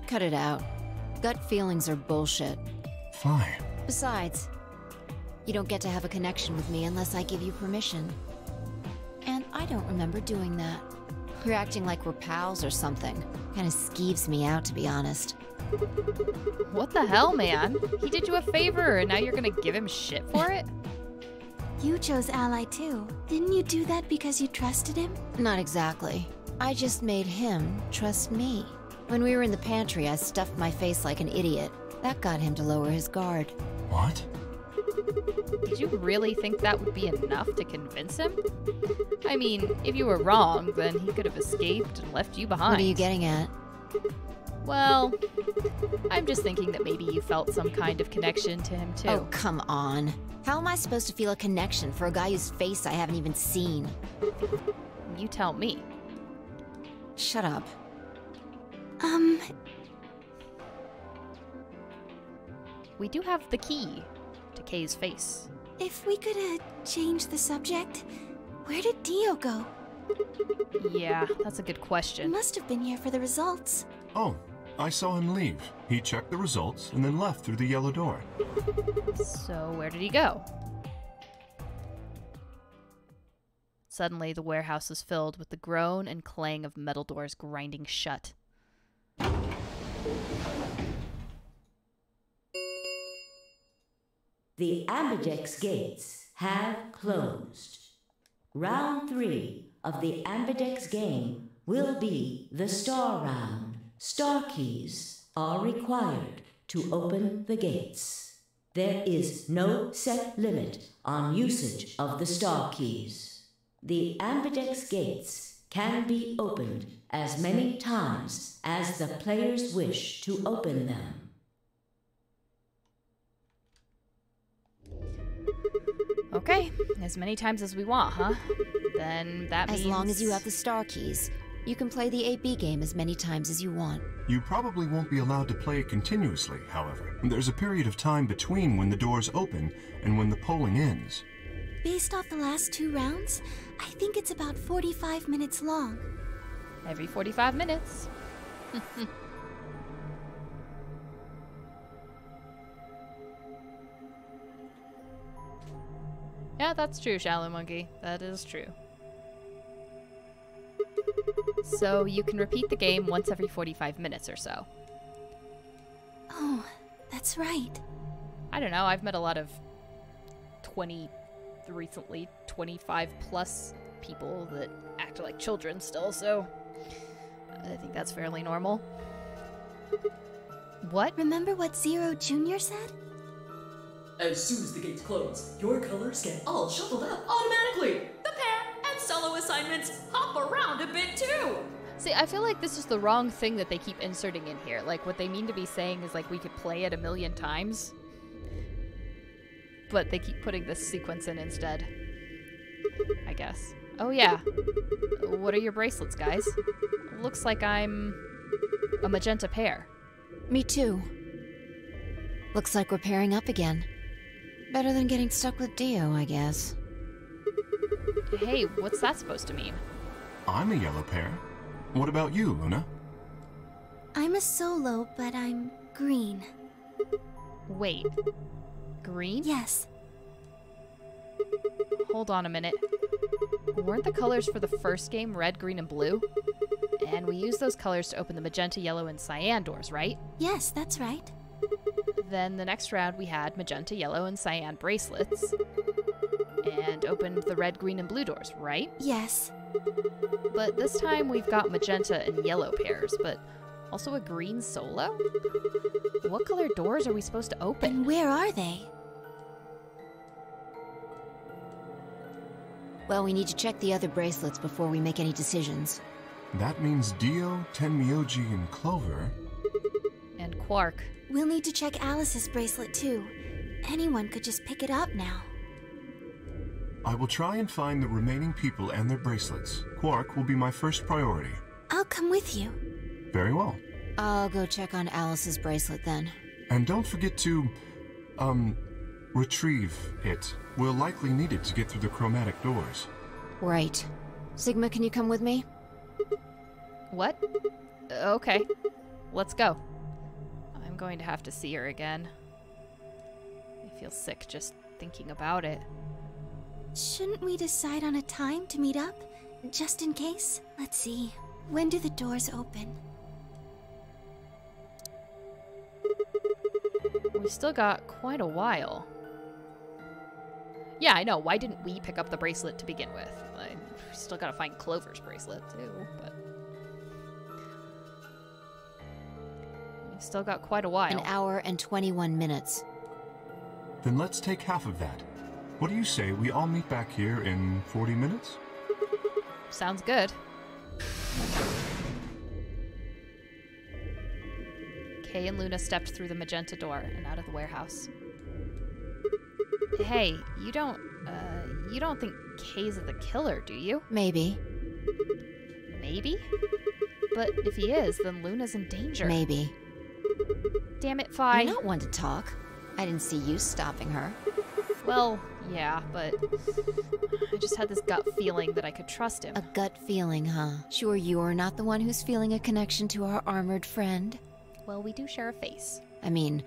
Cut it out. Gut feelings are bullshit. Fi. Besides, you don't get to have a connection with me unless I give you permission. And I don't remember doing that. You're acting like we're pals or something. Kinda skeeves me out, to be honest. What the hell, man? He did you a favor, and now you're gonna give him shit for it? You chose Ally too. Didn't you do that because you trusted him? Not exactly. I just made him trust me. When we were in the pantry, I stuffed my face like an idiot. That got him to lower his guard. What? Did you really think that would be enough to convince him? I mean, if you were wrong, then he could have escaped and left you behind. What are you getting at? Well, I'm just thinking that maybe you felt some kind of connection to him too. Oh, come on. How am I supposed to feel a connection for a guy whose face I haven't even seen? You tell me. Shut up. We do have the key to Kay's face. If we could, change the subject, where did Dio go? Yeah, that's a good He question. must have been here for the results. Oh, I saw him leave. He checked the results and then left through the yellow door. So where did he go? Suddenly, the warehouse was filled with the groan and clang of metal doors grinding shut. The Ambidex gates have closed. Round 3 of the Ambidex game will be the Star Round. Star keys are required to open the gates. There is no set limit on usage of the Star keys. The Ambidex gates can be opened as many times as the players wish to open them. Okay, as many times as we want, huh? Then that means... As long as you have the star keys, you can play the AB game as many times as you want. You probably won't be allowed to play it continuously, however. There's a period of time between when the doors open and when the polling ends. Based off the last 2 rounds, I think it's about 45 minutes long. Every 45 minutes. Yeah, that's true, Shallow Monkey. That is true. So you can repeat the game once every 45 minutes or so. Oh, that's right. I don't know, I've met a lot of recently 25 plus people that act like children still, so I think that's fairly normal. What? Remember what Zero Jr. said? As soon as the gates close, your colors get all shuffled up automatically. The pair and solo assignments hop around a bit too. See, I feel like this is the wrong thing that they keep inserting in here. Like, what they mean to be saying is, like, we could play it 1,000,000 times. But they keep putting this sequence in instead. I guess. Oh, yeah. What are your bracelets, guys? Looks like I'm a magenta pair. Me too. Looks like we're pairing up again. Better than getting stuck with Dio, I guess. Hey, what's that supposed to mean? I'm a yellow pair. What about you, Luna? I'm a solo, but I'm green. Wait. Green? Yes. Hold on a minute. Weren't the colors for the first game red, green, and blue? And we used those colors to open the magenta, yellow, and cyan doors, right? Yes, that's right. Then the next round we had magenta, yellow, and cyan bracelets. And opened the red, green, and blue doors, right? Yes. But this time we've got magenta and yellow pairs, but also a green solo? What color doors are we supposed to open? And where are they? Well, we need to check the other bracelets before we make any decisions. That means Dio, Tenmyoji, and Clover. And Quark. We'll need to check Alice's bracelet too. Anyone could just pick it up now. I will try and find the remaining people and their bracelets. Quark will be my first priority. I'll come with you. Very well. I'll go check on Alice's bracelet then. And don't forget to, retrieve it. We'll likely need it to get through the chromatic doors. Right. Sigma, can you come with me? What? Okay. Let's go. I'm going to have to see her again. I feel sick just thinking about it. Shouldn't we decide on a time to meet up? Just in case? Let's see. When do the doors open? We've still got quite a while. Yeah, I know. Why didn't we pick up the bracelet to begin with? I still gotta find Clover's bracelet, too, but... We've still got quite a while. 1 hour and 21 minutes. Then let's take half of that. What do you say we all meet back here in 40 minutes? Sounds good. Kay and Luna stepped through the magenta door and out of the warehouse. Hey, you don't think Kay's the killer, do you? Maybe. Maybe? But if he is, then Luna's in danger. Maybe. Damn it, Fi. You're not one to talk. I didn't see you stopping her. Well, yeah, but I just had this gut feeling that I could trust him. A gut feeling, huh? Sure you're not the one who's feeling a connection to our armored friend? Well, we do share a face. I mean,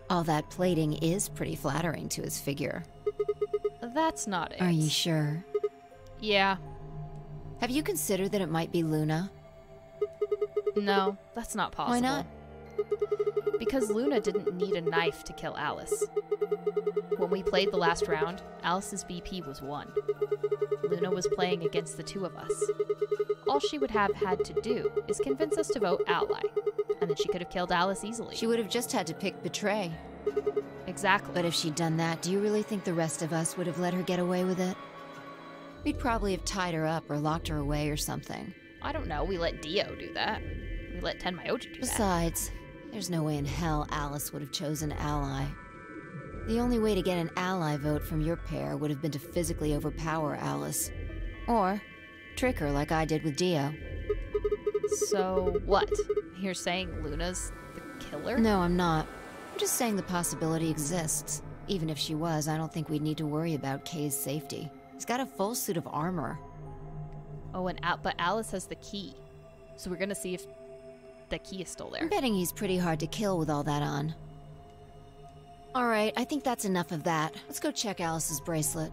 all that plating is pretty flattering to his figure. That's not it. Are you sure? Yeah. Have you considered that it might be Luna? No, that's not possible. Why not? Because Luna didn't need a knife to kill Alice. When we played the last round, Alice's BP was 1. Luna was playing against the 2 of us. All she would have had to do is convince us to vote ally, and then she could have killed Alice easily. She would have just had to pick betray. Exactly. But if she'd done that, do you really think the rest of us would have let her get away with it? We'd probably have tied her up or locked her away or something. I don't know, we let Dio do that. We let Tenmyoji do that. Besides, there's no way in hell Alice would have chosen ally. The only way to get an ally vote from your pair would have been to physically overpower Alice. Or trick her like I did with Dio. So what? You're saying Luna's the killer? No, I'm not. I'm just saying the possibility exists. Even if she was, I don't think we'd need to worry about Kay's safety. He's got a full suit of armor. Oh, but Alice has the key. So we're gonna see if the key is still there. I'm betting he's pretty hard to kill with all that on. Alright, I think that's enough of that. Let's go check Alice's bracelet.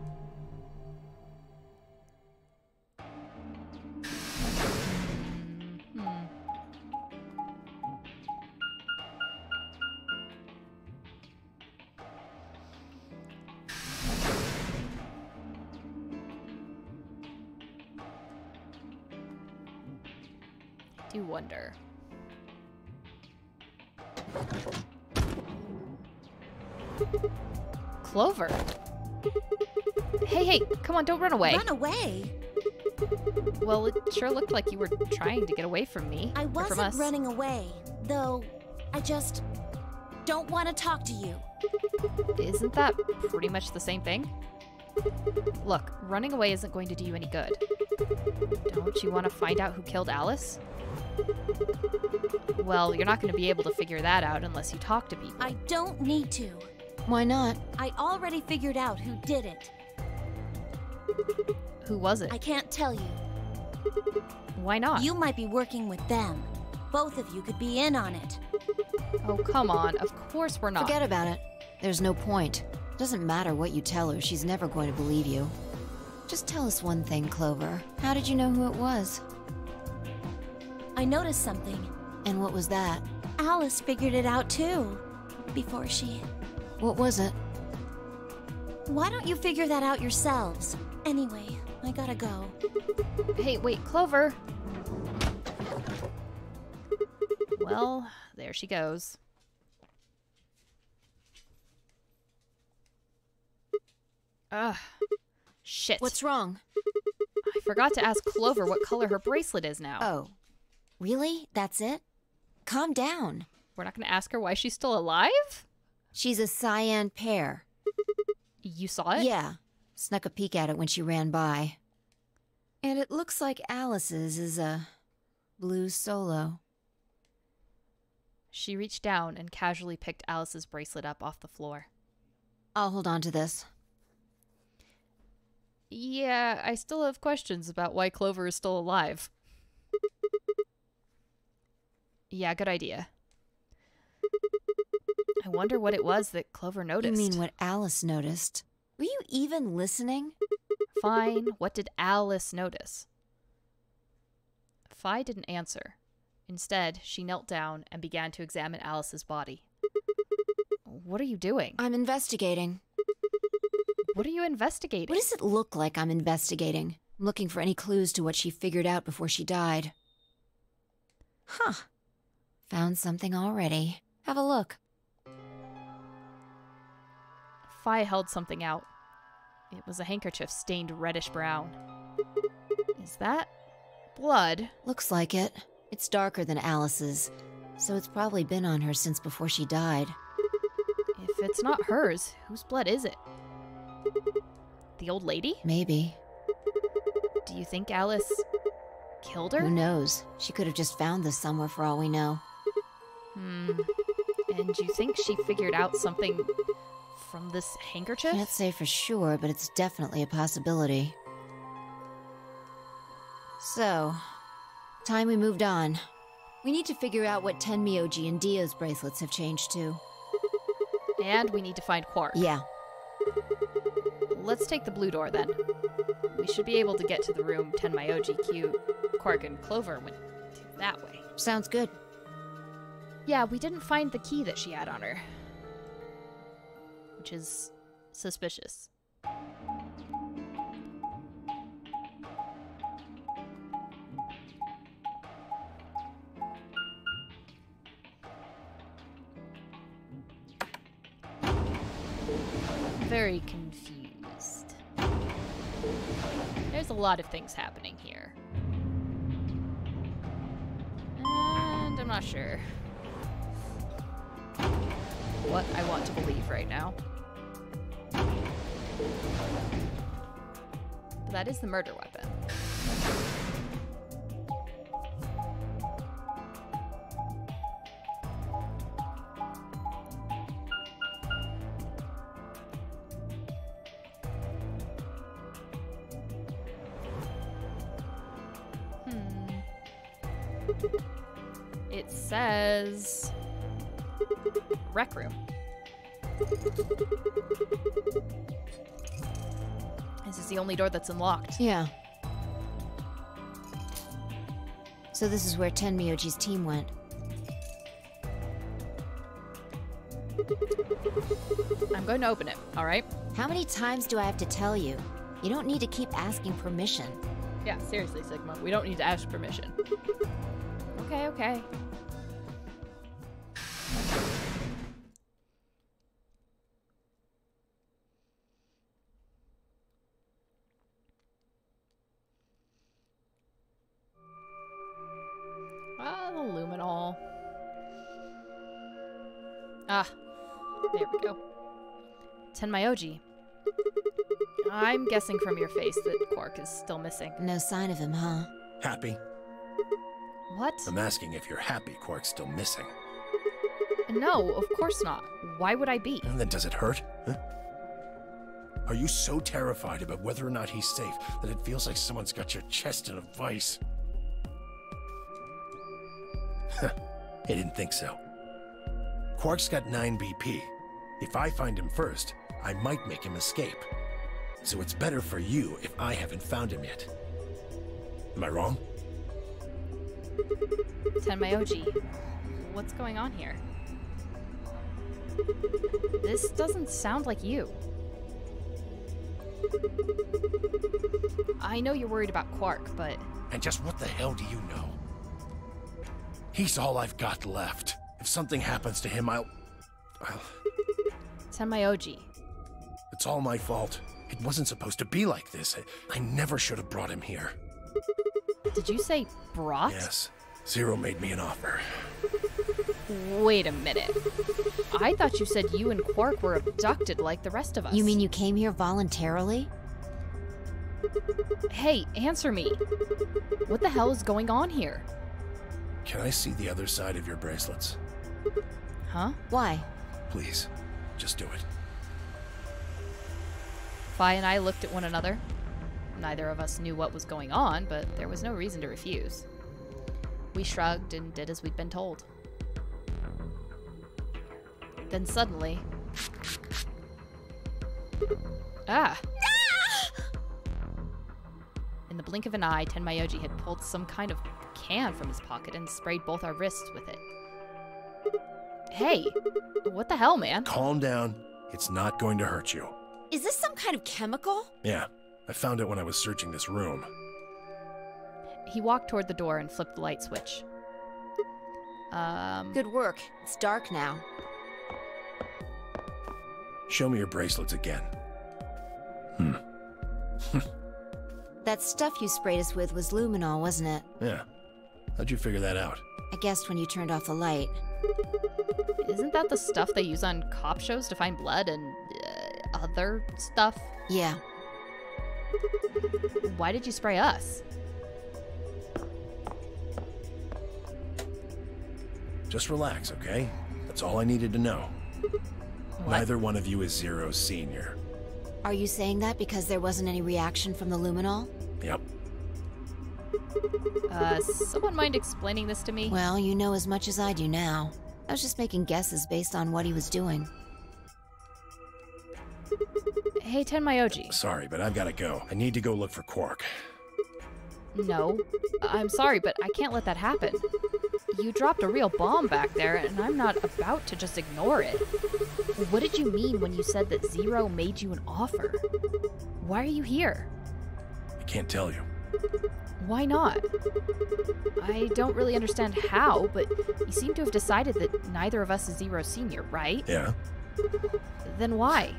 I do wonder. Clover. Hey, come on, don't run away. Run away? Well, it sure looked like you were trying to get away from me. I or from wasn't us. running away, though I just don't want to talk to you. Isn't that pretty much the same thing? Look, running away isn't going to do you any good. Don't you want to find out who killed Alice? Well, you're not going to be able to figure that out unless you talk to people. I don't need to. Why not? I already figured out who did it. Who was it? I can't tell you. Why not? You might be working with them. Both of you could be in on it. Oh, come on. Of course we're not. Forget about it. There's no point. Doesn't matter what you tell her, she's never going to believe you. Just tell us one thing, Clover. How did you know who it was? I noticed something. And what was that? Alice figured it out too. Before she... What was it? Why don't you figure that out yourselves? Anyway, I gotta go. Hey, wait, Clover. Well, there she goes. Ugh. Shit. What's wrong? I forgot to ask Clover what color her bracelet is now. Oh. Really? That's it? Calm down. We're not gonna ask her why she's still alive? She's a cyan pear. You saw it? Yeah. Snuck a peek at it when she ran by. And it looks like Alice's is a blue solo. She reached down and casually picked Alice's bracelet up off the floor. I'll hold on to this. Yeah, I still have questions about why Clover is still alive. Yeah, good idea. I wonder what it was that Clover noticed. You mean what Alice noticed? Were you even listening? Fine, what did Alice notice? Fi didn't answer. Instead, she knelt down and began to examine Alice's body. What are you doing? I'm investigating. What are you investigating? What does it look like I'm investigating? I'm looking for any clues to what she figured out before she died. Huh. Found something already. Have a look. Fi held something out. It was a handkerchief stained reddish brown. Is that blood? Looks like it. It's darker than Alice's, so it's probably been on her since before she died. If it's not hers, whose blood is it? The old lady? Maybe. Do you think Alice killed her? Who knows? She could have just found this somewhere for all we know. And do you think she figured out something from this handkerchief? Can't say for sure, but it's definitely a possibility. So, time we moved on. We need to figure out what Tenmyoji and Dio's bracelets have changed to. And we need to find Quark. Yeah. Let's take the blue door then. We should be able to get to the room Tenmyoji, Q, Quark, and Clover went to that way. Sounds good. Yeah, we didn't find the key that she had on her. Which is suspicious. Very confused. There's a lot of things happening here. And I'm not sure what I want to believe right now. But that is the murder weapon. It says... Rec room. This is the only door that's unlocked. Yeah. So this is where Tenmyoji's team went. I'm going to open it, alright? How many times do I have to tell you? You don't need to keep asking permission. Yeah, seriously, Sigma. We don't need to ask permission. Okay, okay. The luminol. Ah, there we go. Tenmyoji. I'm guessing from your face that Quark is still missing. No sign of him, huh? Happy? What? I'm asking if you're happy Quark's still missing. No, of course not. Why would I be? And then does it hurt? Huh? Are you so terrified about whether or not he's safe that it feels like someone's got your chest in a vice? I didn't think so. Quark's got 9 BP. If I find him first, I might make him escape. So it's better for you if I haven't found him yet. Am I wrong? Tenmyoji, what's going on here? This doesn't sound like you. I know you're worried about Quark, but... And just what the hell do you know? He's all I've got left. If something happens to him, I'll... Tenmyoji. It's all my fault. It wasn't supposed to be like this. I never should have brought him here. Did you say brought? Yes. Zero made me an offer. Wait a minute. I thought you said you and Quark were abducted like the rest of us. You mean you came here voluntarily? Hey, answer me. What the hell is going on here? Can I see the other side of your bracelets? Huh? Why? Please, just do it. Fi and I looked at one another. Neither of us knew what was going on, but there was no reason to refuse. We shrugged and did as we'd been told. Then suddenly... Ah! In the blink of an eye, Tenmyoji had pulled some kind of can from his pocket and sprayed both our wrists with it. Hey, what the hell, man? Calm down. It's not going to hurt you. Is this some kind of chemical? Yeah, I found it when I was searching this room. He walked toward the door and flipped the light switch. Good work. It's dark now. Show me your bracelets again. That stuff you sprayed us with was luminol, wasn't it? Yeah. How'd you figure that out? I guessed when you turned off the light. Isn't that the stuff they use on cop shows to find blood and other stuff? Yeah. Why did you spray us? Just relax, okay? That's all I needed to know. What? Neither one of you is Zero's senior. Are you saying that because there wasn't any reaction from the luminol? Yep. Someone mind explaining this to me? Well, you know as much as I do now. I was just making guesses based on what he was doing. Hey, Tenmyoji. Sorry, but I've got to go. I need to go look for Quark. No. I'm sorry, but I can't let that happen. You dropped a real bomb back there, and I'm not about to just ignore it. What did you mean when you said that Zero made you an offer? Why are you here? I can't tell you. Why not? I don't really understand how, but you seem to have decided that neither of us is Zero Senior, right? Yeah. Then why?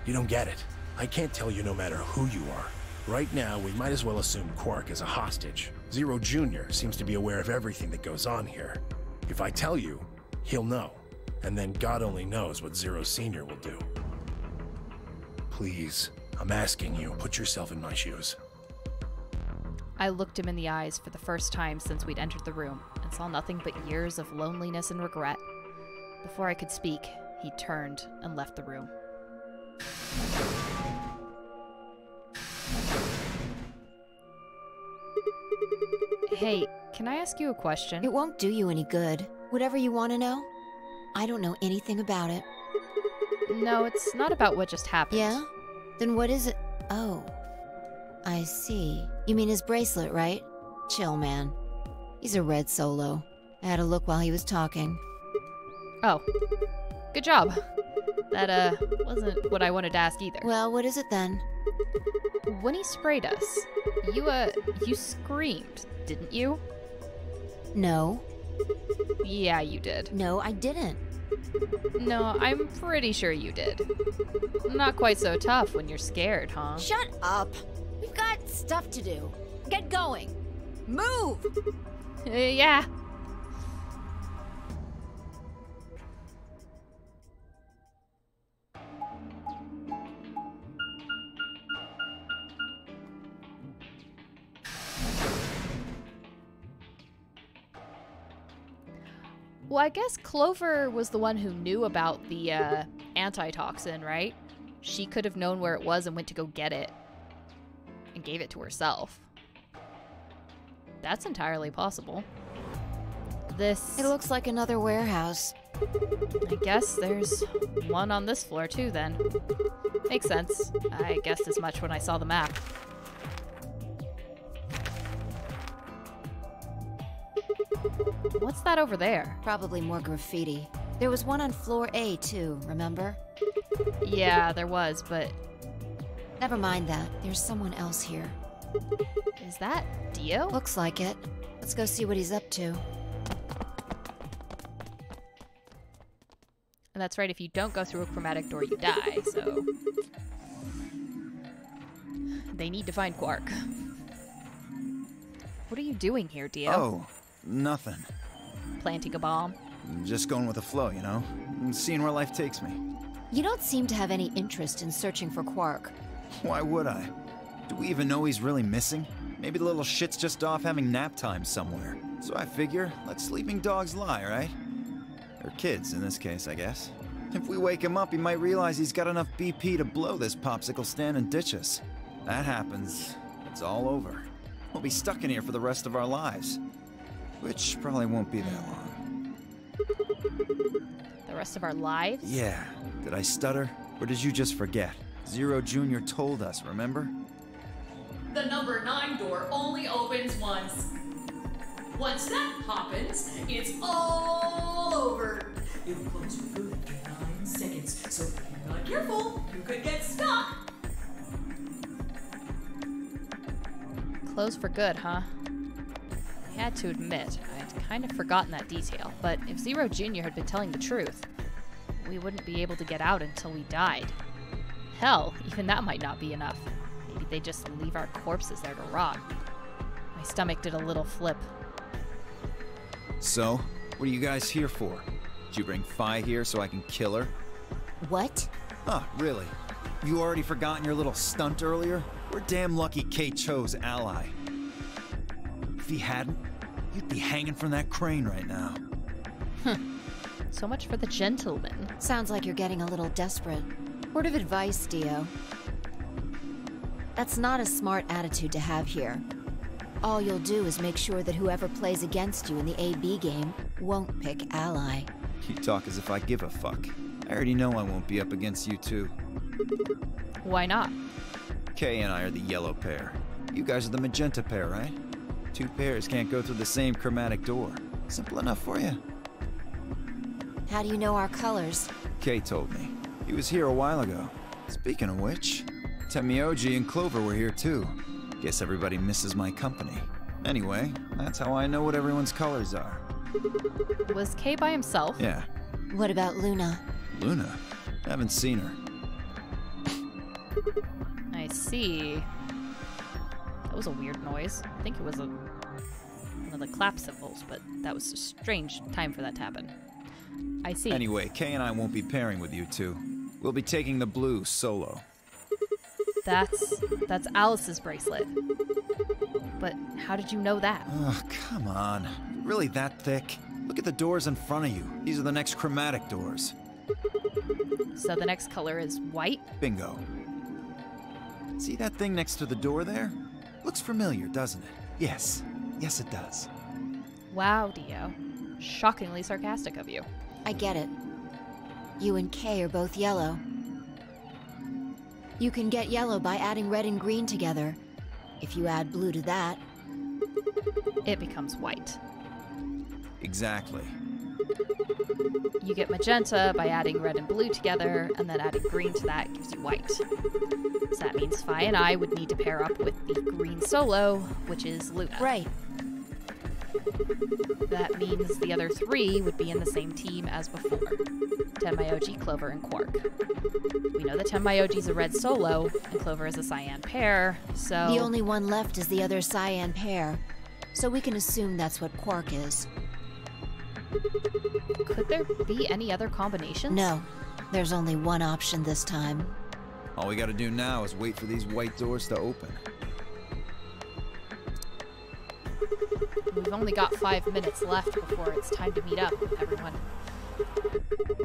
You don't get it. I can't tell you no matter who you are. Right now, we might as well assume Quark is a hostage. Zero Jr. seems to be aware of everything that goes on here. If I tell you, he'll know. And then God only knows what Zero Senior will do. Please, I'm asking you, put yourself in my shoes. I looked him in the eyes for the first time since we'd entered the room and saw nothing but years of loneliness and regret. Before I could speak, he turned and left the room. Hey, can I ask you a question? It won't do you any good. Whatever you want to know, I don't know anything about it. No, it's not about what just happened. Yeah? Then what is it? Oh. I see. You mean his bracelet, right? Chill, man. He's a red solo. I had a look while he was talking. Oh. Good job. That, wasn't what I wanted to ask either. Well, what is it then? When he sprayed us, you screamed, didn't you? No. Yeah, you did. No, I didn't. No, I'm pretty sure you did. Not quite so tough when you're scared, huh? Shut up! We've got stuff to do. Get going! Move! Yeah. Well, I guess Clover was the one who knew about the antitoxin, right? She could have known where it was and went to go get it. And gave it to herself. That's entirely possible. This... It looks like another warehouse. I guess there's one on this floor too, then. Makes sense. I guessed as much when I saw the map. What's that over there? Probably more graffiti. There was one on floor A, too, remember? Yeah, there was, but... Never mind that. There's someone else here. Is that Dio? Looks like it. Let's go see what he's up to. And that's right, if you don't go through a chromatic door, you die, so... They need to find Quark. What are you doing here, Dio? Oh, nothing. Planting a bomb? Just going with the flow, you know? And seeing where life takes me. You don't seem to have any interest in searching for Quark. Why would I? Do we even know he's really missing? Maybe the little shit's just off having nap time somewhere. So I figure, let sleeping dogs lie, right? Or kids, in this case, I guess. If we wake him up, he might realize he's got enough BP to blow this popsicle stand and ditch us. That happens, it's all over. We'll be stuck in here for the rest of our lives. Which probably won't be that long. The rest of our lives? Yeah. Did I stutter? Or did you just forget? Zero Jr. told us, remember? The number 9 door only opens once. Once that happens, it's all over. It will close for good after 9 seconds, so if you're not careful, you could get stuck. Close for good, huh? I had to admit, I'd kind of forgotten that detail, but if Zero Jr. had been telling the truth, we wouldn't be able to get out until we died. Hell, even that might not be enough. Maybe they just leave our corpses there to rot. My stomach did a little flip. So, what are you guys here for? Did you bring Fi here so I can kill her? What? Huh, really? You already forgotten your little stunt earlier? We're damn lucky Kate chose ally. If he hadn't, you'd be hanging from that crane right now. So much for the gentleman. Sounds like you're getting a little desperate. Word of advice, Dio. That's not a smart attitude to have here. All you'll do is make sure that whoever plays against you in the AB game won't pick ally. You talk as if I give a fuck. I already know I won't be up against you two. Why not? Kay and I are the yellow pair. You guys are the magenta pair, right? Two pairs can't go through the same chromatic door. Simple enough for you. How do you know our colors? Kay told me. He was here a while ago. Speaking of which, Temioji and Clover were here too. Guess everybody misses my company. Anyway, that's how I know what everyone's colors are. Was Kay by himself? Yeah. What about Luna? Luna? Haven't seen her. I see. That was a weird noise. I think it was one of the clap symbols, but that was a strange time for that to happen. I see. Anyway, Kay and I won't be pairing with you two. We'll be taking the blue solo. That's Alice's bracelet. But how did you know that? Oh, come on. Really that thick? Look at the doors in front of you. These are the next chromatic doors. So the next color is white? Bingo. See that thing next to the door there? Looks familiar, doesn't it? Yes. Yes, it does. Wow, Dio. Shockingly sarcastic of you. I get it. You and Kay are both yellow. You can get yellow by adding red and green together. If you add blue to that, it becomes white. Exactly. You get magenta by adding red and blue together, and then adding green to that gives you white. So that means Fi and I would need to pair up with the green solo, which is Luna. Right. That means the other three would be in the same team as before. Tenmyoji, Clover, and Quark. We know that Tenmyoji's a red solo, and Clover is a cyan pair, so... The only one left is the other cyan pair, so we can assume that's what Quark is. Could there be any other combinations? No. There's only one option this time. All we gotta do now is wait for these white doors to open. We've only got 5 minutes left before it's time to meet up, everyone.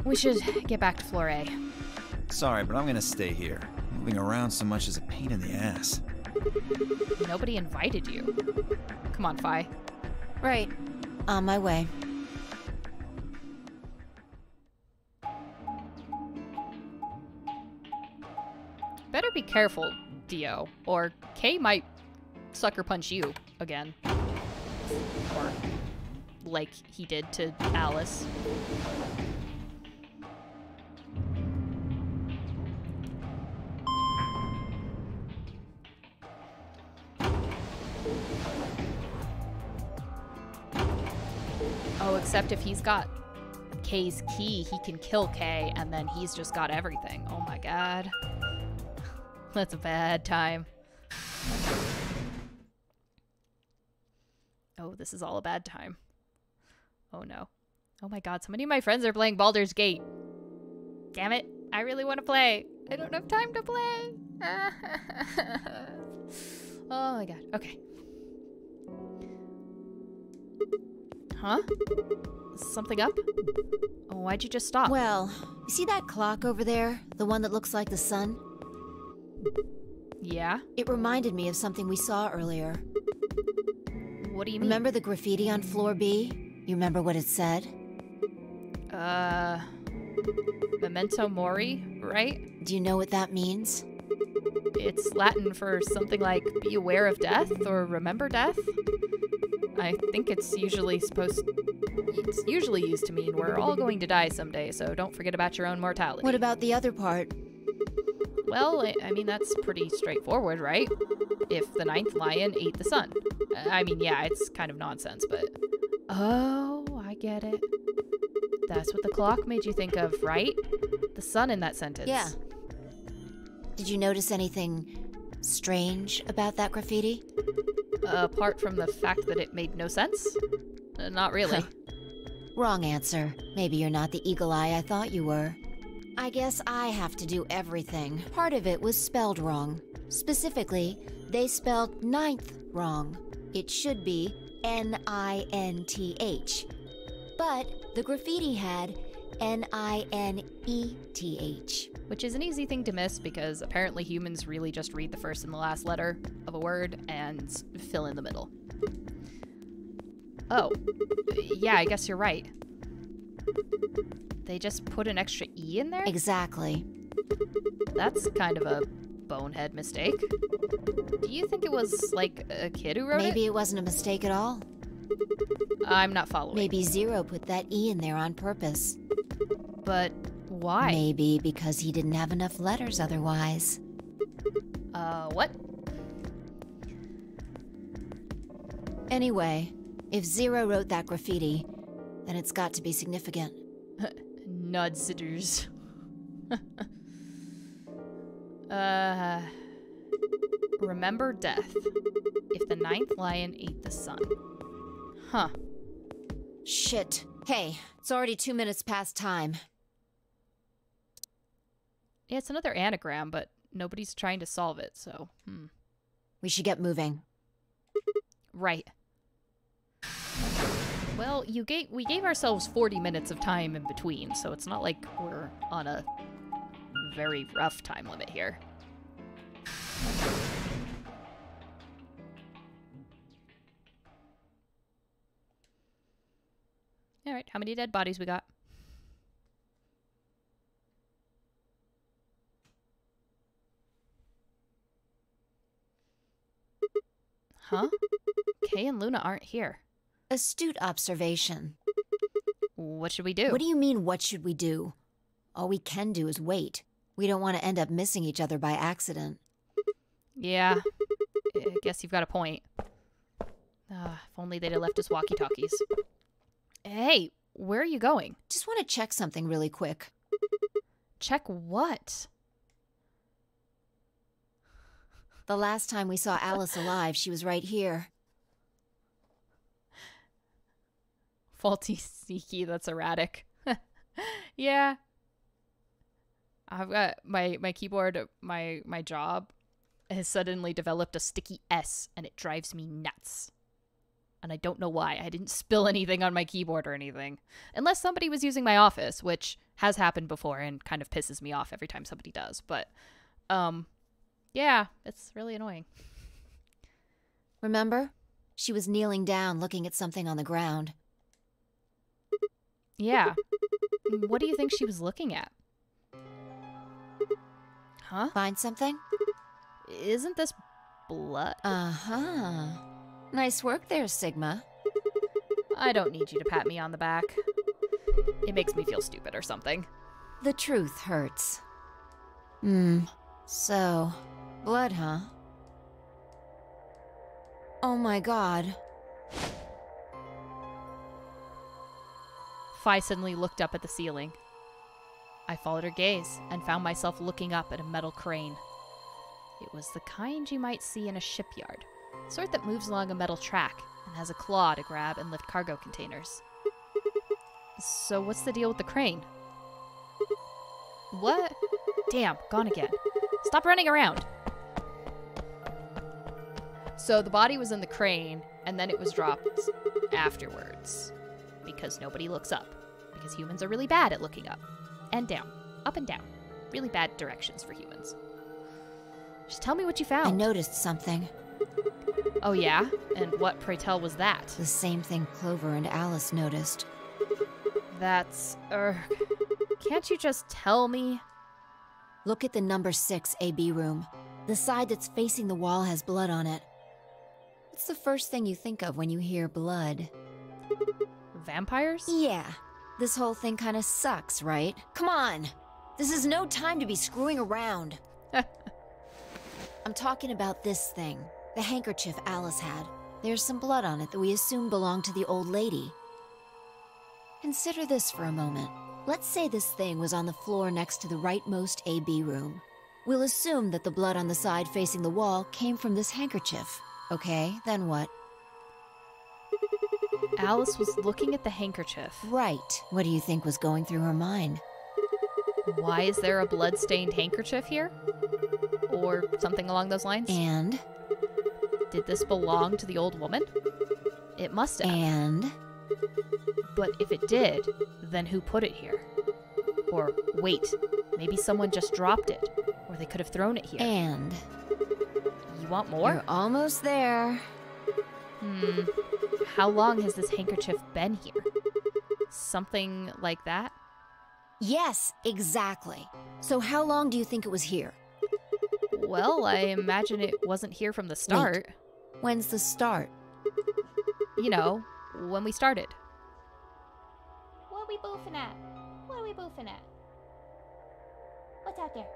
We should get back to floor A. Sorry, but I'm gonna stay here. Moving around so much is a pain in the ass. Nobody invited you. Come on, Fi. Right. On my way. Better be careful, Dio, or Kay might sucker punch you again. Or like he did to Alice. Oh, except if he's got Kay's key, he can kill Kay, and then he's just got everything. Oh my god. That's a bad time. Oh, this is all a bad time. Oh no. Oh my god, so many of my friends are playing Baldur's Gate. Damn it, I really want to play. I don't have time to play. Oh my god, okay. Huh? Something up? Oh, why'd you just stop? Well, you see that clock over there? The one that looks like the sun? Yeah? It reminded me of something we saw earlier. What do you mean? Remember the graffiti on floor B? You remember what it said? Memento Mori, right? Do you know what that means? It's Latin for something like be aware of death or remember death. I think it's usually used to mean we're all going to die someday, so don't forget about your own mortality. What about the other part? Well, I mean, that's pretty straightforward, right? If the 9th lion ate the sun. I mean, yeah, it's kind of nonsense, but... Oh, I get it. That's what the clock made you think of, right? The sun in that sentence. Yeah. Did you notice anything strange about that graffiti? Apart from the fact that it made no sense? Not really. Wrong answer. Maybe you're not the eagle eye I thought you were. I guess I have to do everything. Part of it was spelled wrong. Specifically, they spelled 9th wrong. It should be N-I-N-T-H. But the graffiti had N-I-N-E-T-H. Which is an easy thing to miss because apparently humans really just read the first and the last letter of a word and fill in the middle. Oh, yeah, I guess you're right. They just put an extra E in there? Exactly. That's kind of a bonehead mistake. Do you think it was, like, a kid who wrote it? Maybe it wasn't a mistake at all. I'm not following. Maybe Zero put that E in there on purpose. But why? Maybe because he didn't have enough letters otherwise. What? Anyway, if Zero wrote that graffiti, then it's got to be significant. Nudsitters. Remember death. If the 9th lion ate the sun. Huh. Shit. Hey, it's already 2 minutes past time. Yeah, it's another anagram, but nobody's trying to solve it, so, We should get moving. Right. Well, we gave ourselves 40 minutes of time in between, so it's not like we're on a very rough time limit here. Alright, how many dead bodies we got? Huh? Kay and Luna aren't here. Astute observation. What should we do? What do you mean, what should we do? All we can do is wait. We don't want to end up missing each other by accident. Yeah, I guess you've got a point. If only they'd have left us walkie-talkies. Hey, where are you going? Just want to check something really quick. Check what? The last time we saw Alice alive, she was right here. Faulty sneaky, that's erratic. Yeah. I've got my keyboard, my job has suddenly developed a sticky S and it drives me nuts. And I don't know why. I didn't spill anything on my keyboard or anything. Unless somebody was using my office, which has happened before and kind of pisses me off every time somebody does. But, yeah, it's really annoying. Remember? She was kneeling down looking at something on the ground. Yeah. What do you think she was looking at? Huh? Find something? Isn't this blood? Uh-huh. Nice work there, Sigma. I don't need you to pat me on the back. It makes me feel stupid or something. The truth hurts. So, blood, huh? Oh my god. Fi suddenly looked up at the ceiling. I followed her gaze and found myself looking up at a metal crane. It was the kind you might see in a shipyard, sort that moves along a metal track and has a claw to grab and lift cargo containers. So what's the deal with the crane? What? Damn, gone again. Stop running around! So the body was in the crane, and then it was dropped afterwards. Because nobody looks up. Because humans are really bad at looking up. And down. Up and down. Really bad directions for humans. Just tell me what you found. I noticed something. Oh yeah? And what, pray tell, was that? The same thing Clover and Alice noticed. That's... can't you just tell me? Look at the number 6 AB room. The side that's facing the wall has blood on it. What's the first thing you think of when you hear blood? Vampires? Yeah. This whole thing kinda sucks, right? Come on! This is no time to be screwing around. I'm talking about this thing. The handkerchief Alice had. There's some blood on it that we assume belonged to the old lady. Consider this for a moment. Let's say this thing was on the floor next to the rightmost AB room. We'll assume that the blood on the side facing the wall came from this handkerchief. Okay, then what? Alice was looking at the handkerchief. Right. What do you think was going through her mind? Why is there a blood-stained handkerchief here? Or something along those lines? And? Did this belong to the old woman? It must have. And? But if it did, then who put it here? Or, wait, maybe someone just dropped it. Or they could have thrown it here. And? You want more? You're almost there. How long has this handkerchief been here? Something like that? Yes, exactly. So how long do you think it was here? Well, I imagine it wasn't here from the start. Wait, when's the start? You know, when we started. What are we boofing at? What are we boofing at? What's out there?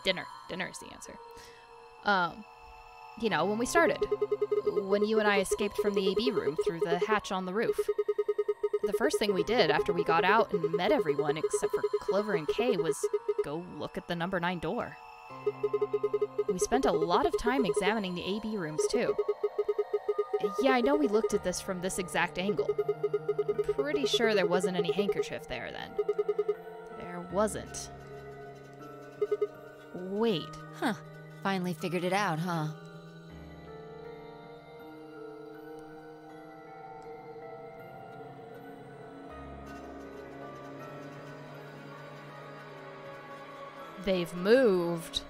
Dinner. Dinner is the answer. You know, when we started. When you and I escaped from the AB room through the hatch on the roof. The first thing we did after we got out and met everyone, except for Clover and Kay, was go look at the number 9 door. We spent a lot of time examining the AB rooms, too. Yeah, I know we looked at this from this exact angle. I'm pretty sure there wasn't any handkerchief there then. There wasn't. Wait. Huh. Finally figured it out, huh? They've moved.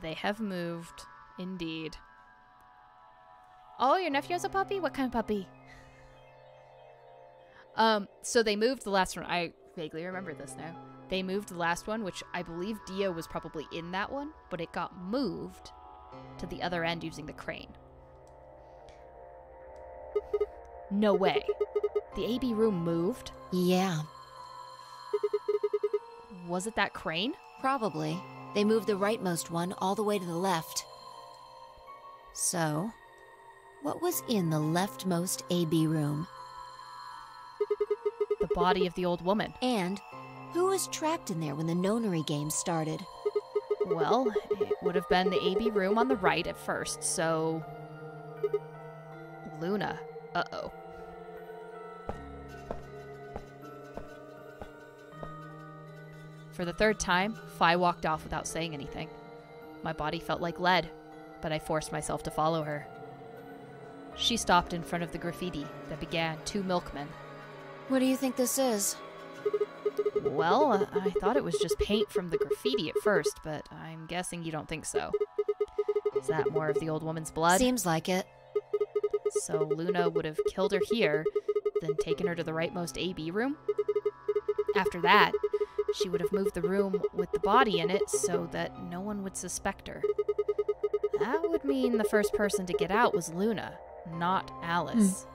They have moved, indeed. Oh, your nephew has a puppy? What kind of puppy? So they moved the last one. I vaguely remember this now. They moved the last one, which I believe Dio was probably in that one, but it got moved to the other end using the crane. No way. The AB room moved? Yeah. Was it that crane? Probably. They moved the rightmost one all the way to the left. So, what was in the leftmost AB room? The body of the old woman. And who was trapped in there when the nonary game started? Well, it would have been the AB room on the right at first, so... Luna. Uh-oh. For the third time, Fi walked off without saying anything. My body felt like lead, but I forced myself to follow her. She stopped in front of the graffiti that began 2 milkmen. What do you think this is? Well, I thought it was just paint from the graffiti at first, but I'm guessing you don't think so. Is that more of the old woman's blood? Seems like it. So Luna would have killed her here, then taken her to the rightmost AB room? After that, she would have moved the room with the body in it so that no one would suspect her. That would mean the first person to get out was Luna, not Alice.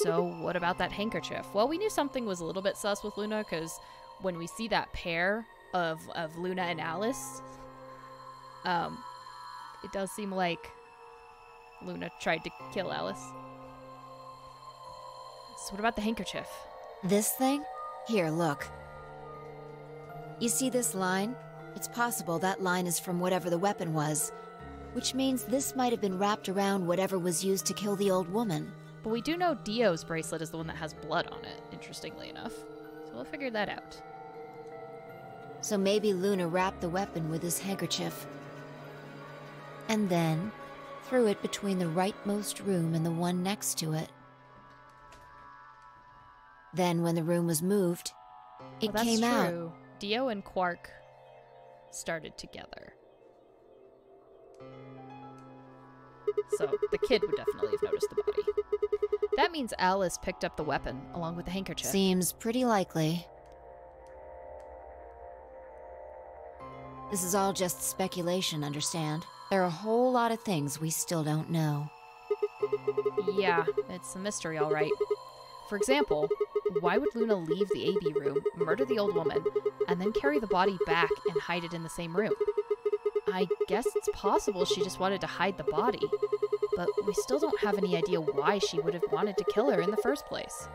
So what about that handkerchief? Well, we knew something was a little bit sus with Luna because when we see that pair of Luna and Alice, it does seem like Luna tried to kill Alice. So what about the handkerchief? This thing? Here, look. You see this line? It's possible that line is from whatever the weapon was, which means this might have been wrapped around whatever was used to kill the old woman. But we do know Dio's bracelet is the one that has blood on it, interestingly enough. So we'll figure that out. So maybe Luna wrapped the weapon with this handkerchief. And then threw it between the rightmost room and the one next to it. Then when the room was moved, it came out. That's true. Dio and Quark started together. So the kid would definitely have noticed the body. That means Alice picked up the weapon along with the handkerchief. Seems pretty likely. This is all just speculation, understand? There are a whole lot of things we still don't know. Yeah, it's a mystery, all right. For example, why would Luna leave the AB room, murder the old woman, and then carry the body back and hide it in the same room? I guess it's possible she just wanted to hide the body, but we still don't have any idea why she would have wanted to kill her in the first place.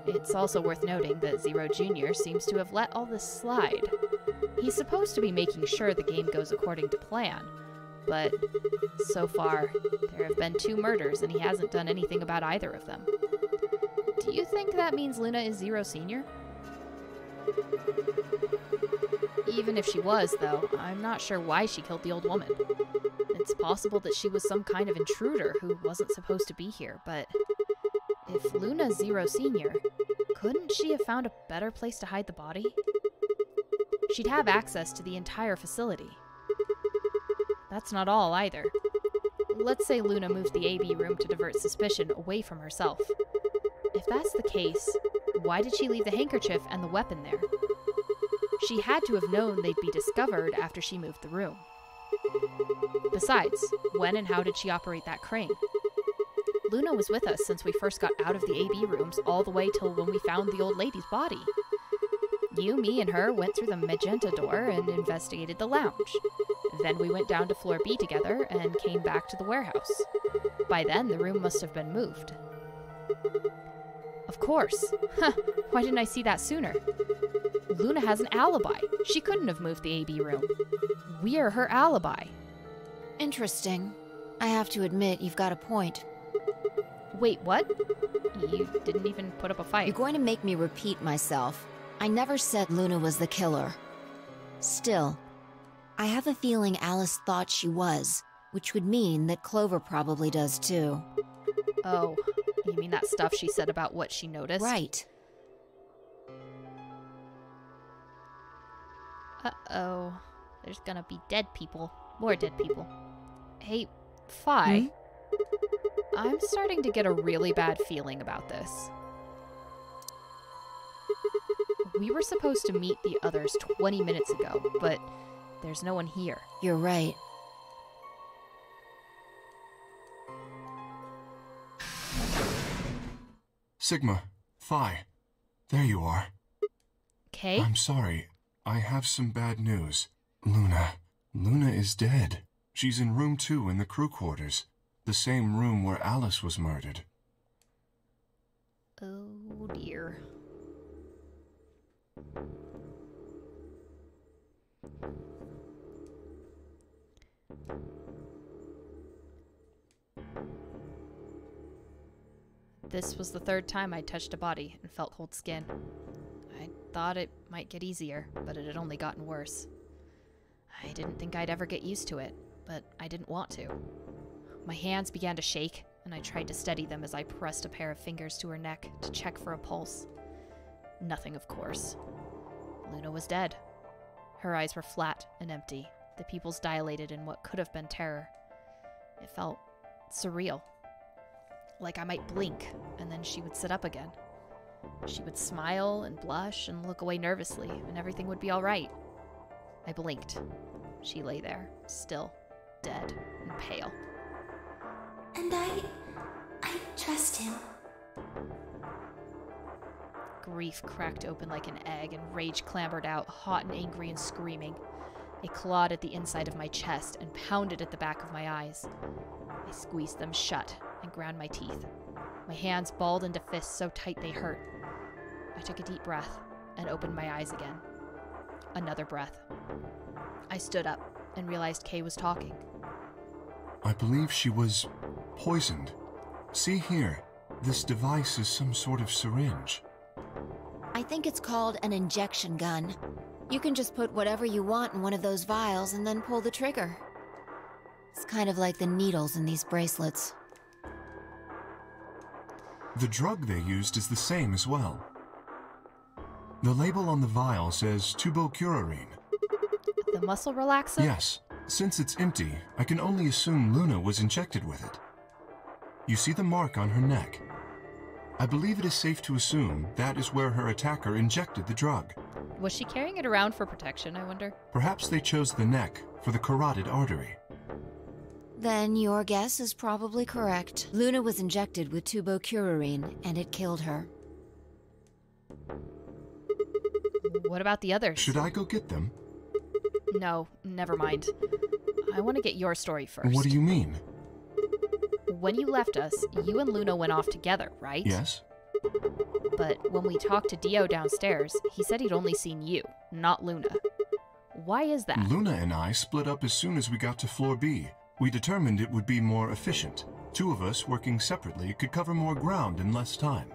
It's also worth noting that Zero Jr. seems to have let all this slide. He's supposed to be making sure the game goes according to plan, but so far, there have been 2 murders and he hasn't done anything about either of them. Do you think that means Luna is Zero Sr.? Even if she was, though, I'm not sure why she killed the old woman. It's possible that she was some kind of intruder who wasn't supposed to be here, but if Luna's Zero Sr., couldn't she have found a better place to hide the body? She'd have access to the entire facility. That's not all, either. Let's say Luna moved the AB room to divert suspicion away from herself. If that's the case, why did she leave the handkerchief and the weapon there? She had to have known they'd be discovered after she moved the room. Besides, when and how did she operate that crane? Luna was with us since we first got out of the AB rooms all the way till when we found the old lady's body. You, me, and her went through the magenta door and investigated the lounge. Then we went down to floor B together and came back to the warehouse. By then, the room must have been moved. Of course. Huh, why didn't I see that sooner? Luna has an alibi. She couldn't have moved the AB room. We're her alibi. Interesting. I have to admit, you've got a point. Wait, what? You didn't even put up a fight. You're going to make me repeat myself. I never said Luna was the killer. Still, I have a feeling Alice thought she was, which would mean that Clover probably does too. Oh, you mean that stuff she said about what she noticed? Right. Uh-oh. there's gonna be dead people. More dead people. Hey, Fi. I'm starting to get a really bad feeling about this. We were supposed to meet the others 20 minutes ago, but there's no one here. You're right. Sigma, Phi, there you are. Kay? I'm sorry. I have some bad news. Luna is dead. She's in room 2 in the crew quarters. The same room where Alice was murdered. Oh dear. This was the 3rd time I touched a body and felt cold skin. I thought it might get easier, but it had only gotten worse. I didn't think I'd ever get used to it, but I didn't want to. My hands began to shake, and I tried to steady them as I pressed a pair of fingers to her neck to check for a pulse. Nothing, of course. Luna was dead. Her eyes were flat and empty, the pupils dilated in what could have been terror. It felt surreal. Like I might blink, and then she would sit up again. She would smile and blush and look away nervously, and everything would be all right. I blinked. She lay there, still, dead and pale. And I trust him. Grief cracked open like an egg, and rage clambered out, hot and angry and screaming. It clawed at the inside of my chest and pounded at the back of my eyes. I squeezed them shut and ground my teeth. My hands balled into fists so tight they hurt. I took a deep breath and opened my eyes again. Another breath. I stood up and realized Kay was talking. I believe she was poisoned. See here, this device is some sort of syringe. I think it's called an injection gun. You can just put whatever you want in one of those vials and then pull the trigger. It's kind of like the needles in these bracelets. The drug they used is the same as well. The label on the vial says tubocurarine. The muscle relaxer? Yes. Since it's empty, I can only assume Luna was injected with it. You see the mark on her neck? I believe it is safe to assume that is where her attacker injected the drug. Was she carrying it around for protection, I wonder? Perhaps they chose the neck for the carotid artery. Then your guess is probably correct. Luna was injected with tubocurarine, and it killed her. What about the others? Should I go get them? No, never mind. I want to get your story first. What do you mean? When you left us, you and Luna went off together, right? Yes. But when we talked to Dio downstairs, he said he'd only seen you, not Luna. Why is that? Luna and I split up as soon as we got to floor B. We determined it would be more efficient. 2 of us working separately could cover more ground in less time.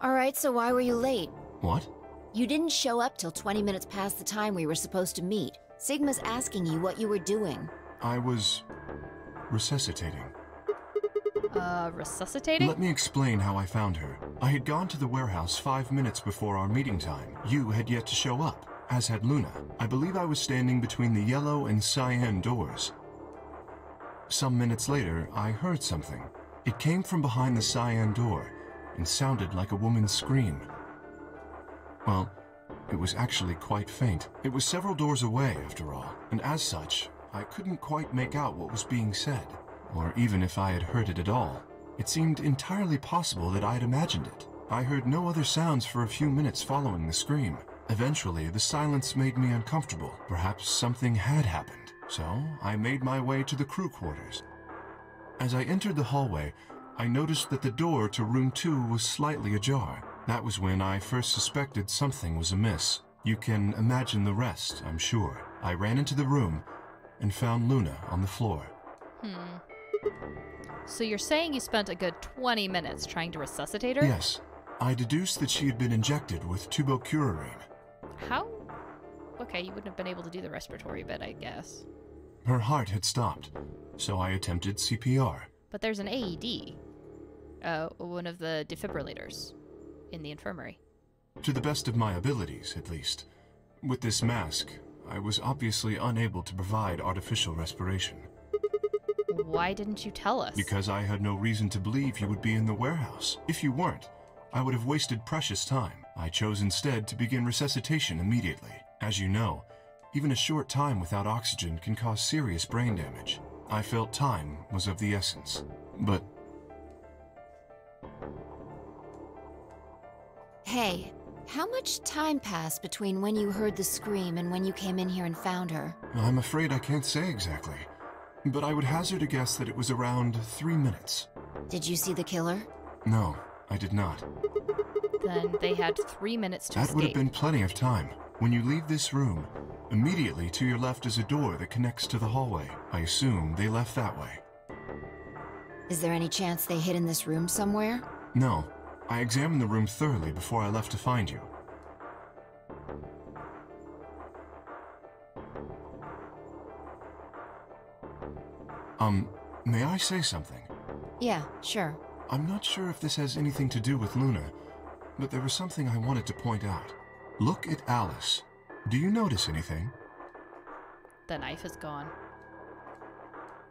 Alright, so why were you late? What? You didn't show up till 20 minutes past the time we were supposed to meet. Sigma's asking you what you were doing. I was resuscitating. Resuscitating? Let me explain how I found her. I had gone to the warehouse 5 minutes before our meeting time. You had yet to show up, as had Luna. I believe I was standing between the yellow and cyan doors. Some minutes later, I heard something. It came from behind the cyan door and sounded like a woman's scream. Well, it was actually quite faint. It was several doors away, after all, and as such, I couldn't quite make out what was being said, or even if I had heard it at all. It seemed entirely possible that I had imagined it. I heard no other sounds for a few minutes following the scream. Eventually, the silence made me uncomfortable. Perhaps something had happened. So, I made my way to the crew quarters. As I entered the hallway, I noticed that the door to room 2 was slightly ajar. That was when I first suspected something was amiss. You can imagine the rest, I'm sure. I ran into the room and found Luna on the floor. So you're saying you spent a good 20 minutes trying to resuscitate her? Yes. I deduced that she had been injected with tubocurarine. How? Okay, you wouldn't have been able to do the respiratory bit, I guess. Her heart had stopped, so I attempted CPR. But there's an AED. One of the defibrillators in the infirmary. To the best of my abilities, at least. With this mask, I was obviously unable to provide artificial respiration. Why didn't you tell us? Because I had no reason to believe you would be in the warehouse. If you weren't, I would have wasted precious time. I chose instead to begin resuscitation immediately. As you know, even a short time without oxygen can cause serious brain damage. I felt time was of the essence. But... Hey, how much time passed between when you heard the scream and when you came in here and found her? I'm afraid I can't say exactly. But I would hazard a guess that it was around 3 minutes. Did you see the killer? No, I did not. Then they had 3 minutes to That escape. would have been plenty of time. When you leave this room, immediately to your left is a door that connects to the hallway. I assume they left that way. Is there any chance they hid in this room somewhere? No, I examined the room thoroughly before I left to find you. May I say something? Yeah, sure. I'm not sure if this has anything to do with Luna, but there was something I wanted to point out. Look at Alice. Do you notice anything? The knife is gone.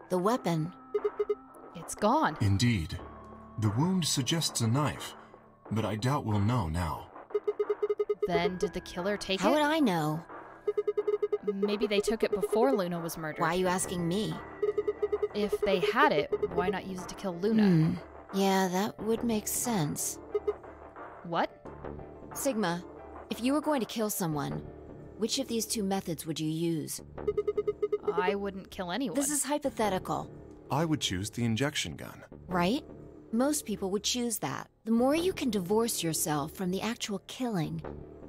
The weapon. It's gone. Indeed. The wound suggests a knife, but I doubt we'll know now. Then did the killer take it? How would I know? Maybe they took it before Luna was murdered. Why are you asking me? If they had it, why not use it to kill Luna? Yeah, that would make sense. What? Sigma, if you were going to kill someone, which of these two methods would you use? I wouldn't kill anyone. This is hypothetical. I would choose the injection gun. Right? Most people would choose that. The more you can divorce yourself from the actual killing,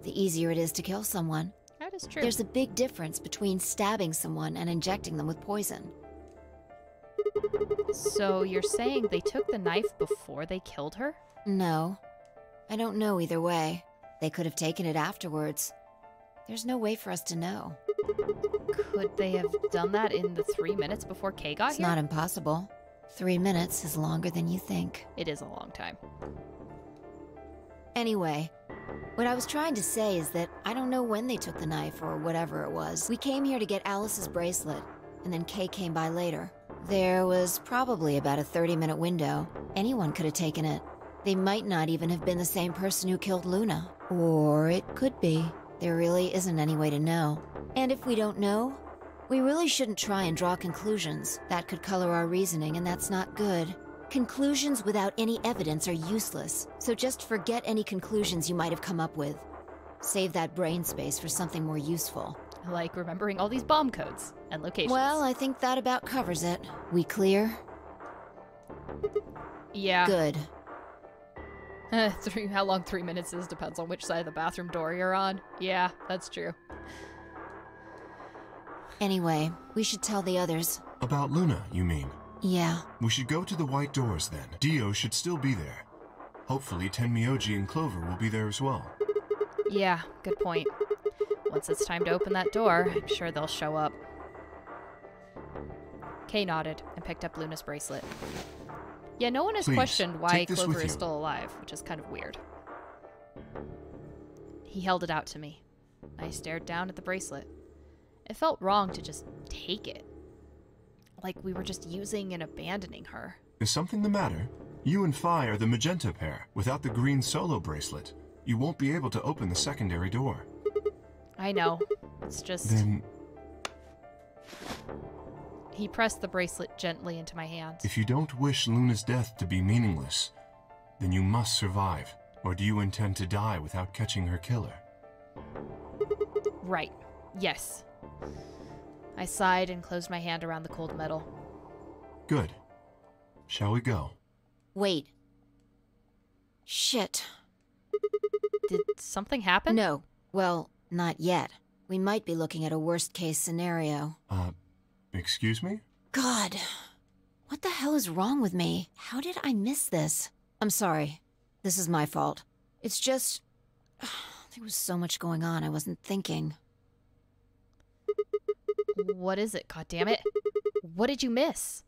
the easier it is to kill someone. That is true. There's a big difference between stabbing someone and injecting them with poison. So you're saying they took the knife before they killed her? No. I don't know either way. They could have taken it afterwards. There's no way for us to know. Could they have done that in the 3 minutes before Kay got It's here? not impossible. 3 minutes is longer than you think. It is a long time. Anyway, what I was trying to say is that I don't know when they took the knife or whatever it was. We came here to get Alice's bracelet, and then Kay came by later. There was probably about a 30-minute window. Anyone could have taken it. They might not even have been the same person who killed Luna. Or it could be. There really isn't any way to know. And if we don't know, we really shouldn't try and draw conclusions. That could color our reasoning, and that's not good. Conclusions without any evidence are useless, so just forget any conclusions you might have come up with. Save that brain space for something more useful. Like remembering all these bomb codes and locations. Well, I think that about covers it. We clear? Yeah. Good. How long 3 minutes is depends on which side of the bathroom door you're on. Yeah, that's true. Anyway, we should tell the others. About Luna, you mean? Yeah. We should go to the white doors then. Dio should still be there. Hopefully Tenmyoji and Clover will be there as well. Yeah, good point. Once it's time to open that door, I'm sure they'll show up. Kay nodded and picked up Luna's bracelet. Yeah, no one has Please, questioned why take this Clover with is you. still alive, which is kind of weird. He held it out to me. I stared down at the bracelet. It felt wrong to just take it. Like we were just using and abandoning her. Is something the matter? You and Phi are the magenta pair. Without the green solo bracelet, you won't be able to open the secondary door. I know. It's just... Then, He pressed the bracelet gently into my hand. if you don't wish Luna's death to be meaningless, then you must survive. Or do you intend to die without catching her killer? Right. Yes. I sighed and closed my hand around the cold metal. Good. Shall we go? Wait. Shit. Did something happen? No. Well, not yet. We might be looking at a worst-case scenario. Excuse me? God. What the hell is wrong with me? How did I miss this? I'm sorry. This is my fault. It's just... there was so much going on I wasn't thinking. What is it, goddammit? What did you miss?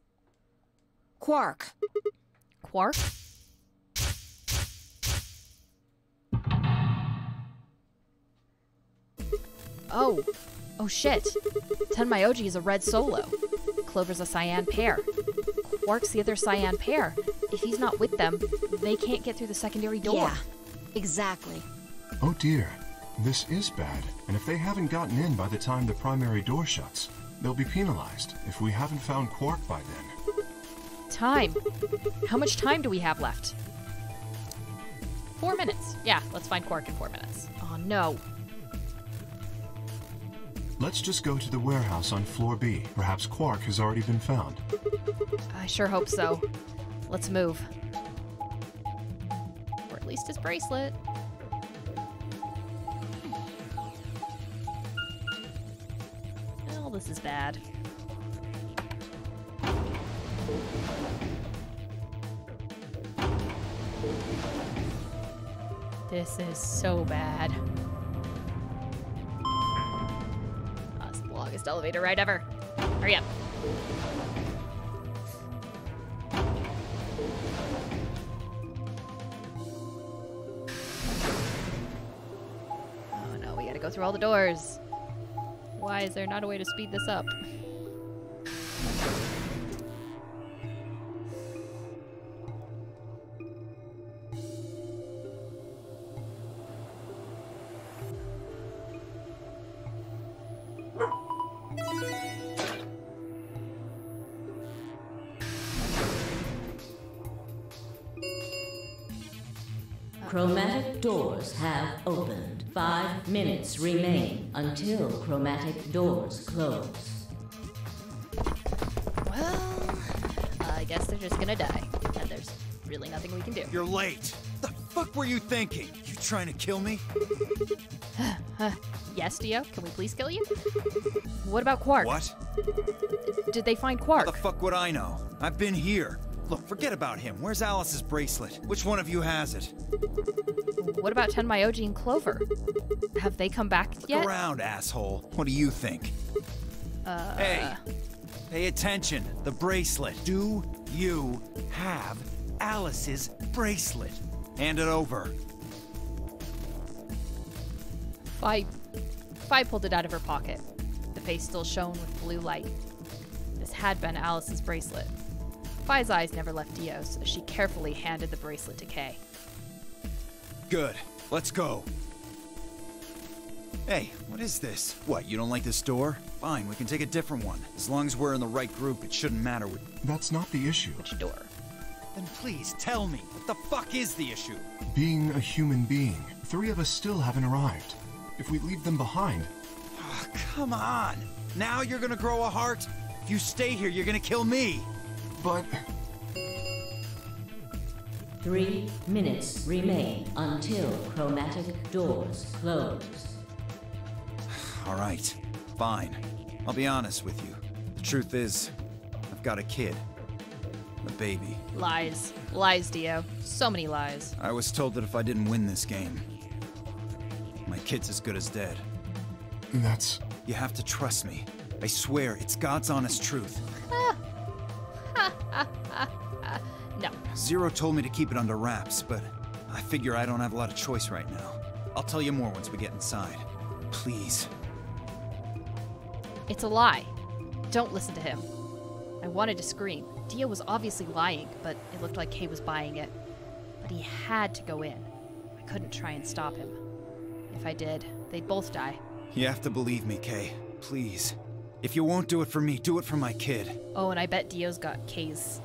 Quark. Quark? Oh shit. Tenmyoji is a red solo. Clover's a cyan pair. Quark's the other cyan pair. If he's not with them, they can't get through the secondary door. Yeah, exactly. Oh dear, this is bad. And if they haven't gotten in by the time the primary door shuts, they'll be penalized if we haven't found Quark by then. Time. How much time do we have left? 4 minutes. Yeah, let's find Quark in 4 minutes. Oh no. Let's just go to the warehouse on floor B. Perhaps Quark has already been found. I sure hope so. Let's move. Or at least his bracelet. Well, this is bad. This is so bad. Oh, it's the longest elevator ride ever. Hurry up. Oh no, we gotta go through all the doors. Why is there not a way to speed this up? Chromatic doors have opened. 5 minutes remain until chromatic doors close. Well, I guess they're just gonna die. And there's really nothing we can do. You're late. The fuck were you thinking? You trying to kill me? Yes, Dio? Can we please kill you? What about Quark? What? Did they find Quark? How the fuck would I know? I've been here. Look, forget about him. Where's Alice's bracelet? Which one of you has it? What about Tenmyoji and Clover? Have they come back yet? Look around, asshole. What do you think? Hey, pay attention. The bracelet. Do you have Alice's bracelet? Hand it over. Fi pulled it out of her pocket. The face still shone with blue light. This had been Alice's bracelet. Fi's eyes never left Dio's, so she carefully handed the bracelet to Kay. Good. Let's go. Hey, what is this? What, you don't like this door? Fine, we can take a different one. As long as we're in the right group, it shouldn't matter. That's not the issue. Which door? Then please, tell me. What the fuck is the issue? Being a human being. 3 of us still haven't arrived. If we leave them behind... Oh, come on. Now you're gonna grow a heart? If you stay here, you're gonna kill me. But... 3 minutes remain until chromatic doors close. All right, fine. I'll be honest with you. The truth is, I've got a kid. A baby. Lies. Lies, Dio. So many lies. I was told that if I didn't win this game, my kid's as good as dead. That's... You have to trust me. I swear, it's God's honest truth. No. Zero told me to keep it under wraps, but I figure I don't have a lot of choice right now. I'll tell you more once we get inside. Please. It's a lie. Don't listen to him. I wanted to scream. Dio was obviously lying, but it looked like Kay was buying it. But he had to go in. I couldn't try and stop him. If I did, they'd both die. You have to believe me, Kay. Please. If you won't do it for me, do it for my kid. Oh, and I bet Dio's got Kay's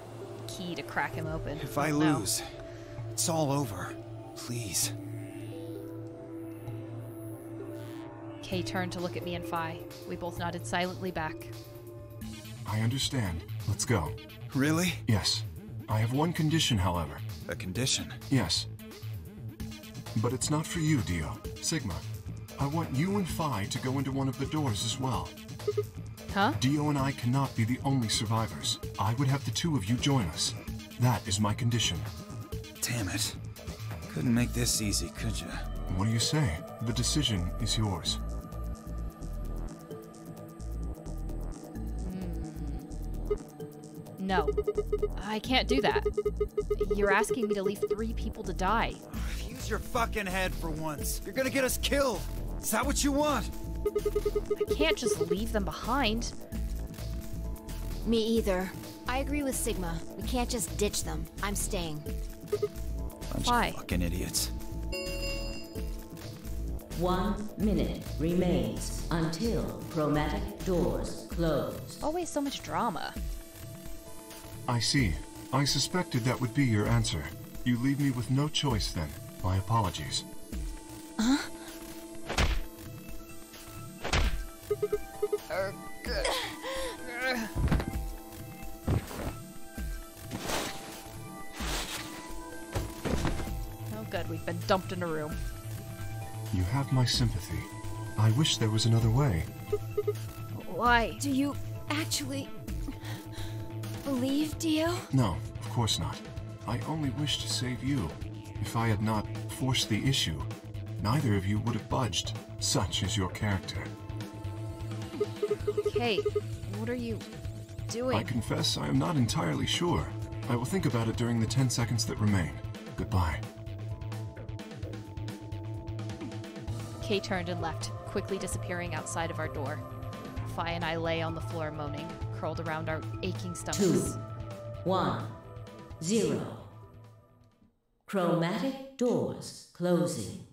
key to crack him open. If I lose, it's all over. Please. Kay turned to look at me and Fi. We both nodded silently back. I understand. Let's go. Really? Yes. I have one condition, however. A condition? Yes. But it's not for you, Dio. Sigma, I want you and Fi to go into one of the doors as well. Huh? Dio and I cannot be the only survivors. I would have the 2 of you join us. That is my condition. Damn it. Couldn't make this easy, could you? What do you say? The decision is yours. No. I can't do that. You're asking me to leave 3 people to die. Use your fucking head for once. You're gonna get us killed. Is that what you want? I can't just leave them behind. Me either. I agree with Sigma. We can't just ditch them. I'm staying. Bunch Why? of fucking idiots. 1 minute remains until chromatic doors close. Always so much drama. I see. I suspected that would be your answer. You leave me with no choice then. My apologies. Huh? Oh good, we've been dumped in a room. You have my sympathy. I wish there was another way. Why? Do you actually believe Dio? No, of course not. I only wish to save you. If I had not forced the issue, neither of you would have budged. Such is your character. Okay, what are you doing? I confess I am not entirely sure. I will think about it during the 10 seconds that remain. Goodbye. Kay turned and left, quickly disappearing outside of our door. Fi and I lay on the floor moaning, curled around our aching stomachs. 2, 1, 0. Chromatic doors closing.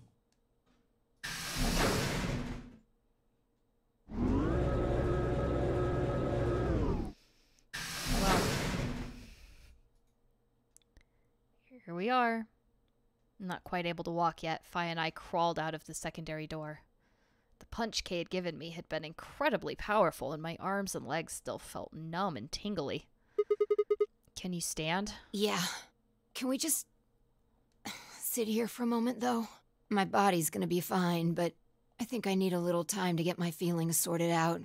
Well, here we are. Not quite able to walk yet, Fi and I crawled out of the secondary door. The punch Kay had given me had been incredibly powerful, and my arms and legs still felt numb and tingly. Can you stand? Yeah. Can we just sit here for a moment, though? My body's gonna be fine, but I think I need a little time to get my feelings sorted out.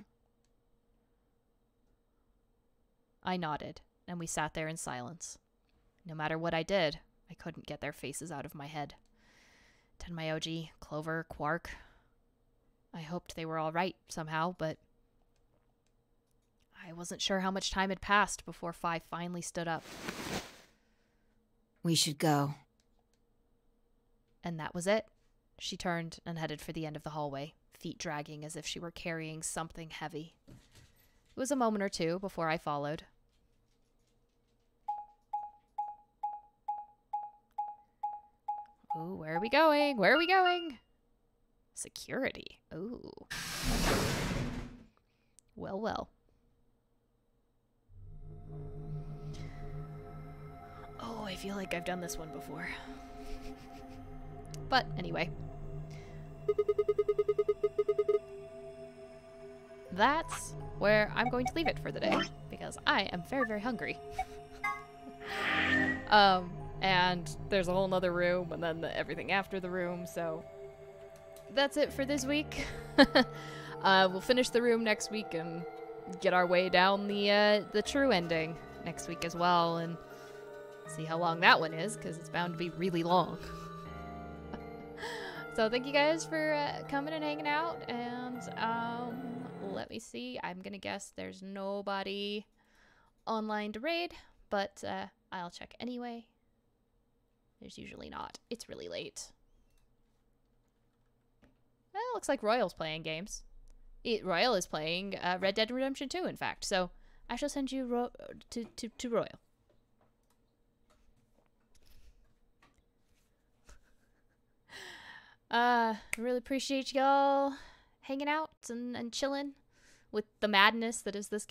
I nodded, and we sat there in silence. No matter what I did, I couldn't get their faces out of my head. Tenmyoji, Clover, Quark. I hoped they were all right somehow, but I wasn't sure how much time had passed before Fi finally stood up. We should go. And that was it. She turned and headed for the end of the hallway, feet dragging as if she were carrying something heavy. It was a moment or two before I followed. Ooh, where are we going? Where are we going? Security. Ooh. Well, well. Oh, I feel like I've done this one before. But anyway. That's where I'm going to leave it for the day, because I am very, very hungry. And there's a whole nother room, and then everything after the room, so that's it for this week. We'll finish the room next week and get our way down the true ending next week as well, and see how long that one is, because it's bound to be really long. So thank you guys for coming and hanging out, and let me see. I'm gonna guess there's nobody online to raid, but I'll check anyway. There's usually not. It's really late. Well, looks like Royal's playing games. Royal is playing Red Dead Redemption 2, in fact. So I shall send you to Royal. I really appreciate y'all hanging out and chilling with the madness that is this game.